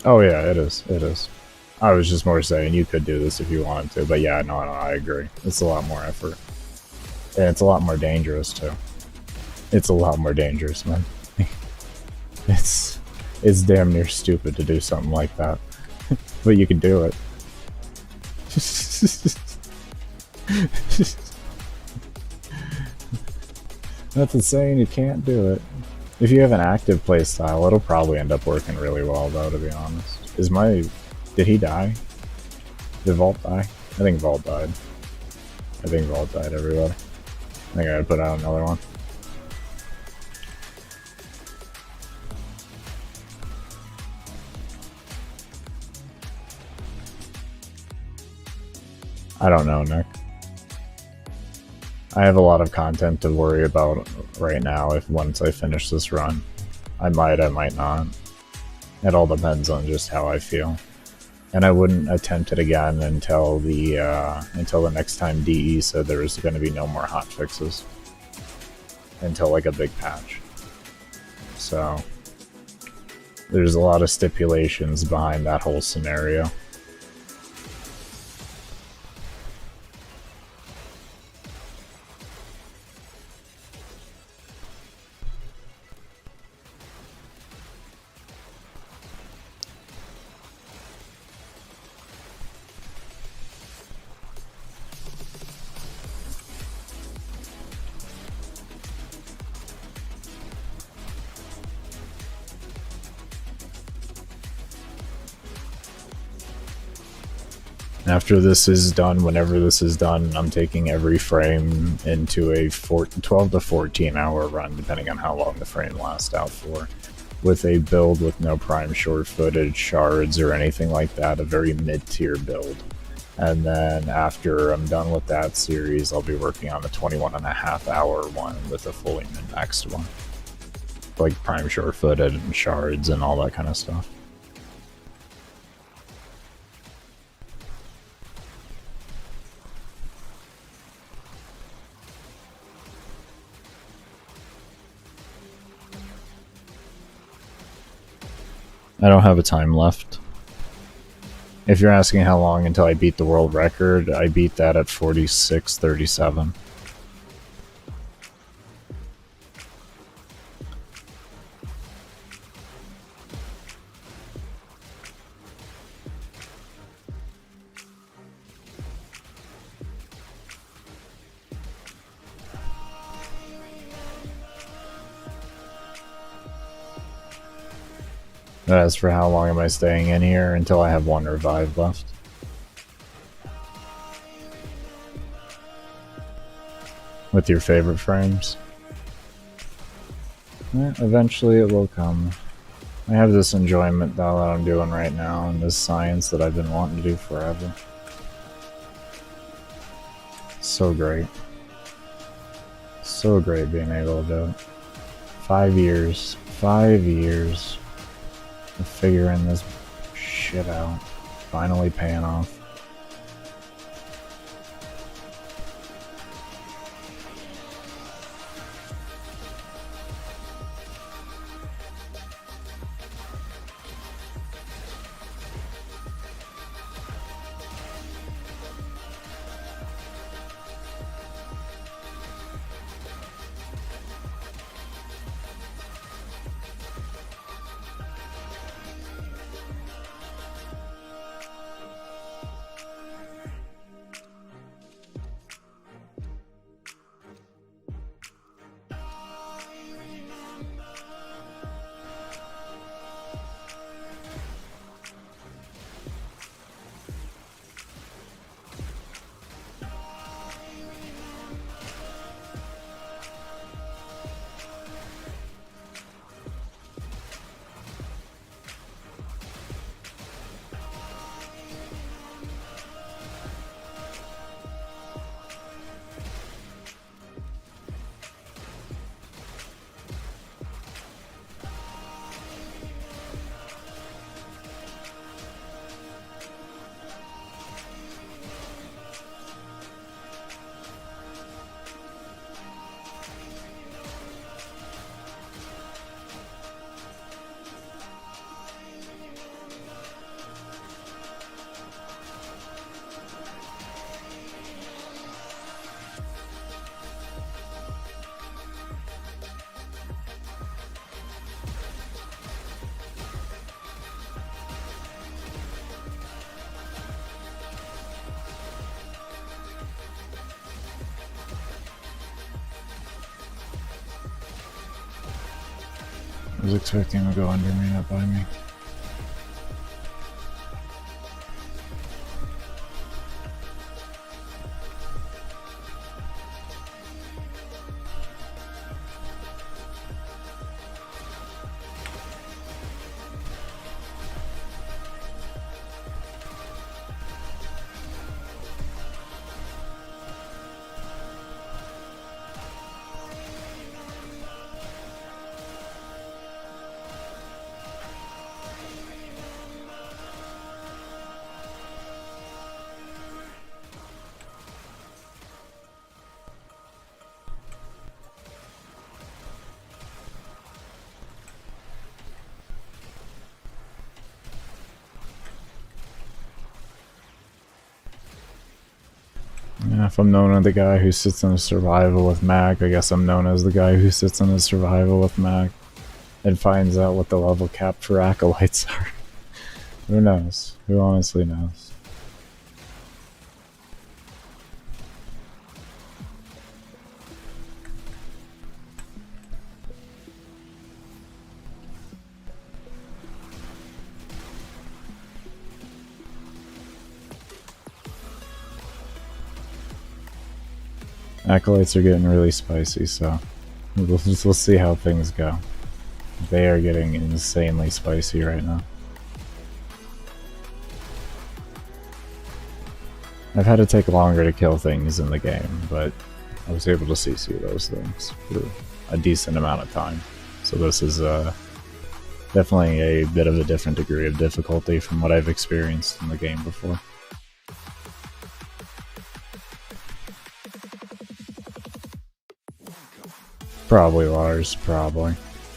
Oh yeah, it is. It is. I was just more saying you could do this if you wanted to, but yeah, no, I agree. It's a lot more effort. And it's a lot more dangerous too. It's a lot more dangerous, man. It's damn near stupid to do something like that. But you can do it. Nothing saying you can't do it. If you have an active playstyle, it'll probably end up working really well, though, to be honest. Did he die? Did Vault die? I think Vault died. I think Vault died, everybody. I think I gotta put out another one. I don't know, Nick. I have a lot of content to worry about right now. If once I finish this run, I might not. It all depends on just how I feel, and I wouldn't attempt it again until the next time DE said there was going to be no more hot fixes, until like a big patch. So there's a lot of stipulations behind that whole scenario. After this is done, whenever this is done, I'm taking every frame into a 12 to 14 hour run, depending on how long the frame lasts out for, with a build with no prime short footage, shards, or anything like that, a very mid-tier build. And then after I'm done with that series, I'll be working on a 21.5 hour one with a fully min-maxed one. Like prime short footage and shards and all that kind of stuff. I don't have a time left. If you're asking how long until I beat the world record, I beat that at 46:37. As for how long am I staying in here, until I have one revive left. With your favorite frames. Eventually it will come. I have this enjoyment though that I'm doing right now, and this science that I've been wanting to do forever. So great. So great being able to do it. 5 years. 5 years. Figuring this shit out. Finally paying off. I was expecting to go under me, not by me. Yeah, if I'm known as the guy who sits in a survival with Mac, I guess I'm known as the guy who sits in a survival with Mac and finds out what the level cap for Acolytes are. Who knows? Who honestly knows? Acolytes are getting really spicy, so we'll see how things go. They are getting insanely spicy right now. I've had to take longer to kill things in the game, but I was able to CC those things for a decent amount of time. So this is definitely a bit of a different degree of difficulty from what I've experienced in the game before. Probably Lars, probably.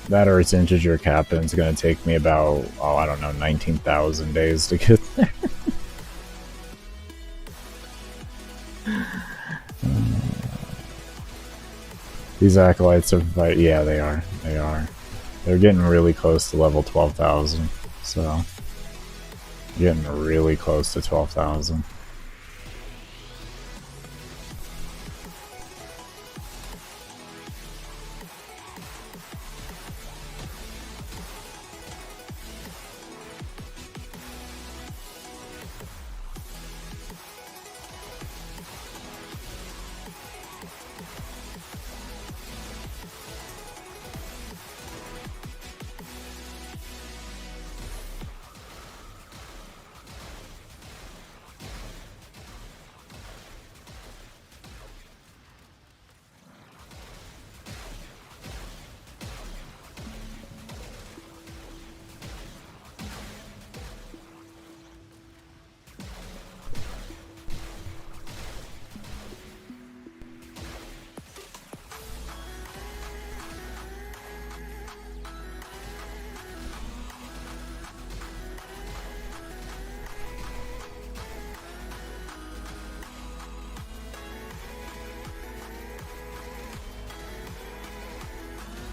That or its integer cap, and it's going to take me about, oh, I don't know, 19,000 days to get there. These Acolytes are, yeah, they are. They are. They're getting really close to level 12,000, so getting really close to 12,000.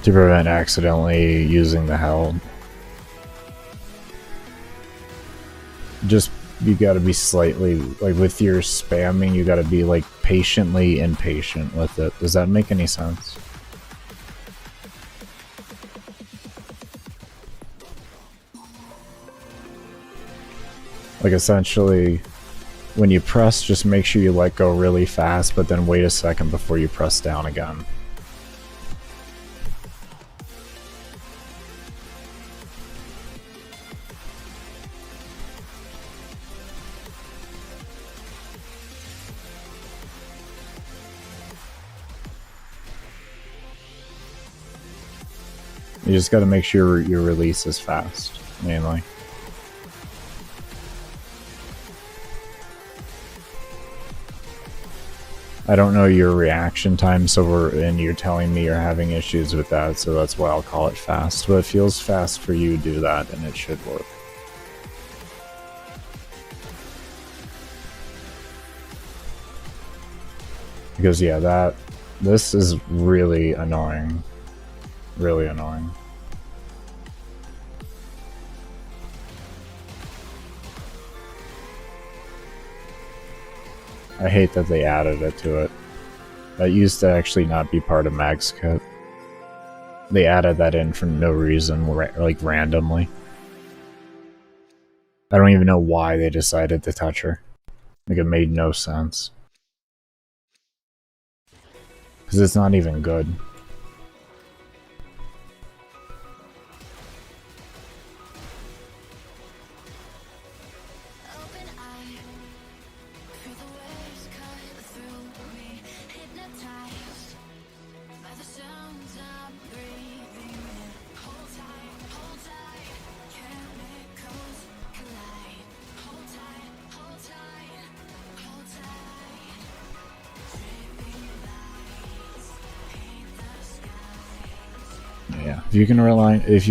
To prevent accidentally using the hell. Just, you gotta be slightly, like with your spamming, you gotta be like patiently impatient with it. Does that make any sense? Like essentially, when you press, just make sure you let go really fast, but then wait a second before you press down again. You just gotta make sure your release is fast, mainly. I don't know your reaction time, and you're telling me you're having issues with that, so that's why I'll call it fast. But it feels fast for you to do that, and it should work. Because yeah, this is really annoying. Really annoying. I hate that they added it to it. That used to actually not be part of Mag's kit. They added that in for no reason, like randomly. I don't even know why they decided to touch her. Like, it made no sense. Because it's not even good. Yeah, if you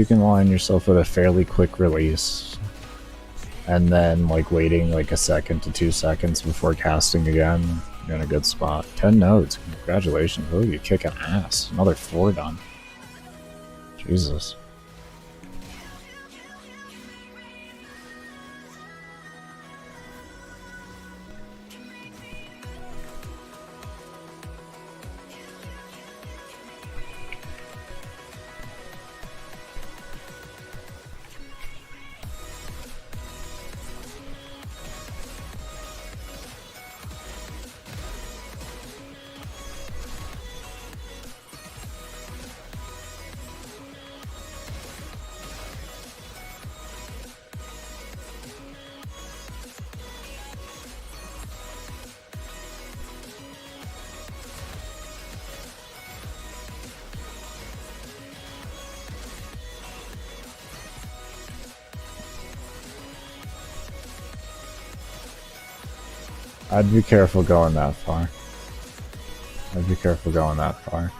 can align yourself with a fairly quick release, and then like waiting like a second to 2 seconds before casting again, You're in a good spot. 10 nodes. Congratulations. Oh, you're kicking ass. Another 4 done. Jesus. I'd be careful going that far. I'd be careful going that far.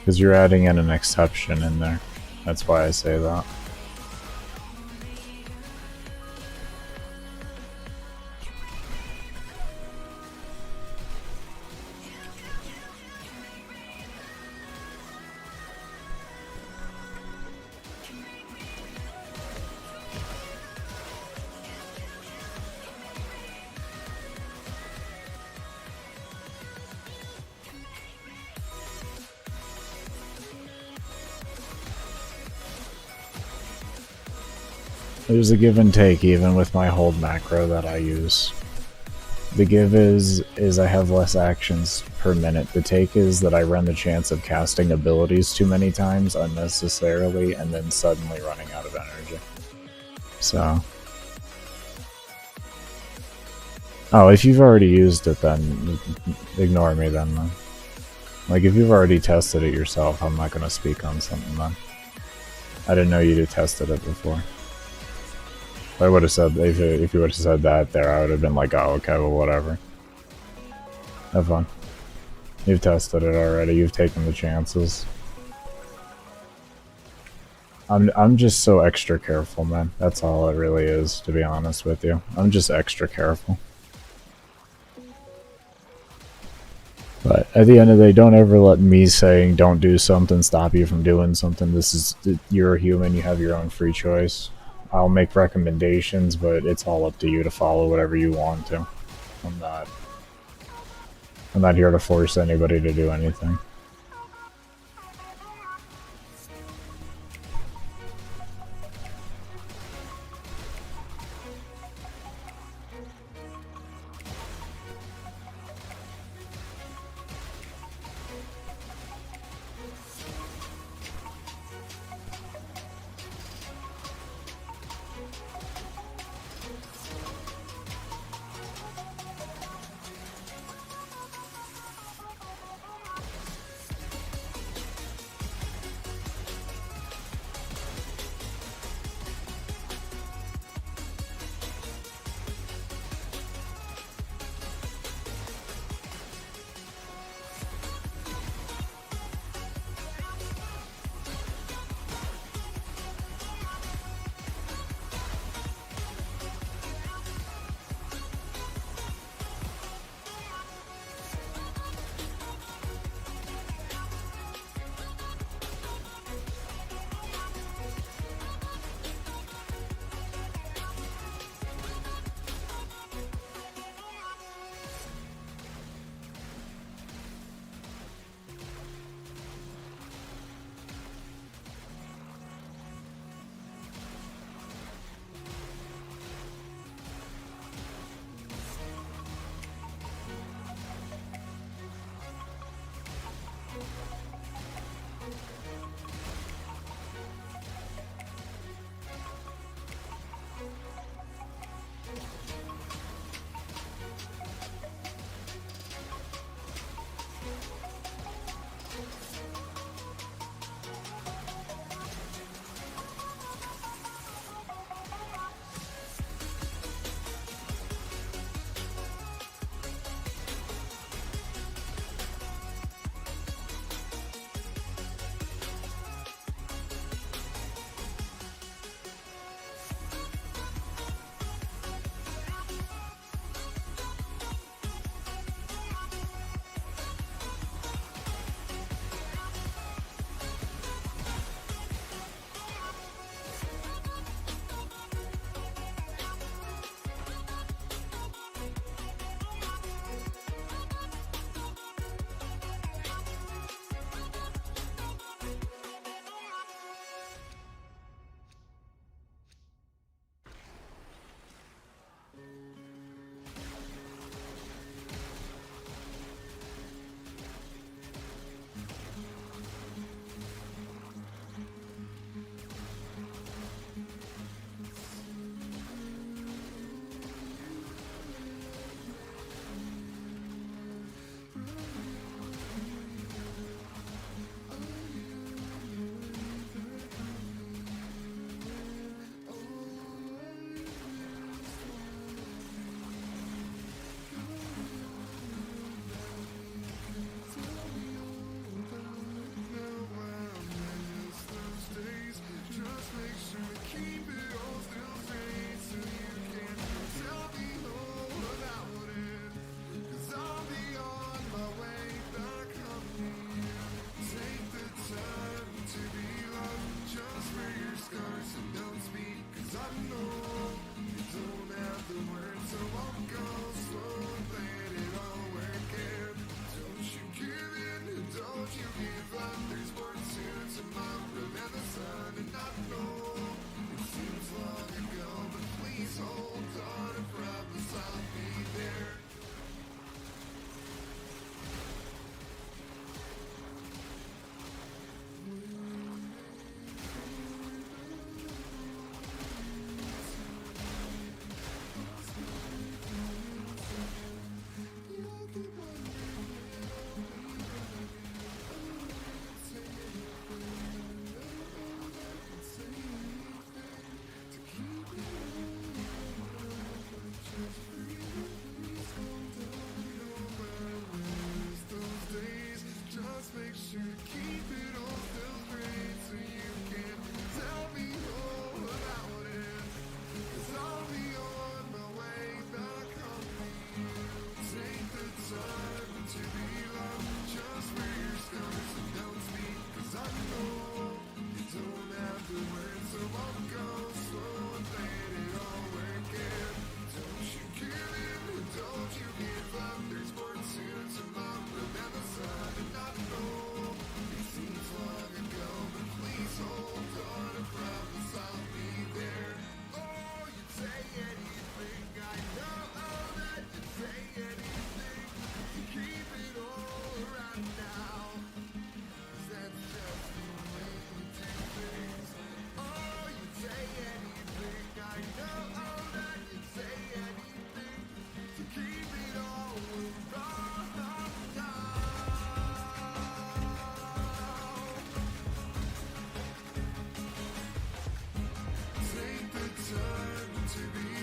Because you're adding in an exception in there. That's why I say that. There's a give and take even with my hold macro that I use. The give is I have less actions per minute. The take is that I run the chance of casting abilities too many times unnecessarily and then suddenly running out of energy. So... Oh, if you've already used it then ignore me then. Like if you've already tested it yourself, I'm not going to speak on something then. I didn't know you'd tested it before. I would have said, if you would have said that there, I would have been like, oh, okay, well, whatever. Have fun. You've tested it already, you've taken the chances. I'm just so extra careful, man. That's all it really is, to be honest with you. I'm just extra careful. But at the end of the day, don't ever let me saying don't do something stop you from doing something. You're a human, you have your own free choice. I'll make recommendations, but it's all up to you to follow whatever you want to. I'm not here to force anybody to do anything.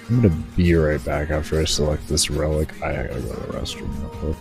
I'm gonna be right back after I select this relic. I gotta go to the restroom real quick.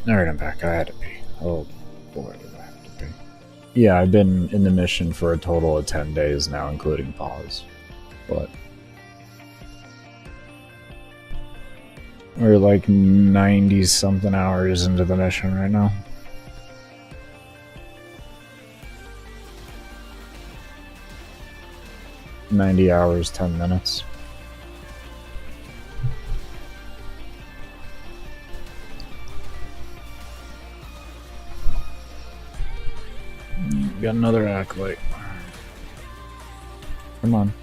Alright, I'm back. I had to pee. Oh boy, did I have to pee. Yeah, I've been in the mission for a total of 10 days now, including pause. But we're like 90-something hours into the mission right now. $90 hours, 10 minutes. Got another Acolyte. Come on.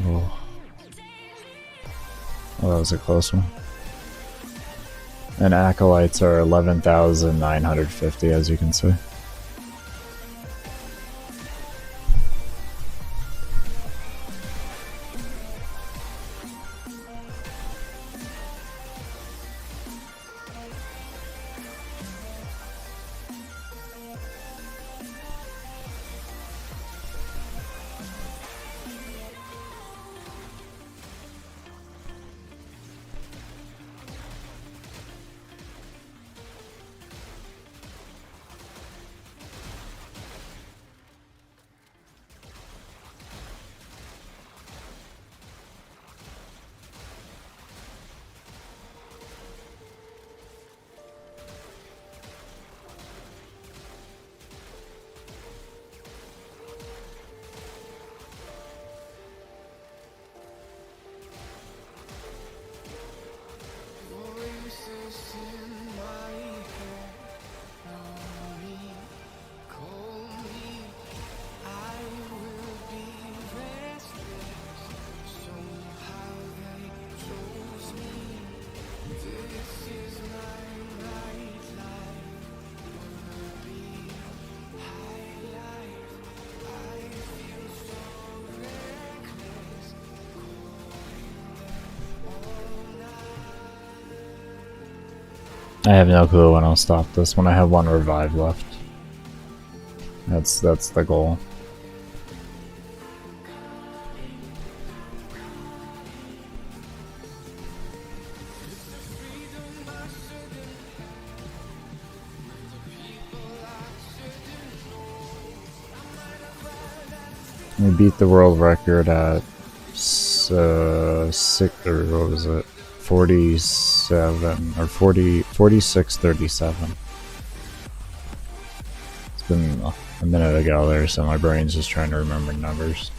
Oh. Well, that was a close one. And Acolytes are 11,950, as you can see. I have no clue when I'll stop this. When I have one revive left. That's the goal. We beat the world record at 6, or what was it? 47 or 46:37. It's been a minute ago there, so my brain's just trying to remember numbers.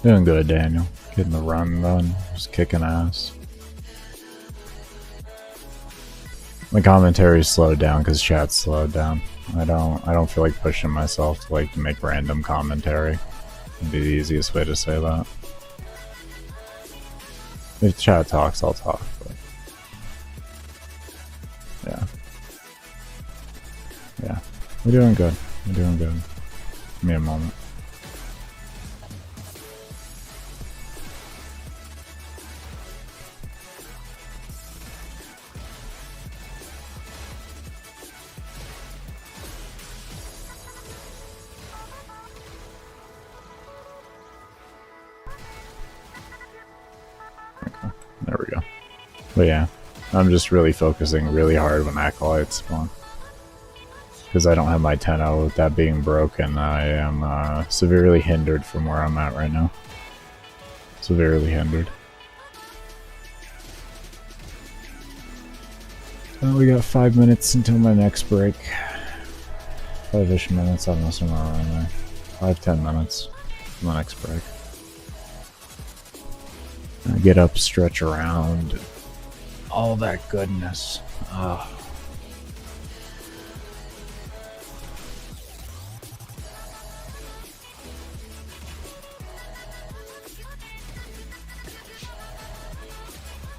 Doing good, Daniel. Getting the run done. Just kicking ass. The commentary slowed down because chat's slowed down. I don't feel like pushing myself to like make random commentary. It'd be the easiest way to say that. If chat talks, I'll talk. But yeah. Yeah. We're doing good. We're doing good. Give me a moment. There we go. But yeah, I'm just really focusing really hard when Acolytes spawn. Because I don't have my 10-0 with that being broken. I am severely hindered from where I'm at right now. Severely hindered. Well, we got 5 minutes until my next break. 5-ish minutes, I don't know, somewhere around there. 5-10 minutes for my next break. I get up, stretch around, all that goodness.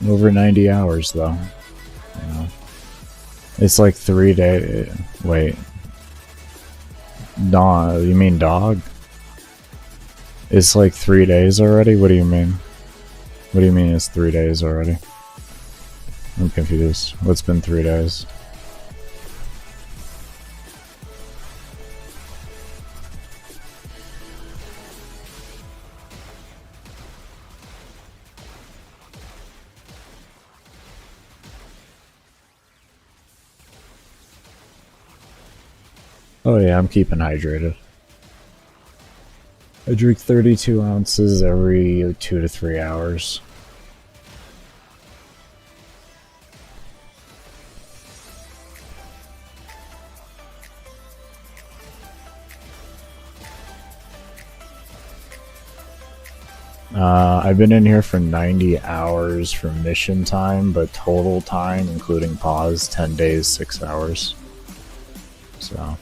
Over 90 hours though. You know. It's like 3 days. Wait. Dog, you mean dog? It's like 3 days already? What do you mean? What do you mean it's 3 days already? I'm confused. What's been 3 days? Oh yeah, I'm keeping hydrated. I drink 32 ounces every 2 to 3 hours. I've been in here for 90 hours for mission time, but total time, including pause, 10 days, 6 hours. So...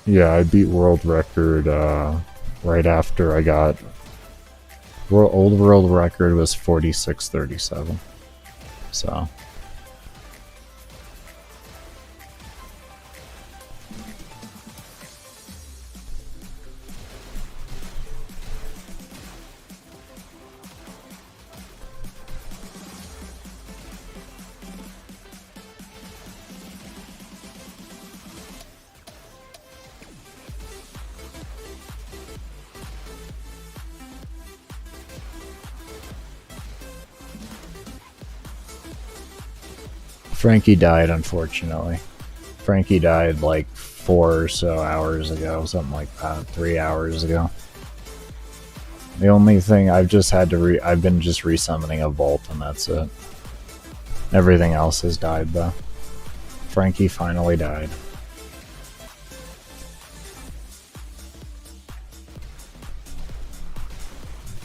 yeah, I beat world record right after I got... Old world record was 46:37. So... Frankie died, unfortunately. Frankie died like 4 or so hours ago, something like that, 3 hours ago. The only thing I've just had to I've been just resummoning a Volt and that's it. Everything else has died though. Frankie finally died.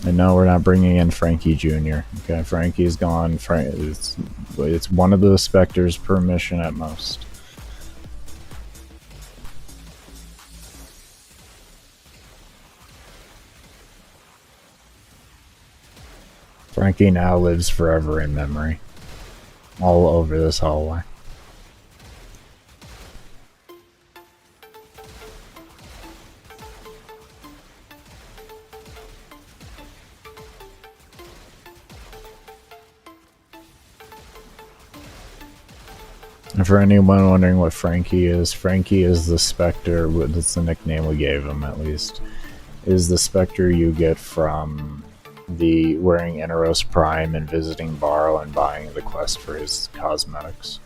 And no, we're not bringing in Frankie Jr. Okay, Frankie's gone. It's one of the Spectres per mission at most. Frankie now lives forever in memory. All over this hallway. And for anyone wondering what Frankie is the Spectre, that's the nickname we gave him at least, is the Spectre you get from the wearing Inaros Prime and visiting Barl and buying the quest for his cosmetics.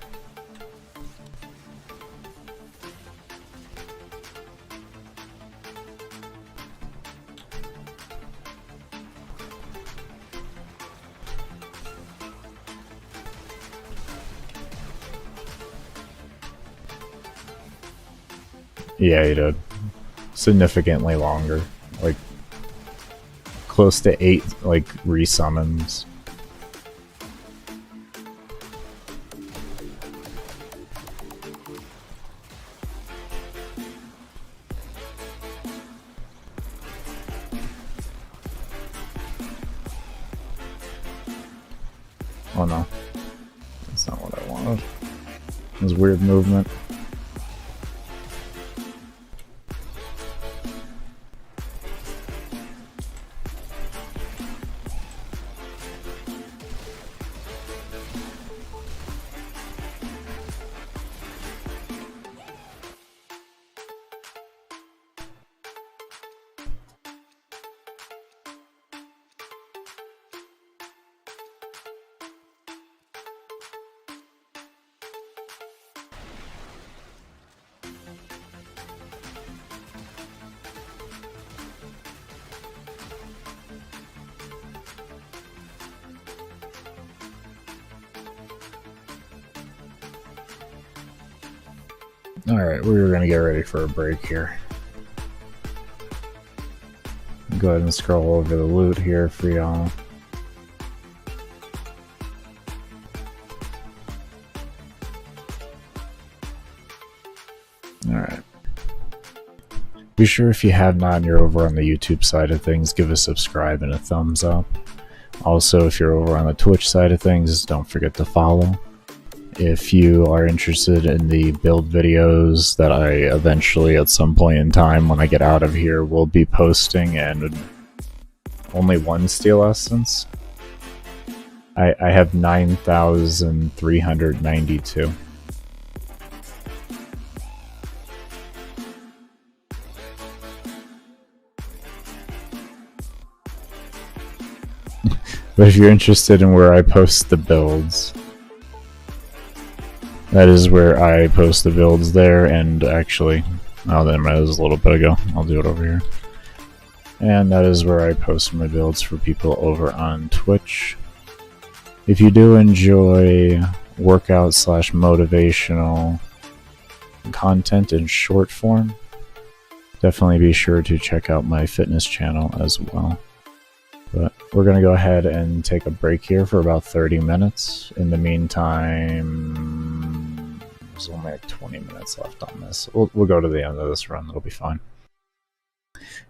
Yeah, he did. Significantly longer. Like, close to 8 like resummons. Oh no, that's not what I wanted. It was weird movement. Alright, we're gonna get ready for a break here. Go ahead and scroll over the loot here for y'all. Alright. Be sure if you have not and you're over on the YouTube side of things, give a subscribe and a thumbs up. Also, if you're over on the Twitch side of things, don't forget to follow. If you are interested in the build videos that I eventually, at some point in time when I get out of here, will be posting, and only one steel essence, I have 9,392. But if you're interested in where I post the builds, that is where I post the builds there, and actually, oh, that was a little bit ago. I'll do it over here. And that is where I post my builds for people over on Twitch. If you do enjoy workout / motivational content in short form, definitely be sure to check out my fitness channel as well. But we're going to go ahead and take a break here for about 30 minutes. In the meantime, there's only like 20 minutes left on this. We'll go to the end of this run. It'll be fine.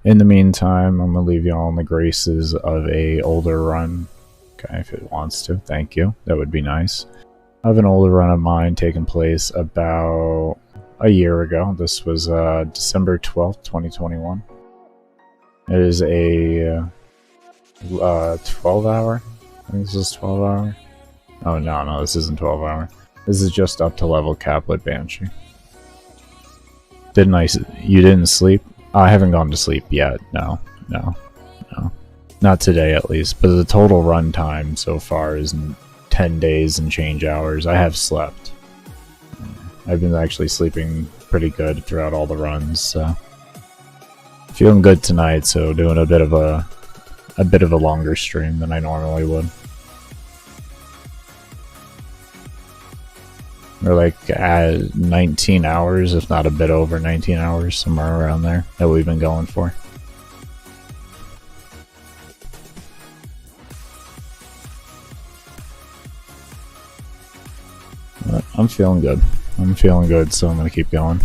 In the meantime, I'm going to leave y'all in the graces of a older run. Okay, if it wants to. Thank you. That would be nice. I have an older run of mine taking place about a year ago. This was December 12th, 2021. It is a 12 hour? I think this is 12 hour. Oh no, this isn't 12 hour. This is just up to level Acolyte Banshee. You didn't sleep? I haven't gone to sleep yet. No. Not today at least, but the total run time so far is 10 days and change hours. I have slept. I've been actually sleeping pretty good throughout all the runs, so feeling good tonight, so doing a bit of a longer stream than I normally would. We're like at 19 hours, if not a bit over 19 hours, somewhere around there that we've been going for. But I'm feeling good. So I'm gonna keep going.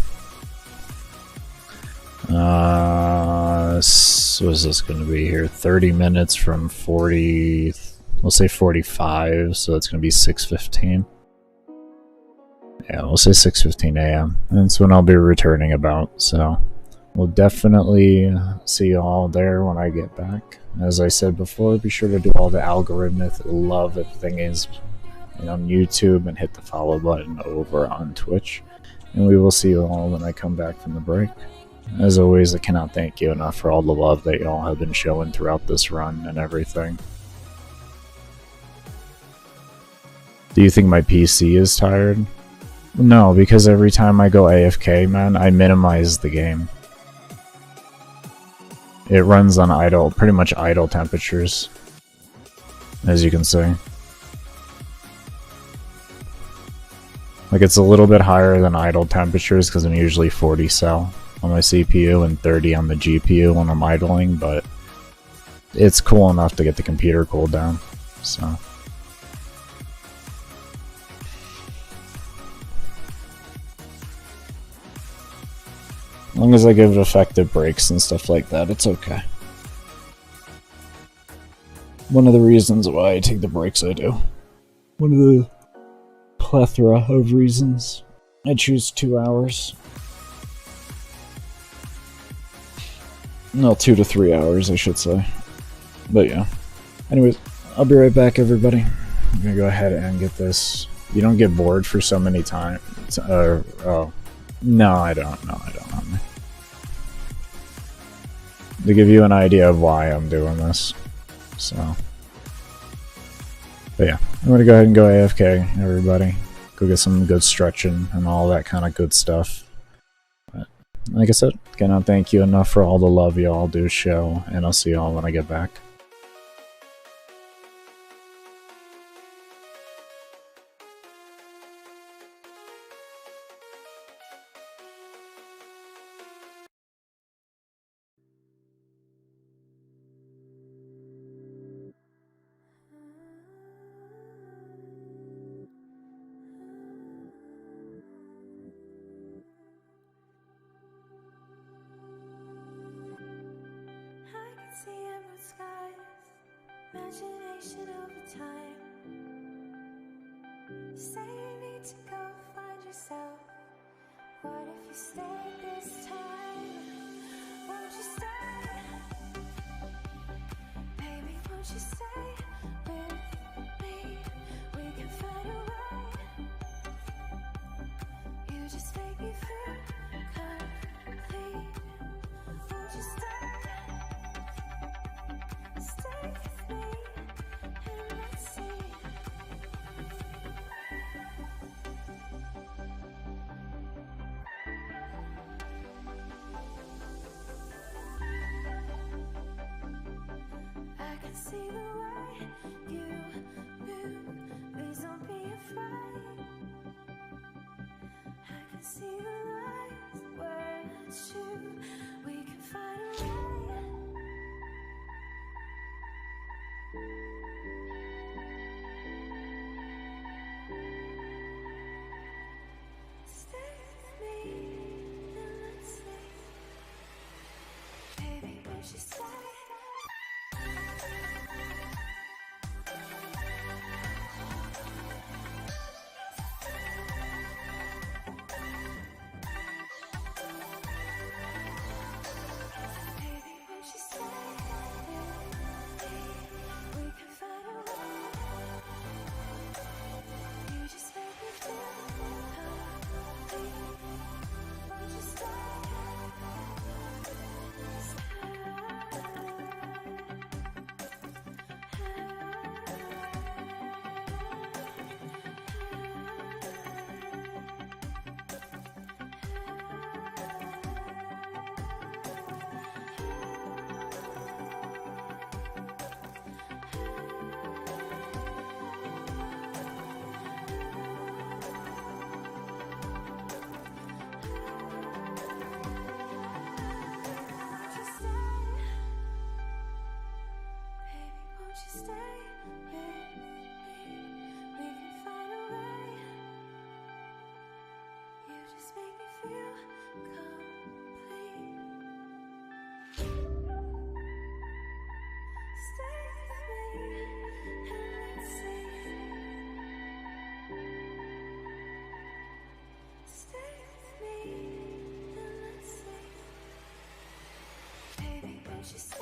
What is this going to be here? 30 minutes from 40, we'll say 45, so that's going to be 6:15. Yeah, we'll say 6:15 a.m. And that's when I'll be returning about, so we'll definitely see you all there when I get back. As I said before, be sure to do all the algorithmic love if thing is on YouTube, and hit the follow button over on Twitch. And we will see you all when I come back from the break. As always, I cannot thank you enough for all the love that y'all have been showing throughout this run and everything. Do you think my PC is tired? No, because every time I go AFK, man, I minimize the game. It runs on idle, pretty much idle temperatures, as you can see. Like, it's a little bit higher than idle temperatures because I'm usually 40 cell on my CPU and 30 on the GPU when I'm idling, but it's cool enough to get the computer cooled down. So. As long as I give it effective brakes and stuff like that, it's okay. One of the reasons why I take the breaks I do. One of the plethora of reasons. I choose 2 hours. No, 2 to 3 hours, I should say. But yeah. Anyways, I'll be right back, everybody. I'm gonna go ahead and get this. You don't get bored for so many times. Oh. No, I don't. No, I don't. To give you an idea of why I'm doing this. So. But yeah, I'm gonna go ahead and go AFK, everybody. Go get some good stretching and all that kind of good stuff. But like I said, cannot thank you enough for all the love y'all do show, and I'll see y'all when I get back. Imagination over time. Say you need to go find yourself. What if you stay this time? Won't you stay? Baby, won't you stay with me? We can find a way. You just make me feel complete. Won't you stay? Stay with me and let's see. I can see the way you move. Please don't be afraid. I can see the lights where it's true. We can find a way. Stay with me and let's see. Baby, won't you stay? Baby, won't you stay with me? We can find a way. You just make me feel complete. Won't you stay? Baby, won't you stay?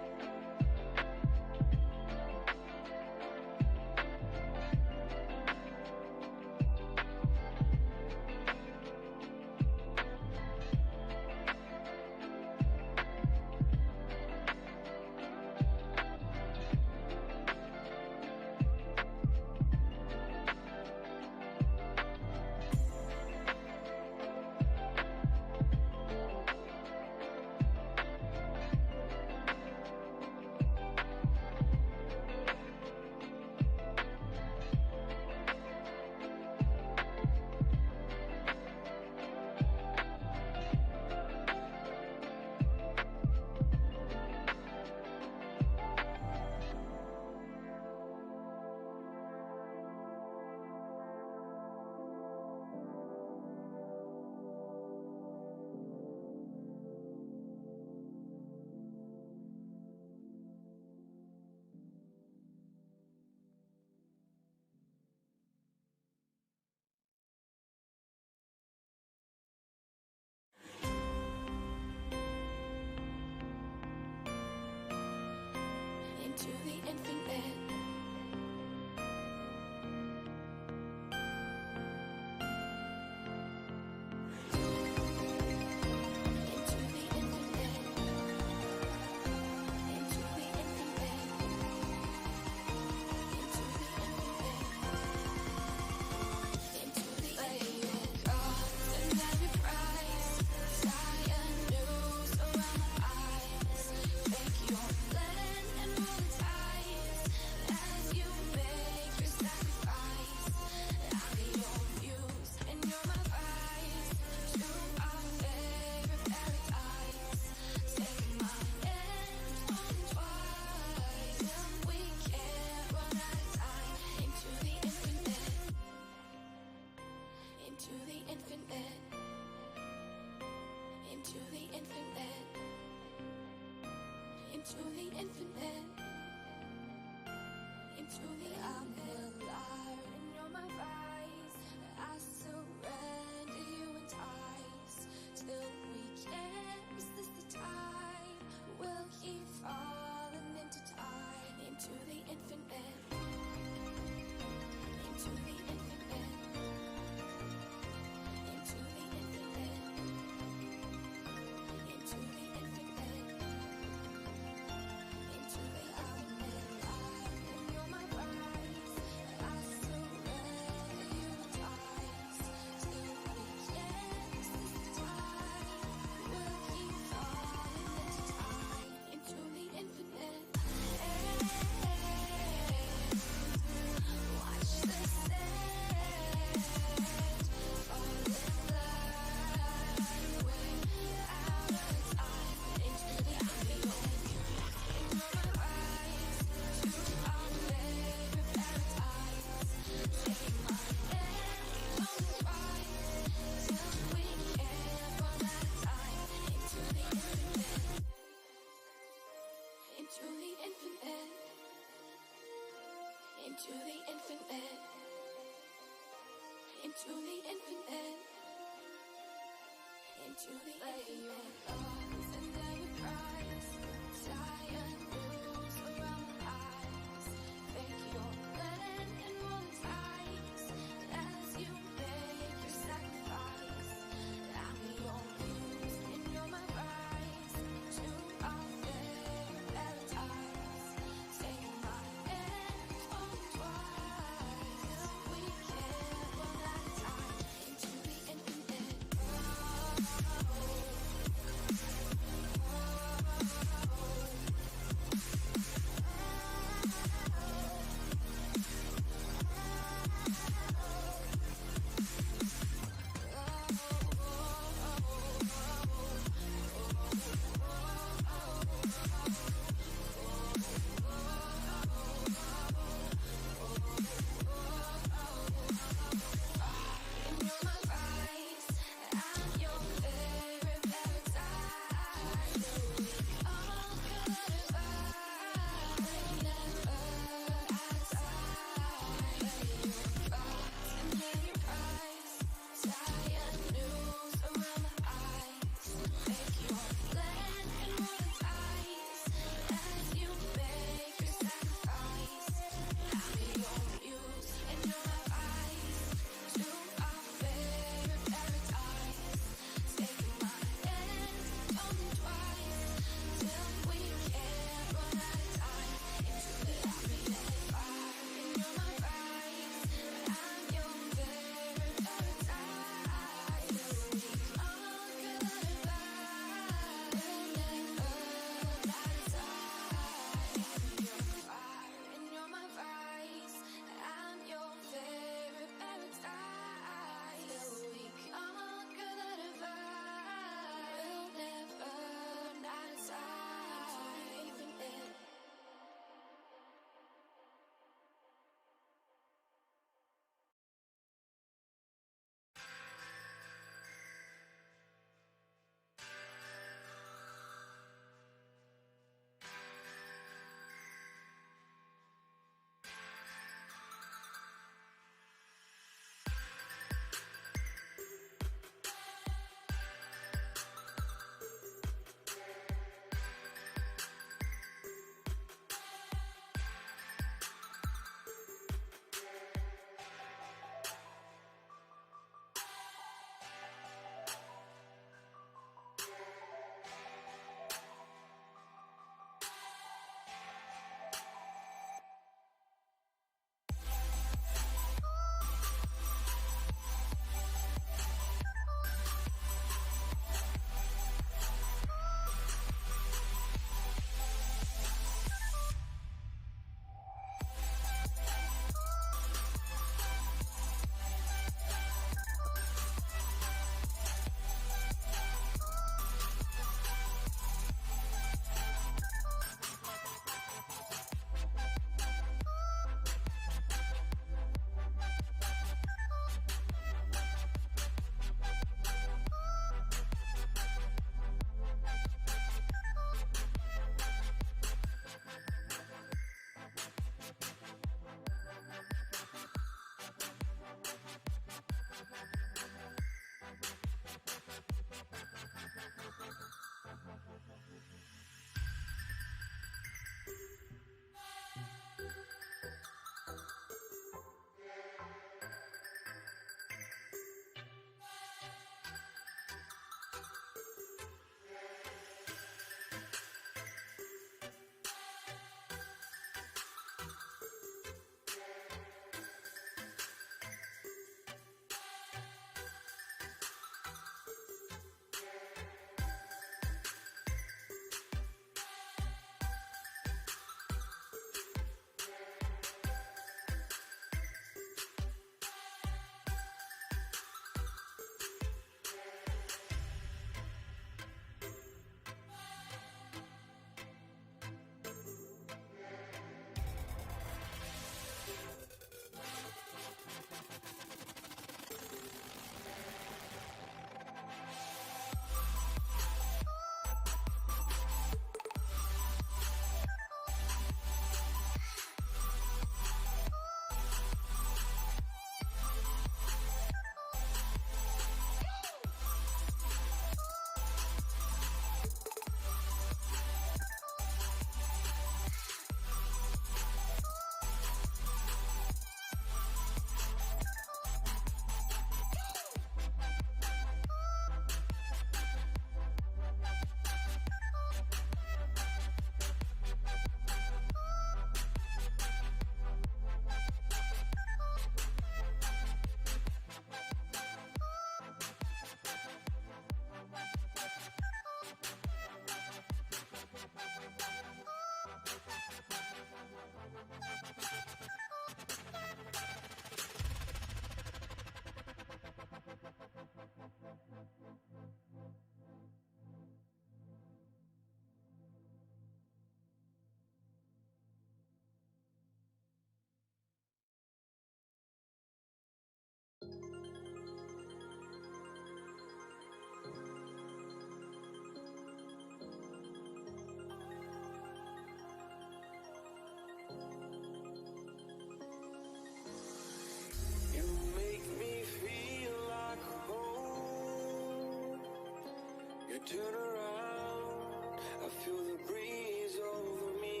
turn around, I feel the breeze over me.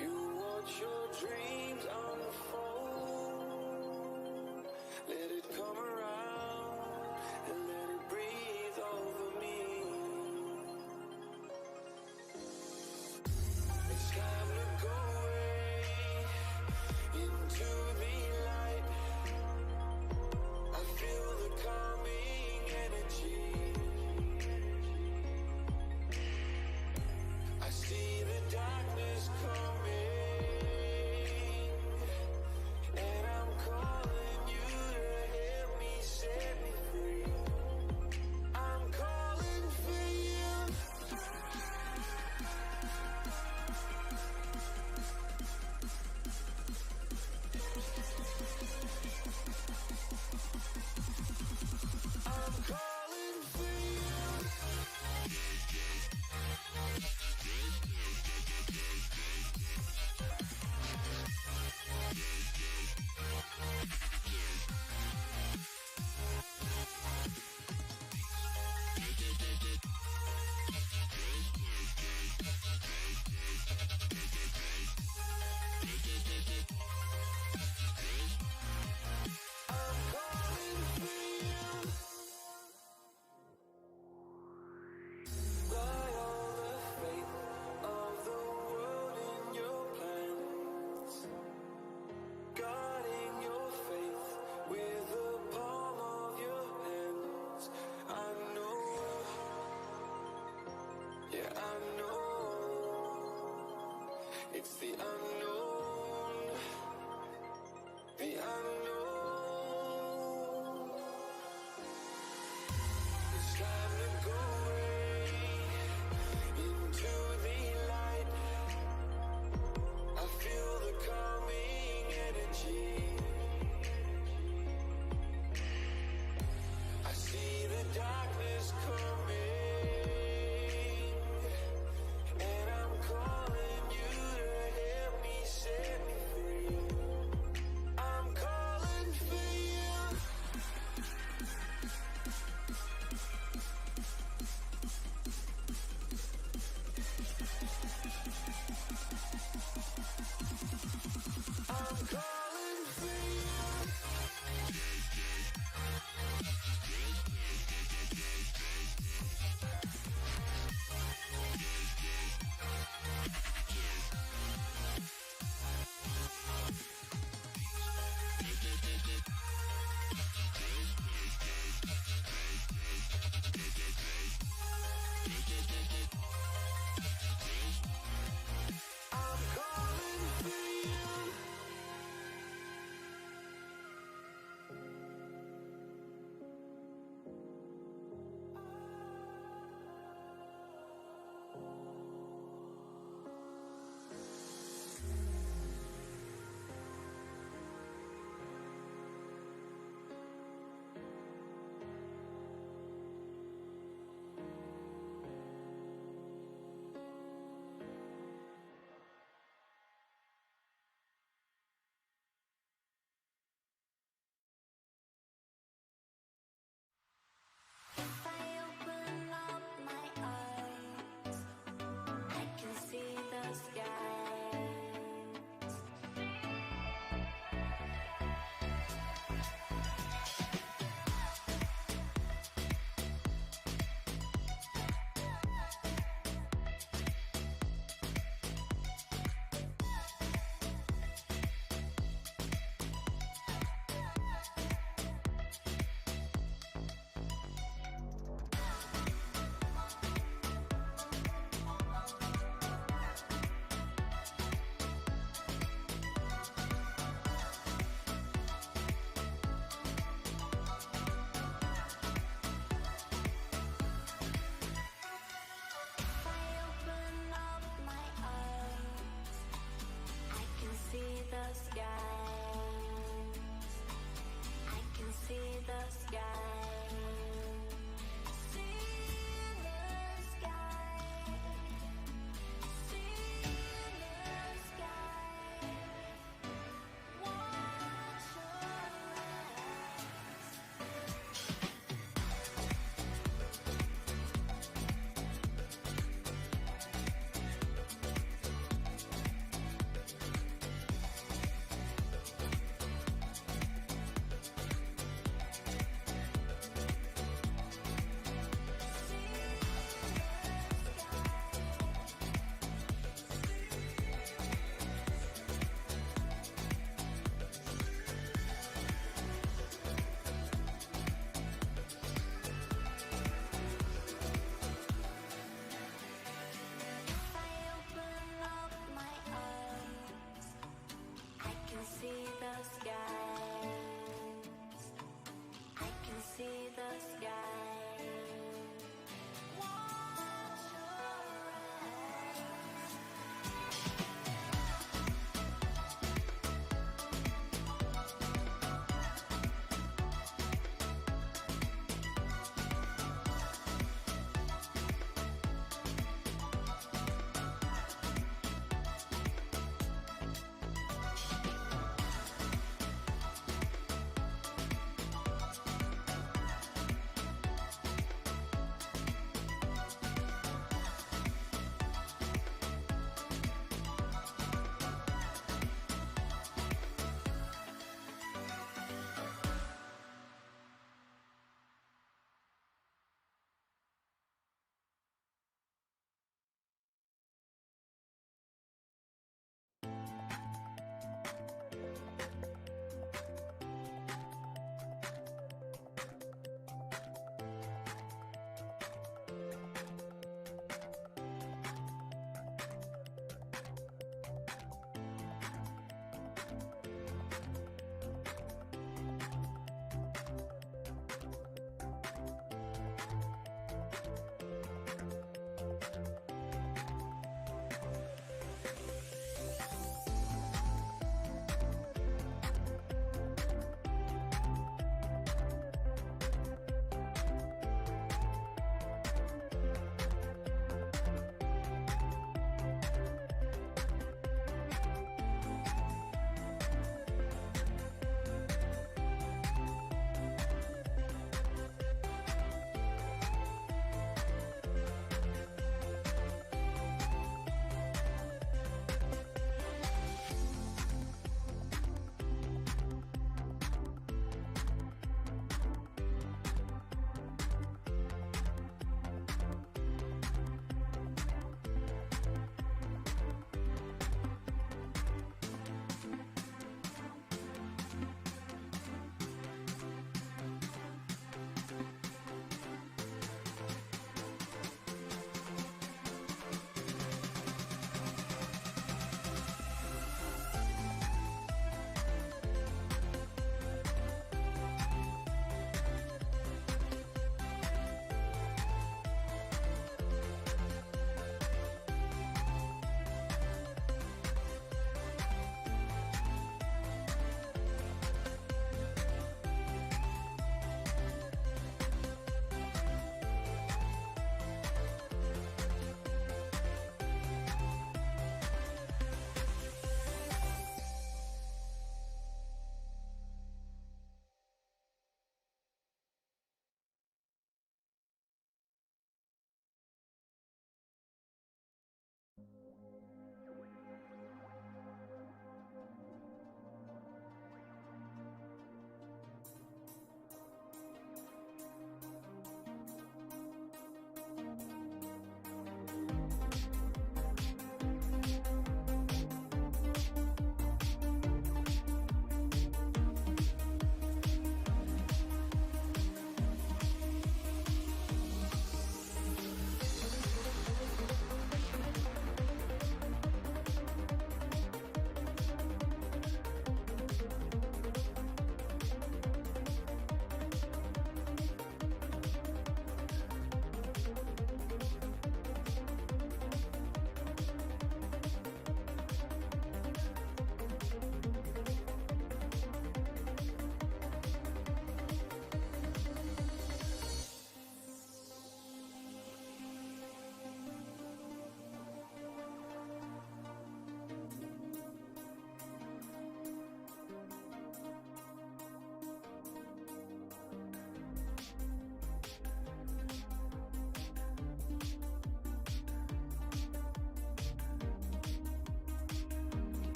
You watch your dreams unfold, let it come around and let it breathe over me. It's time to go away into the light. I feel the calm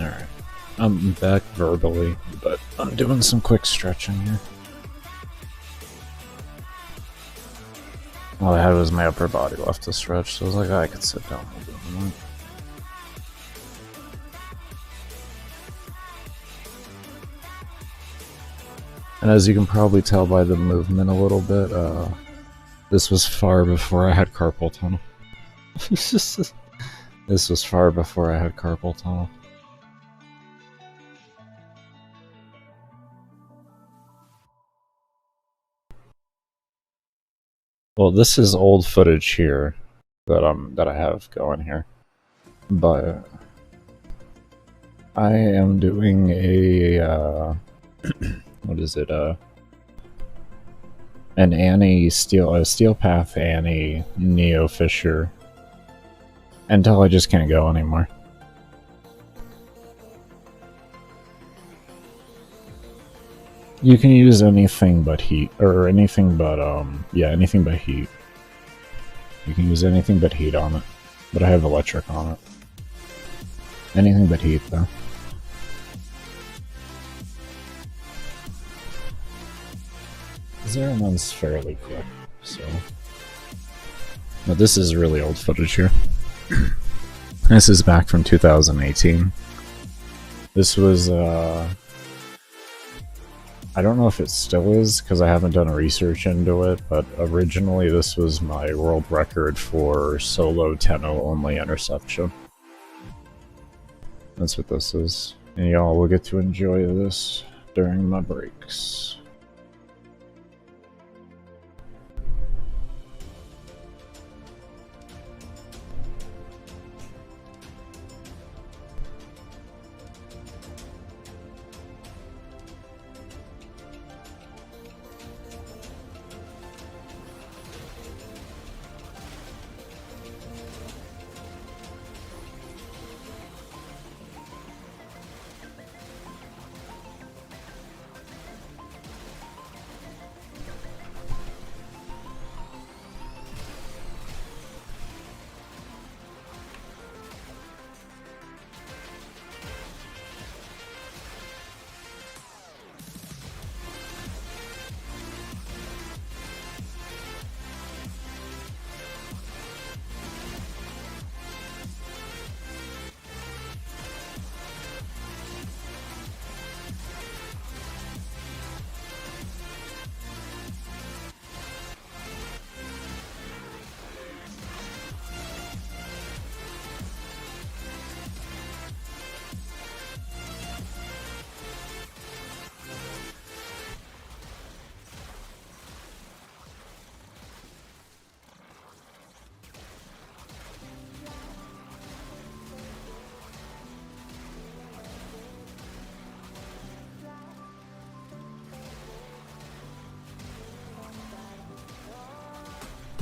Alright. I'm back verbally, but I'm doing some quick stretching here. All I had was my upper body left to stretch, so I was like, I could sit down and do that. And as you can probably tell by the movement a little bit, this was far before I had carpal tunnel. This was far before I had carpal tunnel. Well, this is old footage here that I have going here, but I am doing a what is it? An Steel Path Annie Neo Fisher until I just can't go anymore. You can use anything but heat, or anything but, yeah, anything but heat. You can use anything but heat on it, but I have electric on it. Anything but heat, though. Zero one's fairly quick, so... But this is really old footage here. This is back from 2018. This was, I don't know if it still is, because I haven't done research into it, but originally this was my world record for solo 10-0 only interception. That's what this is. And y'all will get to enjoy this during my breaks.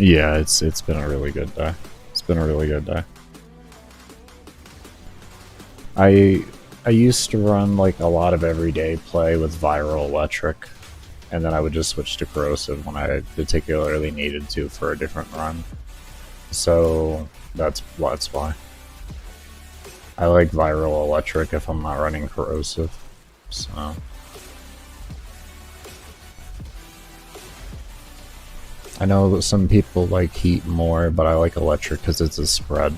Yeah, it's been a really good day. It's been a really good day. I used to run like a lot of everyday play with viral electric, and then I would just switch to corrosive when I particularly needed to for a different run. So that's why. I like viral electric if I'm not running corrosive. So I know that some people like heat more, but I like electric because it's a spread.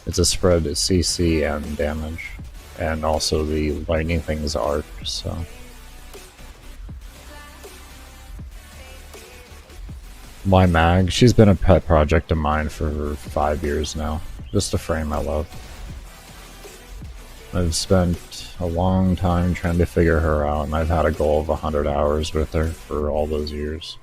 It's a spread CC and damage, and also the lightning thing is arc, so. My mag, she's been a pet project of mine for 5 years now. Just a frame I love. I've spent a long time trying to figure her out, and I've had a goal of 100 hours with her for all those years.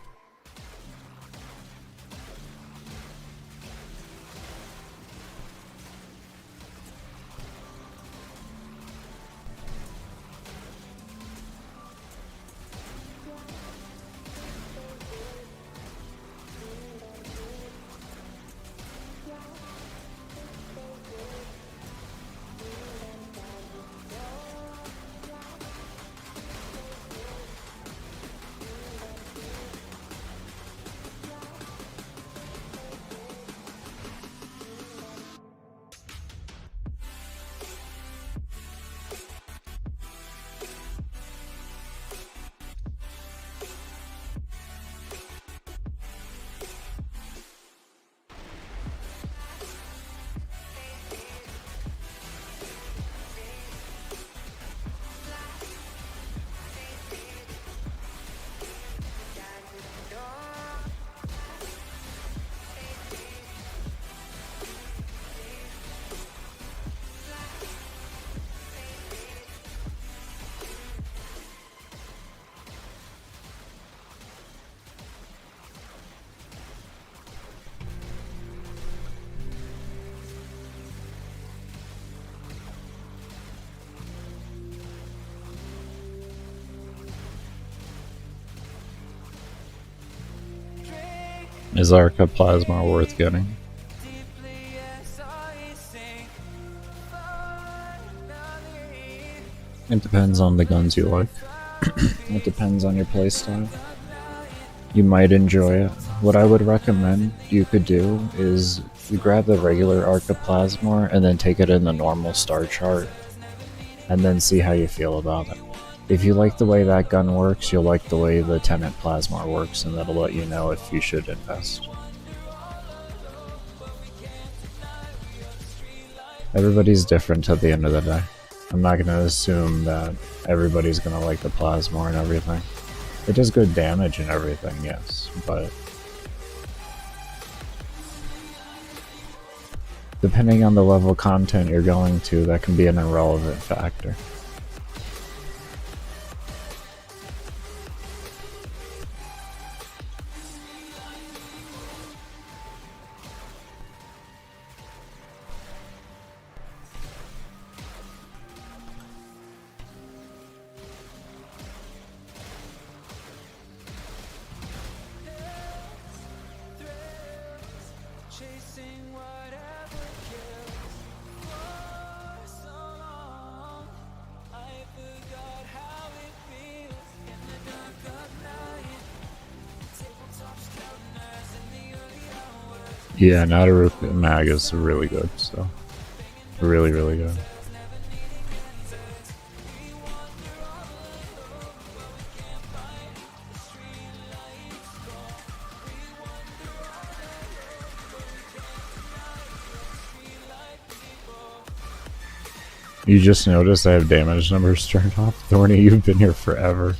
Is Arca Plasma worth getting? It depends on the guns you like. It depends on your playstyle. You might enjoy it. What I would recommend you could do is you grab the regular Arca Plasma and then take it in the normal star chart and then see how you feel about it. If you like the way that gun works, you'll like the way the Tenant Plasma works, and that'll let you know if you should invest. Everybody's different at the end of the day. I'm not going to assume that everybody's going to like the Plasma and everything. It does good damage and everything, yes, but depending on the level of content you're going to, that can be an irrelevant factor. Yeah, Naruto Mag is really good, so really, really good. You just noticed I have damage numbers turned off? Thorny, you've been here forever.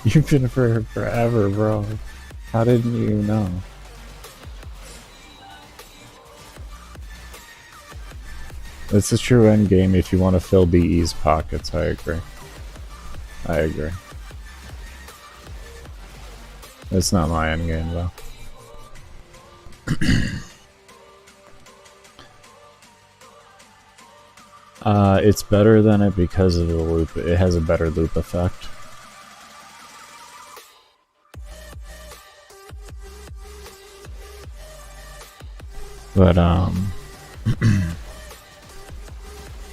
You've been here forever, bro. How didn't you know? It's a true end game if you want to fill BE's pockets, I agree. I agree. It's not my end game though. It's better than it because of the loop. It has a better loop effect. But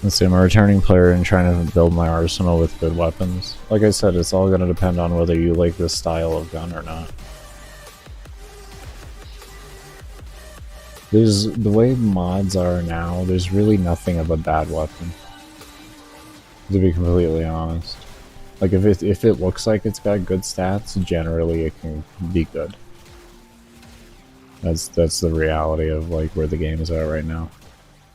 let's see, I'm a returning player and trying to build my arsenal with good weapons. Like I said, it's all going to depend on whether you like this style of gun or not. The way mods are now, there's really nothing of a bad weapon. To be completely honest. Like, if it looks like it's got good stats, generally it can be good. That's the reality of, like, where the game is at right now.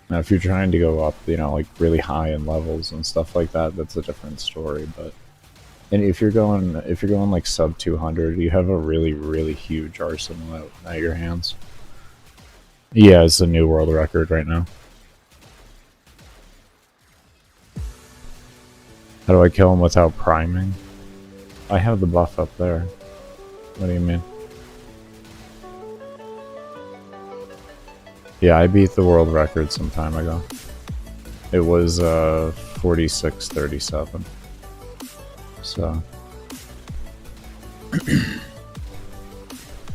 Now, if you're trying to go up, you know, like really high in levels and stuff like that, that's a different story. But and if you're going like sub 200, you have a really, really huge arsenal at your hands. Yeah, it's a new world record right now. How do I kill him without priming? I have the buff up there. What do you mean? Yeah, I beat the world record some time ago. It was 46:37. So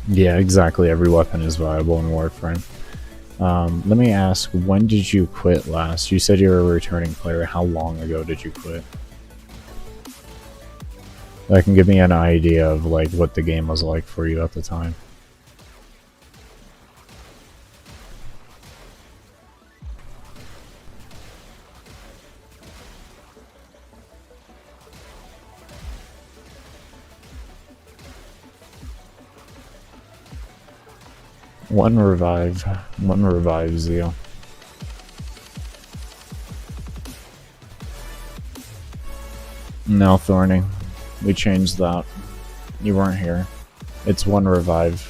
yeah, exactly. Every weapon is viable in Warframe. Let me ask, when did you quit last? You said you were a returning player. How long ago did you quit? That can give me an idea of like what the game was like for you at the time. One revive Zeal. No, Thorny. We changed that. You weren't here. It's one revive.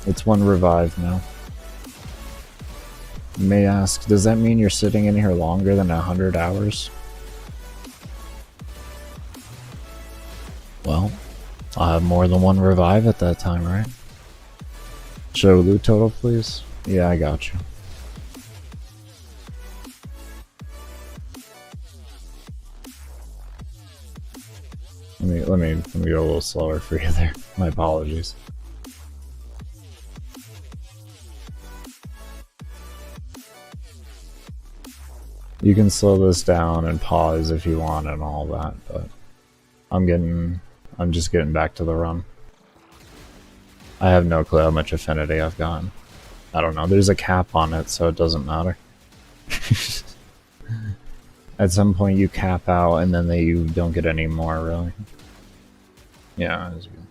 It's one revive now. You may ask, does that mean you're sitting in here longer than 100 hours? Well, I'll have more than one revive at that time, right? Show loot total, please. Yeah, I got you. Let me go a little slower for you there. My apologies. You can slow this down and pause if you want and all that, but I'm just getting back to the run. I have no clue how much affinity I've gotten. I don't know. There's a cap on it, so it doesn't matter. At some point you cap out and then you don't get any more, really. Yeah, that's good.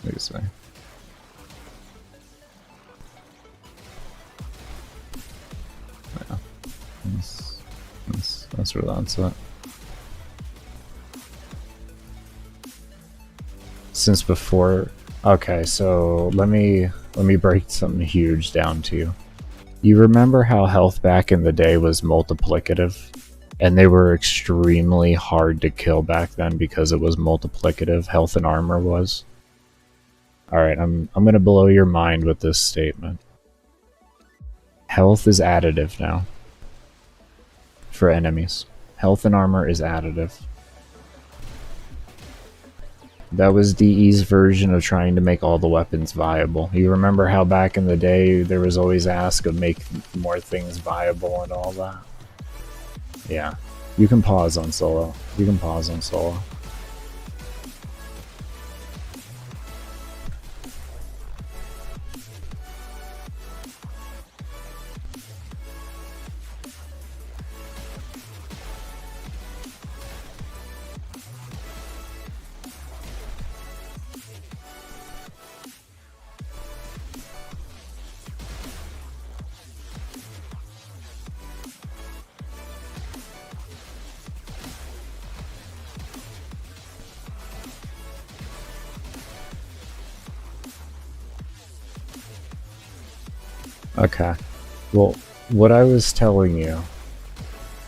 What do you say? Yeah. That's where that's at. Since before... Okay, so let me break something huge down to you. You remember how health back in the day was multiplicative? And they were extremely hard to kill back then because it was multiplicative, health and armor was. Alright, I'm gonna blow your mind with this statement. Health is additive now. For enemies. Health and armor is additive. That was DE's version of trying to make all the weapons viable. You remember how back in the day there was always ask of make more things viable and all that? Yeah. You can pause on solo. You can pause on solo. Okay. Well, what I was telling you,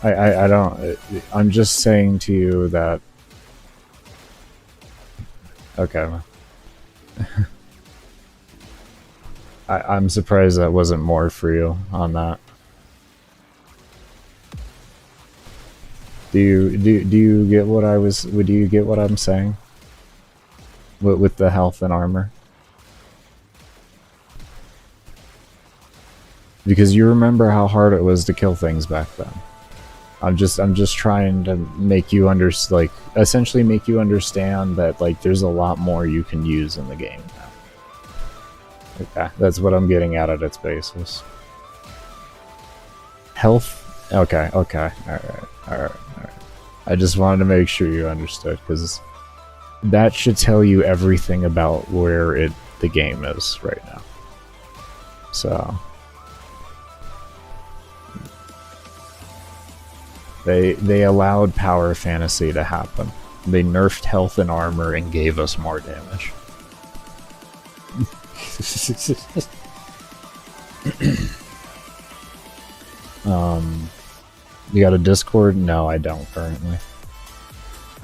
I don't, I'm just saying to you that, okay. I'm surprised that wasn't more for you on that. Do you get what do you get what I'm saying? With the health and armor? Because you remember how hard it was to kill things back then. I'm just trying to make you essentially make you understand that there's a lot more you can use in the game now. Okay, that's what I'm getting at its basis. Health. Okay. All right. I just wanted to make sure you understood, because that should tell you everything about where the game is right now. So. They allowed power fantasy to happen. They nerfed health and armor and gave us more damage. You got a Discord? No, I don't currently.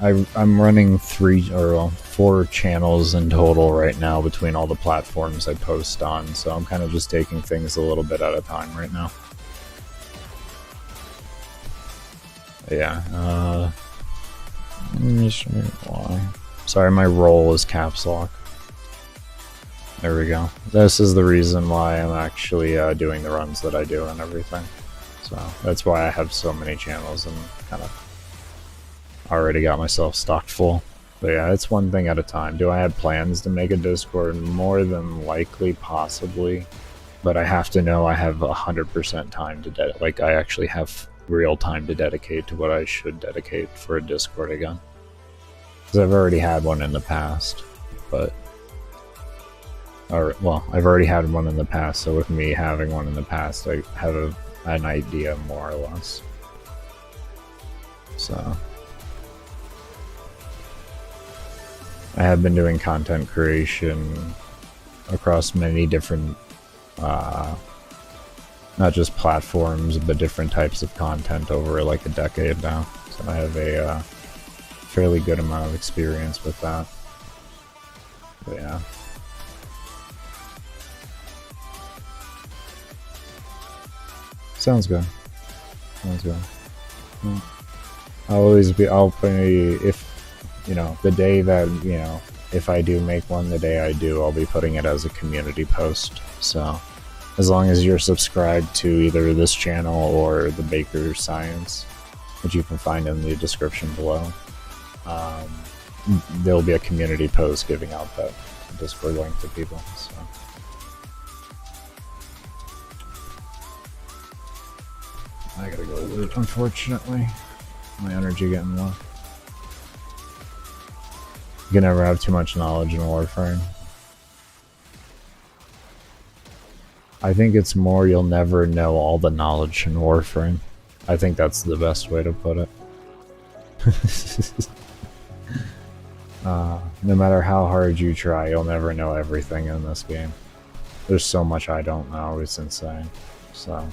I'm running 4 channels in total right now between all the platforms I post on, so I'm kind of just taking things a little bit at a time right now. Yeah, let me show you why. Sorry, my role is caps lock. There we go. This is the reason why I'm actually doing the runs that I do and everything. So that's why I have so many channels and kind of already got myself stocked full. But yeah, it's one thing at a time. Do I have plans to make a Discord? More than likely, possibly. But I have to know I have 100% time to dedicate. I actually have real time to dedicate to what I should dedicate for a Discord again. Because I've already had one in the past, but... well, I've already had one in the past, so with me having one in the past, I have an idea, more or less. So... I have been doing content creation across many different not just platforms, but different types of content over a decade now. So I have a fairly good amount of experience with that. But yeah. Sounds good. Sounds good. Yeah. I'll be, if, the day that, if I do make one, the day I do, I'll be putting it as a community post. So As long as you're subscribed to either this channel or the Baker Science, which you can find in the description below, there'll be a community post giving out that Discord link to people. So. I gotta go loot, unfortunately. My energy getting low. You can never have too much knowledge in Warframe. I think it's more you'll never know all the knowledge in Warframe. I think that's the best way to put it. No matter how hard you try, you'll never know everything in this game. There's so much I don't know, it's insane. So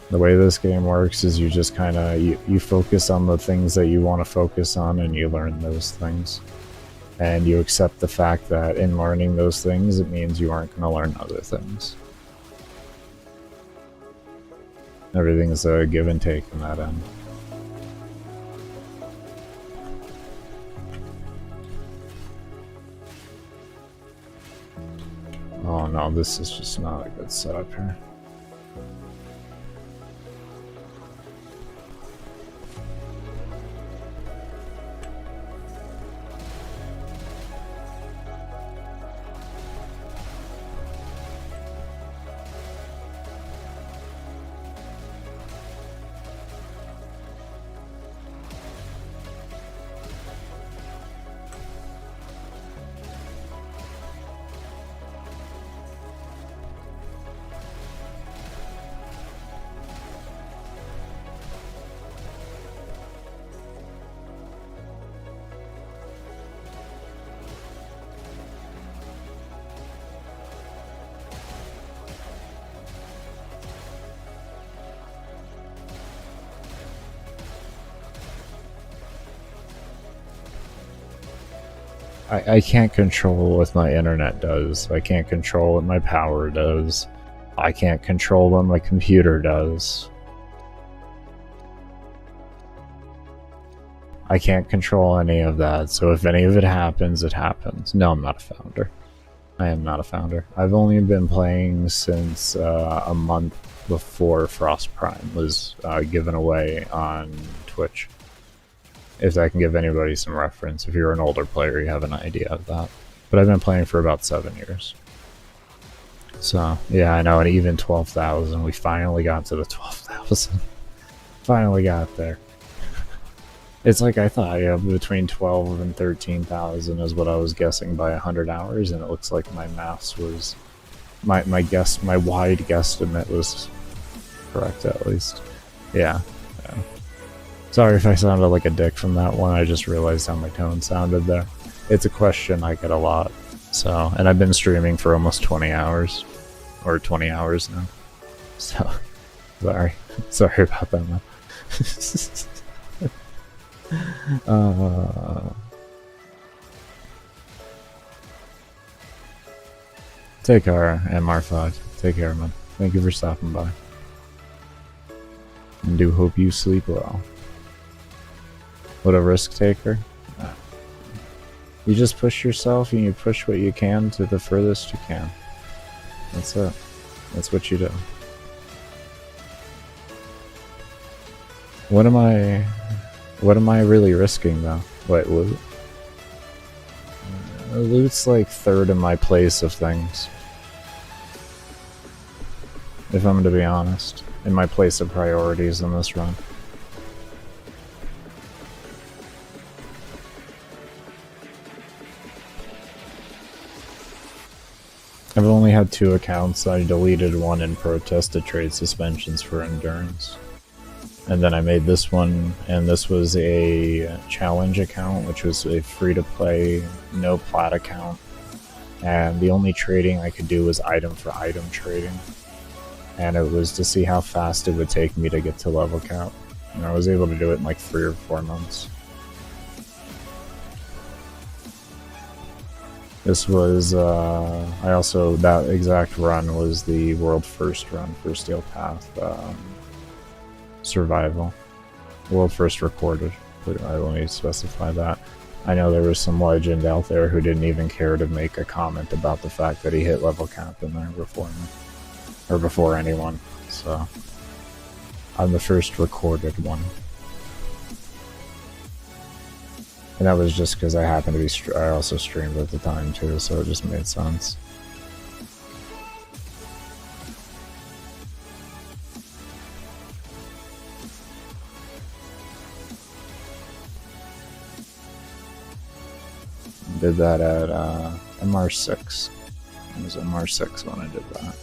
the way this game works is you just kind of you focus on the things that you want to focus on, and you learn those things, and you accept the fact that in learning those things it means you aren't going to learn other things. Everything's a give and take in that end. Oh no, this is just not a good setup here. I can't control what my internet does. I can't control what my power does. I can't control what my computer does. I can't control any of that, so if any of it happens, it happens. No, I'm not a founder. I am not a founder. I've only been playing since a month before Frost Prime was given away on Twitch. If that can give anybody some reference. If you're an older player, you have an idea of that. But I've been playing for about 7 years. So, yeah, I know, and even 12,000. We finally got to the 12,000. Finally got there. It's like I thought, yeah, between 12 and 13,000 is what I was guessing by 100 hours, and it looks like my maths was... My wide guesstimate was correct, at least. Yeah. Sorry if I sounded like a dick from that one, I just realized how my tone sounded there. It's a question I get a lot, so, and I've been streaming for almost 20 hours, or 20 hours now, so, sorry about that, man. Take care, MR5, take care, man. Thank you for stopping by, and do hope you sleep well. What a risk taker. You just push yourself and you push what you can to the furthest you can. That's it. That's what you do. What am I really risking though? Wait, loot? Loot's like third in my place of things. If I'm to be honest. In my place of priorities in this run. I've only had 2 accounts. I deleted one in protest to trade suspensions for endurance. And then I made this one, and this was a challenge account, which was a free-to-play, no plat account. And the only trading I could do was item for item trading. And it was to see how fast it would take me to get to level cap. And I was able to do it in like 3 or 4 months. This was, that exact run was the world first run for Steel Path survival. World first recorded, let me specify that. I know there was some legend out there who didn't even care to make a comment about the fact that he hit level cap in there before me. Or before anyone, so... I'm the first recorded one. And that was just because I happened to be... I also streamed at the time too, so it just made sense. Did that at MR6. It was MR6 when I did that.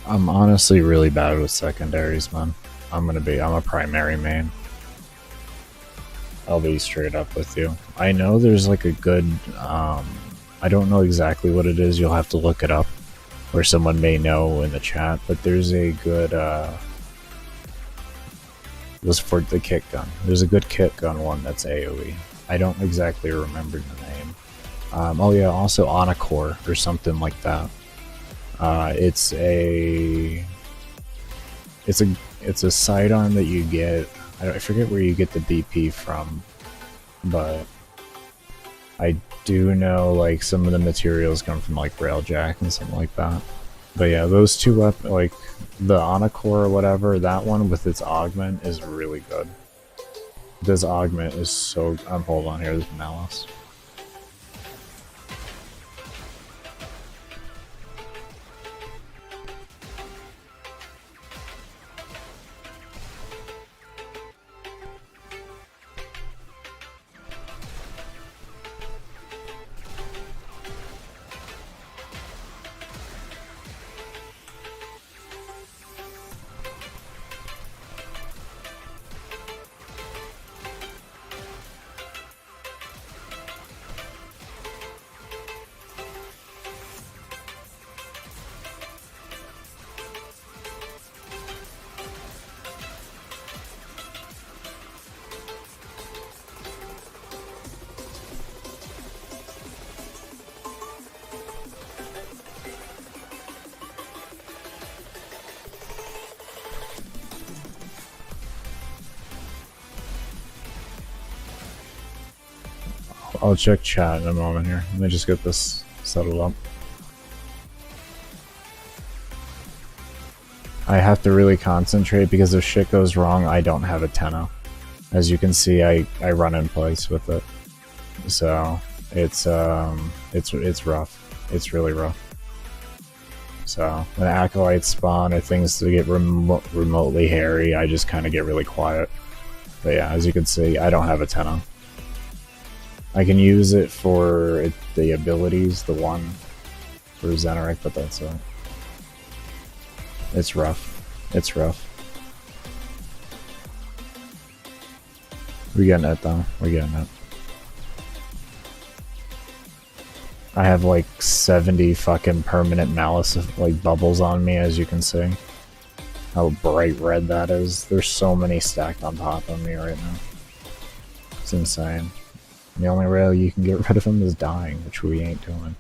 I'm honestly really bad with secondaries, man. I'm a primary main. I'll be straight up with you. I know there's like a good, I don't know exactly what it is, you'll have to look it up, or someone may know in the chat, but there's a good, was for the kit gun. There's a good kit gun one that's AoE. I don't exactly remember the name. Oh yeah, also Anacore or something like that. It's a sidearm that you get. I forget where you get the BP from, but I do know like some of the materials come from like Railjack and something like that. But yeah, those two like the Anacore or whatever, that one with its augment is really good. This augment is so. Hold on here. There's Malice. I'll check chat in a moment here. Let me just get this settled up. I have to really concentrate because if shit goes wrong, I don't have a Tenno. As you can see, I run in place with it. So it's rough. It's really rough. So when Acolytes spawn or things to get remotely hairy, I just kind of get really quiet. But yeah, as you can see, I don't have a Tenno. I can use it for the abilities, the one for Zeneric, but that's it. It's rough. It's rough. We're getting it though. We're getting it. I have like 70 fucking permanent Malice like bubbles on me, as you can see. How bright red that is. There's so many stacked on top of me right now. It's insane. The only way you can get rid of him is dying, which we ain't doing.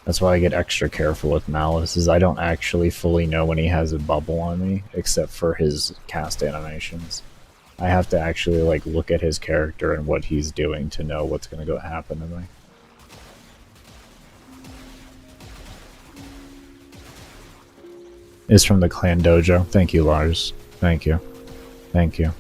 That's why I get extra careful with Malice, is I don't actually fully know when he has a bubble on me, except for his cast animations. I have to actually like look at his character and what he's doing to know what's gonna go happen to me. It's from the Clan Dojo. Thank you, Lars. Thank you. Thank you.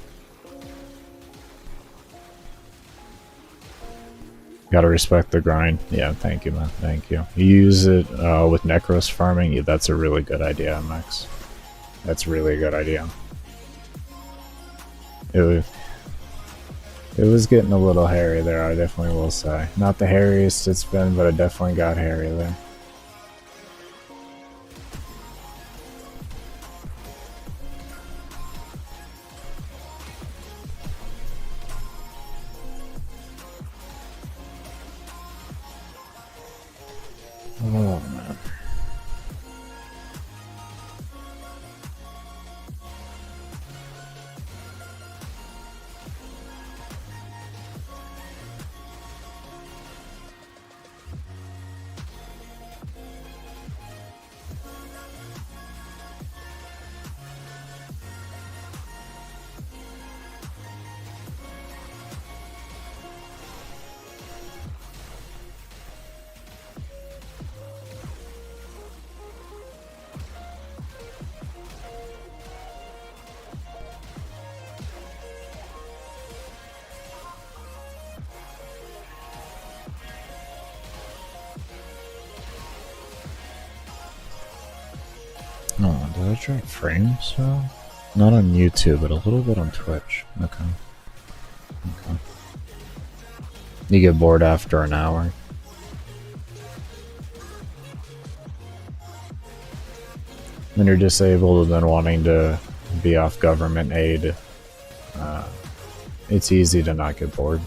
Gotta respect the grind. Yeah, thank you, man. Thank you. You use it with Necros farming. Yeah, that's a really good idea, Max. That's really a good idea. It was getting a little hairy there, I definitely will say. Not the hairiest it's been, but it definitely got hairy there. Oh, man. Oh, did I drop frames? Not on YouTube, but a little bit on Twitch. Okay. Okay. You get bored after an hour. When you're disabled and then wanting to be off government aid, it's easy to not get bored.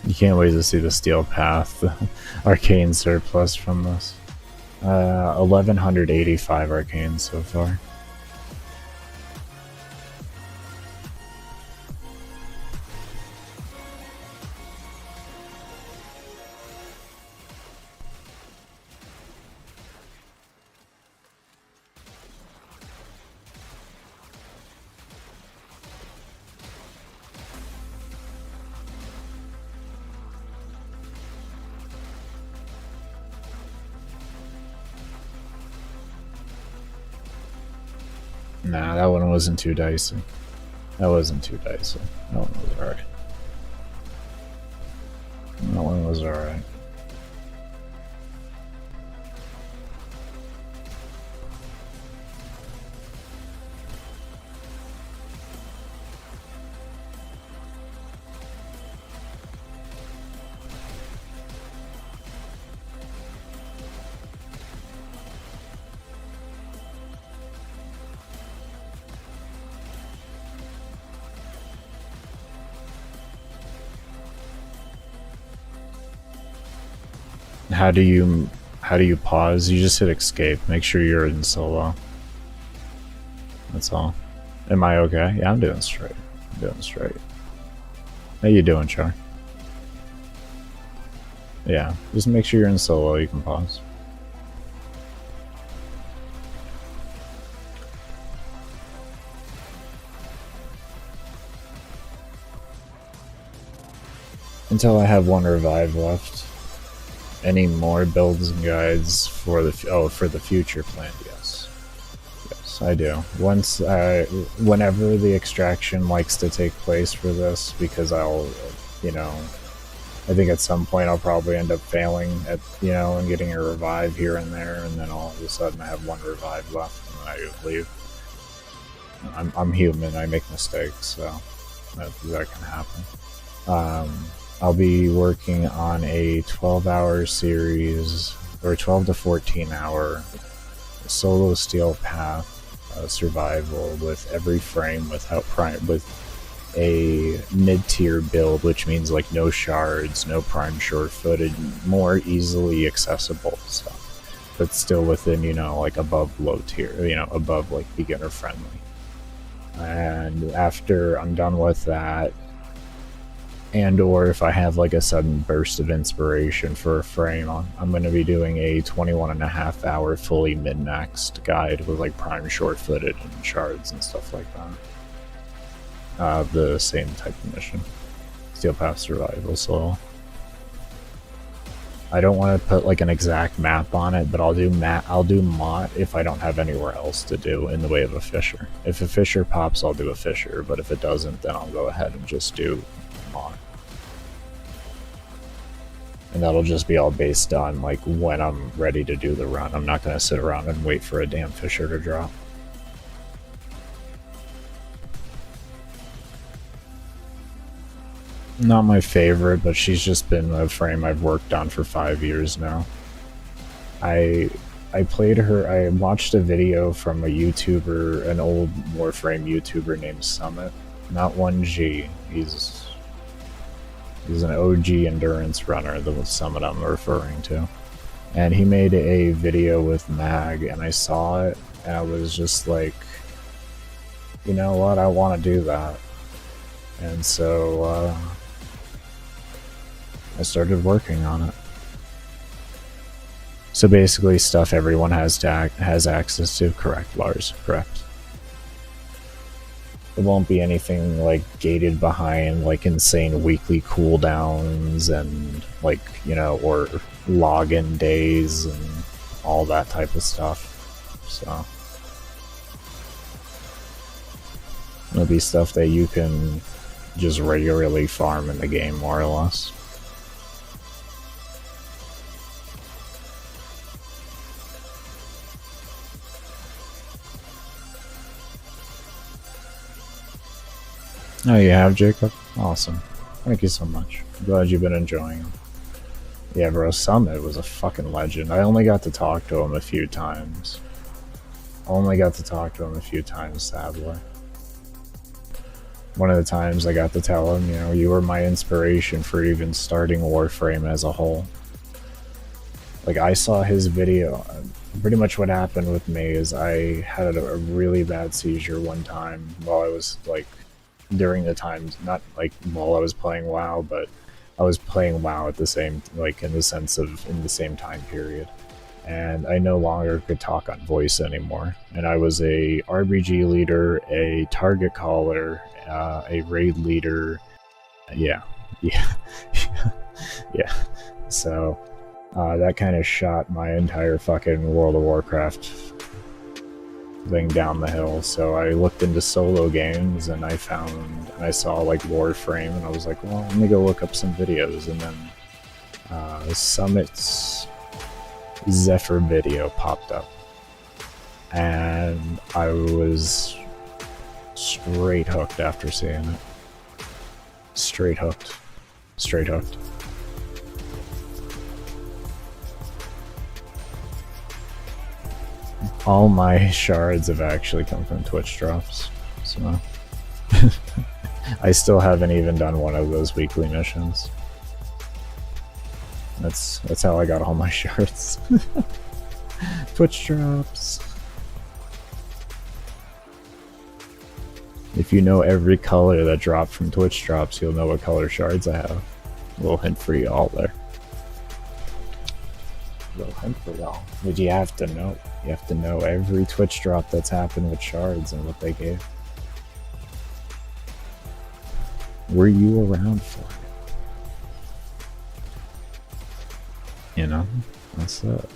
You can't wait to see the Steel Path arcane surplus from this. 1185 arcane so far. Nah, that one wasn't too dicey. That wasn't too dicey. That one was alright. That one was alright. How do you pause? You just hit escape. Make sure you're in solo. That's all. Am I okay? Yeah, I'm doing straight. I'm doing straight. How you doing, Char? Yeah, just make sure you're in solo. You can pause. Until I have one revive left. Any more builds and guides for the future plan? Yes, I do. Once, whenever the extraction likes to take place for this, because I'll, I think at some point I'll probably end up failing at, you know, and getting a revive here and there, and then all of a sudden I have one revive left, and then I leave. I'm human, I make mistakes, so that can happen. I'll be working on a 12-hour series, or 12 to 14 hour solo steel path survival with every frame without prime, with a mid-tier build, which means like no shards, no prime short-footed, more easily accessible stuff, but still within, you know, like above low tier, you know, above like beginner friendly. And after I'm done with that, and or if I have like a sudden burst of inspiration for a frame, I'm going to be doing a 21.5 hour fully min-maxed guide with like prime short-footed and shards and stuff like that. The same type of mission, Steel Path Survival. So I don't want to put like an exact map on it, but I'll do Mott if I don't have anywhere else to do in the way of a Fisher. If a Fisher pops, I'll do a Fisher, but if it doesn't, then I'll go ahead and just do Mott. And that'll just be all based on like when I'm ready to do the run. I'm not going to sit around and wait for a damn Fisher to drop. Not my favorite, but she's just been a frame I've worked on for 5 years now. I played her, I watched a video from a YouTuber, an old Warframe YouTuber named Summit. Not 1G, he's an OG endurance runner, the Summit I'm referring to. And he made a video with Mag, and I saw it, and I was just like, you know what, I want to do that. And so, I started working on it. So basically stuff everyone has access to. Correct, Lars, correct. It won't be anything like gated behind like insane weekly cooldowns and like, you know, or login days and all that type of stuff. So it'll be stuff that you can just regularly farm in the game, more or less. Oh, you have, Jacob? Awesome. Thank you so much. I'm glad you've been enjoying them. Yeah, bro, Summit was a fucking legend. I only got to talk to him a few times. Sadly. One of the times I got to tell him, you know, you were my inspiration for even starting Warframe as a whole. Like, I saw his video. Pretty much what happened with me is I had a really bad seizure one time while I was, like, during the times, not like while I was playing WoW, but I was playing WoW at the same, like in the sense of in the same time period. And I no longer could talk on voice anymore. And I was a RBG leader, a target caller, a raid leader. Yeah. So that kind of shot my entire fucking World of Warcraft thing down the hill. So I looked into solo games and I saw like Warframe, and I was like, well, let me go look up some videos. And then Summit's Zephyr video popped up, and I was straight hooked after seeing it. Straight hooked. All my shards have actually come from Twitch drops, so I still haven't even done one of those weekly missions. That's how I got all my shards. Twitch drops. If you know every color that dropped from Twitch drops, you'll know what color shards I have. A little hint for y'all there. But you have to know. You have to know every Twitch drop that's happened with shards and what they gave. Were you around for it? You know? That's it.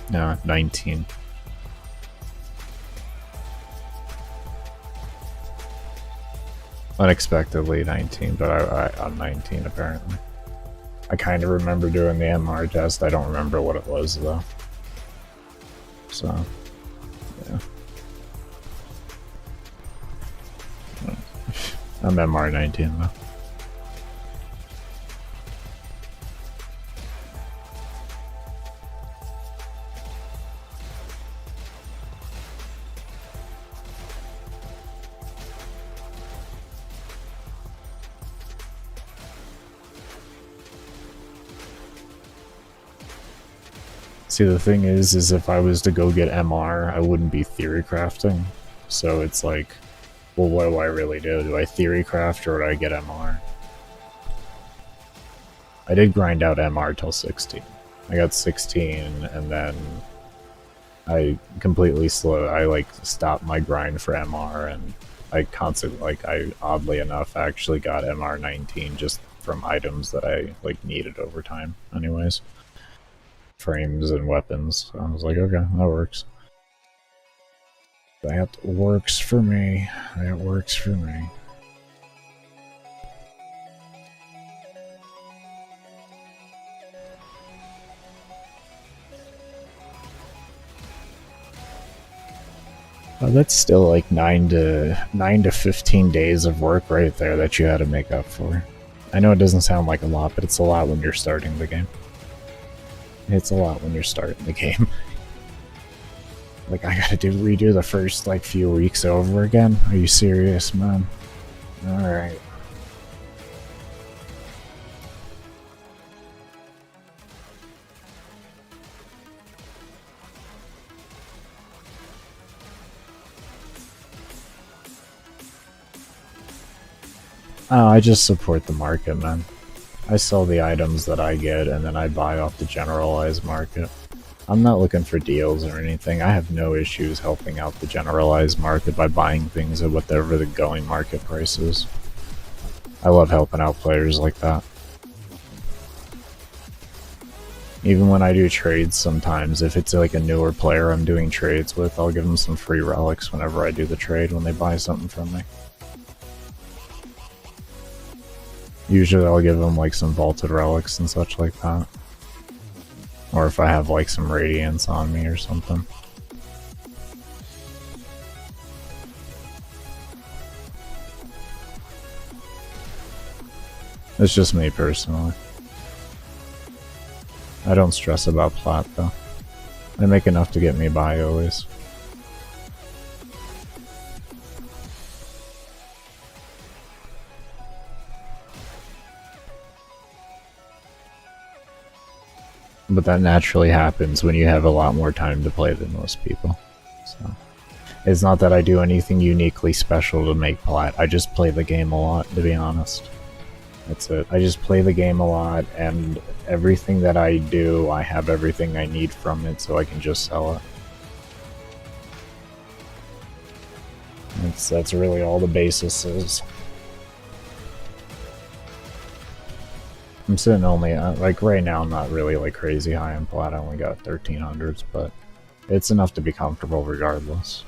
No, 19. Unexpectedly 19, but I'm 19 apparently. I kind of remember doing the MR test. I don't remember what it was though. So, yeah. I'm MR 19 though. See, the thing is if I was to go get MR, I wouldn't be theory crafting. So it's like, well, what do I really do? Do I theory craft or do I get MR? I did grind out MR till 16. I got 16 and then I completely stopped my grind for MR, and I oddly enough actually got MR 19 just from items that I needed over time anyways. Frames and weapons. So I was like, okay, that works. That works for me. That works for me. That's still like 9 to 15 days of work right there that you had to make up for. I know it doesn't sound like a lot, but it's a lot when you're starting the game. It's a lot when you're starting the game. Like, I gotta redo the first few weeks over again? Are you serious, man? Alright. Oh, I just support the market, man. I sell the items that I get, and then I buy off the generalized market. I'm not looking for deals or anything. I have no issues helping out the generalized market by buying things at whatever the going market price is. I love helping out players like that. Even when I do trades sometimes, if it's like a newer player I'm doing trades with, I'll give them some free relics whenever I do the trade when they buy something from me. Usually I'll give them some vaulted relics and such like that. Or if I have some radiance on me or something. It's just me personally. I don't stress about plat though. I make enough to get me by always. But that naturally happens when you have a lot more time to play than most people. So it's not that I do anything uniquely special to make plat. I just play the game a lot, to be honest. That's it. I just play the game a lot, and everything that I do, I have everything I need from it, so I can just sell it. That's really all the basis is. I'm sitting only, right now I'm not really crazy high in plat. I only got 1300s, but it's enough to be comfortable regardless.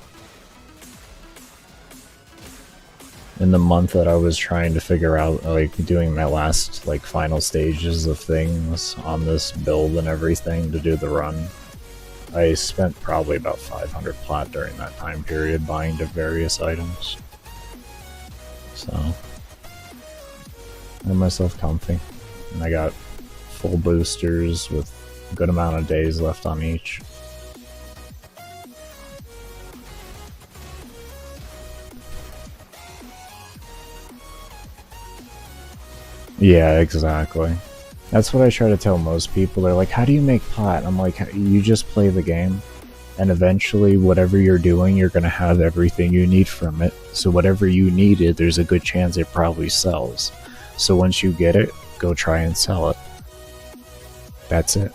In the month that I was trying to figure out, doing my last, final stages of things on this build and everything to do the run, I spent probably about 500 plat during that time period buying the various items. So, I made myself comfy. And I got full boosters with a good amount of days left on each. Yeah, exactly. That's what I try to tell most people. They're like, how do you make plat? I'm like, you just play the game, and eventually whatever you're doing, you're going to have everything you need from it. So whatever you needed, there's a good chance it probably sells. So once you get it, go try and sell it. That's it.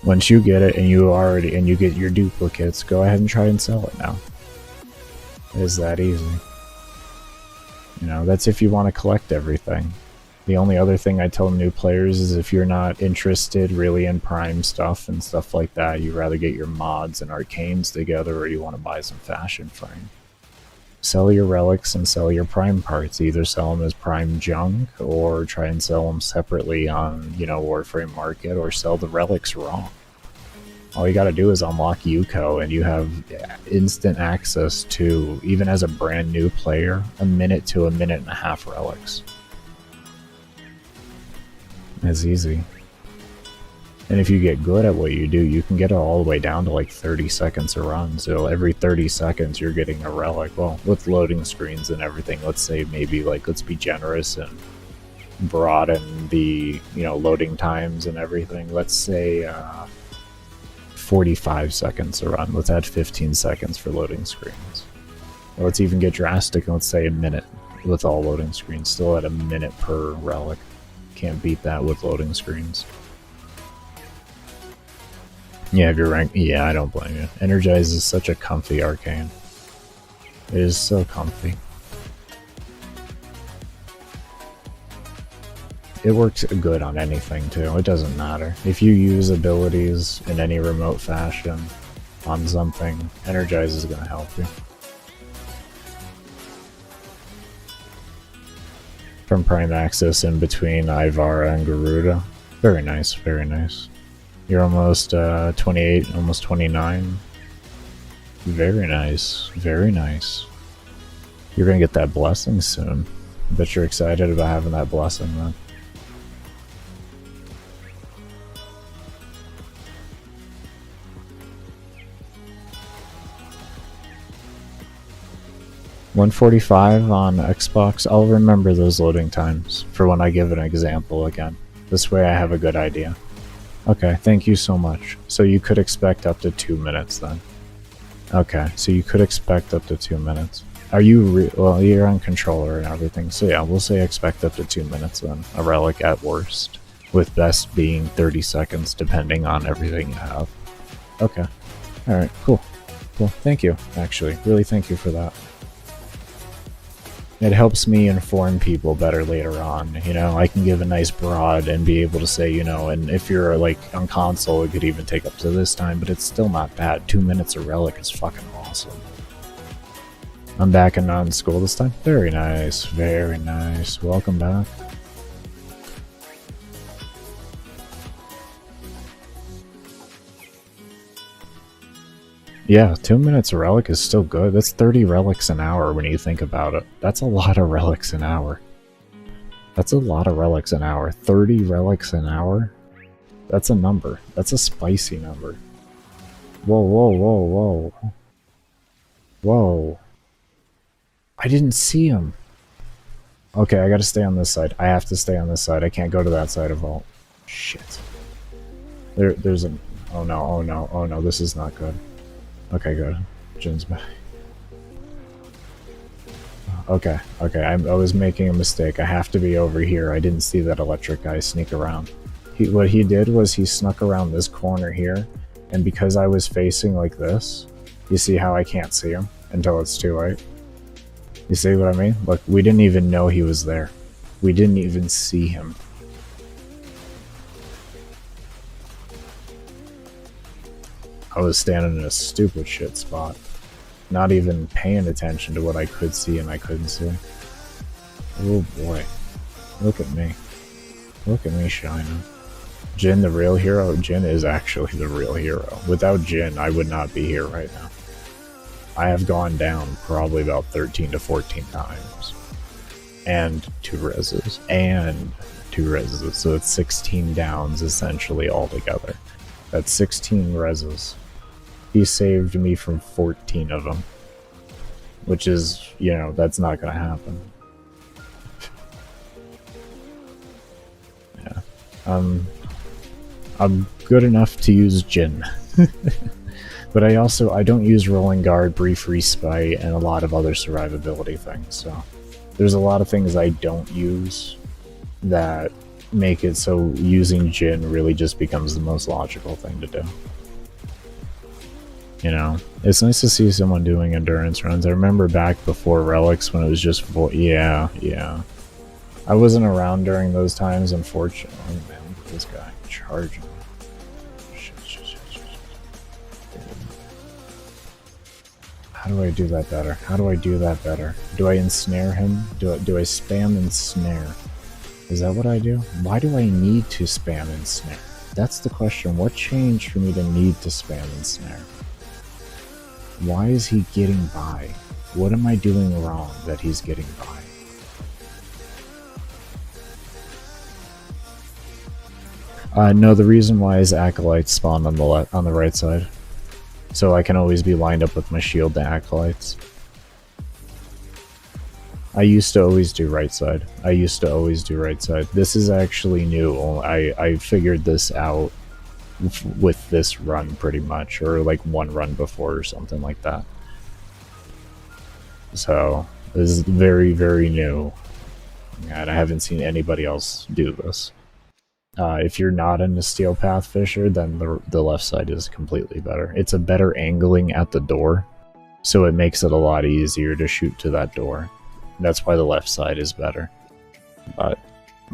Once you get it and you get your duplicates, go ahead and try and sell it now. It's that easy. You know, that's if you want to collect everything. The only other thing I tell new players is if you're not interested really in prime stuff and stuff like that, you rather get your mods and arcanes together, or you want to buy some fashion frame. Sell your relics and sell your prime parts. Either sell them as prime junk or try and sell them separately on, you know, Warframe Market, or sell the relics raw. All you gotta do is unlock Yuko and you have instant access to, even as a brand new player, 1 minute to 1.5 minute relics. It's easy. And if you get good at what you do, you can get it all the way down to like 30 seconds a run. So every 30 seconds you're getting a relic. Well, with loading screens and everything, let's say maybe like, let's be generous and broaden the, you know, loading times and everything. Let's say 45 seconds a run. Let's add 15 seconds for loading screens. Or let's even get drastic and let's say 1 minute with all loading screens. Still at 1 minute per relic. Can't beat that with loading screens. Yeah, if you're ranked, yeah, I don't blame you. Energize is such a comfy arcane. It is so comfy. It works good on anything too, it doesn't matter. If you use abilities in any remote fashion on something, Energize is going to help you. From Prime Access in between Ivara and Garuda. Very nice, very nice. You're almost 28, almost 29. Very nice, very nice. You're gonna get that blessing soon. I bet you're excited about having that blessing then. $145 on Xbox. I'll remember those loading times for when I give an example again. This way I have a good idea. Okay, thank you so much. So you could expect up to 2 minutes then. Okay, so you could expect up to 2 minutes. Are you well, you're on controller and everything, so yeah, we'll say expect up to 2 minutes then. A relic at worst. With best being 30 seconds depending on everything you have. Okay. Alright, cool. Cool. Thank you, actually. Really thank you for that. It helps me inform people better later on, you know, I can give a nice broad and be able to say, you know, and if you're like on console it could even take up to this time, but it's still not bad. 2 minutes a relic is fucking awesome. I'm back and not in school this time? Very nice, very nice. Welcome back. Yeah, 2 minutes a relic is still good. That's 30 relics an hour when you think about it. That's a lot of relics an hour. That's a lot of relics an hour. 30 relics an hour? That's a number. That's a spicy number. Whoa, whoa, whoa, whoa. Whoa. I didn't see him. Okay, I gotta stay on this side. I have to stay on this side. I can't go to that side of vault. Shit. There's an... Oh no, oh no, oh no, this is not good. Okay, good. Jin's back. Okay, okay, I was making a mistake. I have to be over here. I didn't see that electric guy sneak around. What he did was he snuck around this corner here, and because I was facing like this, you see how I can't see him until it's too late? You see what I mean? Look, we didn't even know he was there. We didn't even see him. I was standing in a stupid shit spot. Not even paying attention to what I could see and I couldn't see. Oh boy. Look at me. Look at me shining. Jin the real hero? Jin is actually the real hero. Without Jin, I would not be here right now. I have gone down probably about 13 to 14 times. And 2 reses. And 2 reses. So it's 16 downs essentially altogether. That's 16 reses. He saved me from 14 of them. Which is, you know, that's not gonna happen. Yeah. I'm good enough to use Jin. But I don't use Rolling Guard, Brief Respite, and a lot of other survivability things, so... There's a lot of things I don't use that make it so using Jin really just becomes the most logical thing to do. You know, it's nice to see someone doing endurance runs. I remember back before Relics when it was just yeah. I wasn't around during those times, unfortunately. Oh, man, look at this guy charging. Shit. How do I do that better? How do I do that better? Do I ensnare him? Do I spam ensnare? Is that what I do? Why do I need to spam ensnare? That's the question. What changed for me to need to spam ensnare? Why is he getting by? What am I doing wrong that he's getting by? No, the reason why is Acolytes spawn on the right side. So I can always be lined up with my shield to Acolytes. I used to always do right side. This is actually new. I figured this out with this run pretty much, or like one run before or something like that. So this is very, very new, and I haven't seen anybody else do this. If you're not into Steel Path Fisher, then the left side is completely better. It's a better angling at the door, so it makes it a lot easier to shoot to that door. That's why the left side is better. But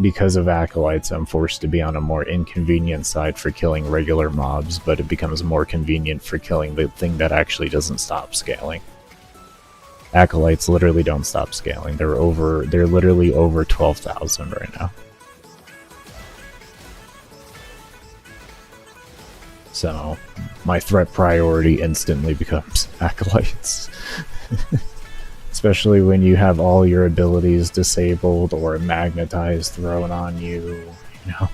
because of Acolytes, I'm forced to be on a more inconvenient side for killing regular mobs, but it becomes more convenient for killing the thing that actually doesn't stop scaling. Acolytes literally don't stop scaling. They're literally over 12,000 right now. So my threat priority instantly becomes Acolytes. Especially when you have all your abilities disabled or magnetized thrown on you, you know.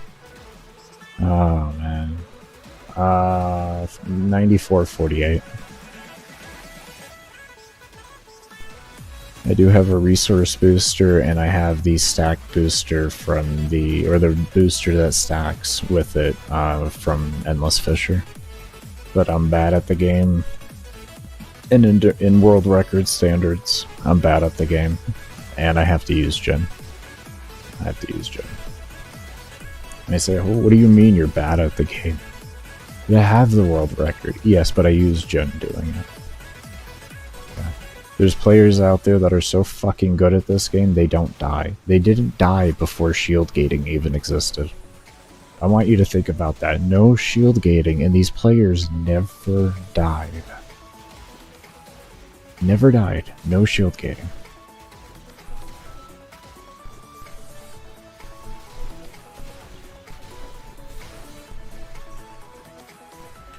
Oh man. 9448. I do have a resource booster, and I have the stack booster from the booster that stacks with it from Endless Fisher. But I'm bad at the game. In world record standards, I'm bad at the game, and I have to use Jin. And they say, oh, what do you mean you're bad at the game? You have the world record. Yes, but I use Jin doing it. Okay. There's players out there that are so fucking good at this game, they don't die. They didn't die before shield gating even existed. I want you to think about that. No shield gating, and these players never died. Never died. No shield gating.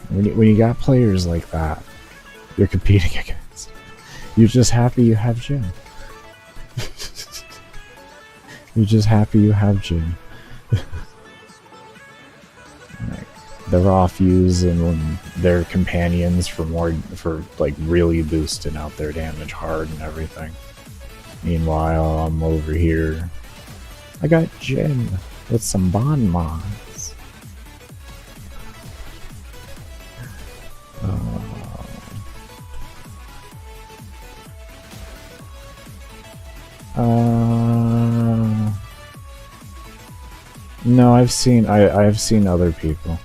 When you got players like that, you're competing against. You're just happy you have Jin. You're just happy you have Jin. They're off using their companions for like really boosting out their damage hard and everything. Meanwhile, I'm over here. I got Jin with some bond mods. No, I've seen other people.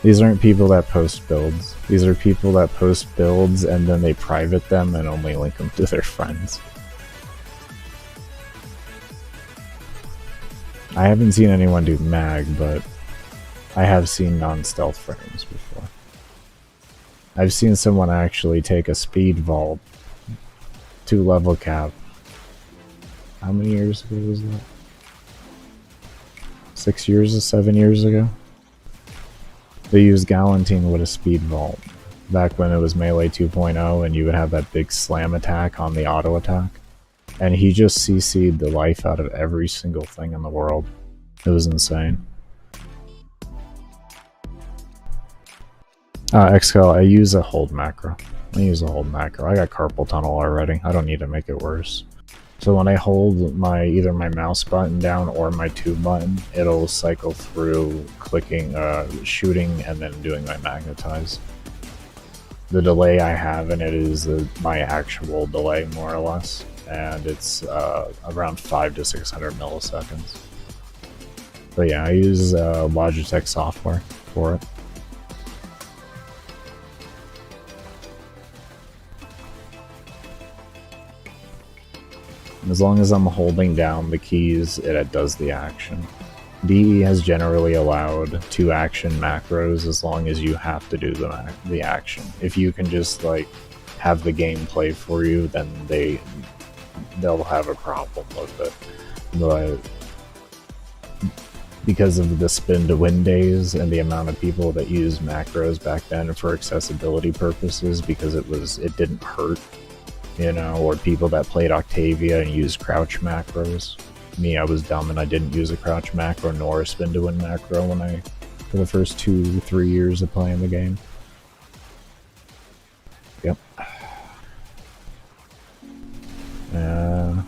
These aren't people that post builds. These are people that post builds and then they private them and only link them to their friends. I haven't seen anyone do mag, but I have seen non-stealth frames before. I've seen someone actually take a speed vault to level cap. How many years ago was that? 6 years or 7 years ago? They used Galantine with a speed vault. Back when it was Melee 2.0 and you would have that big slam attack on the auto attack. And he just CC'd the life out of every single thing in the world. It was insane. Xcal, I use a hold macro. I got carpal tunnel already. I don't need to make it worse. So when I hold either my mouse button down or my 2 button, it'll cycle through clicking, shooting, and then doing my magnetize. The delay I have in it is my actual delay, more or less, and it's around 500 to 600 milliseconds. But yeah, I use Logitech software for it. As long as I'm holding down the keys, it does the action. DE has generally allowed 2 action macros as long as you have to do the action. If you can just like have the game play for you, then they'll have a problem with it. But because of the spin to win days and the amount of people that used macros back then for accessibility purposes, because it didn't hurt, you know, or people that played Octavia and used crouch macros. Me, I was dumb and I didn't use a crouch macro nor a spin to win macro for the first 2-3 years of playing the game. Yep.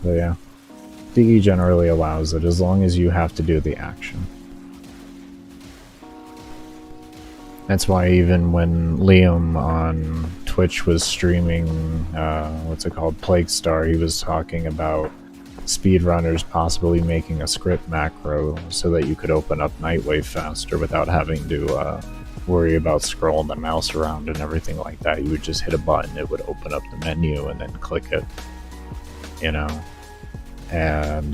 But yeah. DE generally allows it as long as you have to do the action. That's why even when Liam on Twitch was streaming, what's it called, Plague Star, he was talking about speedrunners possibly making a script macro so that you could open up Nightwave faster without having to worry about scrolling the mouse around and everything like that. You would just hit a button, it would open up the menu, and then click it, you know. And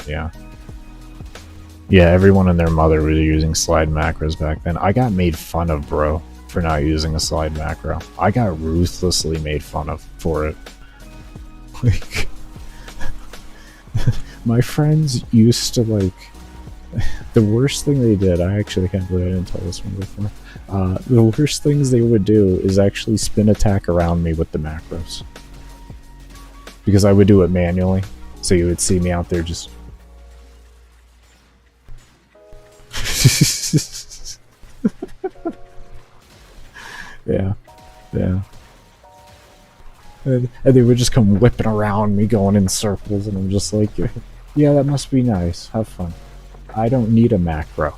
yeah, everyone and their mother was using slide macros back then. I got made fun of, bro, for not using a slide macro. I got ruthlessly made fun of for it. Like, my friends used to, like, the worst thing they did, I actually can't believe I didn't tell this one before. The worst things they would do is actually spin attack around me with the macros. Because I would do it manually. So you would see me out there just... yeah. And they would just come whipping around me, going in circles, and I'm just like, yeah, that must be nice. Have fun. I don't need a macro.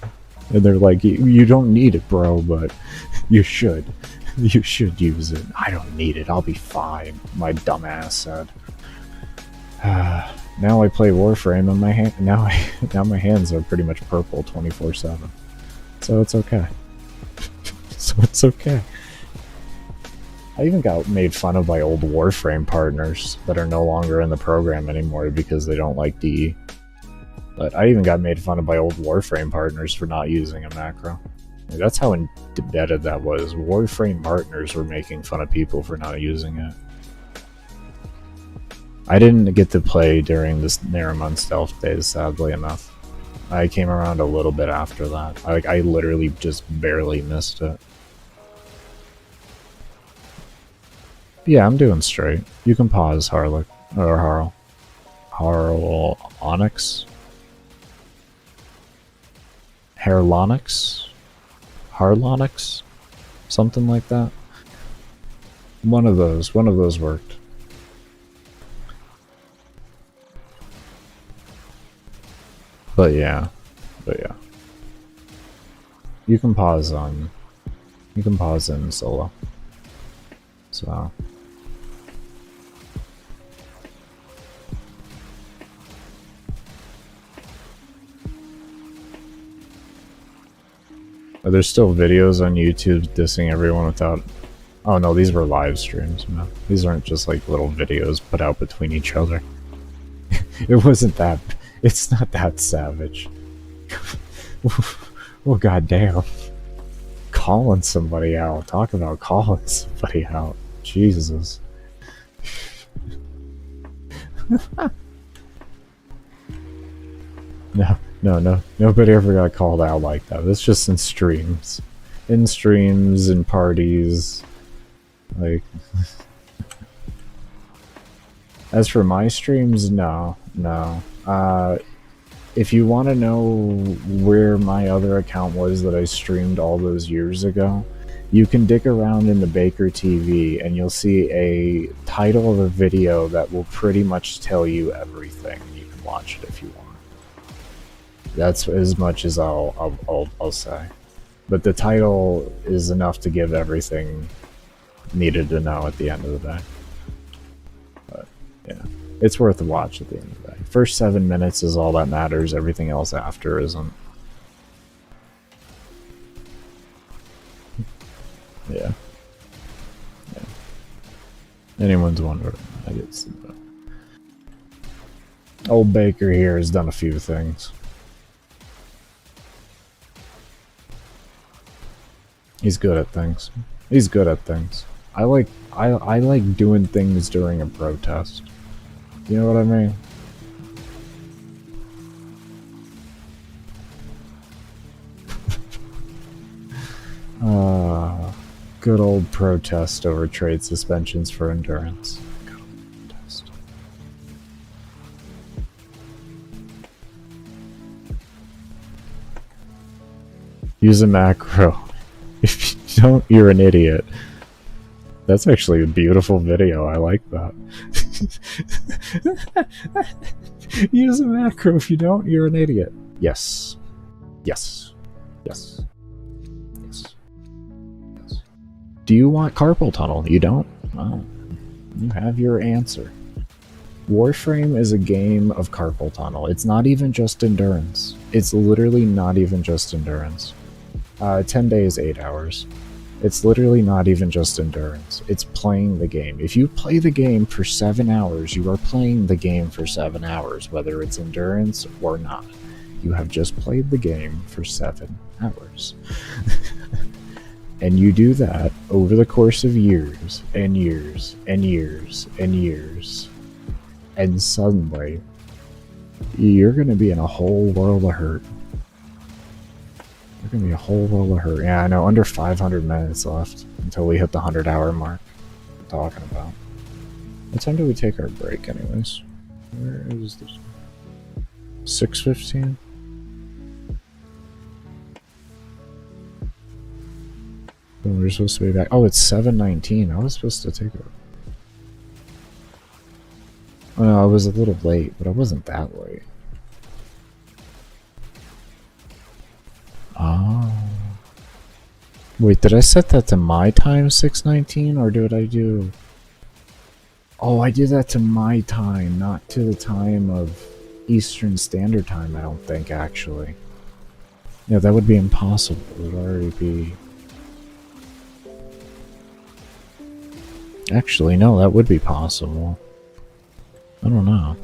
And they're like, you don't need it, bro, but you should. You should use it. I don't need it. I'll be fine, my dumb ass said. Now I play Warframe, and now my hands are pretty much purple 24/7. So it's okay. So it's okay. I even got made fun of by old Warframe partners that are no longer in the program anymore because they don't like DE. But I even got made fun of by old Warframe partners for not using a macro. Like, that's how embedded that was. Warframe partners were making fun of people for not using it. I didn't get to play during this Naramon stealth days, sadly enough. I came around a little bit after that. I literally just barely missed it. Yeah, I'm doing straight. You can pause, Harlock. Or Harl. Onyx? Harlonix? Harlonix? Something like that. One of those worked. But yeah. You can pause in solo. So there's still videos on YouTube dissing everyone without... Oh no, these were live streams, man. These aren't just like little videos put out between each other. It wasn't that... It's not that savage. Well, goddamn. Calling somebody out. Talk about calling somebody out. Jesus. No. Nobody ever got called out like that. It's just in streams. In streams, in parties. Like... As for my streams, no. If you want to know where my other account was that I streamed all those years ago, you can dig around in the Baker TV and you'll see a title of a video that will pretty much tell you everything. You can watch it if you want. That's as much as I'll say. But the title is enough to give everything needed to know at the end of the day. But yeah, it's worth a watch at the end of the day. First 7 minutes is all that matters. Everything else after isn't. Yeah. Anyone's wondering, I guess. Old Baker here has done a few things. He's good at things. He's good at things. I like doing things during a protest. You know what I mean? Good old protest over trade suspensions for endurance. Good old protest. Use a macro. If you don't, you're an idiot. That's actually a beautiful video. I like that. Use a macro. If you don't, you're an idiot. Yes. Yes. Yes. Yes. Yes. Do you want carpal tunnel? You don't? Oh. You have your answer. Warframe is a game of carpal tunnel. It's not even just endurance. It's literally not even just endurance. 10 days, 8 hours. It's literally not even just endurance. It's playing the game. If you play the game for 7 hours, you are playing the game for 7 hours, whether it's endurance or not. You have just played the game for 7 hours. And you do that over the course of years and years and years and years. And suddenly, you're going to be in a whole world of hurt. There's gonna be a whole world of hurt. Yeah, I know, under 500 minutes left until we hit the 100-hour mark. I'm talking about. What time do we take our break, anyways? Where is this? 6:15? We're supposed to be back. Oh, it's 7:19. I was supposed to take it. Oh, no, I was a little late, but I wasn't that late. Oh. Wait, did I set that to my time, 6:19, or did I do... Oh, I did that to my time, not to the time of Eastern Standard Time, I don't think, actually. Yeah, that would be impossible. It would already be... Actually, no, that would be possible. I don't know.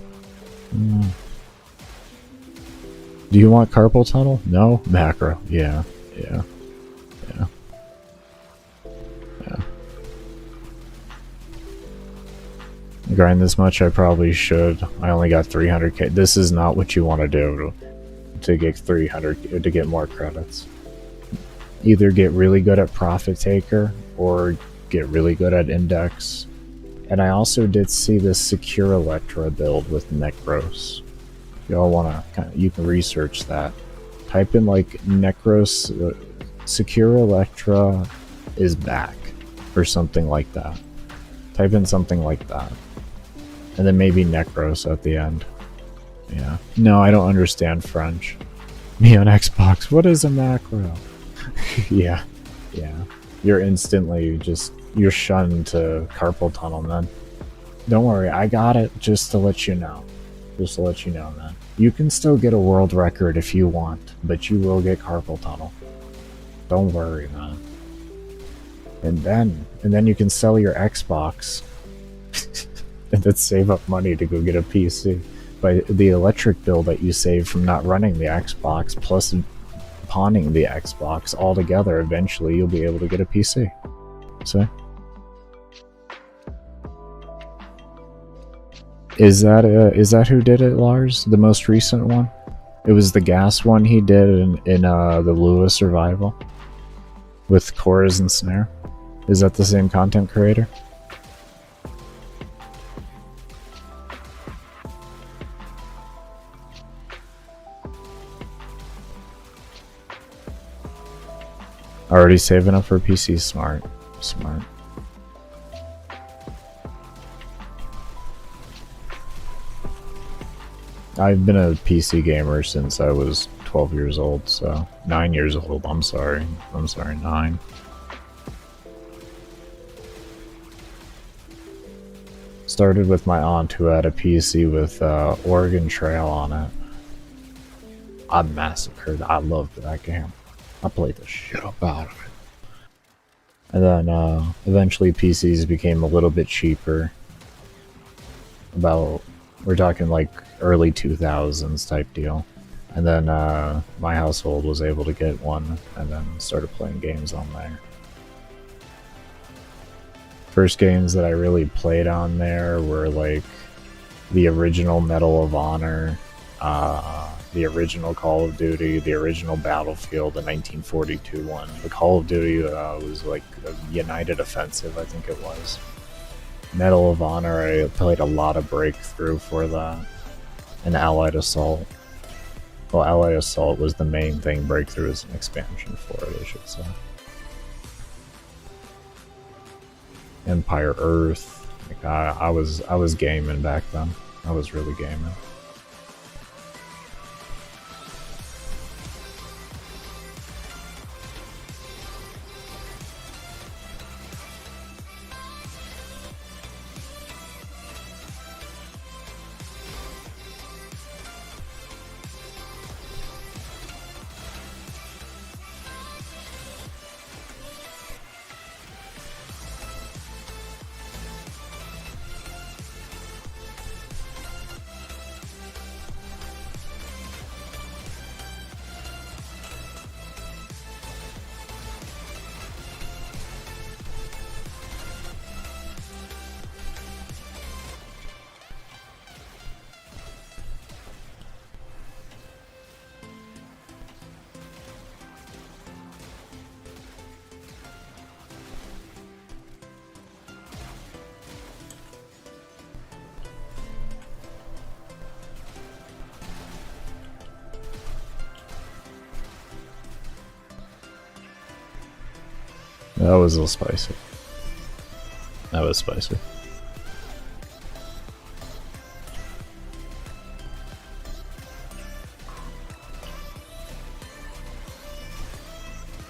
Do you want carpal tunnel? No? Macro. Yeah. Yeah. Yeah. Yeah. Grind this much, I probably should. I only got 300k. This is not what you want to do to get 300, to get more credits. Either get really good at Profit Taker, or get really good at Index. And I also did see this Secure Electra build with Necros. Y'all wanna you can research that. Type in like Necros Secure Electra is back or something like that. Type in something like that. And then maybe Necros at the end. Yeah. No, I don't understand French. Me on Xbox, what is a macro? Yeah. Yeah. You're instantly you're shunned to carpal tunnel, man. Don't worry, I got it just to let you know. Just to let you know, man. You can still get a world record if you want, but you will get carpal tunnel. Don't worry, man. And then you can sell your Xbox and then save up money to go get a PC. By the electric bill that you save from not running the Xbox plus pawning the Xbox all together, eventually you'll be able to get a PC. So is that who did it, Lars? The most recent one? It was the gas one he did in the Lua Survival with chorus and snare. Is that the same content creator? Already saving up for PC. Smart. Smart. I've been a PC gamer since I was 12 years old, so 9 years old. I'm sorry, 9. Started with my aunt who had a PC with Oregon Trail on it. I massacred. I loved that game. I played the shit up out of it. And then eventually PCs became a little bit cheaper. About We're talking like early 2000s type deal. And then my household was able to get one and then started playing games on there. First games that I really played on there were like the original Medal of Honor, the original Call of Duty, the original Battlefield, the 1942 one. The Call of Duty was like a United Offensive, I think it was. Medal of Honor, I played a lot of Breakthrough for that. And Allied Assault. Well, Allied Assault was the main thing. Breakthrough is an expansion for it, I should say. Empire Earth. Like, I was gaming back then. I was really gaming. That was a little spicy. That was spicy.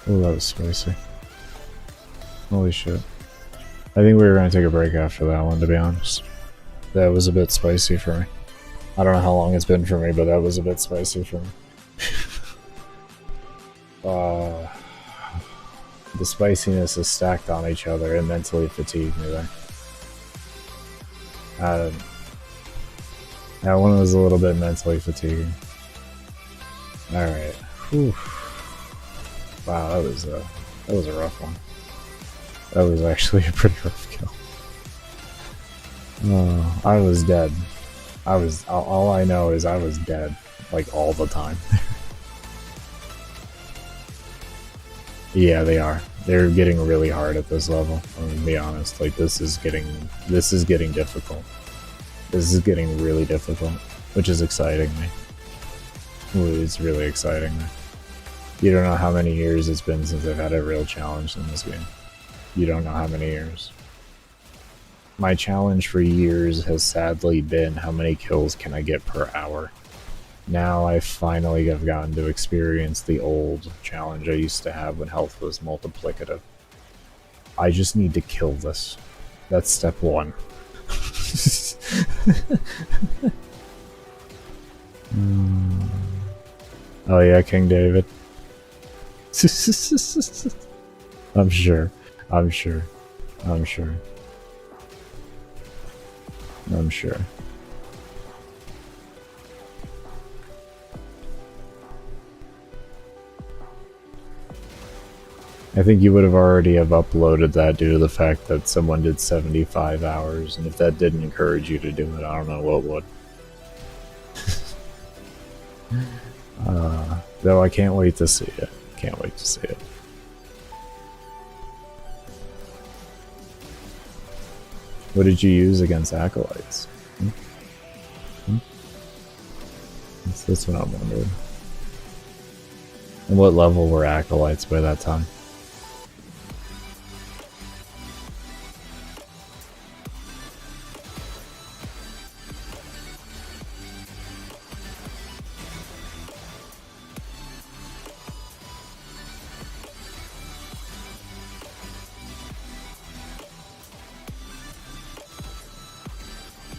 Oh, that was spicy. Holy shit. I think we were going to take a break after that one, to be honest. That was a bit spicy for me. I don't know how long it's been for me, but that was a bit spicy for me. The spiciness is stacked on each other and mentally fatigued me there. That one was a little bit mentally fatiguing. Alright. Wow, that was a rough one. That was actually a pretty rough kill. I was dead. All I know is I was dead, like, all the time. Yeah, they are. They're getting really hard at this level. I'm gonna be honest. Like, this is getting difficult. This is getting really difficult, which is exciting me. It's really exciting me. You don't know how many years it's been since I've had a real challenge in this game. You don't know how many years. My challenge for years has sadly been how many kills can I get per hour. Now I finally have gotten to experience the old challenge I used to have when health was multiplicative. I just need to kill this. That's step one. Oh yeah, King David. I'm sure. I'm sure. I'm sure. I'm sure. I think you would have already have uploaded that due to the fact that someone did 75 hours, and if that didn't encourage you to do it, I don't know what would. Though I can't wait to see it. Can't wait to see it. What did you use against Acolytes? That's what I'm wondering. And what level were Acolytes by that time?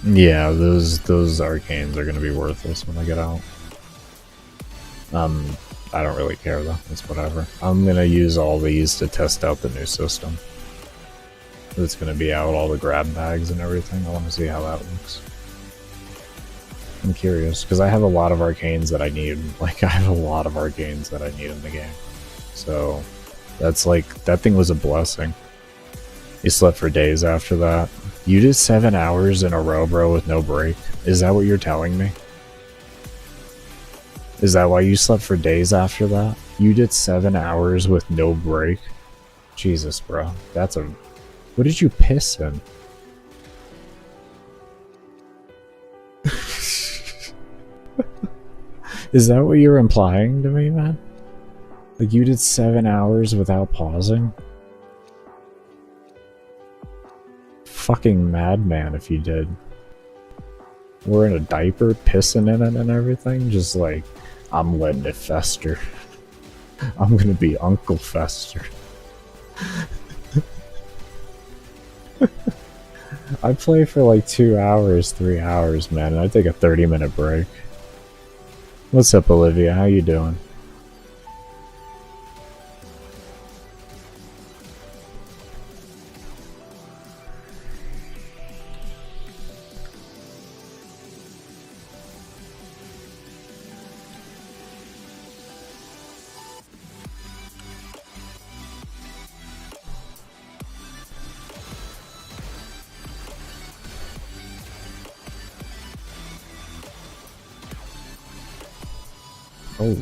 Yeah, those arcanes are gonna be worthless when I get out. I don't really care though, it's whatever. I'm gonna use all these to test out the new system. It's gonna be out, all the grab bags and everything. I wanna see how that looks. I'm curious, because I have a lot of arcanes that I need. Like, I have a lot of arcanes that I need in the game. So, that's like, that thing was a blessing. You slept for days after that. You did 7 hours in a row, bro, with no break. Is that what you're telling me? Is that why you slept for days after that? You did 7 hours with no break? Jesus, bro. That's a... What did you piss in? Is that what you're implying to me, man? Like, you did 7 hours without pausing? Fucking madman if you did. Wearing a diaper, pissing in it and everything? Just like, I'm letting it fester. I'm gonna be Uncle Fester. I play for like 2 hours, 3 hours, man, and I take a 30-minute break. What's up, Olivia? How you doing? Oh.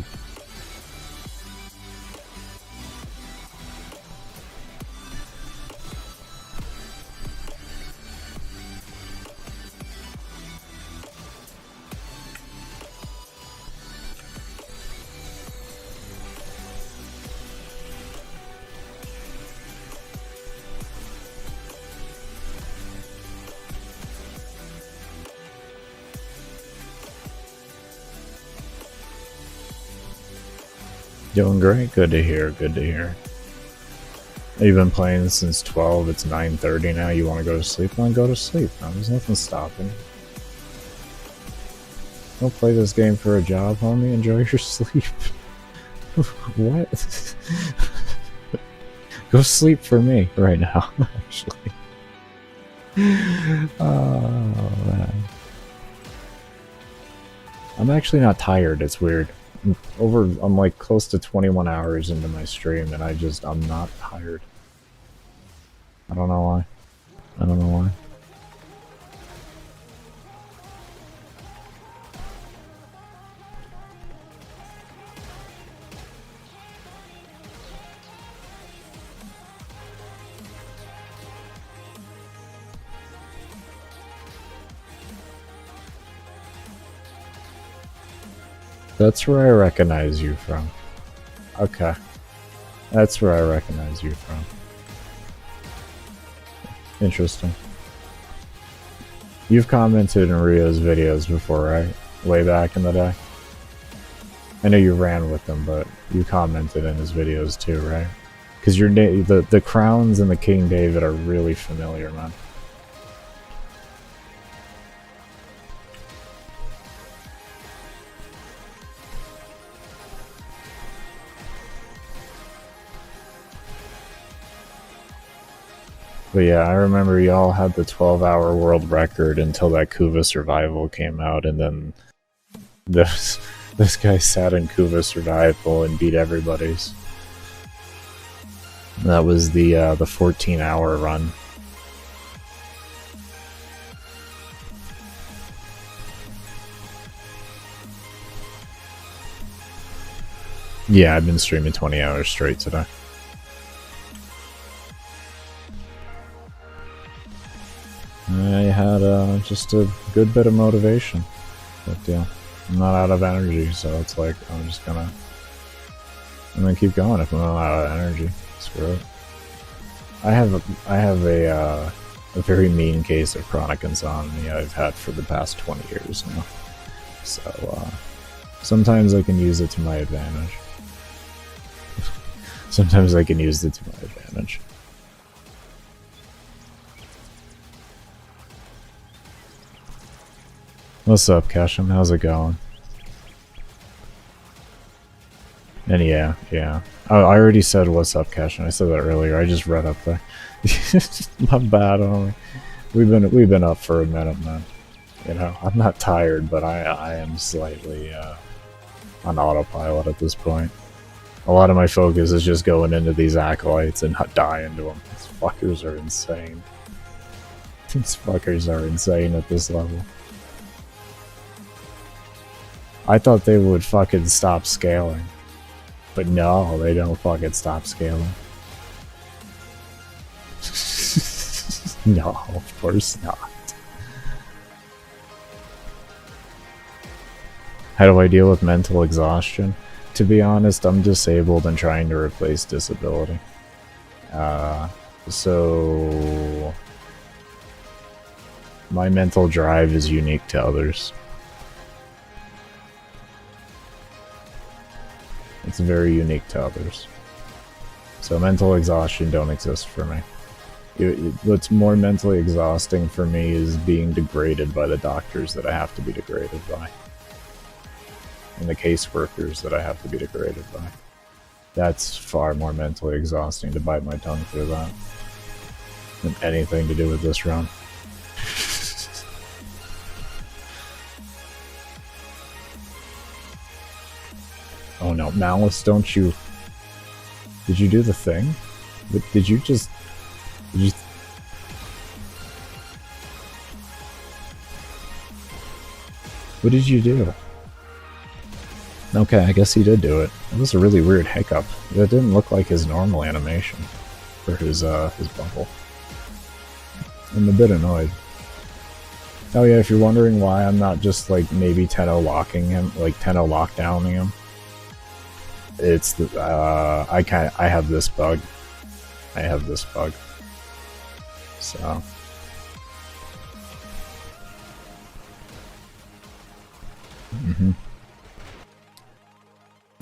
Doing great. Good to hear. Good to hear. You've been playing since 12. It's 9:30 now. You want to go to sleep? Then go to sleep. There's nothing stopping. Don't play this game for a job, homie. Enjoy your sleep. What? Go sleep for me right now, actually. Oh, man. I'm actually not tired. It's weird. I'm like close to 21 hours into my stream and I'm not tired. I don't know why. I don't know why. That's where I recognize you from. Okay. That's where I recognize you from. Interesting. You've commented in Rio's videos before, right? Way back in the day? I know you ran with him, but you commented in his videos too, right? Because the crowns and the King David are really familiar, man. But yeah, I remember y'all had the 12-hour world record until that Kuva Survival came out, and then this guy sat in Kuva Survival and beat everybody's. That was the 14-hour run. Yeah, I've been streaming 20 hours straight today. I had just a good bit of motivation, but yeah, I'm not out of energy, so it's like I'm gonna keep going if I'm not out of energy. Screw it. I have a very mean case of chronic insomnia I've had for the past 20 years now, so sometimes I can use it to my advantage. Sometimes I can use it to my advantage. What's up, Keshem? How's it going? And yeah. I already said what's up, Keshem. I said that earlier. I just read up there. My bad, homie. We've been up for a minute, man. You know, I'm not tired, but I am slightly on autopilot at this point. A lot of my focus is just going into these acolytes and not dying to them. These fuckers are insane. These fuckers are insane at this level. I thought they would fucking stop scaling. But no, they don't fucking stop scaling. No, of course not. How do I deal with mental exhaustion? To be honest, I'm disabled and trying to replace disability. So my mental drive is unique to others. It's very unique to others. So mental exhaustion don't exist for me. What's more mentally exhausting for me is being degraded by the doctors that I have to be degraded by. And the caseworkers that I have to be degraded by. That's far more mentally exhausting to bite my tongue through that than anything to do with this run. Oh no, Malice, don't you... Did you do the thing? Did you just... Did you... What did you do? Okay, I guess he did do it. It was a really weird hiccup. That didn't look like his normal animation for his bubble. I'm a bit annoyed. Oh yeah, if you're wondering why I'm not just like maybe 10-0 locking him, like 10-0 lockdowning him, it's the I have this bug. I have this bug. So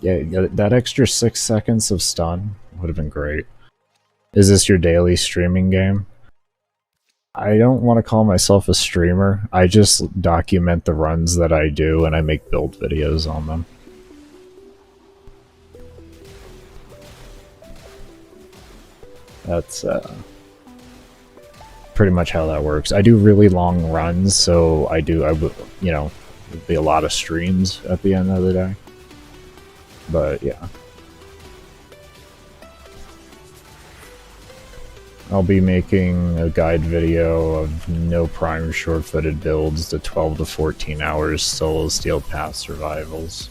yeah, that extra 6 seconds of stun would have been great. Is this your daily streaming game? I don't want to call myself a streamer. I just document the runs that I do and I make build videos on them. That's pretty much how that works. I do really long runs, so I would, you know, it'd be a lot of streams at the end of the day. But yeah. I'll be making a guide video of no prime short-footed builds to 12 to 14 hours solo steel path survivals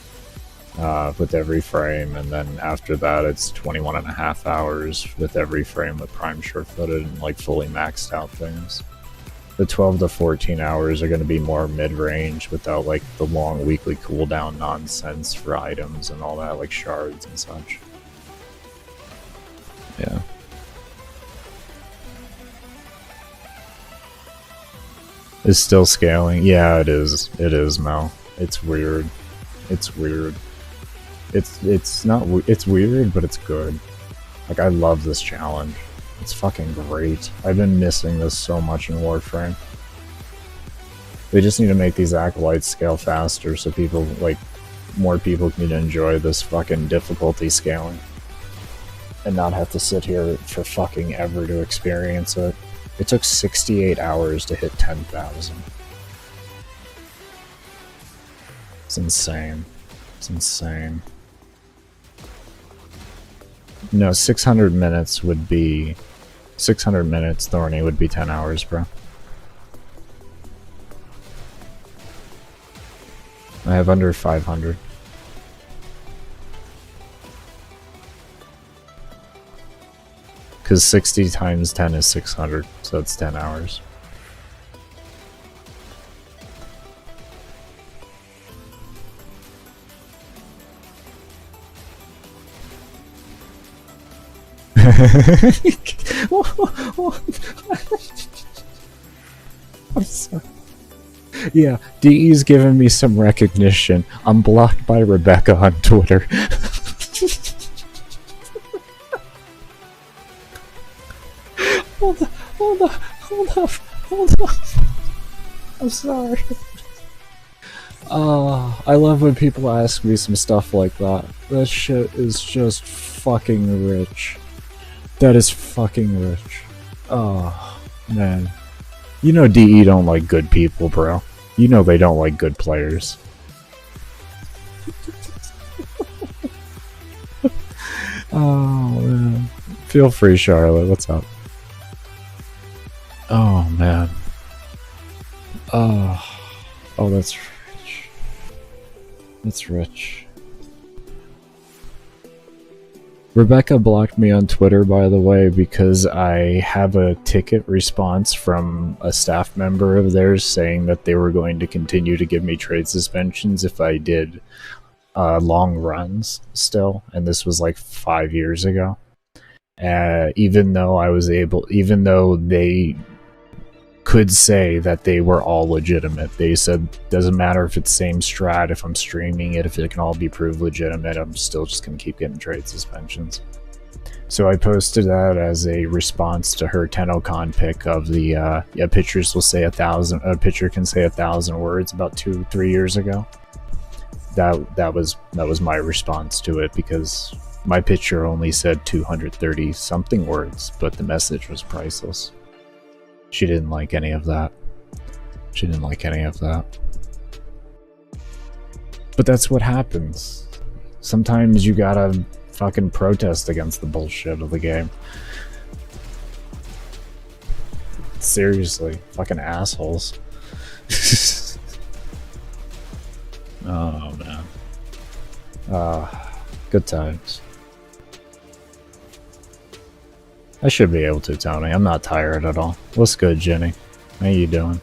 with every frame, and then after that it's 21.5 hours with every frame with prime short-footed and like fully maxed out things. The 12 to 14 hours are going to be more mid-range without like the long weekly cooldown nonsense for items and all that, like shards and such. Yeah. Is still scaling? Yeah, it is. It is, Mel. It's weird. It's weird. It's not. It's weird, but it's good. Like, I love this challenge. It's fucking great. I've been missing this so much in Warframe. They just need to make these acolytes scale faster so people, like, more people can enjoy this fucking difficulty scaling. And not have to sit here for fucking ever to experience it. It took 68 hours to hit 10,000. It's insane. It's insane. No, 600 minutes would be... 600 minutes, Thorny, would be 10 hours, bro. I have under 500. Because 60 times 10 is 600, so it's 10 hours. I'm sorry. Yeah, DE's giving me some recognition. I'm blocked by Rebecca on Twitter. Hold up. I'm sorry. I love when people ask me some stuff like that. That shit is just fucking rich. That is fucking rich. Oh, man. You know DE don't like good people, bro. You know they don't like good players. Oh, man. Feel free, Charlotte. What's up? Oh, man. Oh, that's rich. That's rich. Rebecca blocked me on Twitter, by the way, because I have a ticket response from a staff member of theirs saying that they were going to continue to give me trade suspensions if I did long runs still, and this was like 5 years ago. Even though they could say that they were all legitimate. They said, doesn't matter if it's same strat, if I'm streaming it, if it can all be proved legitimate, I'm still just going to keep getting trade suspensions. So I posted that as a response to her TennoCon pick of the, pitchers will say 1,000, a pitcher can say 1,000 words about 2-3 years ago. That was my response to it, because my pitcher only said 230 something words, but the message was priceless. She didn't like any of that. But that's what happens. Sometimes you gotta fucking protest against the bullshit of the game. Seriously, fucking assholes. Oh, man. Good times. I should be able to, Tony. I'm not tired at all. What's good, Jenny? How you doing?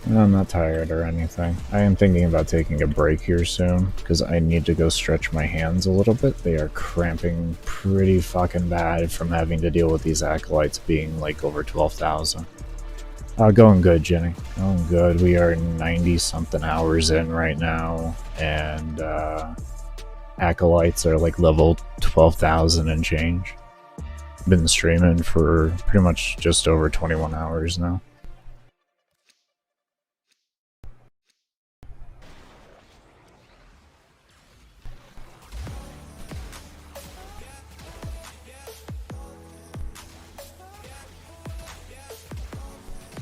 I'm not tired or anything. I am thinking about taking a break here soon, because I need to go stretch my hands a little bit. They are cramping pretty fucking bad from having to deal with these acolytes being like over 12,000. Going good, Jenny. Going good. We are 90-something hours in right now, and Acolytes are like level 12,000 and change. Been streaming for pretty much just over 21 hours now.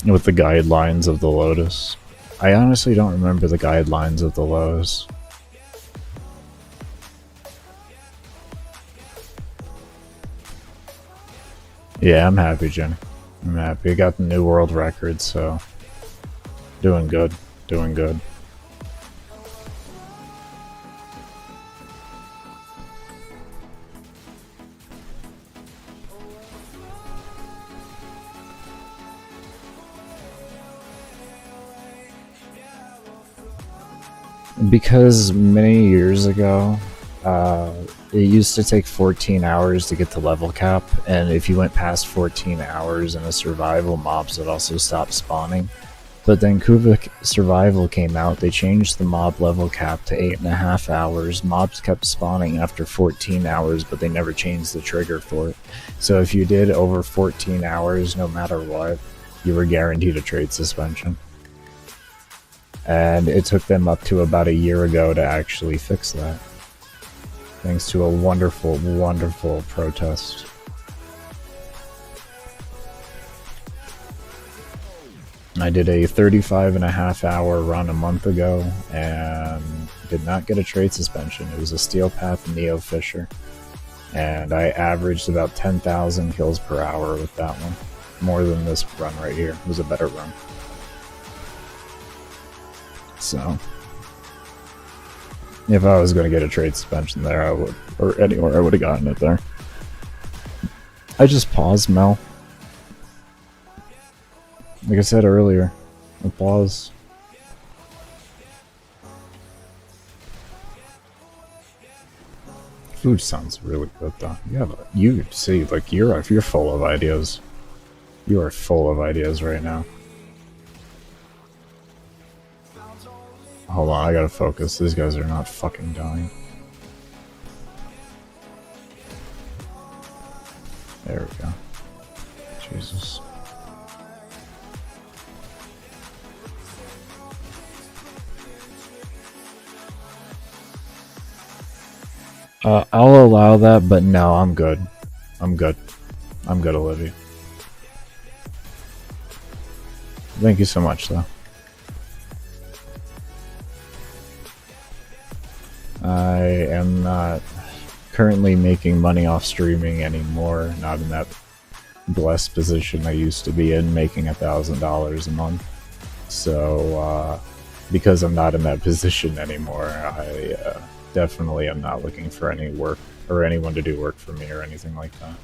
With the guidelines of the Lotus. I honestly don't remember the guidelines of the Lotus. Yeah, I'm happy, Jenny. I'm happy. I got the new world record, so doing good. Doing good. Because many years ago, it used to take 14 hours to get to level cap, and if you went past 14 hours in a survival, mobs would also stop spawning. But then Kuvik Survival came out, they changed the mob level cap to 8.5 hours. Mobs kept spawning after 14 hours, but they never changed the trigger for it. So if you did over 14 hours, no matter what, you were guaranteed a trade suspension. And it took them up to about a year ago to actually fix that. Thanks to a wonderful, wonderful protest. I did a 35.5 hour run a month ago and did not get a trade suspension. It was a Steel Path Neo Fisher. And I averaged about 10,000 kills per hour with that one. More than this run right here. It was a better run. So, if I was going to get a trade suspension there, I would, or anywhere, I would have gotten it there. I just paused, Mel. Like I said earlier, I paused. Food sounds really good, though. You see, like you're full of ideas. You are full of ideas right now. Hold on, I gotta focus. These guys are not fucking dying. There we go. Jesus. I'll allow that, but no, I'm good. I'm good. I'm good, Olivia. Thank you so much, though. I am not currently making money off streaming anymore. Not in that blessed position I used to be in, making $1,000 a month. So, because I'm not in that position anymore, I definitely am not looking for any work or anyone to do work for me or anything like that.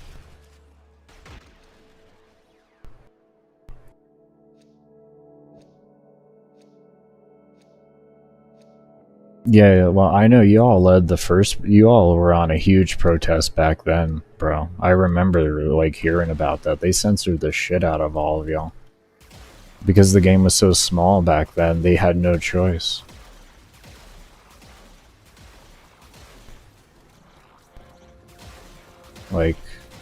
Yeah, well, I know you all led the first. You all were on a huge protest back then, bro. I remember like hearing about that. They censored the shit out of all of y'all because the game was so small back then. They had no choice. Like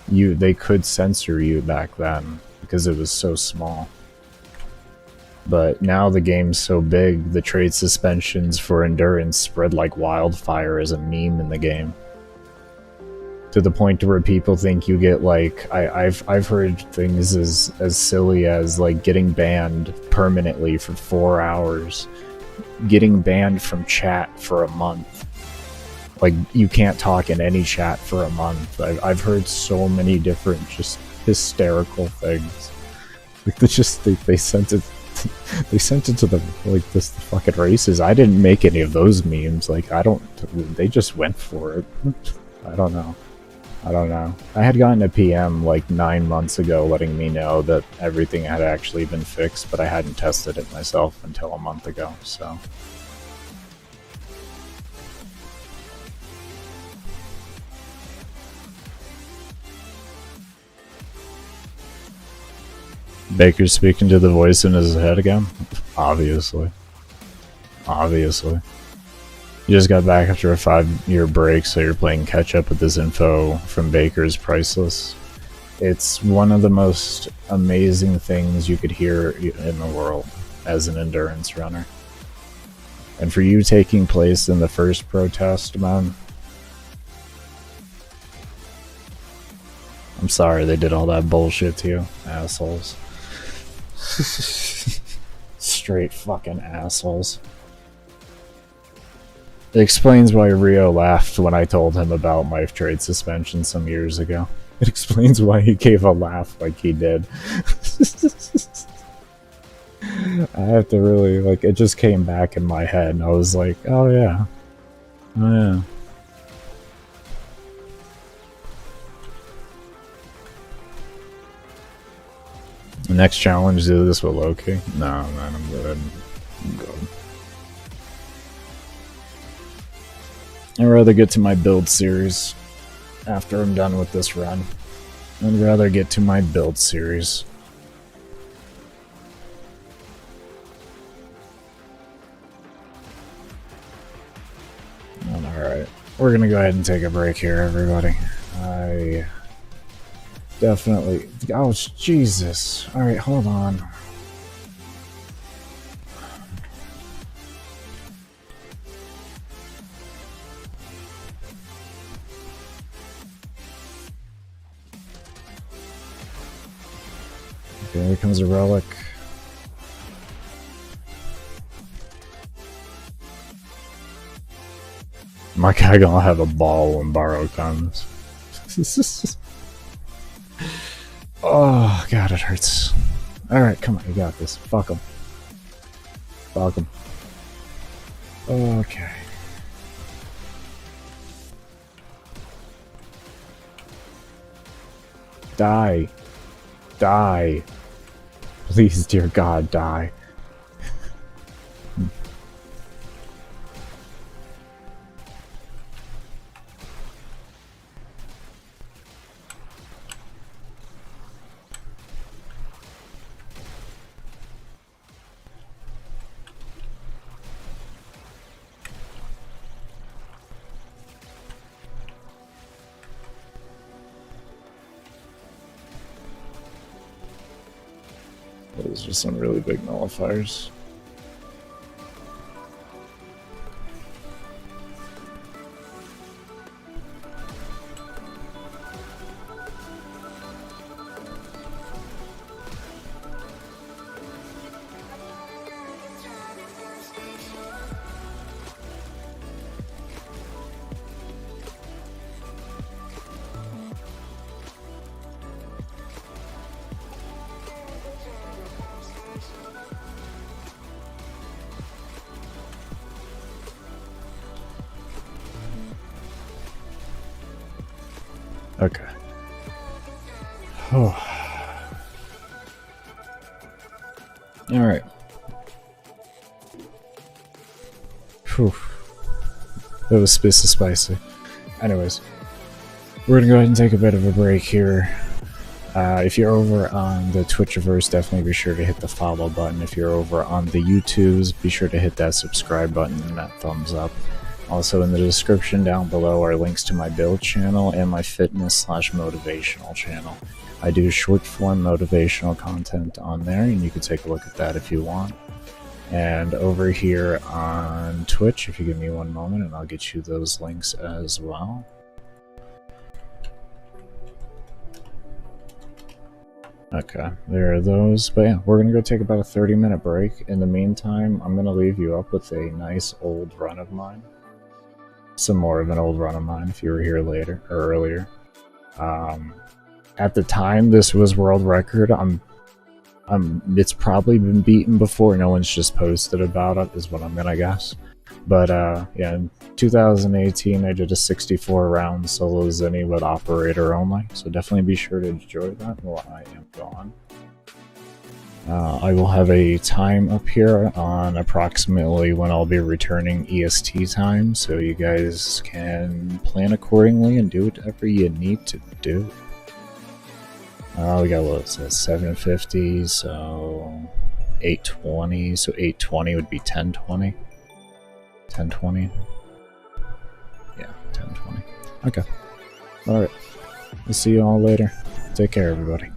they could censor you back then because it was so small. But now the game's so big, the trade suspensions for endurance spread like wildfire as a meme in the game. To the point to where people think you get like I've heard things as silly as like getting banned permanently for 4 hours, getting banned from chat for a month. Like you can't talk in any chat for a month. I've heard so many different just hysterical things. Like they sent it. They sent it to the the fucking races. I didn't make any of those memes. Like they just went for it. I don't know. I had gotten a PM like 9 months ago letting me know that everything had actually been fixed, but I hadn't tested it myself until a month ago, so. Baker's speaking to the voice in his head again? Obviously. Obviously. You just got back after a 5-year break, so you're playing catch up with this info from Baker's Priceless. It's one of the most amazing things you could hear in the world as an endurance runner. And for you taking place in the first protest, man, I'm sorry they did all that bullshit to you, assholes. Straight fucking assholes. It explains why Rio laughed when I told him about my trade suspension some years ago. It explains why he gave a laugh like he did. I have to really, like, it just came back in my head and I was like, oh yeah. Oh yeah. The next challenge, do this with Loki? No, man, I'm good. I'm good. I'd rather get to my build series after I'm done with this run. I'd rather get to my build series. Alright, we're gonna go ahead and take a break here, everybody. I definitely... Oh, Jesus. Alright, hold on. Okay, here comes a relic. My guy gonna have a ball when Borrow comes. Oh, God, it hurts. Alright, come on, you got this. Fuck him. Fuck him. Okay. Die. Die. Please, dear God, die. Those are some really big nullifiers. Okay. Oh. Alright. Whew. That was spicy. Anyways, we're gonna go ahead and take a bit of a break here. If you're over on the Twitchiverse, definitely be sure to hit the follow button. If you're over on the YouTubes, be sure to hit that subscribe button and that thumbs up. Also in the description down below are links to my build channel and my fitness/motivational channel. I do short form motivational content on there, and you can take a look at that if you want. And over here on Twitch, if you give me one moment, and I'll get you those links as well. Okay, there are those. But yeah, we're gonna go take about a 30-minute break. In the meantime, I'm gonna leave you up with a nice old run of mine. Some more of an old run of mine if you were here later or earlier. At the time this was world record. It's probably been beaten before. No one's just posted about it, is what I'm gonna guess. But yeah, in 2018 I did a 64 round solo Zinni with operator only, so definitely be sure to enjoy that while I am gone. I will have a time up here on approximately when I'll be returning EST time, so you guys can plan accordingly and do whatever you need to do. We got, what is that, 750, so 820, so 820 would be 1020. 1020? Yeah, 1020. Okay. Alright. We'll see you all later. Take care, everybody.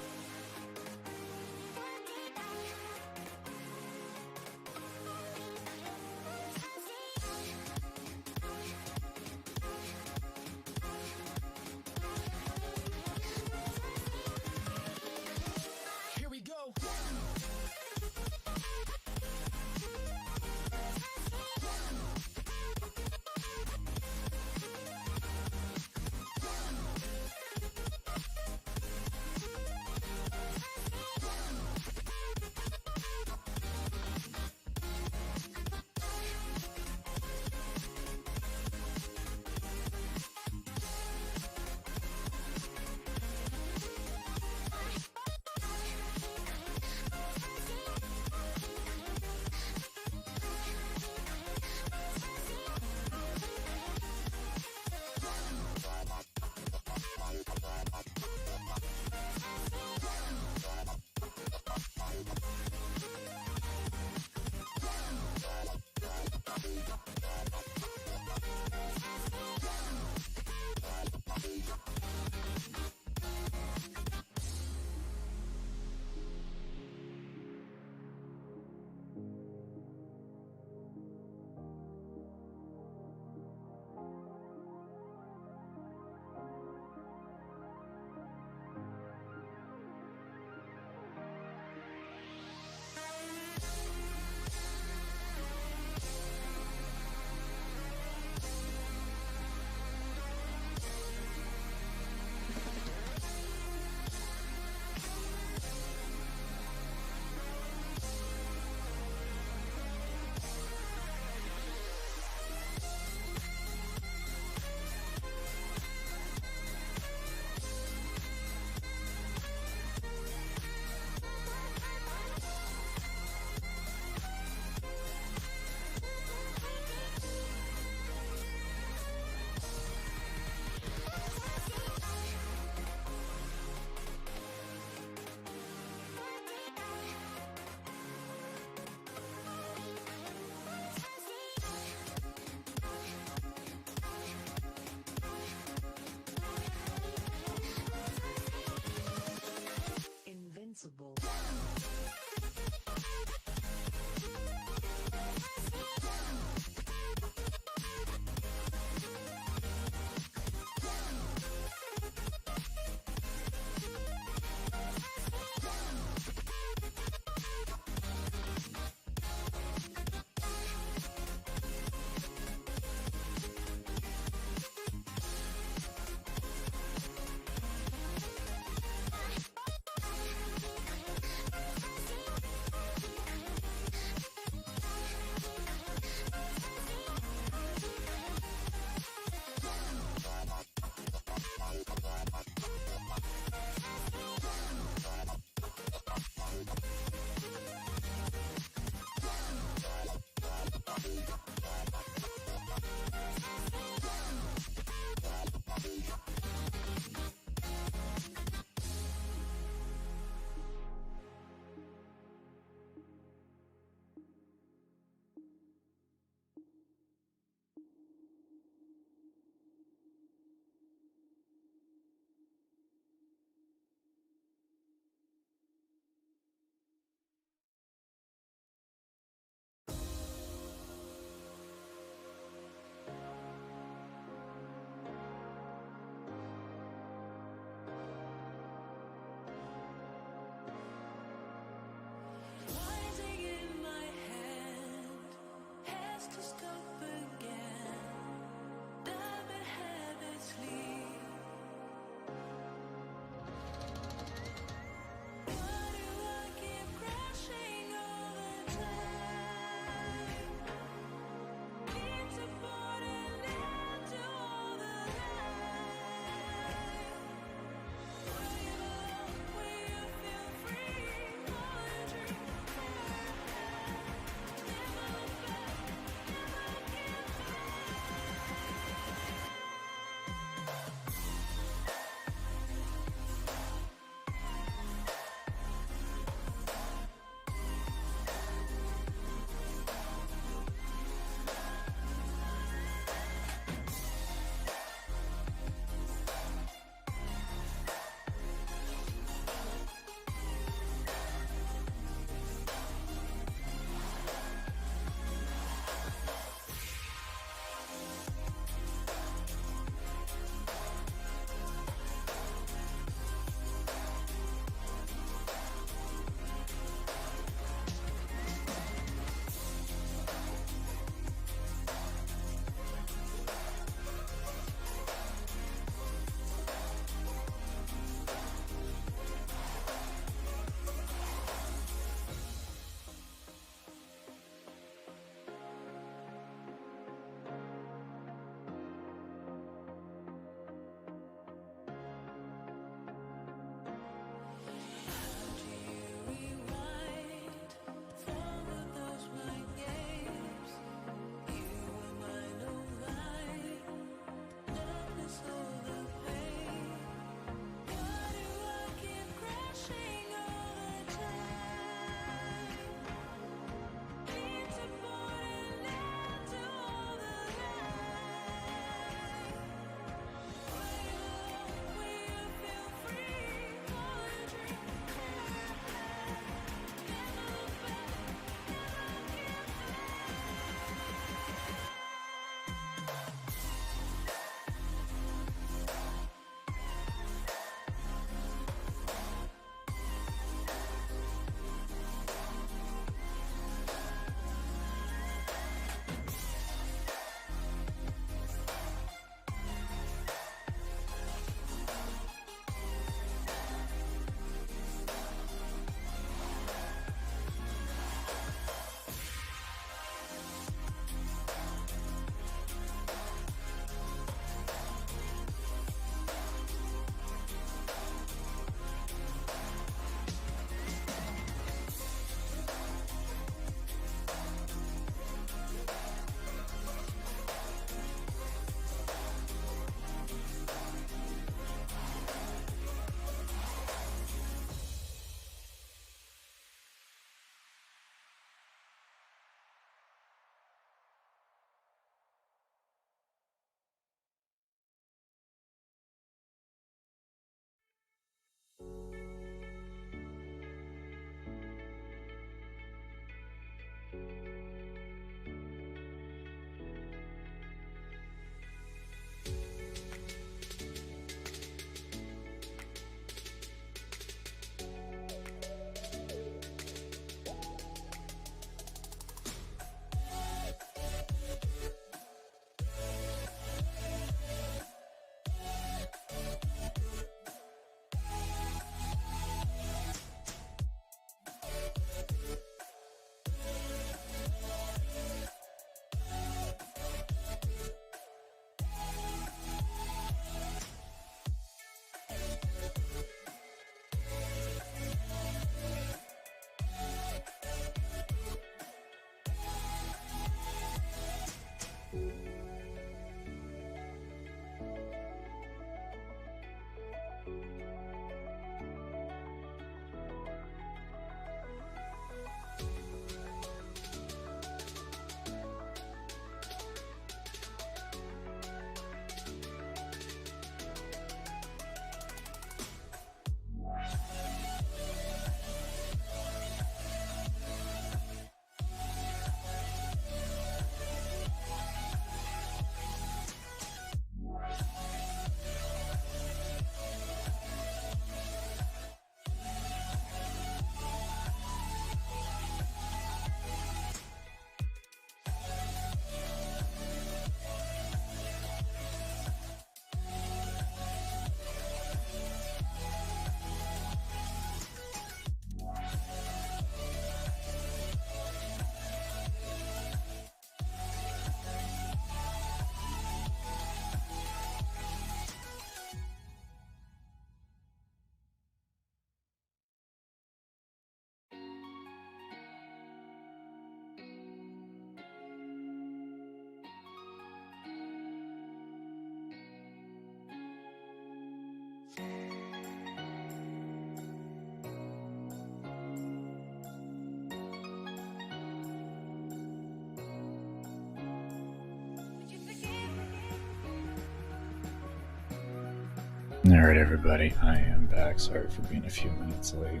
Alright, everybody, I am back. Sorry for being a few minutes late.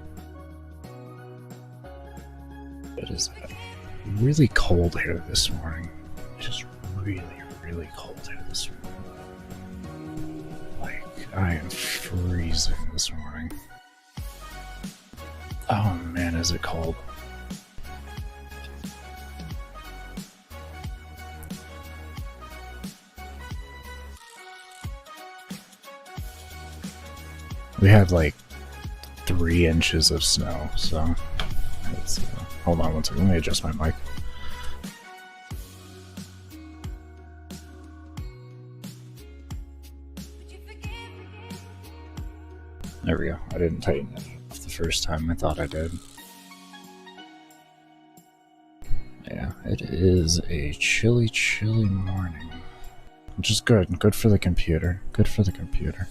It is really cold here this morning. Just really, really cold here this morning. Like, I am freezing this morning. Oh man, is it cold. We had like 3 inches of snow, so let's hold on one second. Let me adjust my mic. There we go. I didn't tighten it off the first time. I thought I did. Yeah, it is a chilly, chilly morning, which is good. Good for the computer. Good for the computer.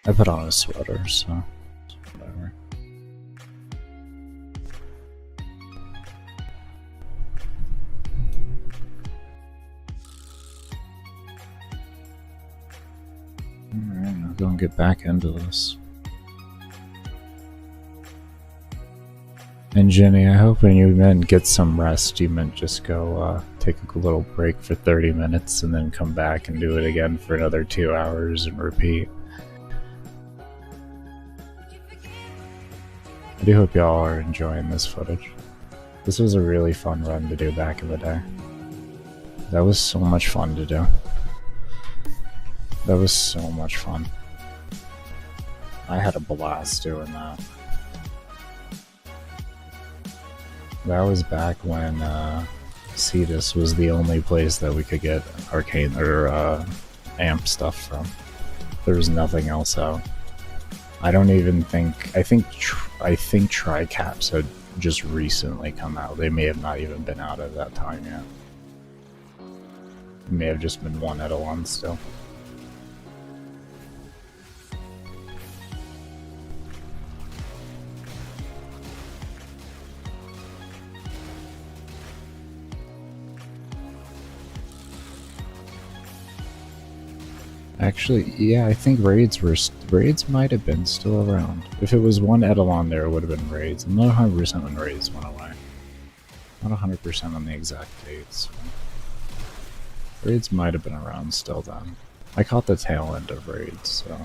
I put on a sweater, so whatever. Alright, I'll go and get back into this. And Jenny, I hope when you meant get some rest, you meant just go take a little break for 30 minutes and then come back and do it again for another 2 hours and repeat. I do hope y'all are enjoying this footage. This was a really fun run to do back in the day. That was so much fun to do. That was so much fun. I had a blast doing that. That was back when Cetus was the only place that we could get arcane or amp stuff from. There was nothing else out. I don't even think. I think Tricaps had just recently come out. They may have not even been out at that time yet. It may have just been one Eidolon still. Actually, yeah, I think raids might have been still around. If it was one Eidolon there, it would have been raids. I'm not 100% when raids went away. Not 100% on the exact dates. Raids might have been around still then. I caught the tail end of raids, so...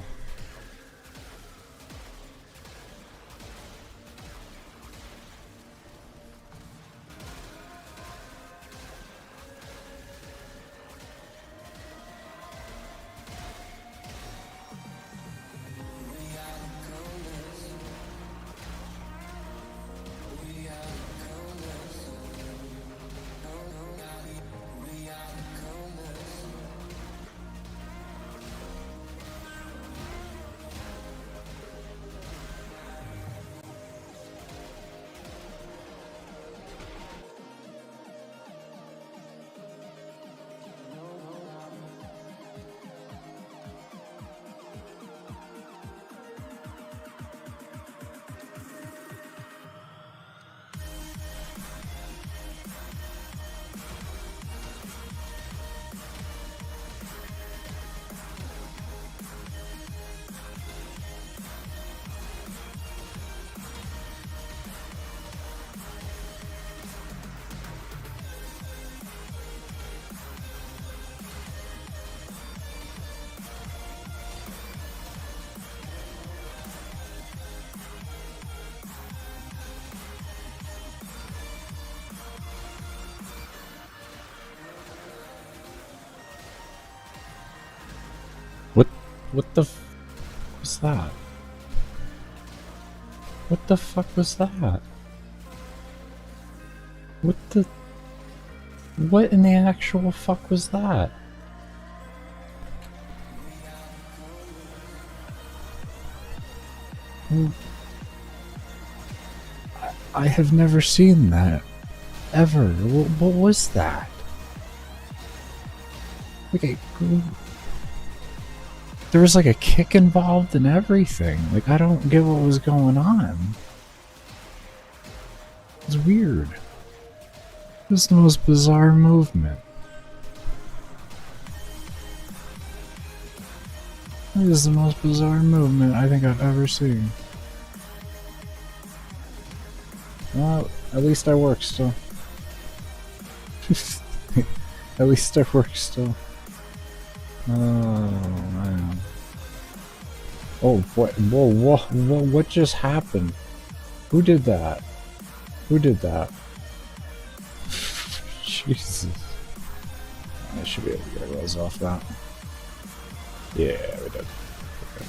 What the f was that? What the fuck was that? What in the actual fuck was that? I have never seen that. Ever. What was that? Okay. There was like a kick involved and everything. Like, I don't get what was going on. It's weird. It was the most bizarre movement. This is the most bizarre movement I think I've ever seen. Well, at least I work still. At least I work still. Oh, man. Oh, what? Whoa, what just happened? Who did that? Who did that? Jesus. I should be able to get a res off that. Yeah, we did. Okay.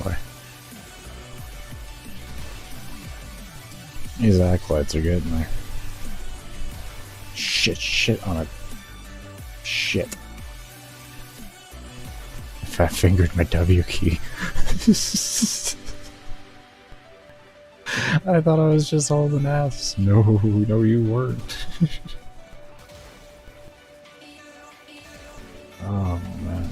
Boy. These acolytes are getting there. Shit on a... Shit. I fat fingered my W key. I thought I was just holding F's. No, you weren't. Oh, man.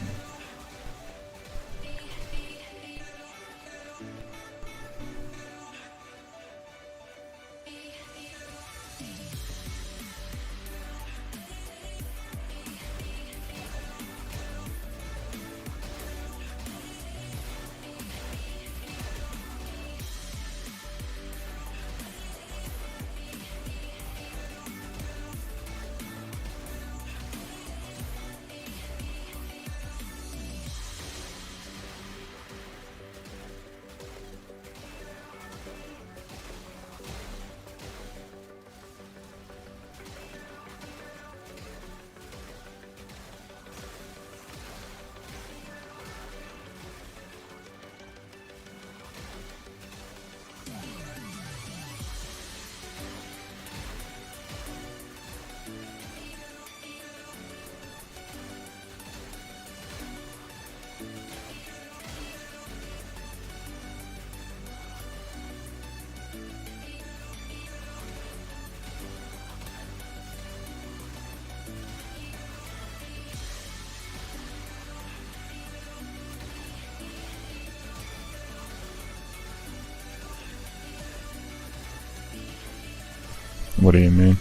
What do you mean?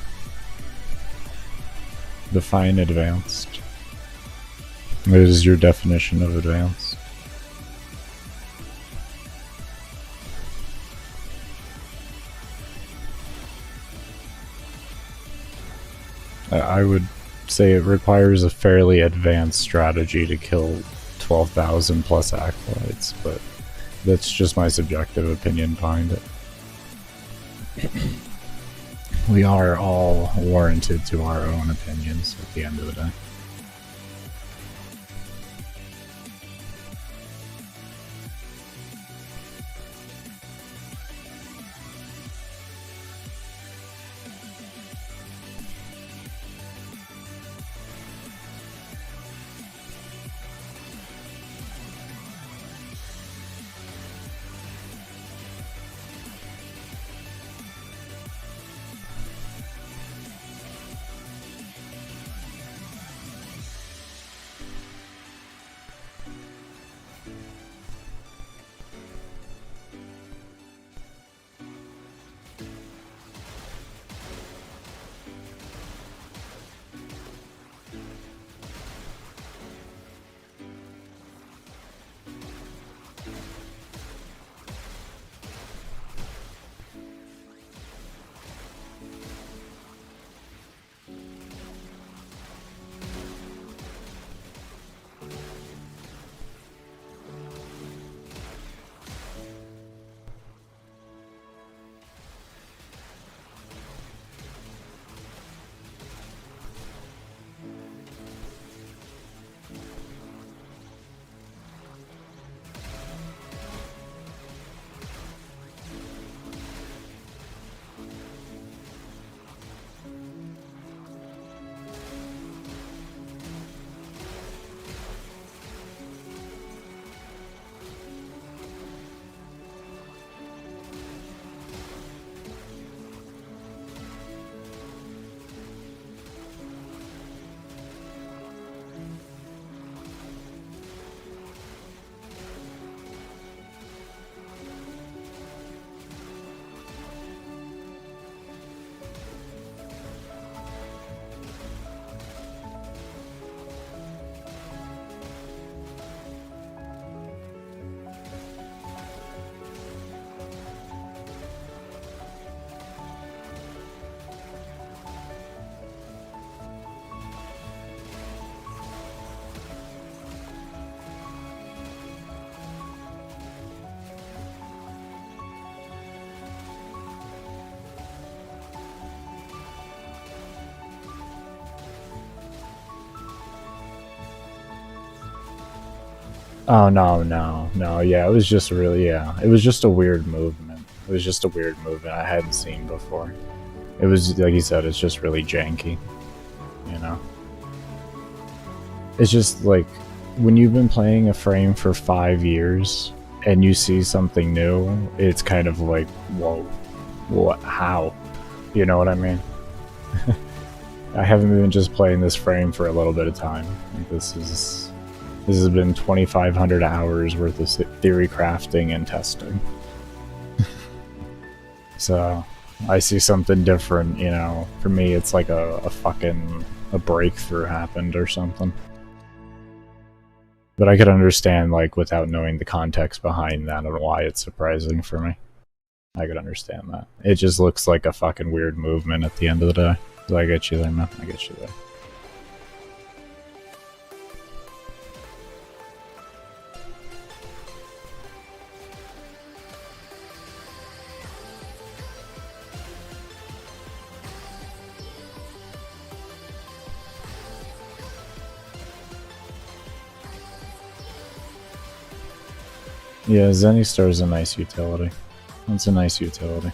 Define advanced. What is your definition of advanced? I would say it requires a fairly advanced strategy to kill 12,000 plus acolytes, but that's just my subjective opinion behind it. We are all warranted to our own opinions at the end of the day. Oh, no, yeah, it was just really, yeah, it was just a weird movement. It was just a weird movement I hadn't seen before. It was, like you said, it's just really janky, you know? It's just, like, when you've been playing a frame for 5 years, and you see something new, it's kind of like, whoa, what, how? You know what I mean? I haven't been just playing this frame for a little bit of time. This has been 2,500 hours worth of theory crafting and testing. So I see something different, you know. For me, it's like a breakthrough happened or something. But I could understand, like, without knowing the context behind that and why it's surprising for me. I could understand that. It just looks like a fucking weird movement at the end of the day. So I get you there, man. I get you there. Yeah, Zenny Star is a nice utility. It's a nice utility.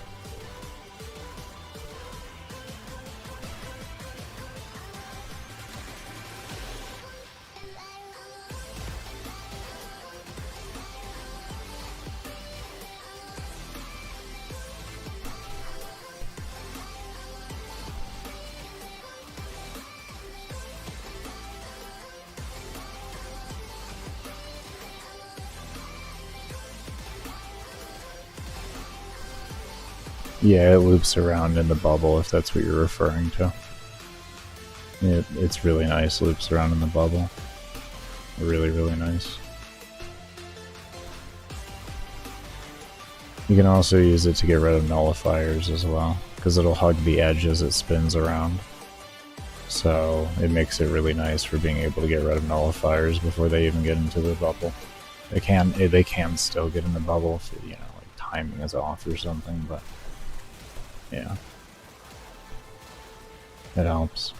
Yeah, it loops around in the bubble, if that's what you're referring to. It's really nice, loops around in the bubble. Really, really nice. You can also use it to get rid of nullifiers as well, because it'll hug the edge as it spins around. So it makes it really nice for being able to get rid of nullifiers before they even get into the bubble. They can still get in the bubble if, you know, like timing is off or something, but yeah, it helps.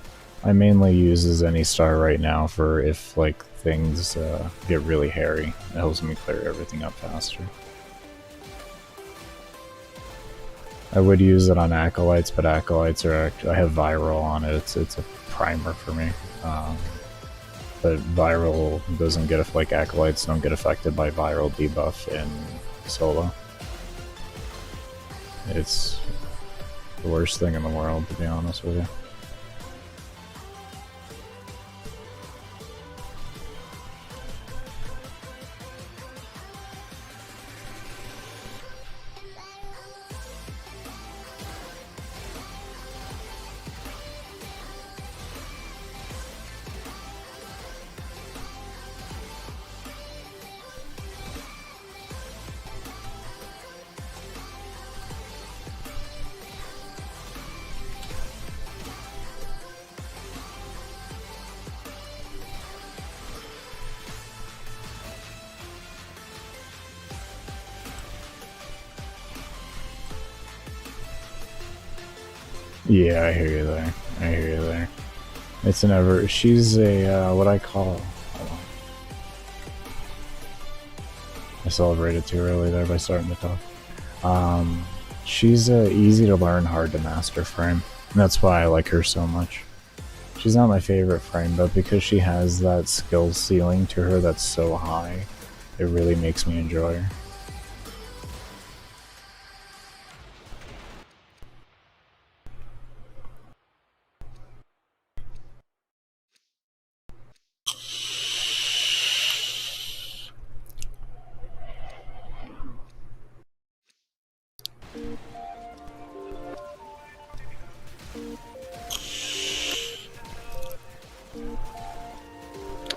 I mainly use Zenny Star right now for if, like, things get really hairy. It helps me clear everything up faster. I would use it on Acolytes, but Acolytes are I have Viral on it. It's a primer for me. But Viral doesn't get, like, Acolytes don't get affected by Viral debuff in solo. It's the worst thing in the world, to be honest with you. Yeah, I hear you there. I hear you there. It's an ever. She's a what I call. Hold on. I celebrated too early there by starting to talk. She's easy to learn, hard to master frame. And that's why I like her so much. She's not my favorite frame, but because she has that skill ceiling to her that's so high, it really makes me enjoy her.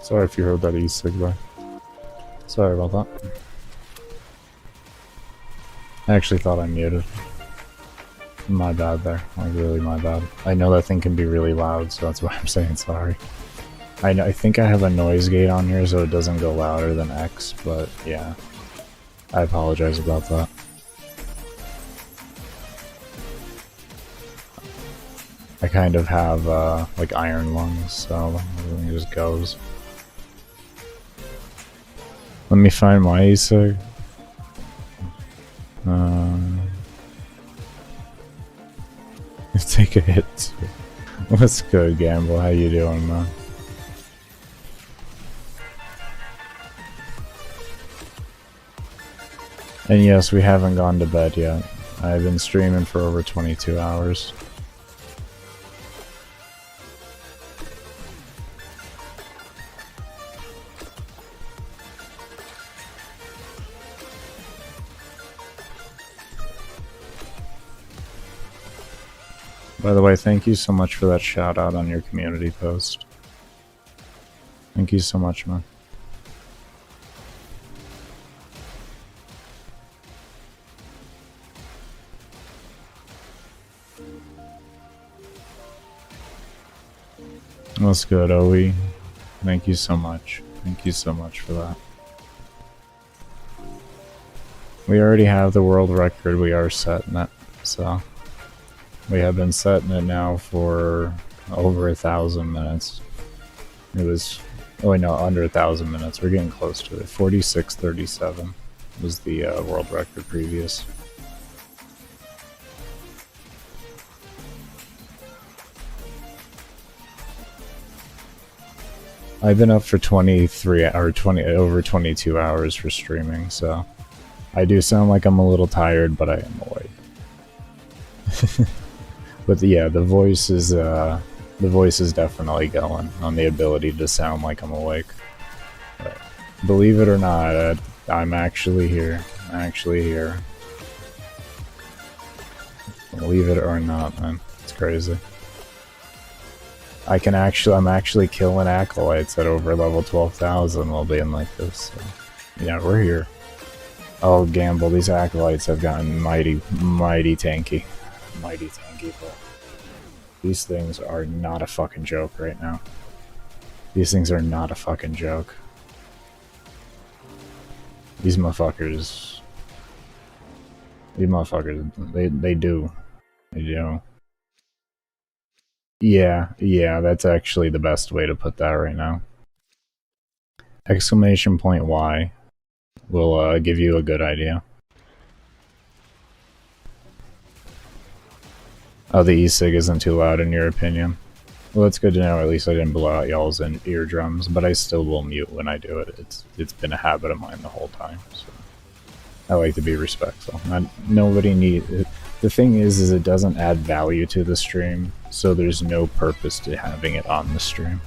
Sorry if you heard that e-cig. Sorry about that. I actually thought I muted. My bad there. Like, really my bad. I know that thing can be really loud, so that's why I'm saying sorry. I think I have a noise gate on here so it doesn't go louder than X, but yeah. I apologize about that. I kind of have, like, iron lungs, so everything just goes. Let me find my ESIG. Take a hit. What's good, Gamble? How you doing, man? And yes, we haven't gone to bed yet. I've been streaming for over 22 hours. By the way, thank you so much for that shout out on your community post. Thank you so much, man. What's good, Oe? Thank you so much. Thank you so much for that. We already have the world record. We are setting it, so we have been setting it now for over 1,000 minutes. It was, oh wait, no, under 1,000 minutes. We're getting close to it. 46:37 was the world record previous. I've been up for 23 or 20 over 22 hours for streaming, so I do sound like I'm a little tired, but I am awake. But yeah, the voice is definitely going on the ability to sound like I'm awake. But believe it or not, I'm actually here. I'm actually here. Believe it or not, man, it's crazy. I'm actually killing acolytes at over level 12,000 while being like this. So, yeah, we're here. Oh, Gamble, these acolytes have gotten mighty tanky. Mighty tanky, but these things are not a fucking joke right now. These things are not a fucking joke. These motherfuckers, they do. Yeah, that's actually the best way to put that right now. Exclamation point Y will give you a good idea. Oh, the e-cig isn't too loud in your opinion? Well, it's good to know. At least I didn't blow out y'all's eardrums, but I still will mute when I do it. It's been a habit of mine the whole time. So I like to be respectful. Nobody needs. The thing is it doesn't add value to the stream, so there's no purpose to having it on the stream.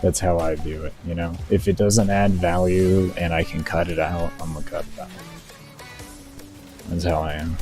That's how I view it, you know? If it doesn't add value and I can cut it out, I'm gonna cut it out. That's how I am.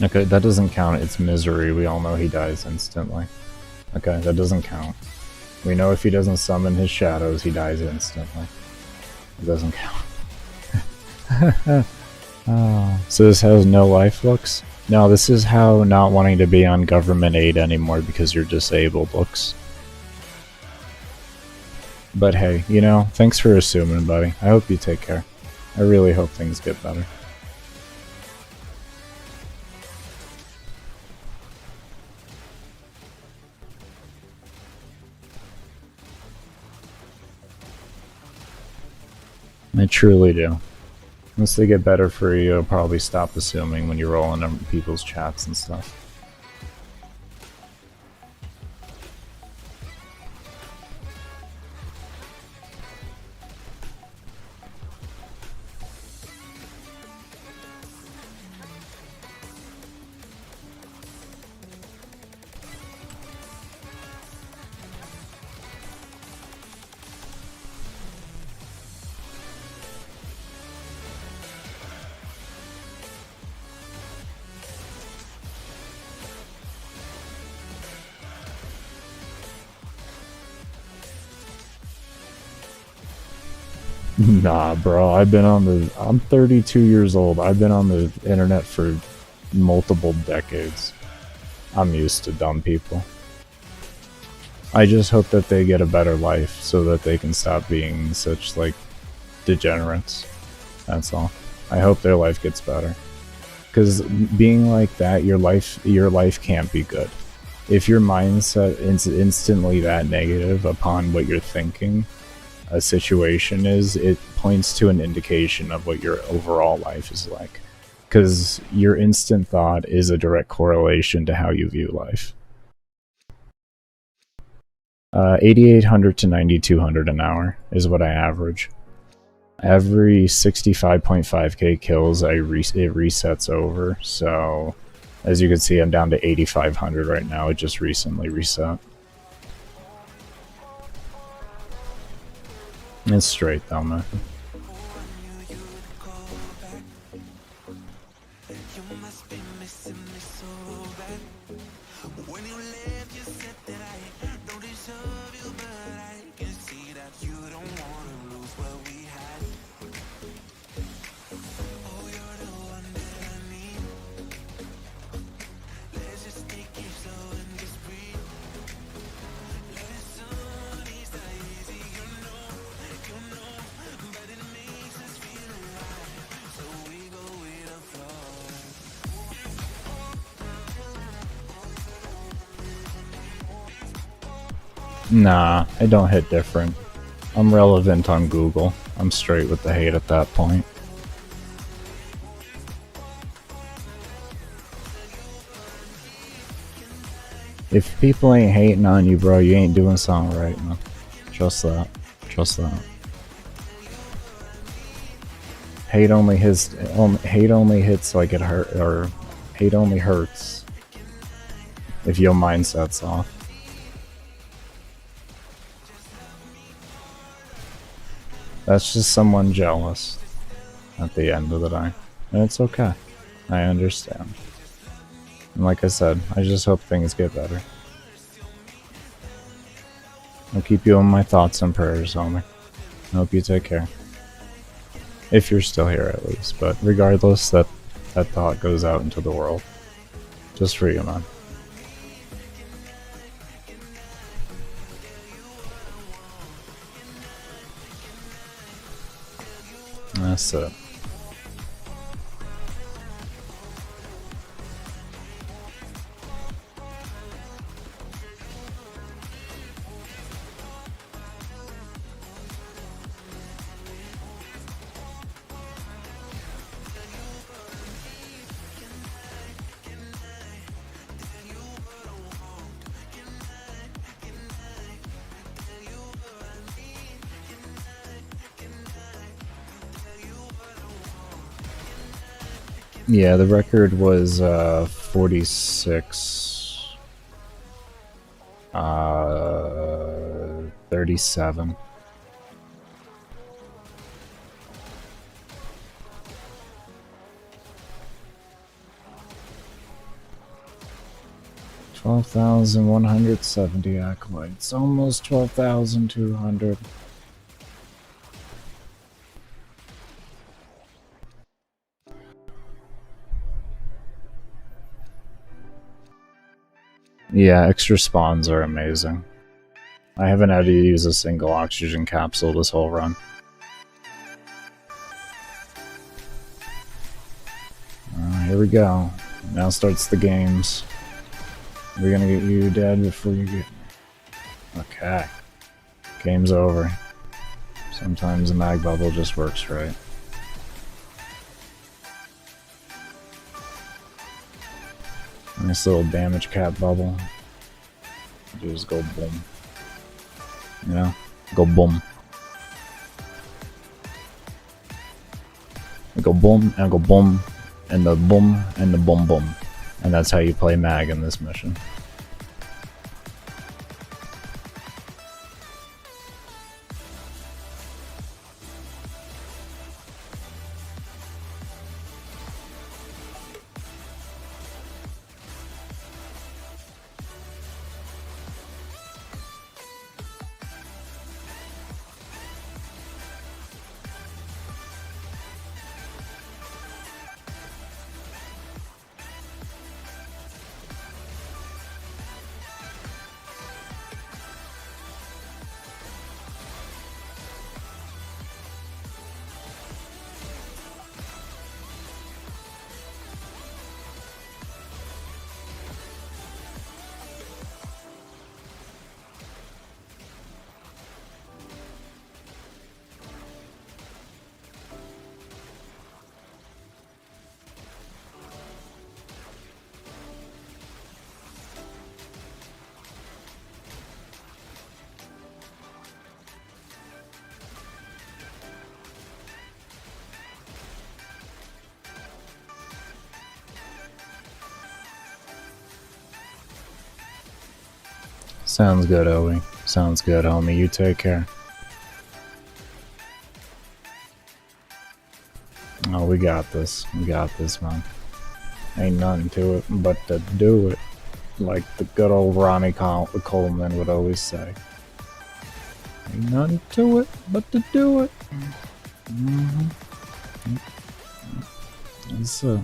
Okay, that doesn't count. It's misery. We all know he dies instantly. Okay, that doesn't count. We know if he doesn't summon his shadows, he dies instantly. It doesn't count. Oh. So this has no life looks? No, this is how not wanting to be on government aid anymore because you're disabled looks. But hey, you know, thanks for assuming, buddy. I hope you take care. I really hope things get better. I truly do. Once they get better for you, you'll probably stop assuming when you're rolling in people's chats and stuff. Nah, bro. I'm 32 years old. I've been on the internet for multiple decades. I'm used to dumb people. I just hope that they get a better life so that they can stop being such, like, degenerates. That's all. I hope their life gets better. Because being like that, your life can't be good. If your mindset is instantly that negative upon what you're thinking a situation is, it points to an indication of what your overall life is like. Because your instant thought is a direct correlation to how you view life. 8,800 to 9,200 an hour is what I average. Every 65.5k kills, it resets over. So, as you can see, I'm down to 8,500 right now. It just recently reset. It's straight though, man. Nah, I don't hit different. I'm relevant on Google. I'm straight with the hate at that point. If people ain't hating on you, bro, you ain't doing something right, man. Trust that. Trust that. Hate only hits like it hurt, or hate only hurts if your mindset's off. That's just someone jealous at the end of the day. And it's okay. I understand. And like I said, I just hope things get better. I'll keep you in my thoughts and prayers, homie. I hope you take care. If you're still here, at least. But regardless, that thought goes out into the world. Just for you, man. That's it. Yeah, the record was 46 37. $12,170 acolytes, almost 12,200. Yeah, extra spawns are amazing. I haven't had to use a single oxygen capsule this whole run. Here we go. Now starts the games. We're gonna get you dead before you get... Okay. Game's over. Sometimes a mag bubble just works right. Nice little damage cap bubble. Just go boom. You know? Go boom. Go boom, and go boom, and the boom, and the boom boom. And that's how you play mag in this mission. Sounds good, Owie. Sounds good, homie. You take care. Oh, we got this. We got this, man. Ain't nothing to it but to do it. Like the good old Ronnie Coleman would always say. Ain't nothing to it but to do it. That's it.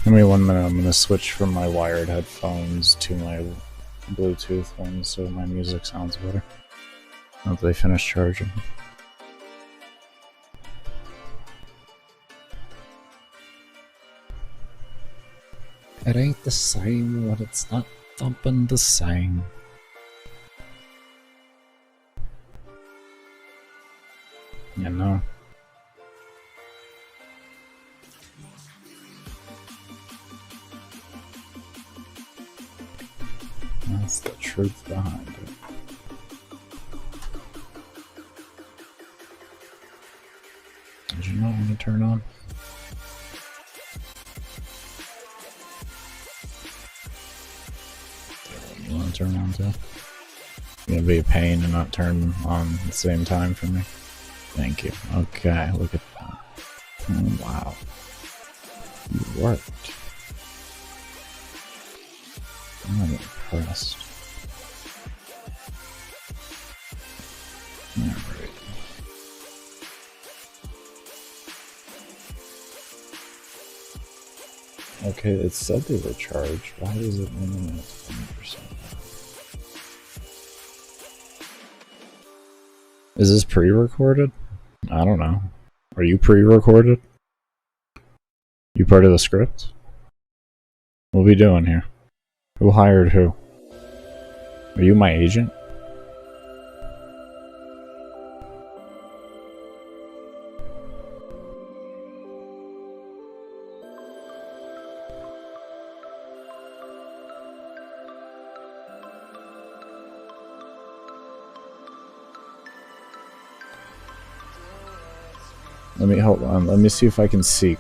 Give me 1 minute, I'm gonna switch from my wired headphones to my Bluetooth ones so my music sounds better. Once they finish charging. It ain't the same when it's not thumping the same. You know? That's the truth behind it. Did you not want to turn on? You want to turn on too? It's gonna be a pain to not turn on at the same time for me. Thank you. Okay, look at that. Oh, wow. You worked. I'm impressed. Alright. Okay, it said they were charged. Why is it limited at 20%? Is this pre-recorded? I don't know. Are you pre-recorded? You part of the script? What are we doing here? Who hired who? Are you my agent? Let me hold on. Let me see if I can seek.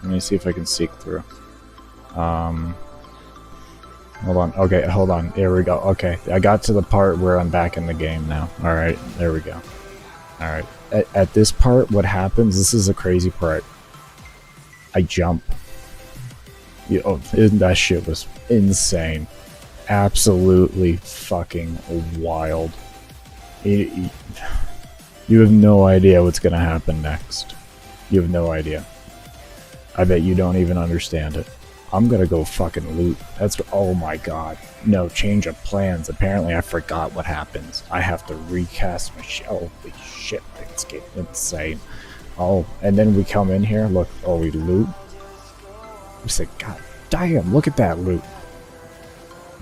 Let me see if I can seek through. Hold on. Okay, hold on. There we go. Okay, I got to the part where I'm back in the game now. Alright, there we go. Alright. At this part, what happens, this is a crazy part. I jump. That shit was insane. Absolutely fucking wild. You have no idea what's gonna happen next. You have no idea. I bet you don't even understand it. I'm gonna go fucking loot. Oh my god. No, change of plans. Apparently I forgot what happens. I have to recast my shit. Holy shit, it's getting insane. Oh, and then we come in here, look, oh, we loot. We say, God damn, look at that loot.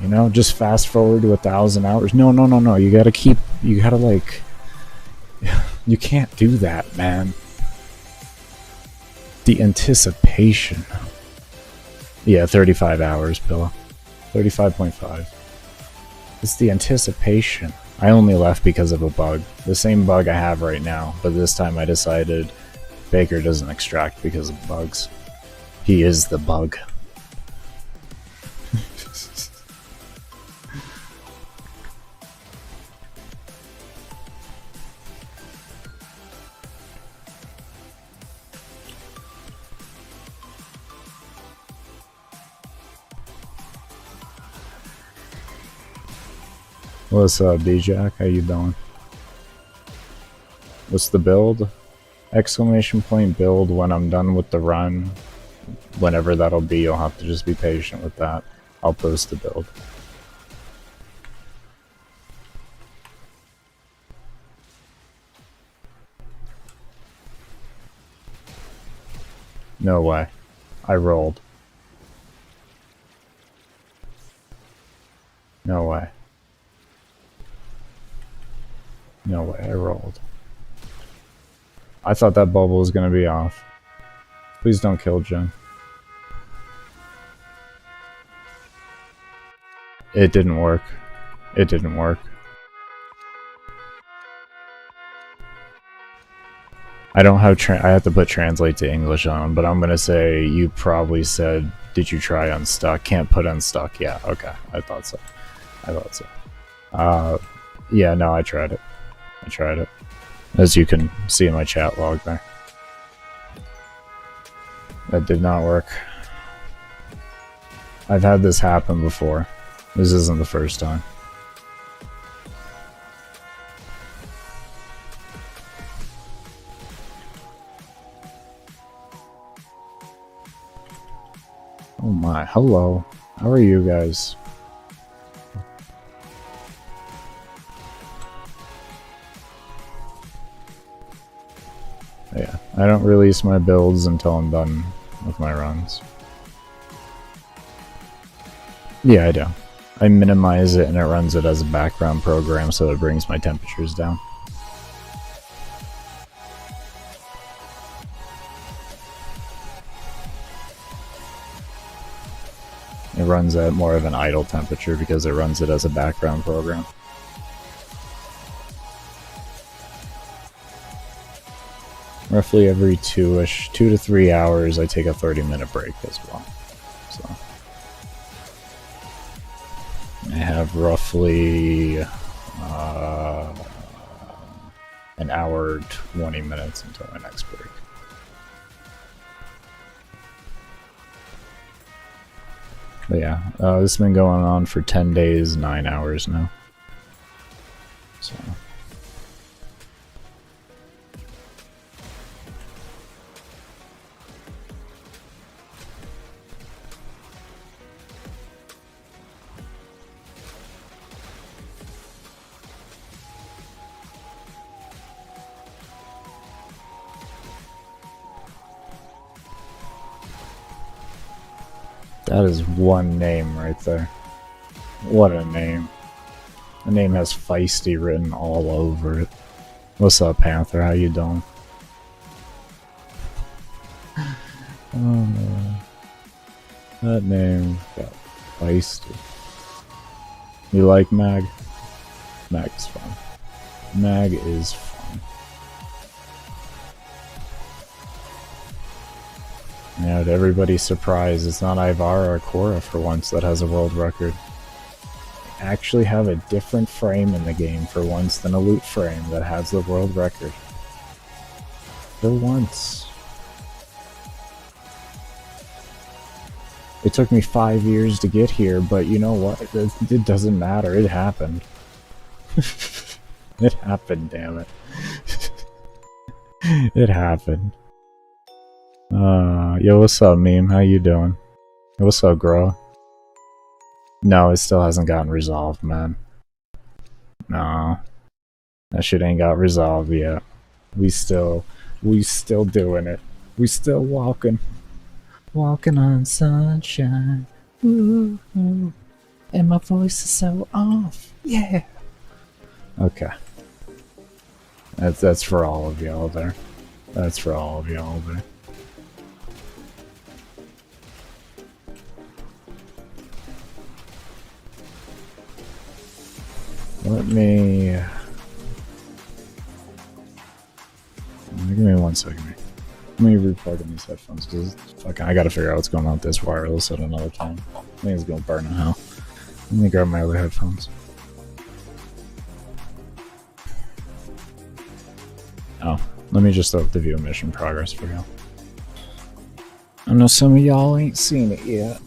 You know, just fast forward to 1,000 hours. No, no, no, no, you gotta like, you can't do that, man. The anticipation. Yeah, 35 hours, Pillow. 35.5. It's the anticipation. I only left because of a bug. The same bug I have right now, but this time I decided Baker doesn't extract because of bugs. He is the bug. What's up, D-Jack? How you doing? What's the build? Exclamation point build when I'm done with the run. Whenever that'll be, you'll have to just be patient with that. I'll post the build. No way. I rolled. No way. No way, I rolled. I thought that bubble was gonna be off. Please don't kill Jen. It didn't work. It didn't work. I don't have I have to put translate to English on, but I'm gonna say you probably said, did you try unstuck? Can't put unstuck. Yeah, okay. I thought so. I thought so. Yeah, no, I tried it. I tried it. As you can see in my chat log there. That did not work. I've had this happen before. This isn't the first time. Oh my, hello. How are you guys? Yeah, I don't release my builds until I'm done with my runs. Yeah, I do. I minimize it and it runs it as a background program so it brings my temperatures down. It runs at more of an idle temperature because it runs it as a background program. Roughly every 2 to 3 hours, I take a 30-minute break as well. So I have roughly an hour 20 minutes until my next break. But yeah, this has been going on for 10 days, 9 hours now. So. That is one name right there. What a name. The name has feisty written all over it. What's up, Panther? How you doing? Oh, that name got feisty. You like Mag? Mag is fun. Mag is fun. Yeah, to everybody's surprise, it's not Ivar or Korra for once that has a world record. They actually have a different frame in the game for once than a loot frame that has the world record. For once. It took me 5 years to get here, but you know what? It doesn't matter. It happened. It happened, damn it. It happened. Yo, what's up, Meme? How you doing? What's up, Grow? No, it still hasn't gotten resolved, man. No. That shit ain't got resolved yet. We still We still doing it. We still walking. Walking on sunshine. Ooh, ooh. And my voice is so off. Yeah. Okay. That's for all of y'all there. That's for all of y'all there. Let me... Give me 1 second here. Let me replug in these headphones because fucking I gotta figure out what's going on with this wireless at another time. I think it's gonna burn in hell. Let me grab my other headphones. Oh, let me just throw up the view mission progress for y'all. I know some of y'all ain't seen it yet.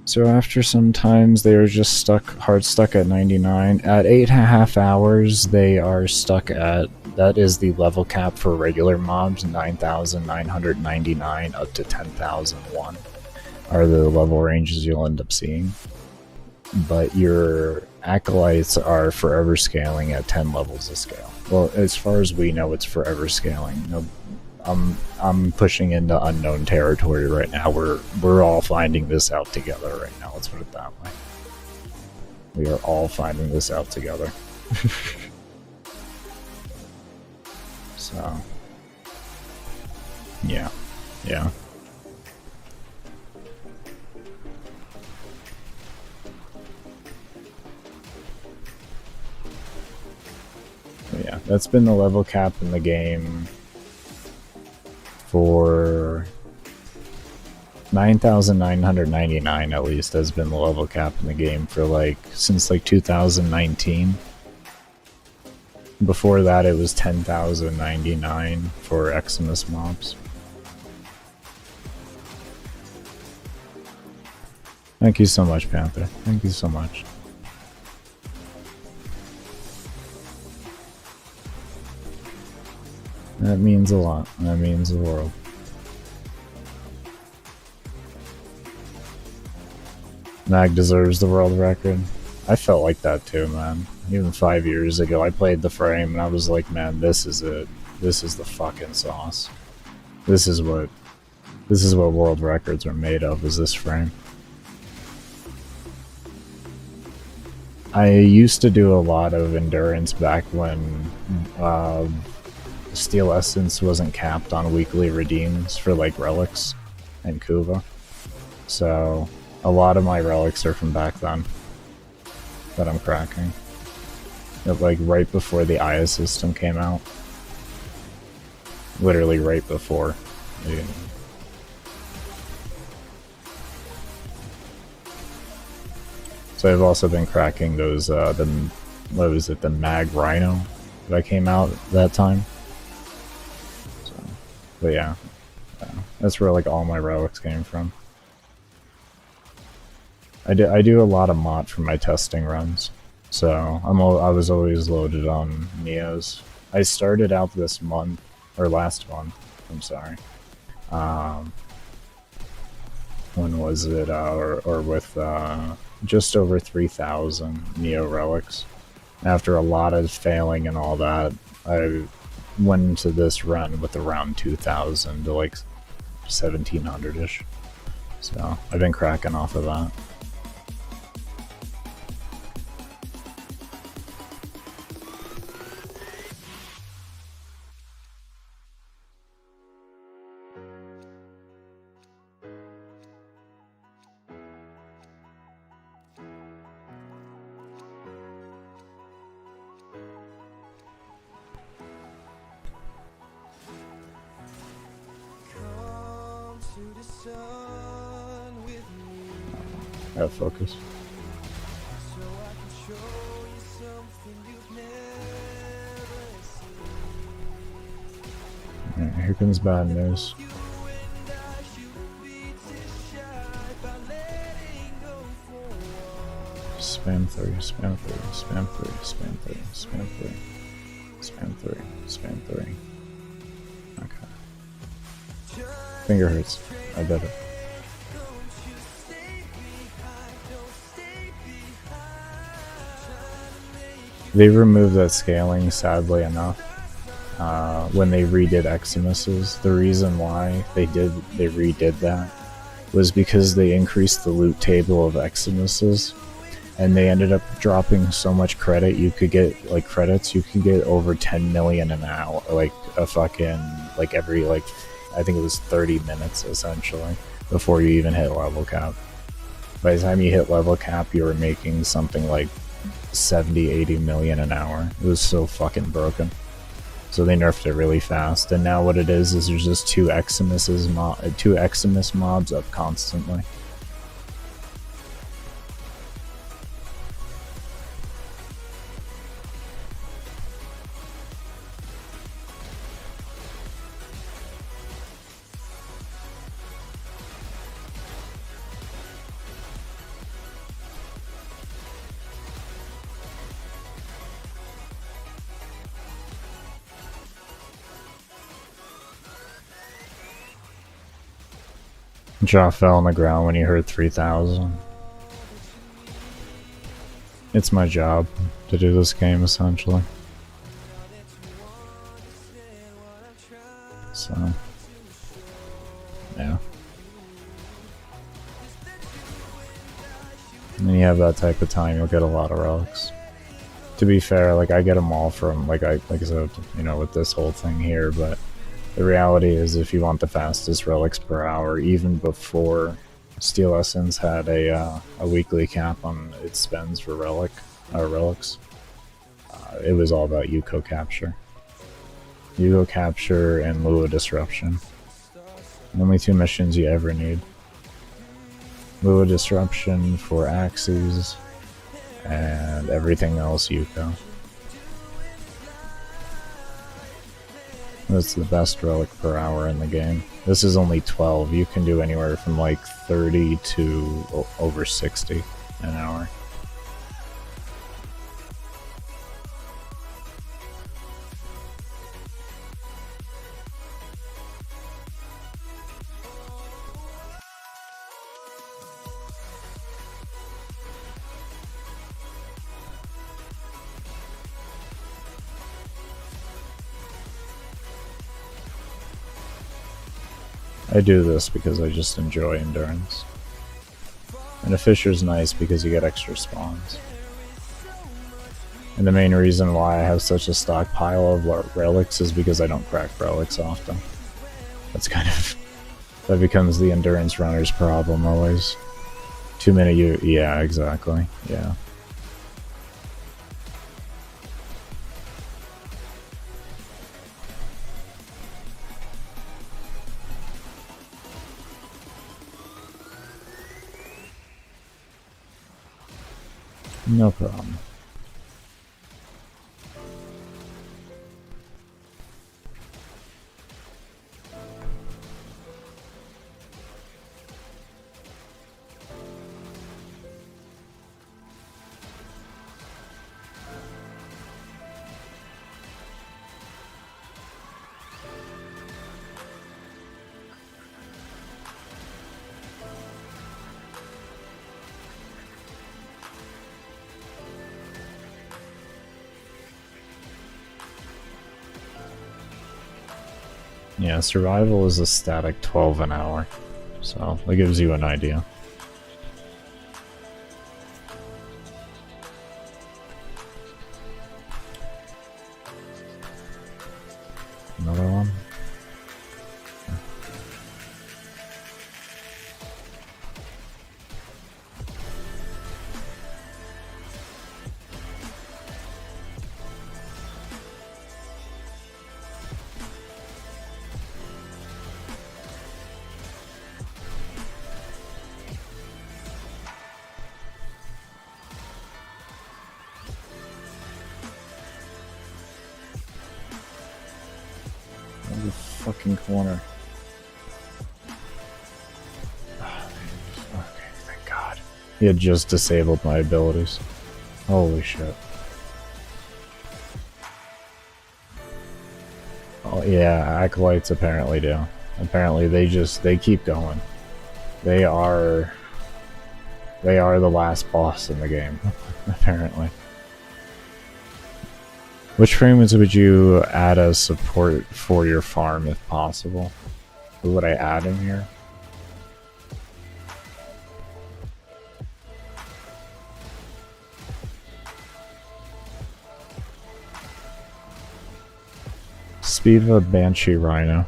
So after some times they are just hard stuck at 99. At 8.5 hours they are stuck at, that is the level cap for regular mobs, 9,999 up to 10,001 are the level ranges you'll end up seeing. But your acolytes are forever scaling at 10 levels of scale. Well, as far as we know, it's forever scaling. No, I'm pushing into unknown territory right now. We're all finding this out together right now. Let's put it that way. We are all finding this out together. So, yeah. But yeah, that's been the level cap in the game for 9,999 at least has been the level cap in the game for since 2019. Before that it was 10,099 for Eximus mobs. Thank you so much, Panther. Thank you so much. That means a lot. That means the world. Mag deserves the world record. I felt like that too, man. Even 5 years ago, I played the frame and I was like, man, this is it. This is the fucking sauce. This is what world records are made of, is this frame. I used to do a lot of endurance back when Steel Essence wasn't capped on weekly redeems for relics and Kuva. So a lot of my relics are from back then that I'm cracking. Right before the Aya system came out. Literally right before. Yeah. So I've also been cracking those the Mag Rhino that came out that time. But yeah, that's where all my relics came from. I do a lot of mot for my testing runs, so I was always loaded on Neos. I started out this month, or last month, I'm sorry. When was it? Or with just over 3,000 Neo relics. After a lot of failing and all that, I went into this run with around 2,000 to 1,700-ish. So I've been cracking off of that. Have focus. Alright, here comes bad news. Spam 3, spam 3, spam 3, spam 3, spam 3, spam 3, spam 3. Okay. Finger hurts. I did it. They removed that scaling, sadly enough, when they redid Eximuses. The reason why they redid that was because they increased the loot table of Eximuses, and they ended up dropping so much credit. You could get like credits. You could get over 10 million an hour, like a fucking like every like I think it was 30 minutes essentially before you even hit level cap. By the time you hit level cap, you were making something like 70-80 million an hour. It was so fucking broken. So they nerfed it really fast, and now what it is there's just two Eximus mobs up constantly. Jaw fell on the ground when he heard 3,000. It's my job to do this game, essentially. So, yeah. And then you have that type of time, you'll get a lot of relics. To be fair, like I get them all from, like I said, you know, with this whole thing here, but the reality is if you want the fastest relics per hour, even before Steel Essence had a weekly cap on its spends for relics, it was all about Yuko capture. Yuko capture and Lua disruption. The only two missions you ever need. Lua disruption for Axes, and everything else Yuko. That's the best relic per hour in the game. This is only 12. You can do anywhere from like 30 to over 60 an hour. I do this because I just enjoy endurance. And a fisher's nice because you get extra spawns. And the main reason why I have such a stockpile of relics is because I don't crack relics often. That's kind of... that becomes the endurance runner's problem always. Too many yeah, exactly. Yeah. No problem. Yeah, survival is a static 12 an hour, so that gives you an idea. Another one? The fucking corner. Okay, thank God. He had just disabled my abilities. Holy shit. Oh yeah, Acolytes apparently do. Apparently they keep going. They are the last boss in the game, apparently. Which frames would you add as support for your farm if possible? What would I add in here? Speed of a Banshee Rhino.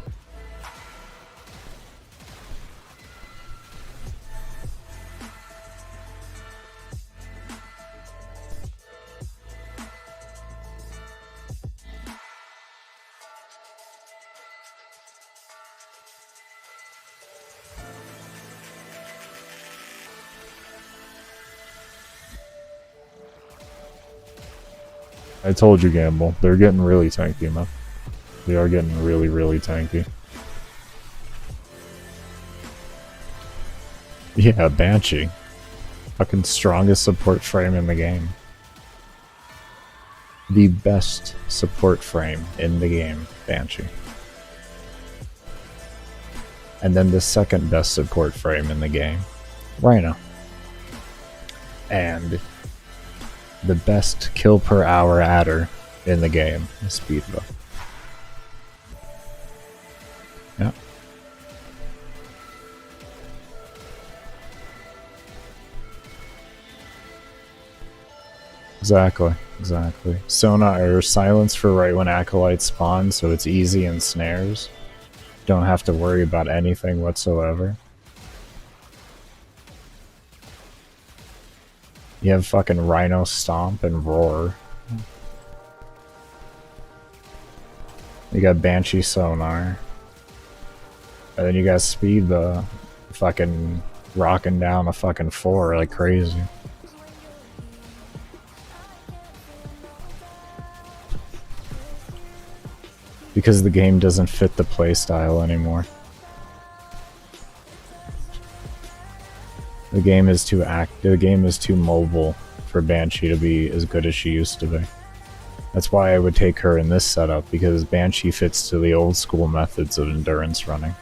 I told you, Gamble. They're getting really tanky, man. They are getting really, really tanky. Yeah, Banshee. Fucking strongest support frame in the game. The best support frame in the game, Banshee. And then the second best support frame in the game, Rhino. And the best kill per hour adder in the game, Speedbow. Yeah. Exactly. Sonar or silence for right when Acolyte spawns, so it's easy in snares. Don't have to worry about anything whatsoever. You have fucking Rhino Stomp and Roar. You got Banshee Sonar. And then you got Speed the fucking rocking down a fucking 4 like crazy. Because the game doesn't fit the playstyle anymore. The game is too mobile for Banshee to be as good as she used to be. That's why I would take her in this setup, because Banshee fits to the old school methods of endurance running,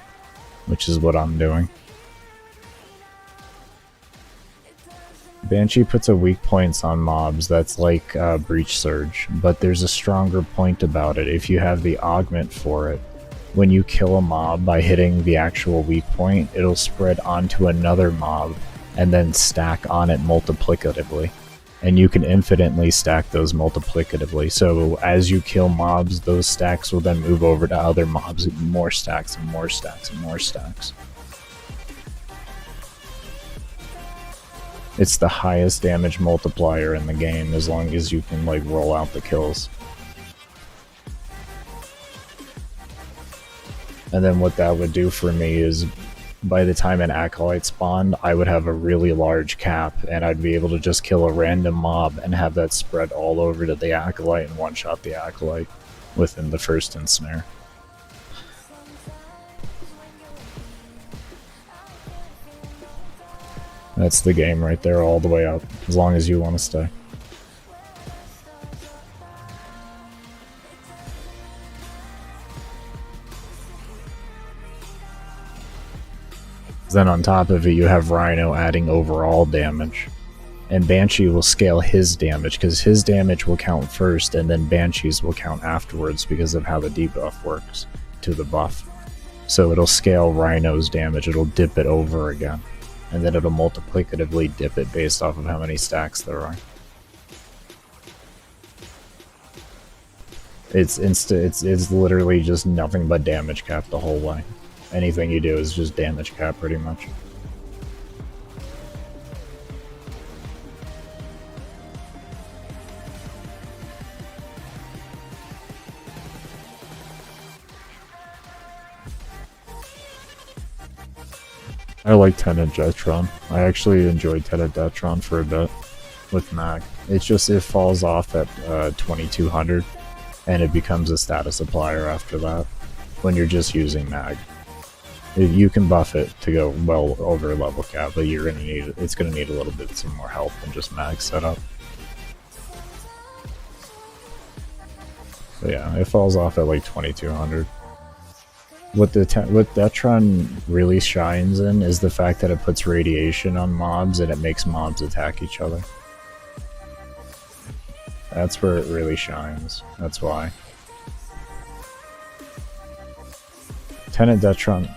which is what I'm doing. Banshee puts a weak points on mobs that's like Breach Surge, but there's a stronger point about it if you have the augment for it. When you kill a mob by hitting the actual weak point, it'll spread onto another mob and then stack on it multiplicatively. And you can infinitely stack those multiplicatively, so as you kill mobs, those stacks will then move over to other mobs, more stacks and more stacks and more stacks. It's the highest damage multiplier in the game, as long as you can like roll out the kills. And then what that would do for me is, by the time an Acolyte spawned, I would have a really large cap, and I'd be able to just kill a random mob and have that spread all over to the Acolyte and one-shot the Acolyte within the first ensnare. That's the game right there all the way up, as long as you want to stay. Then on top of it, you have Rhino adding overall damage. And Banshee will scale his damage, because his damage will count first, and then Banshee's will count afterwards because of how the debuff works to the buff. So it'll scale Rhino's damage, it'll dip it over again. And then it'll multiplicatively dip it based off of how many stacks there are. It's literally just nothing but damage cap the whole way. Anything you do is just damage cap pretty much. I like Tenet Detron. I actually enjoyed Tenet Detron for a bit with Mag. It's just it falls off at 2200 and it becomes a status applier after that when you're just using Mag. You can buff it to go well over level cap, but it's gonna need a little bit some more help than just Mag setup. So yeah, it falls off at like 2200. What Detron really shines in is the fact that it puts radiation on mobs and it makes mobs attack each other. That's where it really shines. That's why. Tenant Detron.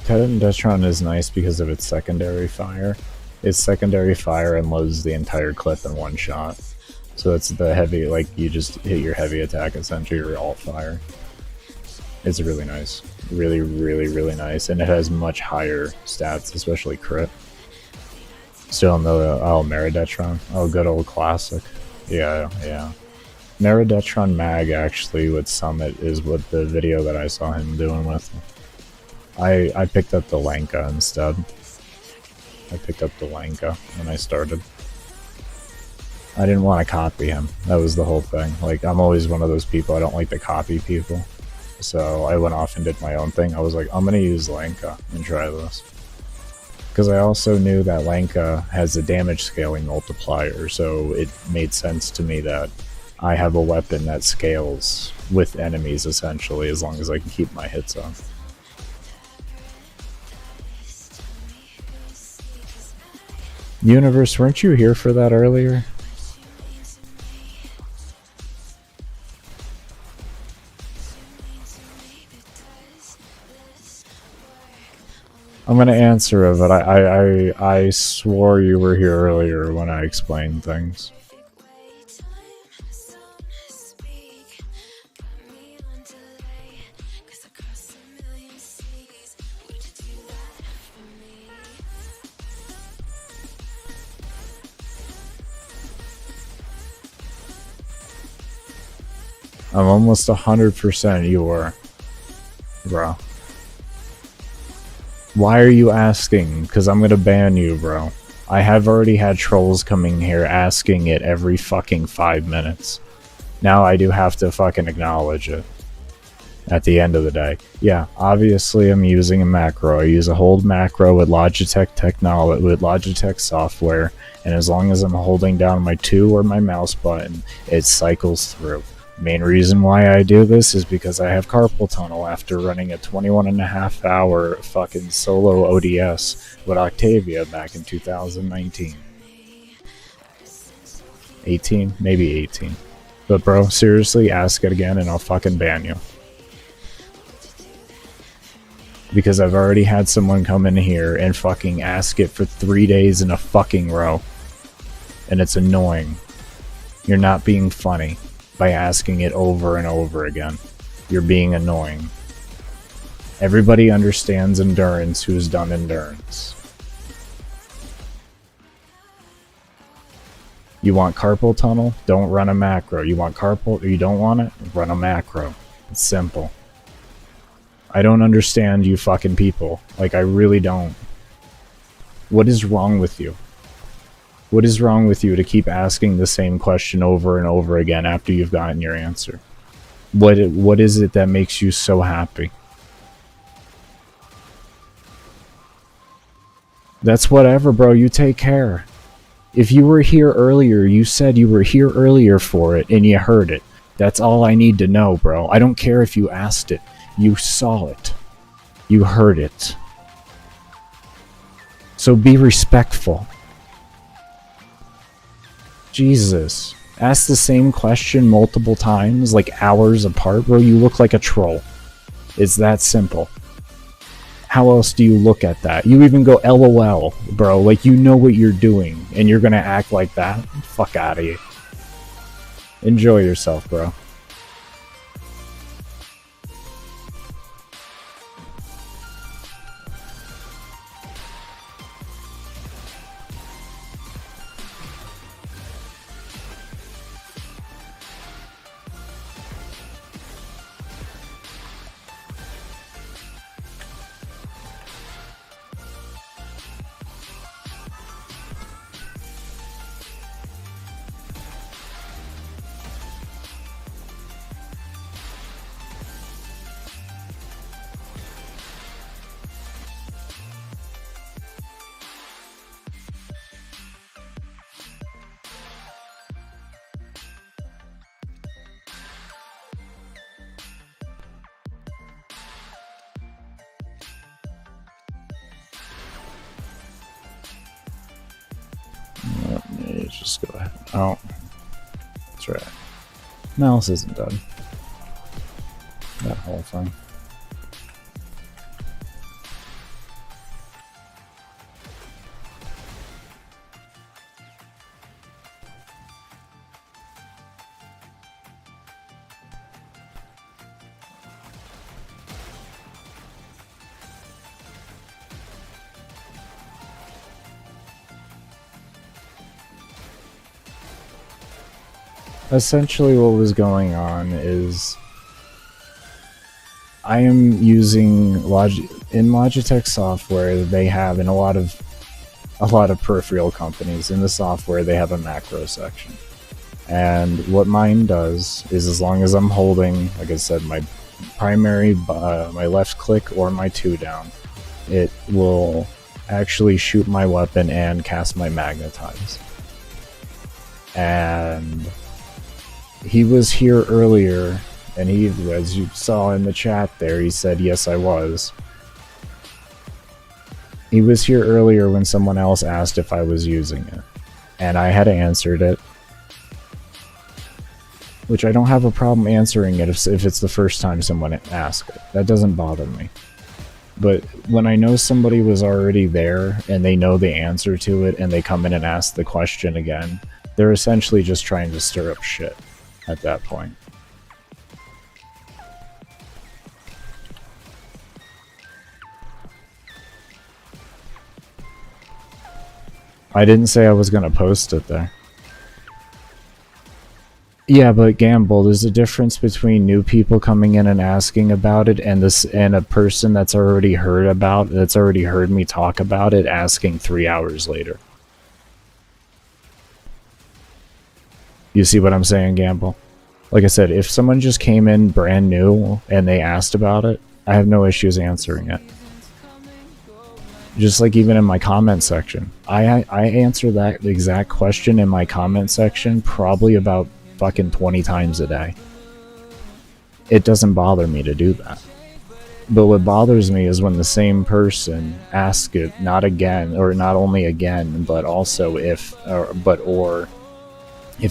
Tenant Detron is nice because of its secondary fire. Its secondary fire unloads the entire clip in one shot. So it's the heavy, like, you just hit your heavy attack, essentially, your alt fire. It's really nice. Really, really, really nice. And it has much higher stats, especially crit. Still in the, oh, Meridetron. Oh, good old classic. Yeah, yeah. Meridetron Mag, actually, with Summit is what the video that I saw him doing with. I picked up the Lanka instead. I picked up the Lanka when I started. I didn't want to copy him. That was the whole thing. Like, I'm always one of those people, I don't like to copy people. So I went off and did my own thing. I was like, I'm gonna use Lanka and try this. Because I also knew that Lanka has a damage scaling multiplier, so it made sense to me that I have a weapon that scales with enemies, essentially, as long as I can keep my hits on. Universe, weren't you here for that earlier? I'm gonna answer it, but I swore you were here earlier when I explained things. I'm almost 100% you were, bro. Why are you asking? Because I'm gonna ban you, bro. I have already had trolls coming here asking it every fucking 5 minutes. Now I do have to fucking acknowledge it. At the end of the day. Yeah, obviously I'm using a macro. I use a hold macro with Logitech technology, with Logitech software, and as long as I'm holding down my 2 or my mouse button, it cycles through. Main reason why I do this is because I have carpal tunnel after running a 21.5 hour fucking solo ODS with Octavia back in 2019. 18? Maybe 18. But bro, seriously, ask it again and I'll fucking ban you. Because I've already had someone come in here and fucking ask it for 3 days in a fucking row. And it's annoying. You're not being funny by asking it over and over again. You're being annoying. Everybody understands endurance who's done endurance. You want carpal tunnel? Don't run a macro. You want carpal? You don't want it? Run a macro. It's simple. I don't understand you fucking people. Like, I really don't. What is wrong with you? What is wrong with you to keep asking the same question over and over again after you've gotten your answer? What is it that makes you so happy? That's whatever, bro. You take care. If you were here earlier, you said you were here earlier for it and you heard it. That's all I need to know, bro. I don't care if you asked it. You saw it. You heard it. So be respectful. Jesus. Ask the same question multiple times, like hours apart, bro. You look like a troll. It's that simple. How else do you look at that? You even go LOL, bro. Like, you know what you're doing, and you're gonna act like that? Fuck out of here. Enjoy yourself, bro. just go ahead. Oh, that's right. Mouse isn't done. That whole thing. Essentially what was going on is I am using in Logitech software. They have in a lot of peripheral companies in the software they have a macro section, and what mine does is, as long as I'm holding, like I said, my primary my left click or my 2 down, it will actually shoot my weapon and cast my magnetize. And he was here earlier, and he, as you saw in the chat there, he said, yes, I was. He was here earlier when someone else asked if I was using it, and I had answered it. Which I don't have a problem answering it if it's the first time someone asks it. That doesn't bother me. But when I know somebody was already there, and they know the answer to it, and they come in and ask the question again, they're essentially just trying to stir up shit at that point. I didn't say I was gonna post it there. Yeah, but Gamble, there's a difference between new people coming in and asking about it and a person that's already heard me talk about it asking 3 hours later. You see what I'm saying, Gamble? Like I said, if someone just came in brand new and they asked about it, I have no issues answering it. Just like even in my comment section. I answer that exact question in my comment section probably about fucking 20 times a day. It doesn't bother me to do that. But what bothers me is when the same person asks it not again, or not only again, but also if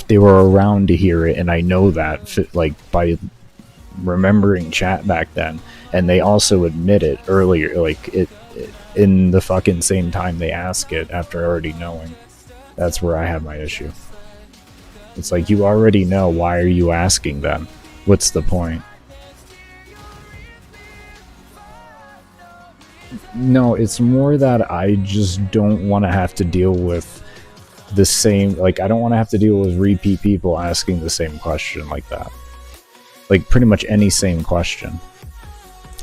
they were around to hear it, and I know that like by remembering chat back then, and they also admit it earlier, like it in the fucking same time they ask it after already knowing. That's where I have my issue. It's like, you already know, why are you asking then? What's the point? No, it's more that I just don't want to have to deal with the same, like, I don't want to have to deal with repeat people asking the same question like that. Like, pretty much any same question.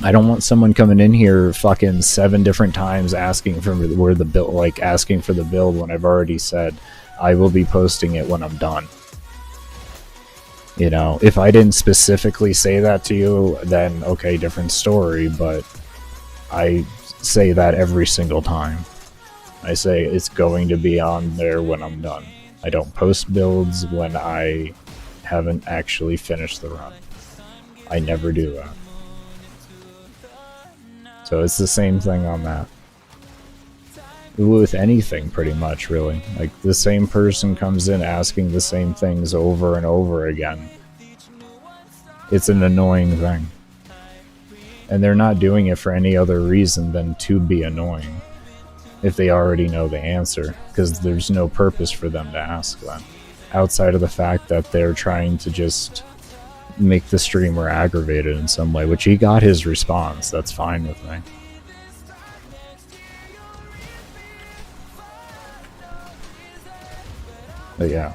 I don't want someone coming in here fucking 7 different times asking for where the build, like, asking for the build when I've already said I will be posting it when I'm done. You know, if I didn't specifically say that to you, then okay, different story, but I say that every single time. I say it's going to be on there when I'm done. I don't post builds when I haven't actually finished the run. I never do that. So it's the same thing on that. With anything, pretty much, really. Like, the same person comes in asking the same things over and over again. It's an annoying thing. And they're not doing it for any other reason than to be annoying. If they already know the answer. Because there's no purpose for them to ask them. Outside of the fact that they're trying to just make the streamer aggravated in some way. Which he got his response. That's fine with me. But yeah.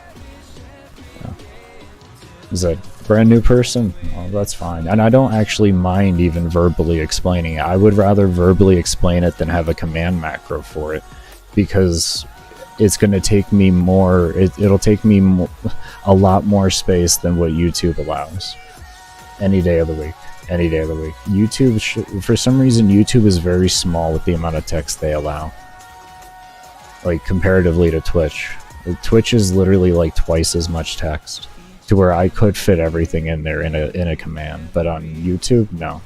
Is that brand new person? Well, that's fine. And I don't actually mind even verbally explaining it. I would rather verbally explain it than have a command macro for it. Because it's going to take me more... It'll take me a lot more space than what YouTube allows. Any day of the week. Any day of the week. YouTube... For some reason, YouTube is very small with the amount of text they allow. Like, comparatively to Twitch. Twitch is literally like twice as much text, to where I could fit everything in there in a command. But on YouTube, no.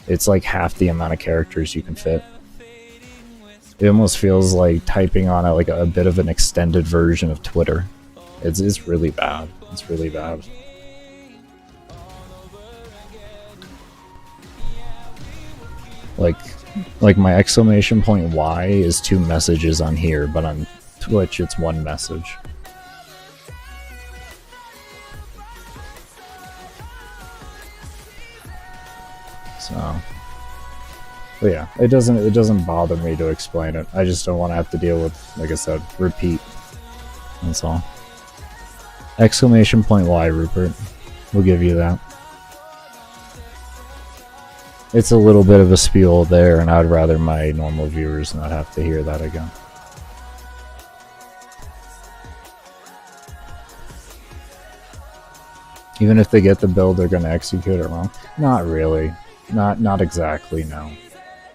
It's like half the amount of characters you can fit. It almost feels like typing on like a bit of an extended version of Twitter. It's really bad. It's really bad. Like my exclamation point Y is 2 messages on here, but on Twitch it's 1 message. So, but yeah, it doesn't bother me to explain it. I just don't want to have to deal with, like I said, repeat. That's all. Exclamation point Y, Rupert. We'll give you that. It's a little bit of a spiel there, and I'd rather my normal viewers not have to hear that again. Even if they get the build, they're going to execute it wrong? Not really. Not exactly, no.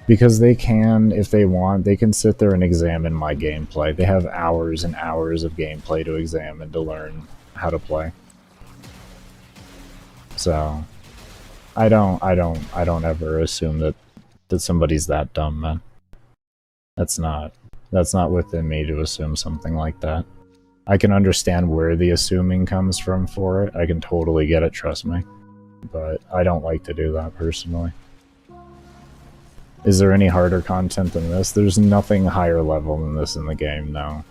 Because they can, if they want, they can sit there and examine my gameplay. They have hours and hours of gameplay to examine to learn how to play. So I don't ever assume that somebody's that dumb, man. That's not within me to assume something like that. I can understand where the assuming comes from for it. I can totally get it, trust me. But I don't like to do that personally. Is there any harder content than this? There's nothing higher level than this in the game, no.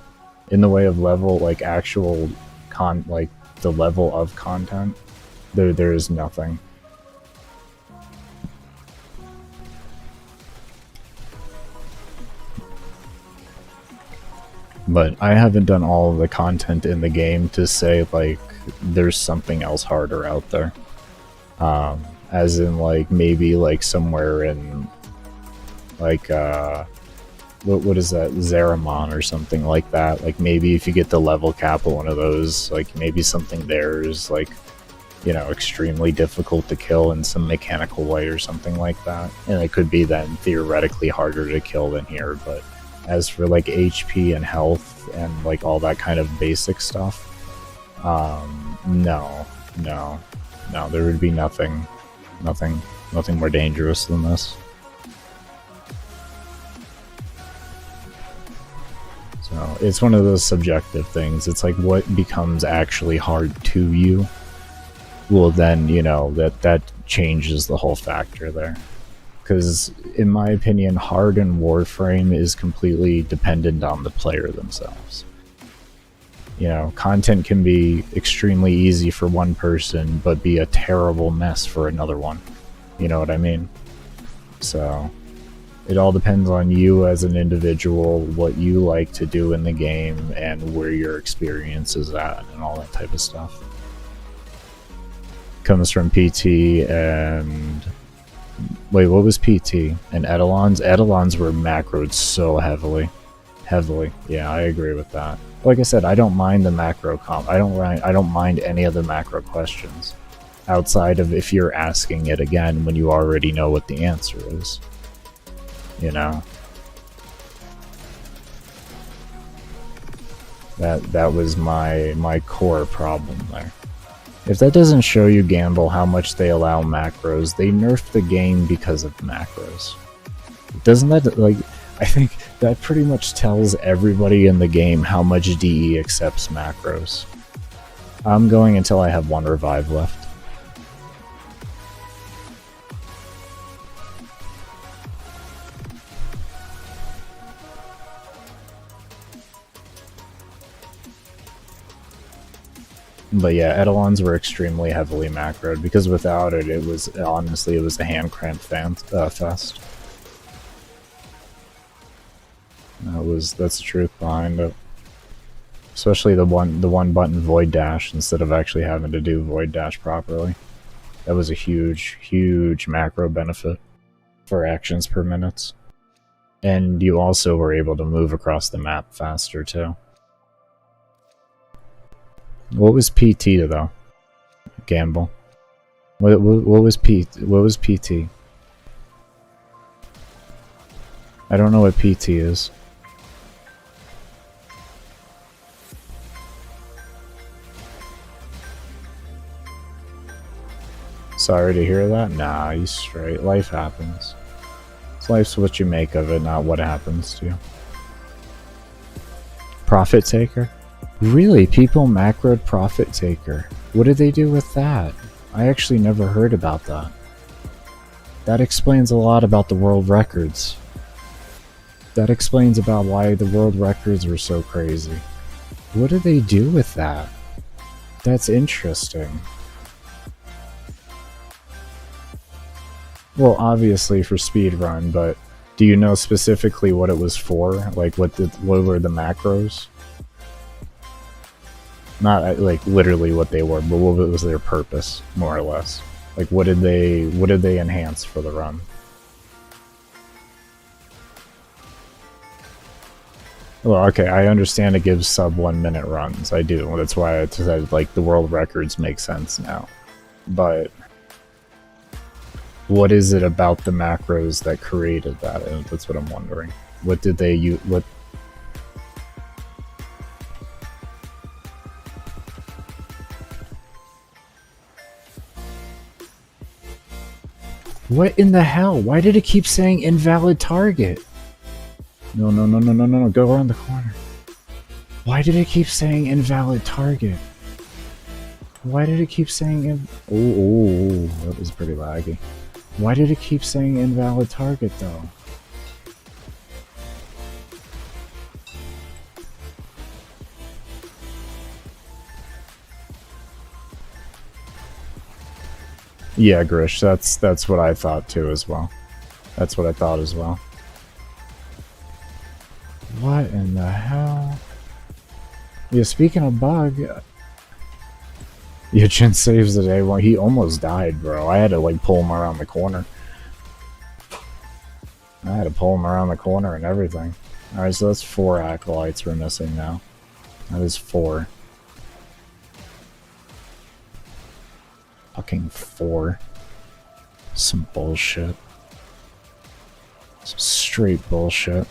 In the way of level, like actual like the level of content, there is nothing. But I haven't done all of the content in the game to say, like, there's something else harder out there. As in, like, maybe, like, somewhere in, like, what is that, Zeramon or something like that. Like, maybe if you get the level cap of one of those, like, maybe something there is, like, you know, extremely difficult to kill in some mechanical way or something like that. And it could be then theoretically harder to kill than here, but as for, like, HP and health and, like, all that kind of basic stuff, no, there would be nothing more dangerous than this. So it's one of those subjective things. It's like what becomes actually hard to you. Well, then, you know, that changes the whole factor there. Because, in my opinion, hard in Warframe is completely dependent on the player themselves. You know, content can be extremely easy for one person, but be a terrible mess for another one. You know what I mean? So, it all depends on you as an individual, what you like to do in the game, and where your experience is at, and all that type of stuff. Comes from PT and... Wait, what was PT? And Eidolons? Eidolons were macroed so heavily. Yeah, I agree with that. Like I said, I don't mind the macro comp. I don't mind any of the macro questions. Outside of if you're asking it again when you already know what the answer is. You know? That was my core problem there. If that doesn't show you, Gamble, how much they allow macros, they nerfed the game because of macros. Doesn't that, like, I think that pretty much tells everybody in the game how much DE accepts macros. I'm going until I have 1 revive left. But yeah, Eidolons were extremely heavily macroed, because without it, it was, honestly, it was a hand cramp fest. That's the truth behind it. Especially the one button Void Dash instead of actually having to do Void Dash properly. That was a huge macro benefit for actions per minute. And you also were able to move across the map faster too. What was PT though? Gamble. What was PT? I don't know what PT is. Sorry to hear that. Nah, you straight. Life happens. Life's what you make of it, not what happens to you. Profit taker? Really? People macroed Profit Taker. What did they do with that? I actually never heard about that. That explains a lot about the world records. That explains about why the world records were so crazy. What did they do with that? That's interesting. Well, obviously for speedrun, but do you know specifically what it was for? Like, what were the macros? Not like literally what they were, but what was their purpose, more or less? Like, what did they enhance for the run? Well, okay, I understand it gives sub 1 minute runs. I do. That's why I said like the world records make sense now. But what is it about the macros that created that? That's what I'm wondering. What did they use? What in the hell? Why did it keep saying invalid target? No, no, no, no, no, no, no. Go around the corner. Why did it keep saying invalid target? Why did it keep saying oh, that was pretty laggy. Why did it keep saying invalid target though? Yeah, Grish, that's what I thought too as well. That's what I thought as well. What in the hell? Yeah, speaking of bug, yeah, Jin saves the day. Well, he almost died, bro. I had to like pull him around the corner. I had to pull him around the corner and everything. Alright, so that's 4 Acolytes we're missing now. That is 4. Fucking 4. Some bullshit. Some straight bullshit.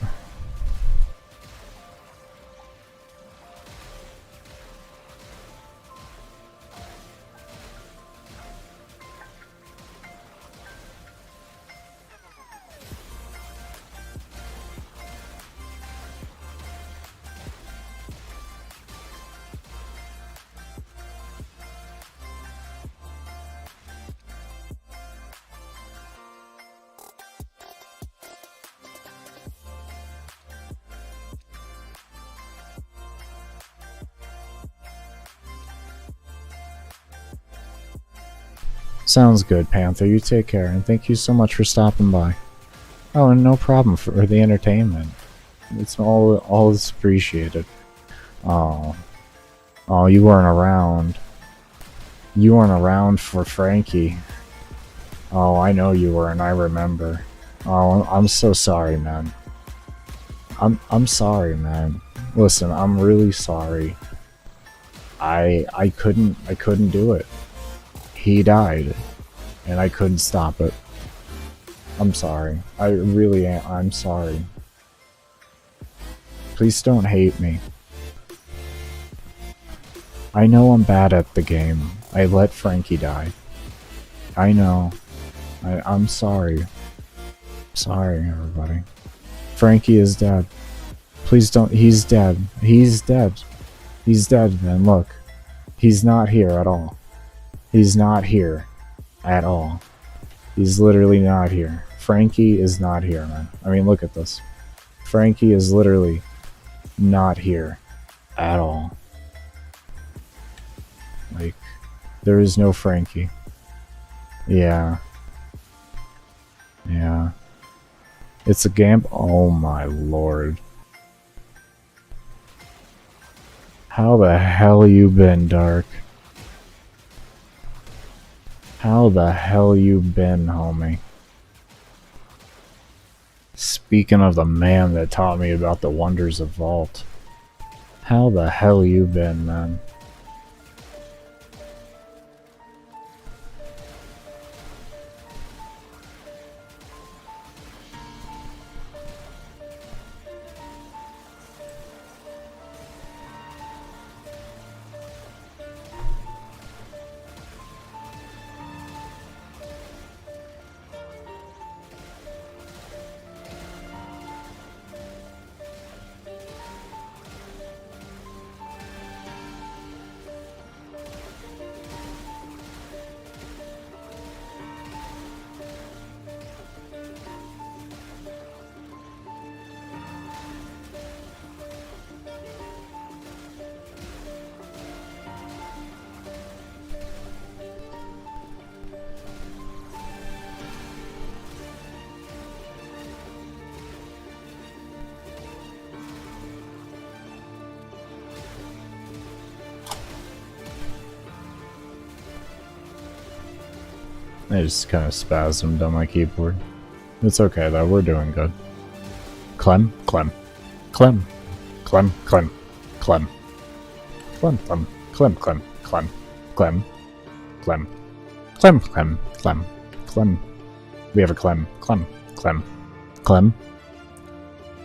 Sounds good, Panther. You take care, and thank you so much for stopping by. Oh, and no problem for the entertainment. It's all is appreciated. Oh, you weren't around. You weren't around for Frankie. Oh, I know you were, and I remember. Oh, I'm so sorry, man. I'm sorry, man. Listen, I'm really sorry. I couldn't do it. He died, and I couldn't stop it. I'm sorry. I really am. I'm sorry. Please don't hate me. I know I'm bad at the game. I let Frankie die. I know. I'm sorry. Sorry, everybody. Frankie is dead. Please don't. He's dead. He's dead. He's dead, man. Look. He's not here at all. He's not here at all. He's literally not here. Frankie is not here, man. I mean, look at this. Frankie is literally not here at all. Like, there is no Frankie. Yeah. Yeah. It's a game. Oh my lord. How the hell you been, Dark? How the hell you been, homie? Speaking of the man that taught me about the wonders of Vault. How the hell you been, man? I just kind of spasmed on my keyboard. It's okay though, we're doing good. Clem, Clem, Clem, Clem, Clem, Clem, Clem, Clem, Clem, Clem, Clem, Clem, Clem, Clem, Clem, Clem, Clem. We have a Clem, Clem, Clem, Clem,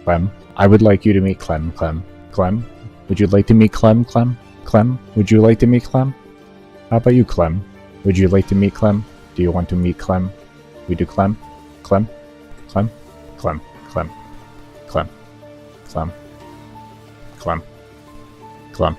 Clem. I would like you to meet Clem, Clem, Clem. Would you like to meet Clem, Clem, Clem? Would you like to meet Clem? How about you, Clem? Would you like to meet Clem? Do you want to meet Clem? We do Clem, Clem, Clem, Clem, Clem, Clem, Clem, Clem, Clem.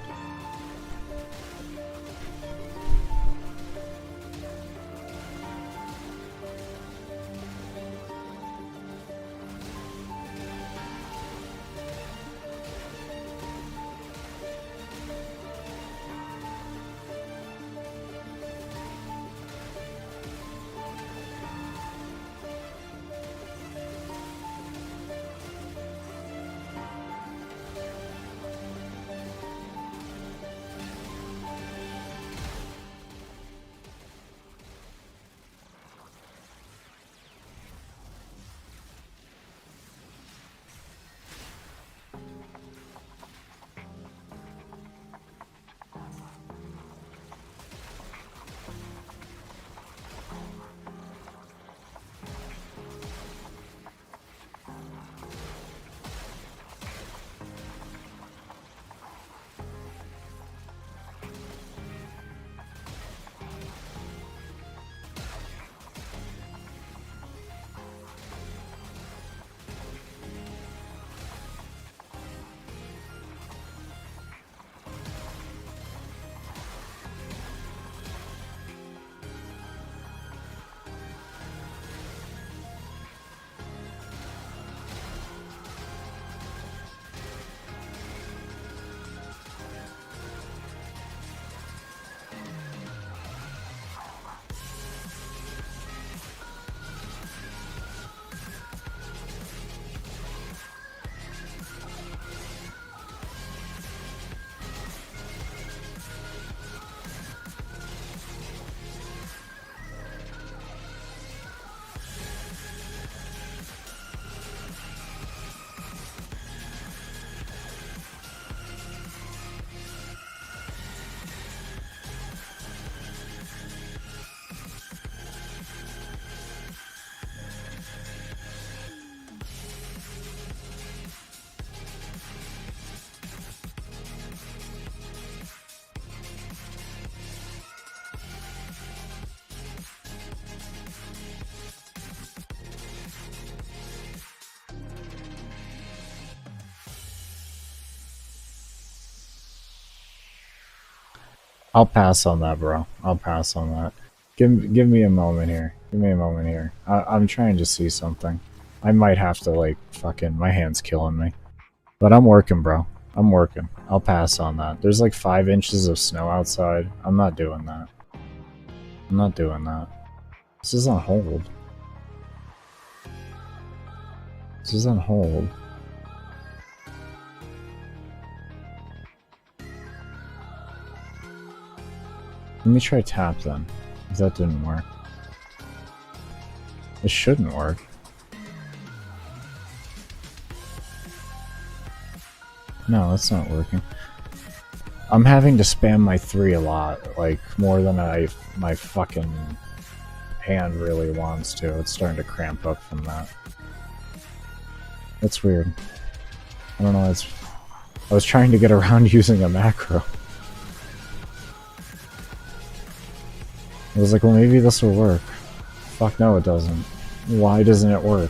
I'll pass on that, bro. I'll pass on that. Give me a moment here. Give me a moment here. I'm trying to see something. I might have to, like, fucking... My hand's killing me. But I'm working, bro. I'm working. I'll pass on that. There's like 5 inches of snow outside. I'm not doing that. I'm not doing that. This is on hold. This is on hold. Let me try tap then. If that didn't work. It shouldn't work. No, that's not working. I'm having to spam my 3 a lot, like more than my fucking hand really wants to. It's starting to cramp up from that. That's weird. I don't know, I was trying to get around using a macro. I was like, well, maybe this will work. Fuck no, it doesn't. Why doesn't it work?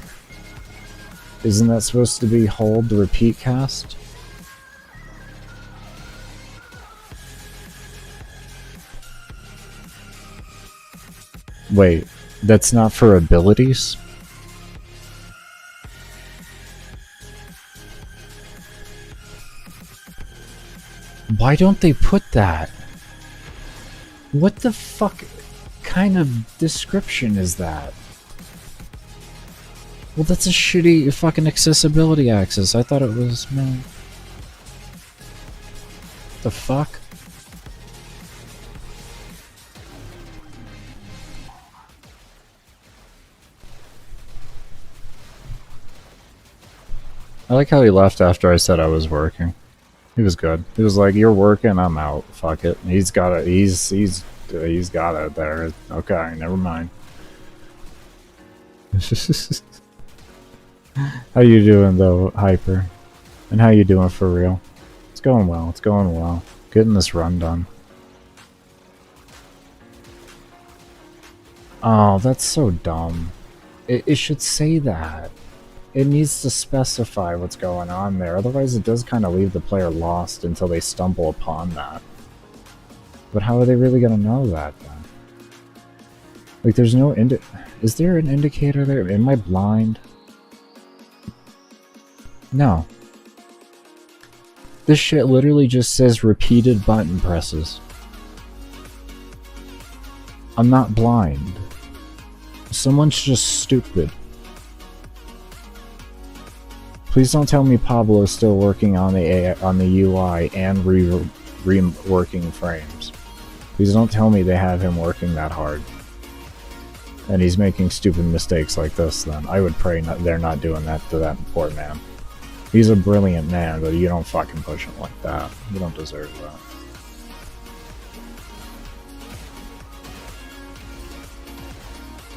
Isn't that supposed to be hold the repeat cast? Wait, that's not for abilities? Why don't they put that? What the fuck kind of description is that? Well, that's a shitty fucking accessibility access. I thought it was, man. The fuck? I like how he left after I said I was working. He was good. He was like, "You're working, I'm out. Fuck it." He's got it. He's got it there. Okay, never mind. How you doing though, Hyper? And how you doing for real? It's going well. It's going well. Getting this run done. Oh, that's so dumb. It should say that. It needs to specify what's going on there. Otherwise, it does kind of leave the player lost until they stumble upon that. But how are they really going to know that then? Like, there's no is there an indicator there? Am I blind? No. This shit literally just says repeated button presses. I'm not blind. Someone's just stupid. Please don't tell me Pablo's still working on the UI and reworking frames. Please don't tell me they have him working that hard. And he's making stupid mistakes like this then. I would pray they're not doing that to that poor man. He's a brilliant man, but you don't fucking push him like that. You don't deserve that.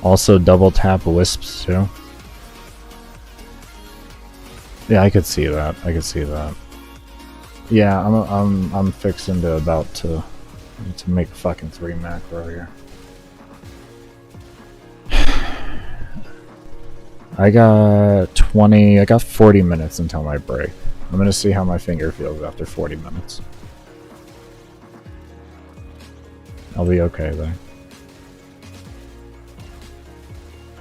Also double tap wisps too. Yeah, I could see that. I could see that. Yeah, I'm fixing to about to make fucking 3 macro here. I got 40 minutes until my break. I'm gonna see how my finger feels after 40 minutes. I'll be okay then.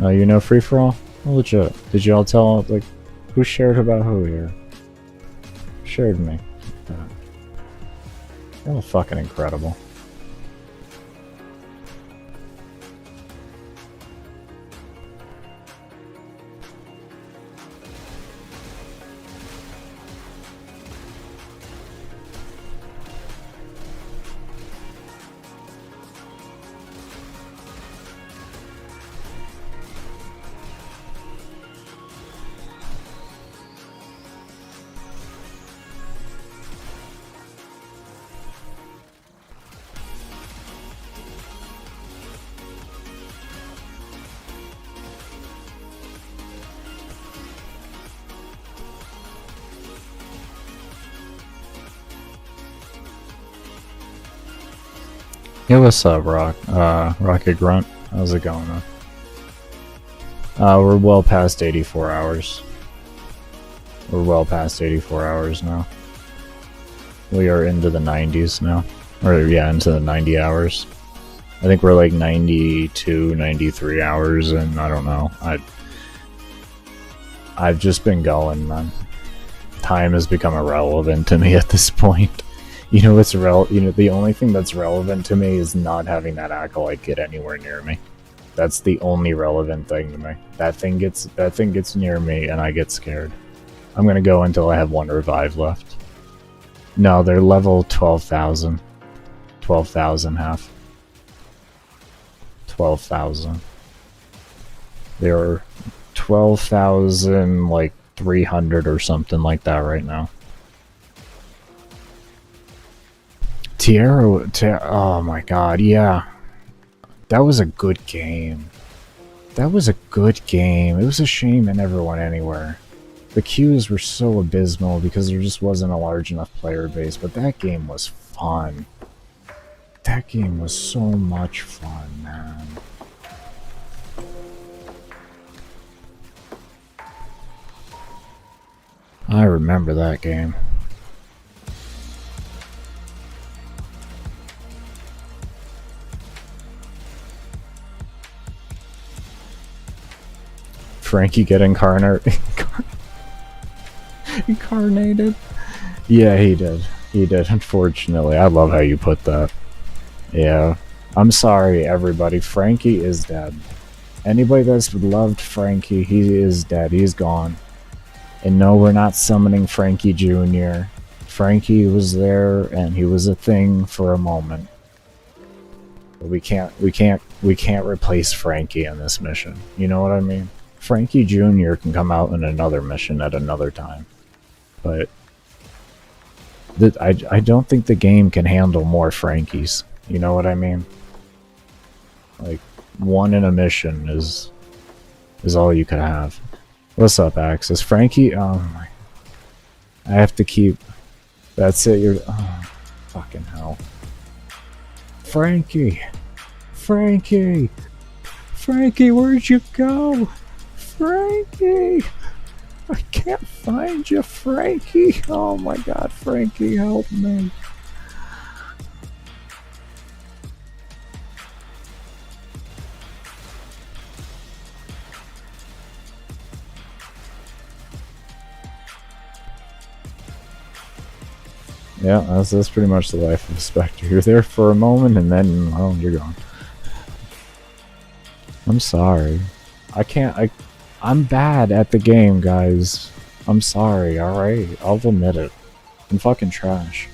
You know free for all? Oh, legit. Did you all tell, like, who shared about who here? Shared me. That was fucking incredible. Yeah, what's up, Rocket Grunt? How's it going, man? We're well past 84 hours. We're well past 84 hours now. We are into the 90s now. Or, yeah, into the 90 hours. I think we're like 92, 93 hours, and I don't know. I've just been going, man. Time has become irrelevant to me at this point. You know what's the only thing that's relevant to me is not having that Acolyte get anywhere near me. That's the only relevant thing to me. That thing gets near me and I get scared. I'm gonna go until I have 1 revive left. No, they're level 12,000. 12,000 half. 12,000. They're 12,000 like 300 or something like that right now. Oh my god, yeah. That was a good game. That was a good game. It was a shame it never went anywhere. The queues were so abysmal because there just wasn't a large enough player base, but that game was fun. That game was so much fun, man. I remember that game. Frankie get incarnated? Yeah, he did. He did, unfortunately. I love how you put that. Yeah. I'm sorry, everybody. Frankie is dead. Anybody that's loved Frankie, he is dead. He's gone. And no, we're not summoning Frankie Jr. Frankie was there, and he was a thing for a moment. But we can't replace Frankie in this mission. You know what I mean? Frankie Jr. can come out in another mission at another time. but I don't think the game can handle more Frankies. You know what I mean? Like, one in a mission is all you could have. What's up, Axis? Frankie? Oh my... I have to keep... That's it, you're... Oh, fucking hell. Frankie! Frankie! Frankie, where'd you go? Frankie! I can't find you, Frankie! Oh my god, Frankie, help me. Yeah, that's pretty much the life of a Spectre. You're there for a moment and then, oh, you're gone. I'm sorry. I'm bad at the game, guys. I'm sorry, alright? I'll admit it. I'm fucking trash.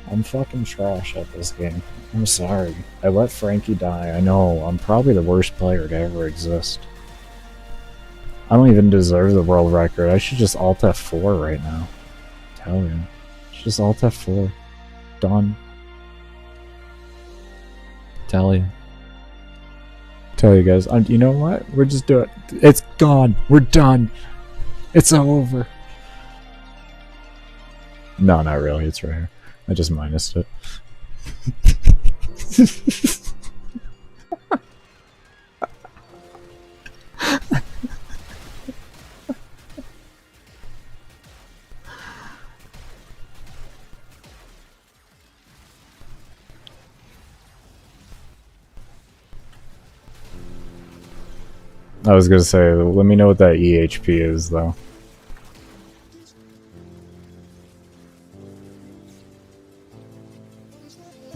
I'm fucking trash at this game. I'm sorry. I let Frankie die. I know, I'm probably the worst player to ever exist. I don't even deserve the world record. I should just Alt F4 right now. Tell you. Just Alt F4. Done. Tell you. Tell you guys. You know what? We're just doing it. It's gone. We're done. It's over. No, not really. It's right here. I just minused it. I was gonna say, let me know what that EHP is, though.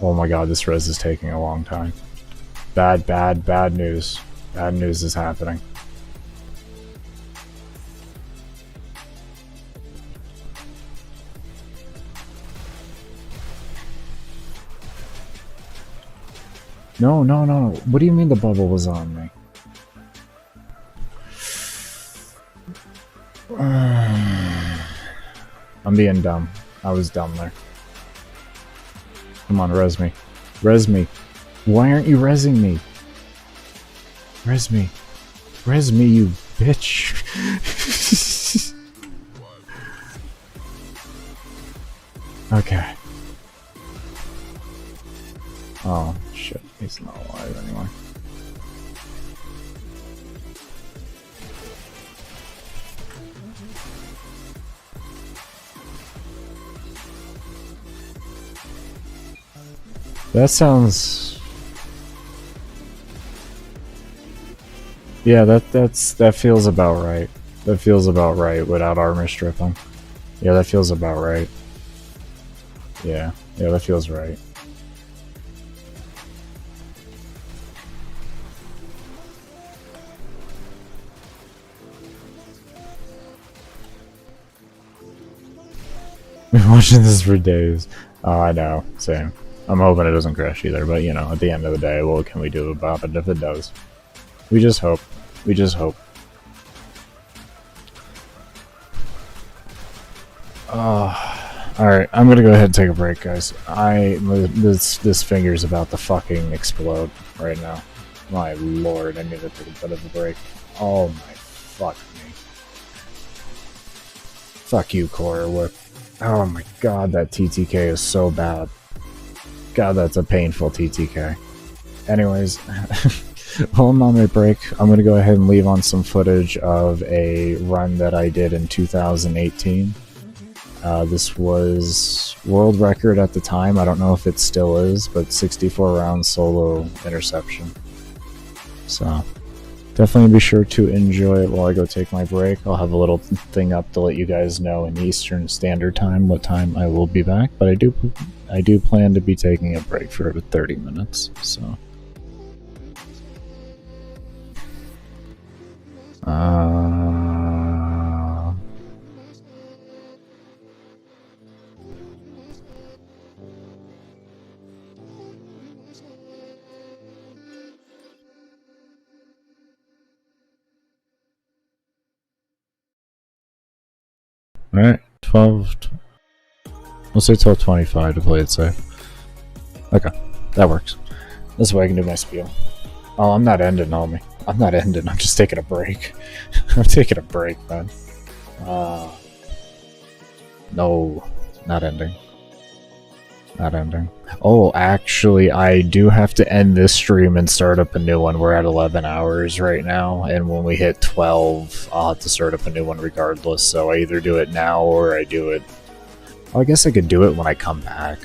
Oh my god, this res is taking a long time. Bad news. Bad news is happening. No. What do you mean the bubble was on me? I'm being dumb. I was dumb there. Come on, res me. Res me. Why aren't you resing me? Res me. Res me, you bitch. Okay. Oh, shit. He's not alive anymore. That sounds... Yeah, that feels about right. That feels about right without armor stripping. Yeah, that feels about right. Yeah, that feels right. Been watching this for days. Oh, I know. Same. I'm hoping it doesn't crash either, but you know, at the end of the day, what can we do about it if it does? We just hope. We just hope. Alright, I'm gonna go ahead and take a break, guys. This finger's about to fucking explode right now. My lord, I need to take a bit of a break. Oh my fuck me. Fuck you, Core Whip. Oh my god, that TTK is so bad. God, that's a painful TTK. Anyways, while I'm on my break, I'm going to go ahead and leave on some footage of a run that I did in 2018. This was world record at the time. I don't know if it still is, but 64 round solo interception. So, definitely be sure to enjoy it while I go take my break. I'll have a little thing up to let you guys know in Eastern Standard Time what time I will be back, but I do plan to be taking a break for 30 minutes, so. Alright, 12. We'll say 12:25 to play it safe. Okay, that works. That's why I can do my spiel. Oh, I'm not ending, homie. I'm not ending. I'm just taking a break. I'm taking a break, man. No, not ending. Not ending. Oh, actually, I do have to end this stream and start up a new one. We're at 11 hours right now, and when we hit 12, I'll have to start up a new one regardless. So I either do it now or I do it... Well, I guess I could do it when I come back.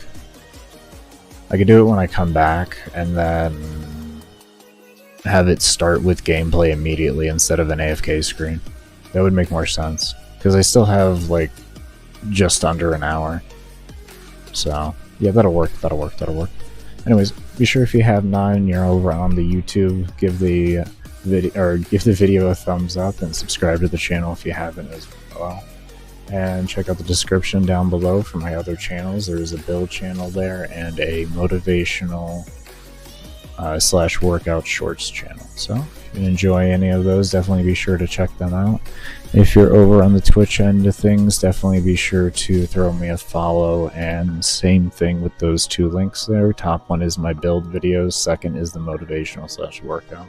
I could do it when I come back, and then have it start with gameplay immediately instead of an AFK screen. That would make more sense, because I still have, like, just under an hour. So... yeah, that'll work, that'll work, that'll work. Anyways, be sure if you have not and you're over on the YouTube, give the video a thumbs up and subscribe to the channel if you haven't as well. And check out the description down below for my other channels. There is a build channel there and a motivational / workout shorts channel. So if you enjoy any of those, definitely be sure to check them out. If you're over on the Twitch end of things, definitely be sure to throw me a follow, and same thing with those two links there. Top one is my build videos, second is the motivational / workout.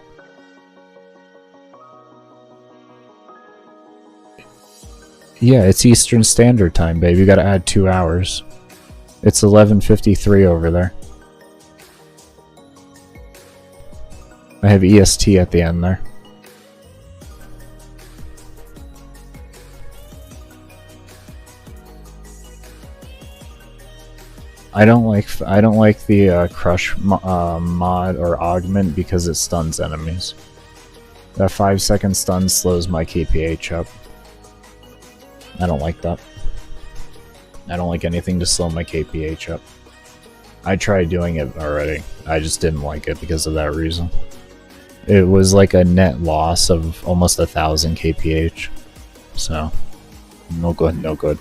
Yeah, it's Eastern Standard Time, babe. You gotta add 2 hours. It's 11:53 over there. I have EST at the end there. I don't like the crush mod or augment because it stuns enemies. That 5-second stun slows my KPH up. I don't like that. I don't like anything to slow my KPH up. I tried doing it already. I just didn't like it because of that reason. It was like a net loss of almost 1,000 KPH. So, no good, no good.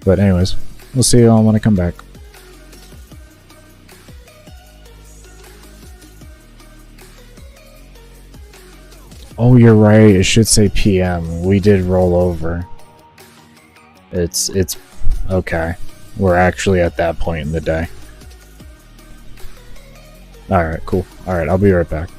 But anyways, we'll see you all when I come back. Oh, you're right. It should say PM. We did roll over. It's okay. We're actually at that point in the day. Alright, cool. Alright, I'll be right back.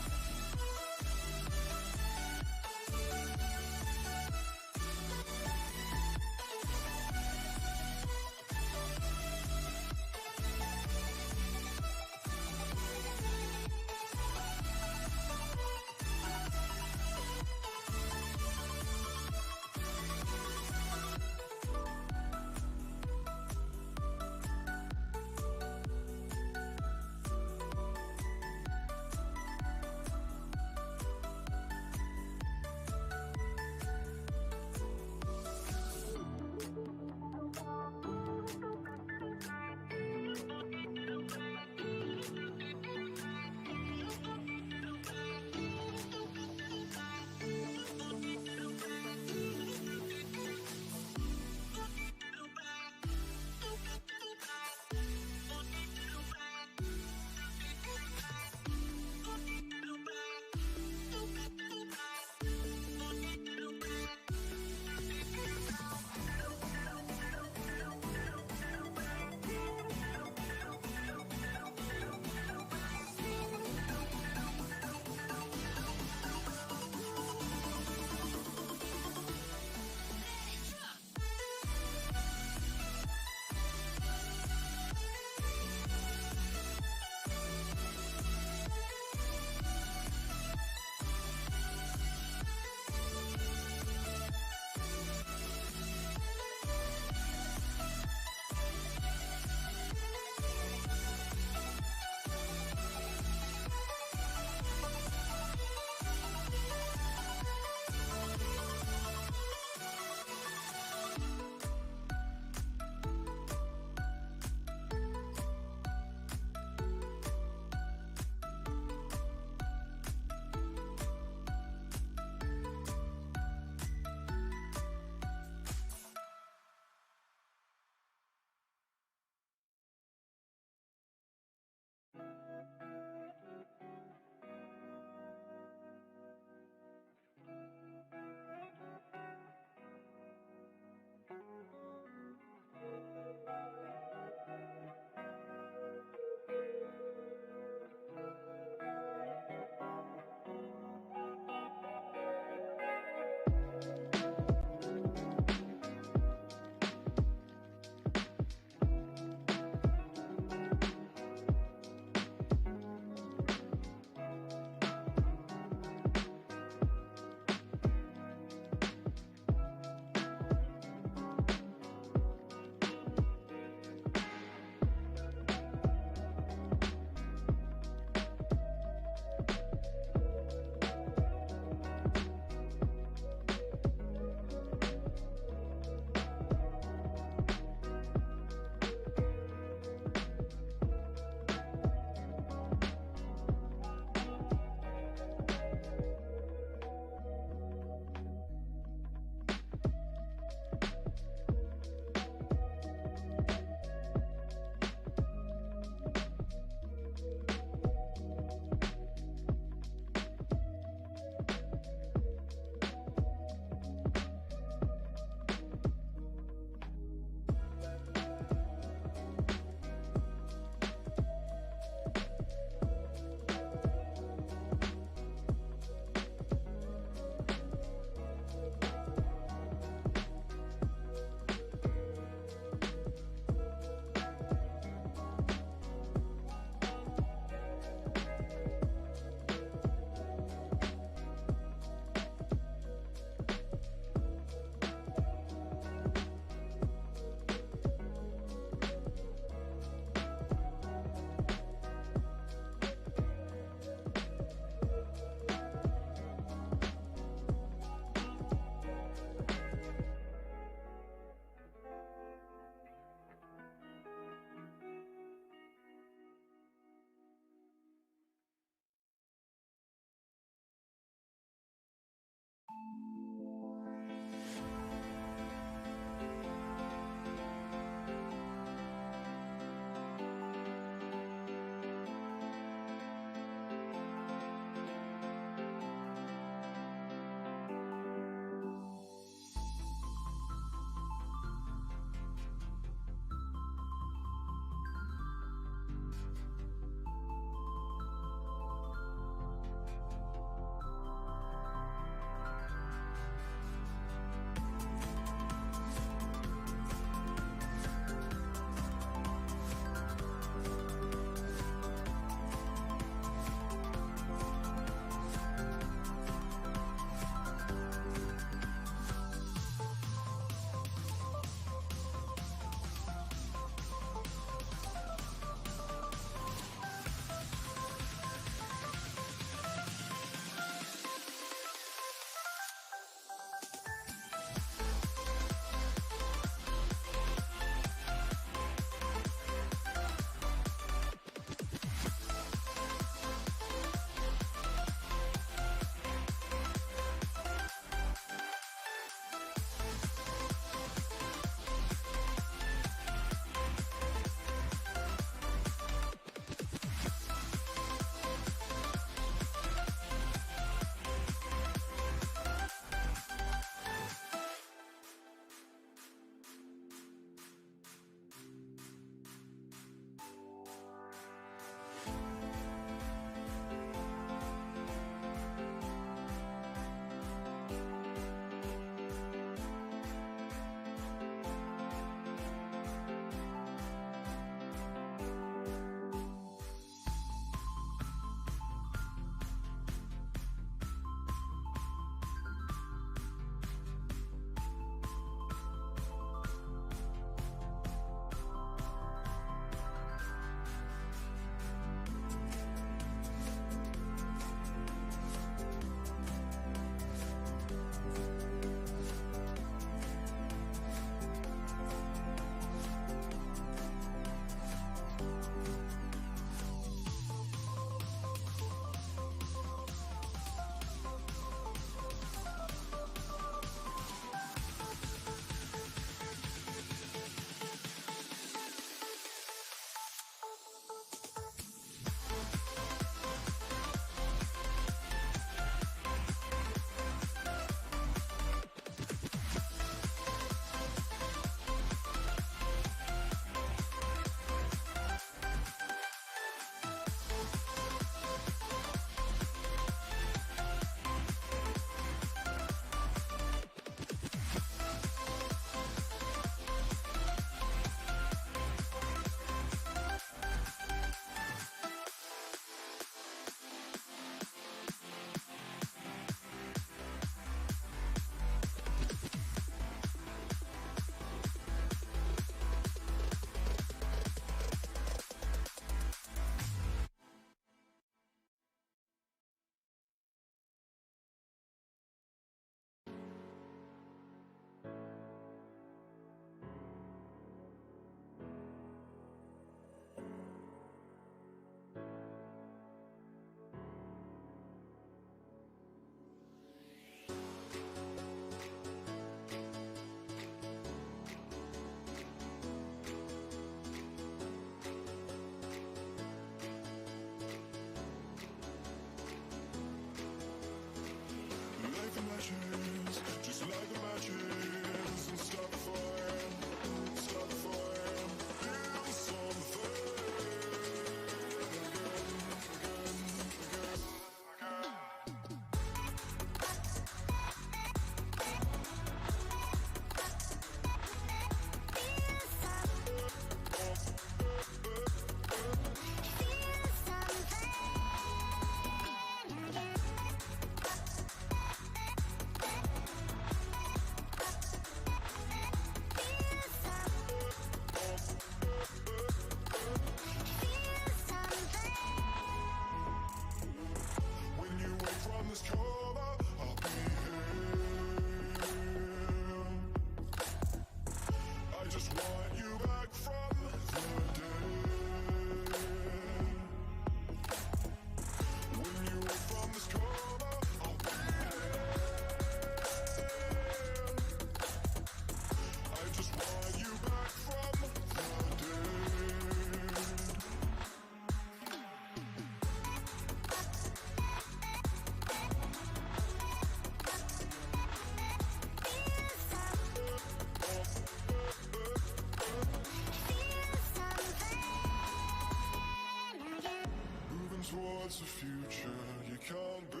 towards a future you can't bear.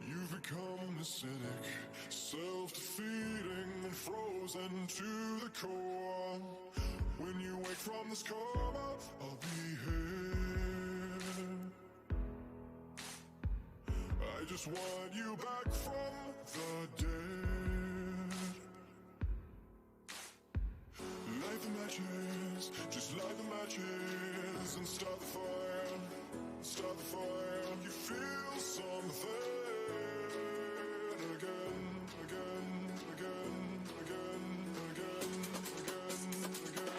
You've become a cynic, self-defeating and frozen to the core. When you wake from this coma, I'll be here. I just want you back from the dead. Light the matches, just light the matches and start the fire, start the fire. You feel something again, again, again, again, again, again, again, again.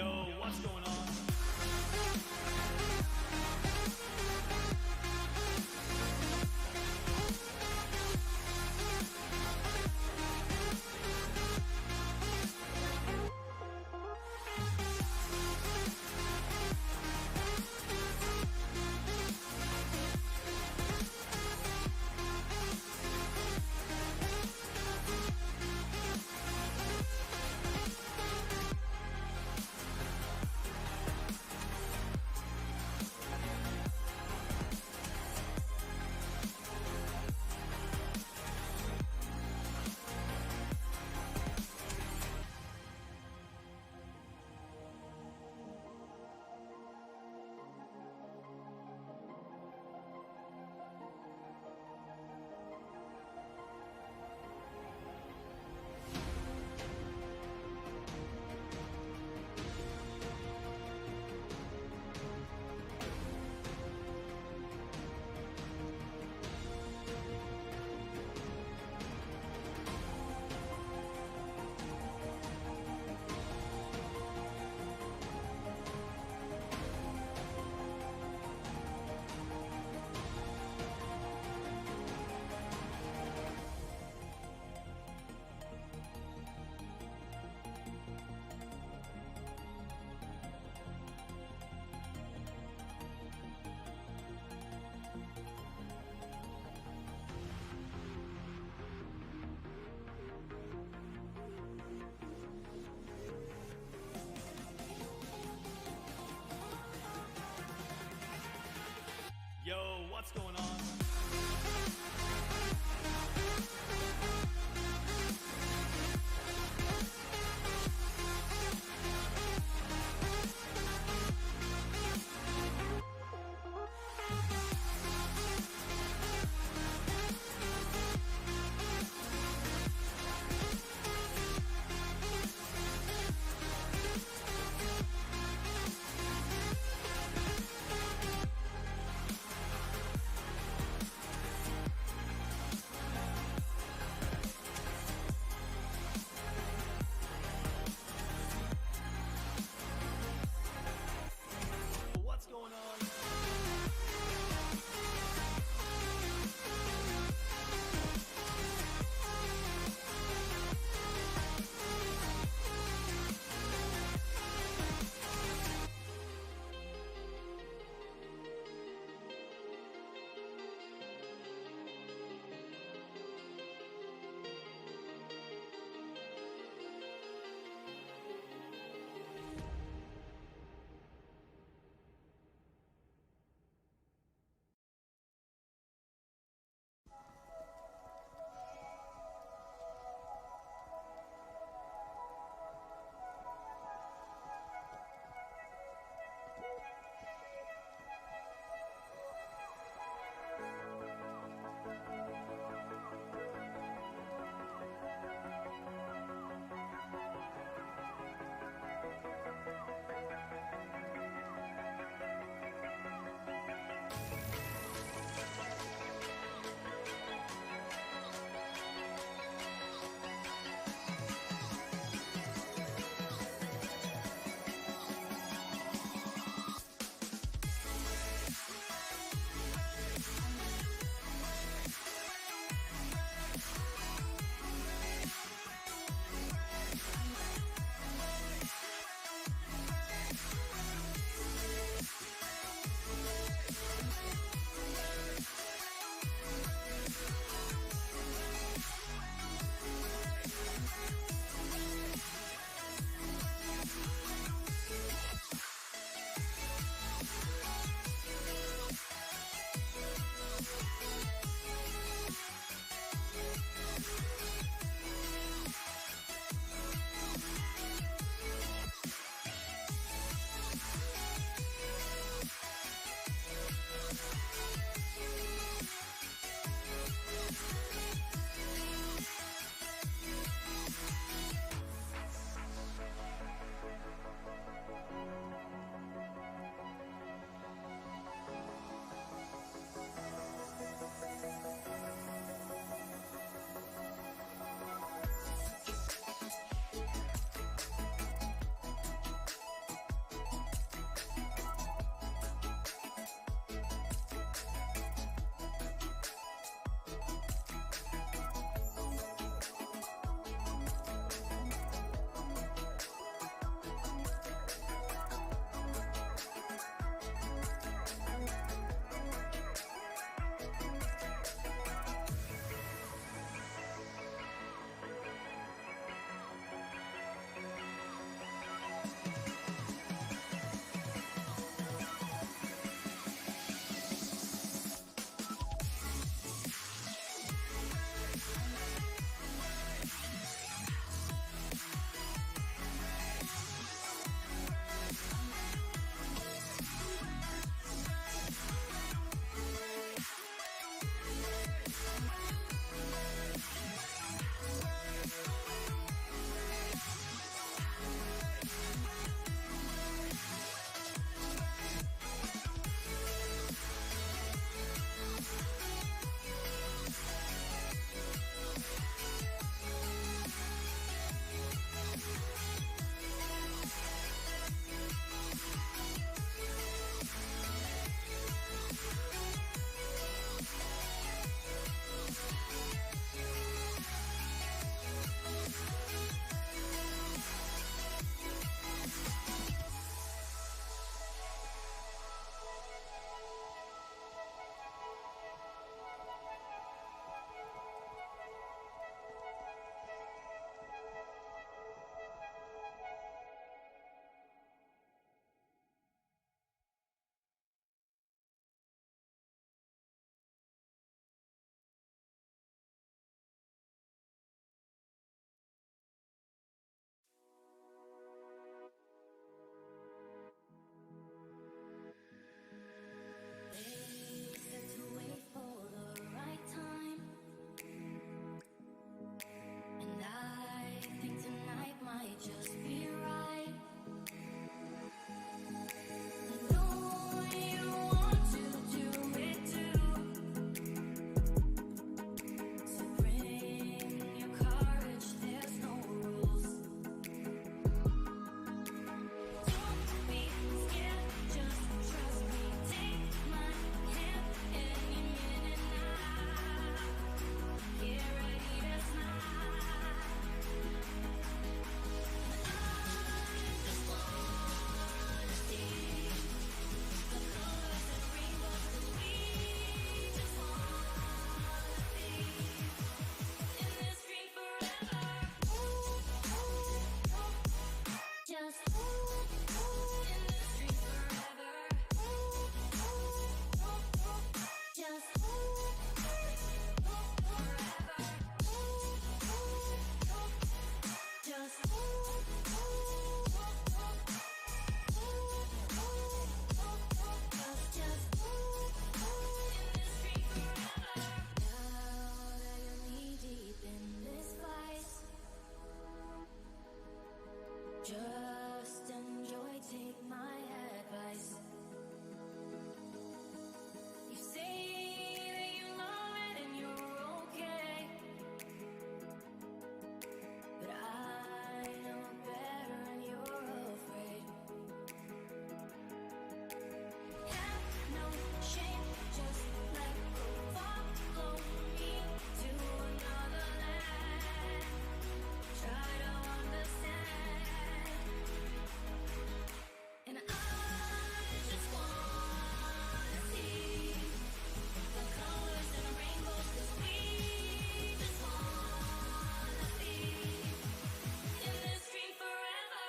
Yo, what's going on? Just enjoy, take my advice. You say that you love it and you're okay, but I know better and you're afraid. Have no shame, just let go, follow me to another land. Try to understand, and I just wanna see the colors and the rainbows, 'cause we just wanna be in this dream forever.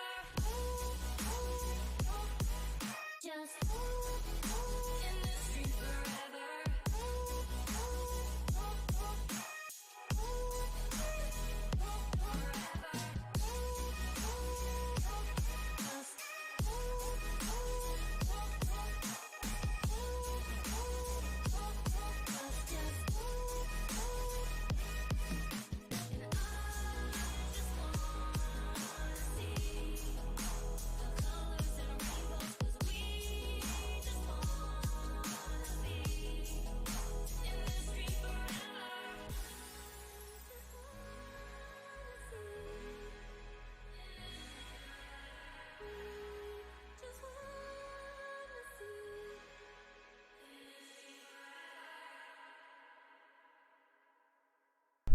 Just in this dream forever.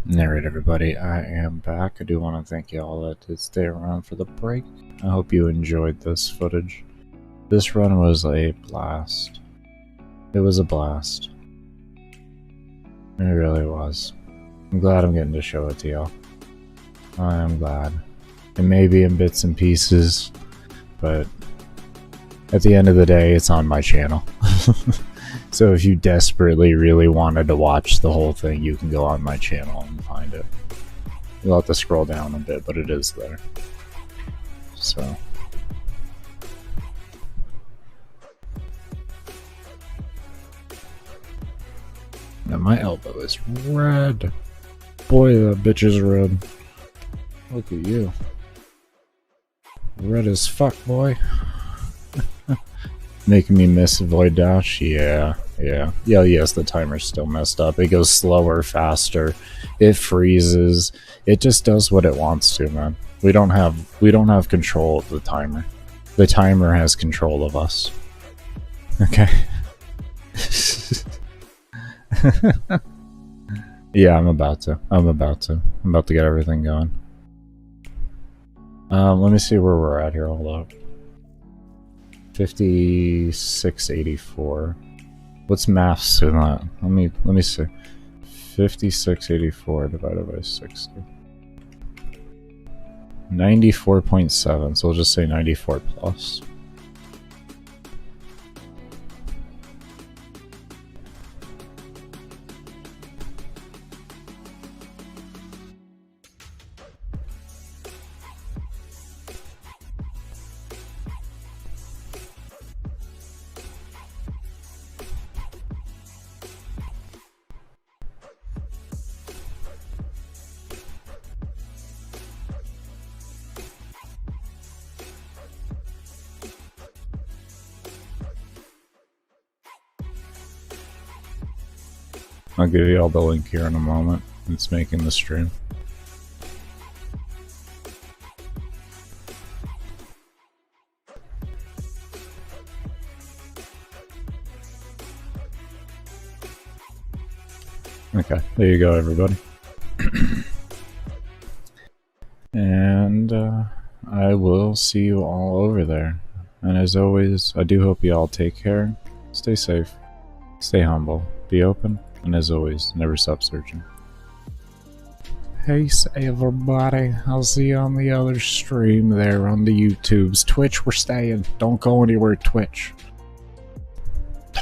Alright everybody, I am back. I do want to thank you all that did stay around for the break. I hope you enjoyed this footage. This run was a blast. It was a blast. It really was. I'm glad I'm getting to show it to y'all. I am glad. It may be in bits and pieces, but at the end of the day, it's on my channel. So if you desperately really wanted to watch the whole thing, you can go on my channel and find it. You'll have to scroll down a bit, but it is there. So. Now my elbow is red. Boy, that bitch is red. Look at you. Red as fuck, boy. Making me miss Void Dash? Yeah. Yes, the timer's still messed up. It goes slower, faster. It freezes. It just does what it wants to, man. We don't have control of the timer. The timer has control of us. Okay. Yeah, I'm about to get everything going. Let me see where we're at here. Hold up. 5684. What's maths to that? Let me see. 5684 divided by 60. 94.7. So we'll just say 94 plus. I'll give you all the link here in a moment. It's making the stream. Okay, there you go, everybody. And I will see you all over there. And as always, I do hope you all take care. Stay safe. Stay humble. Be open. And as always, never stop searching. Peace, everybody. I'll see you on the other stream there on the YouTubes. Twitch, we're staying. Don't go anywhere, Twitch.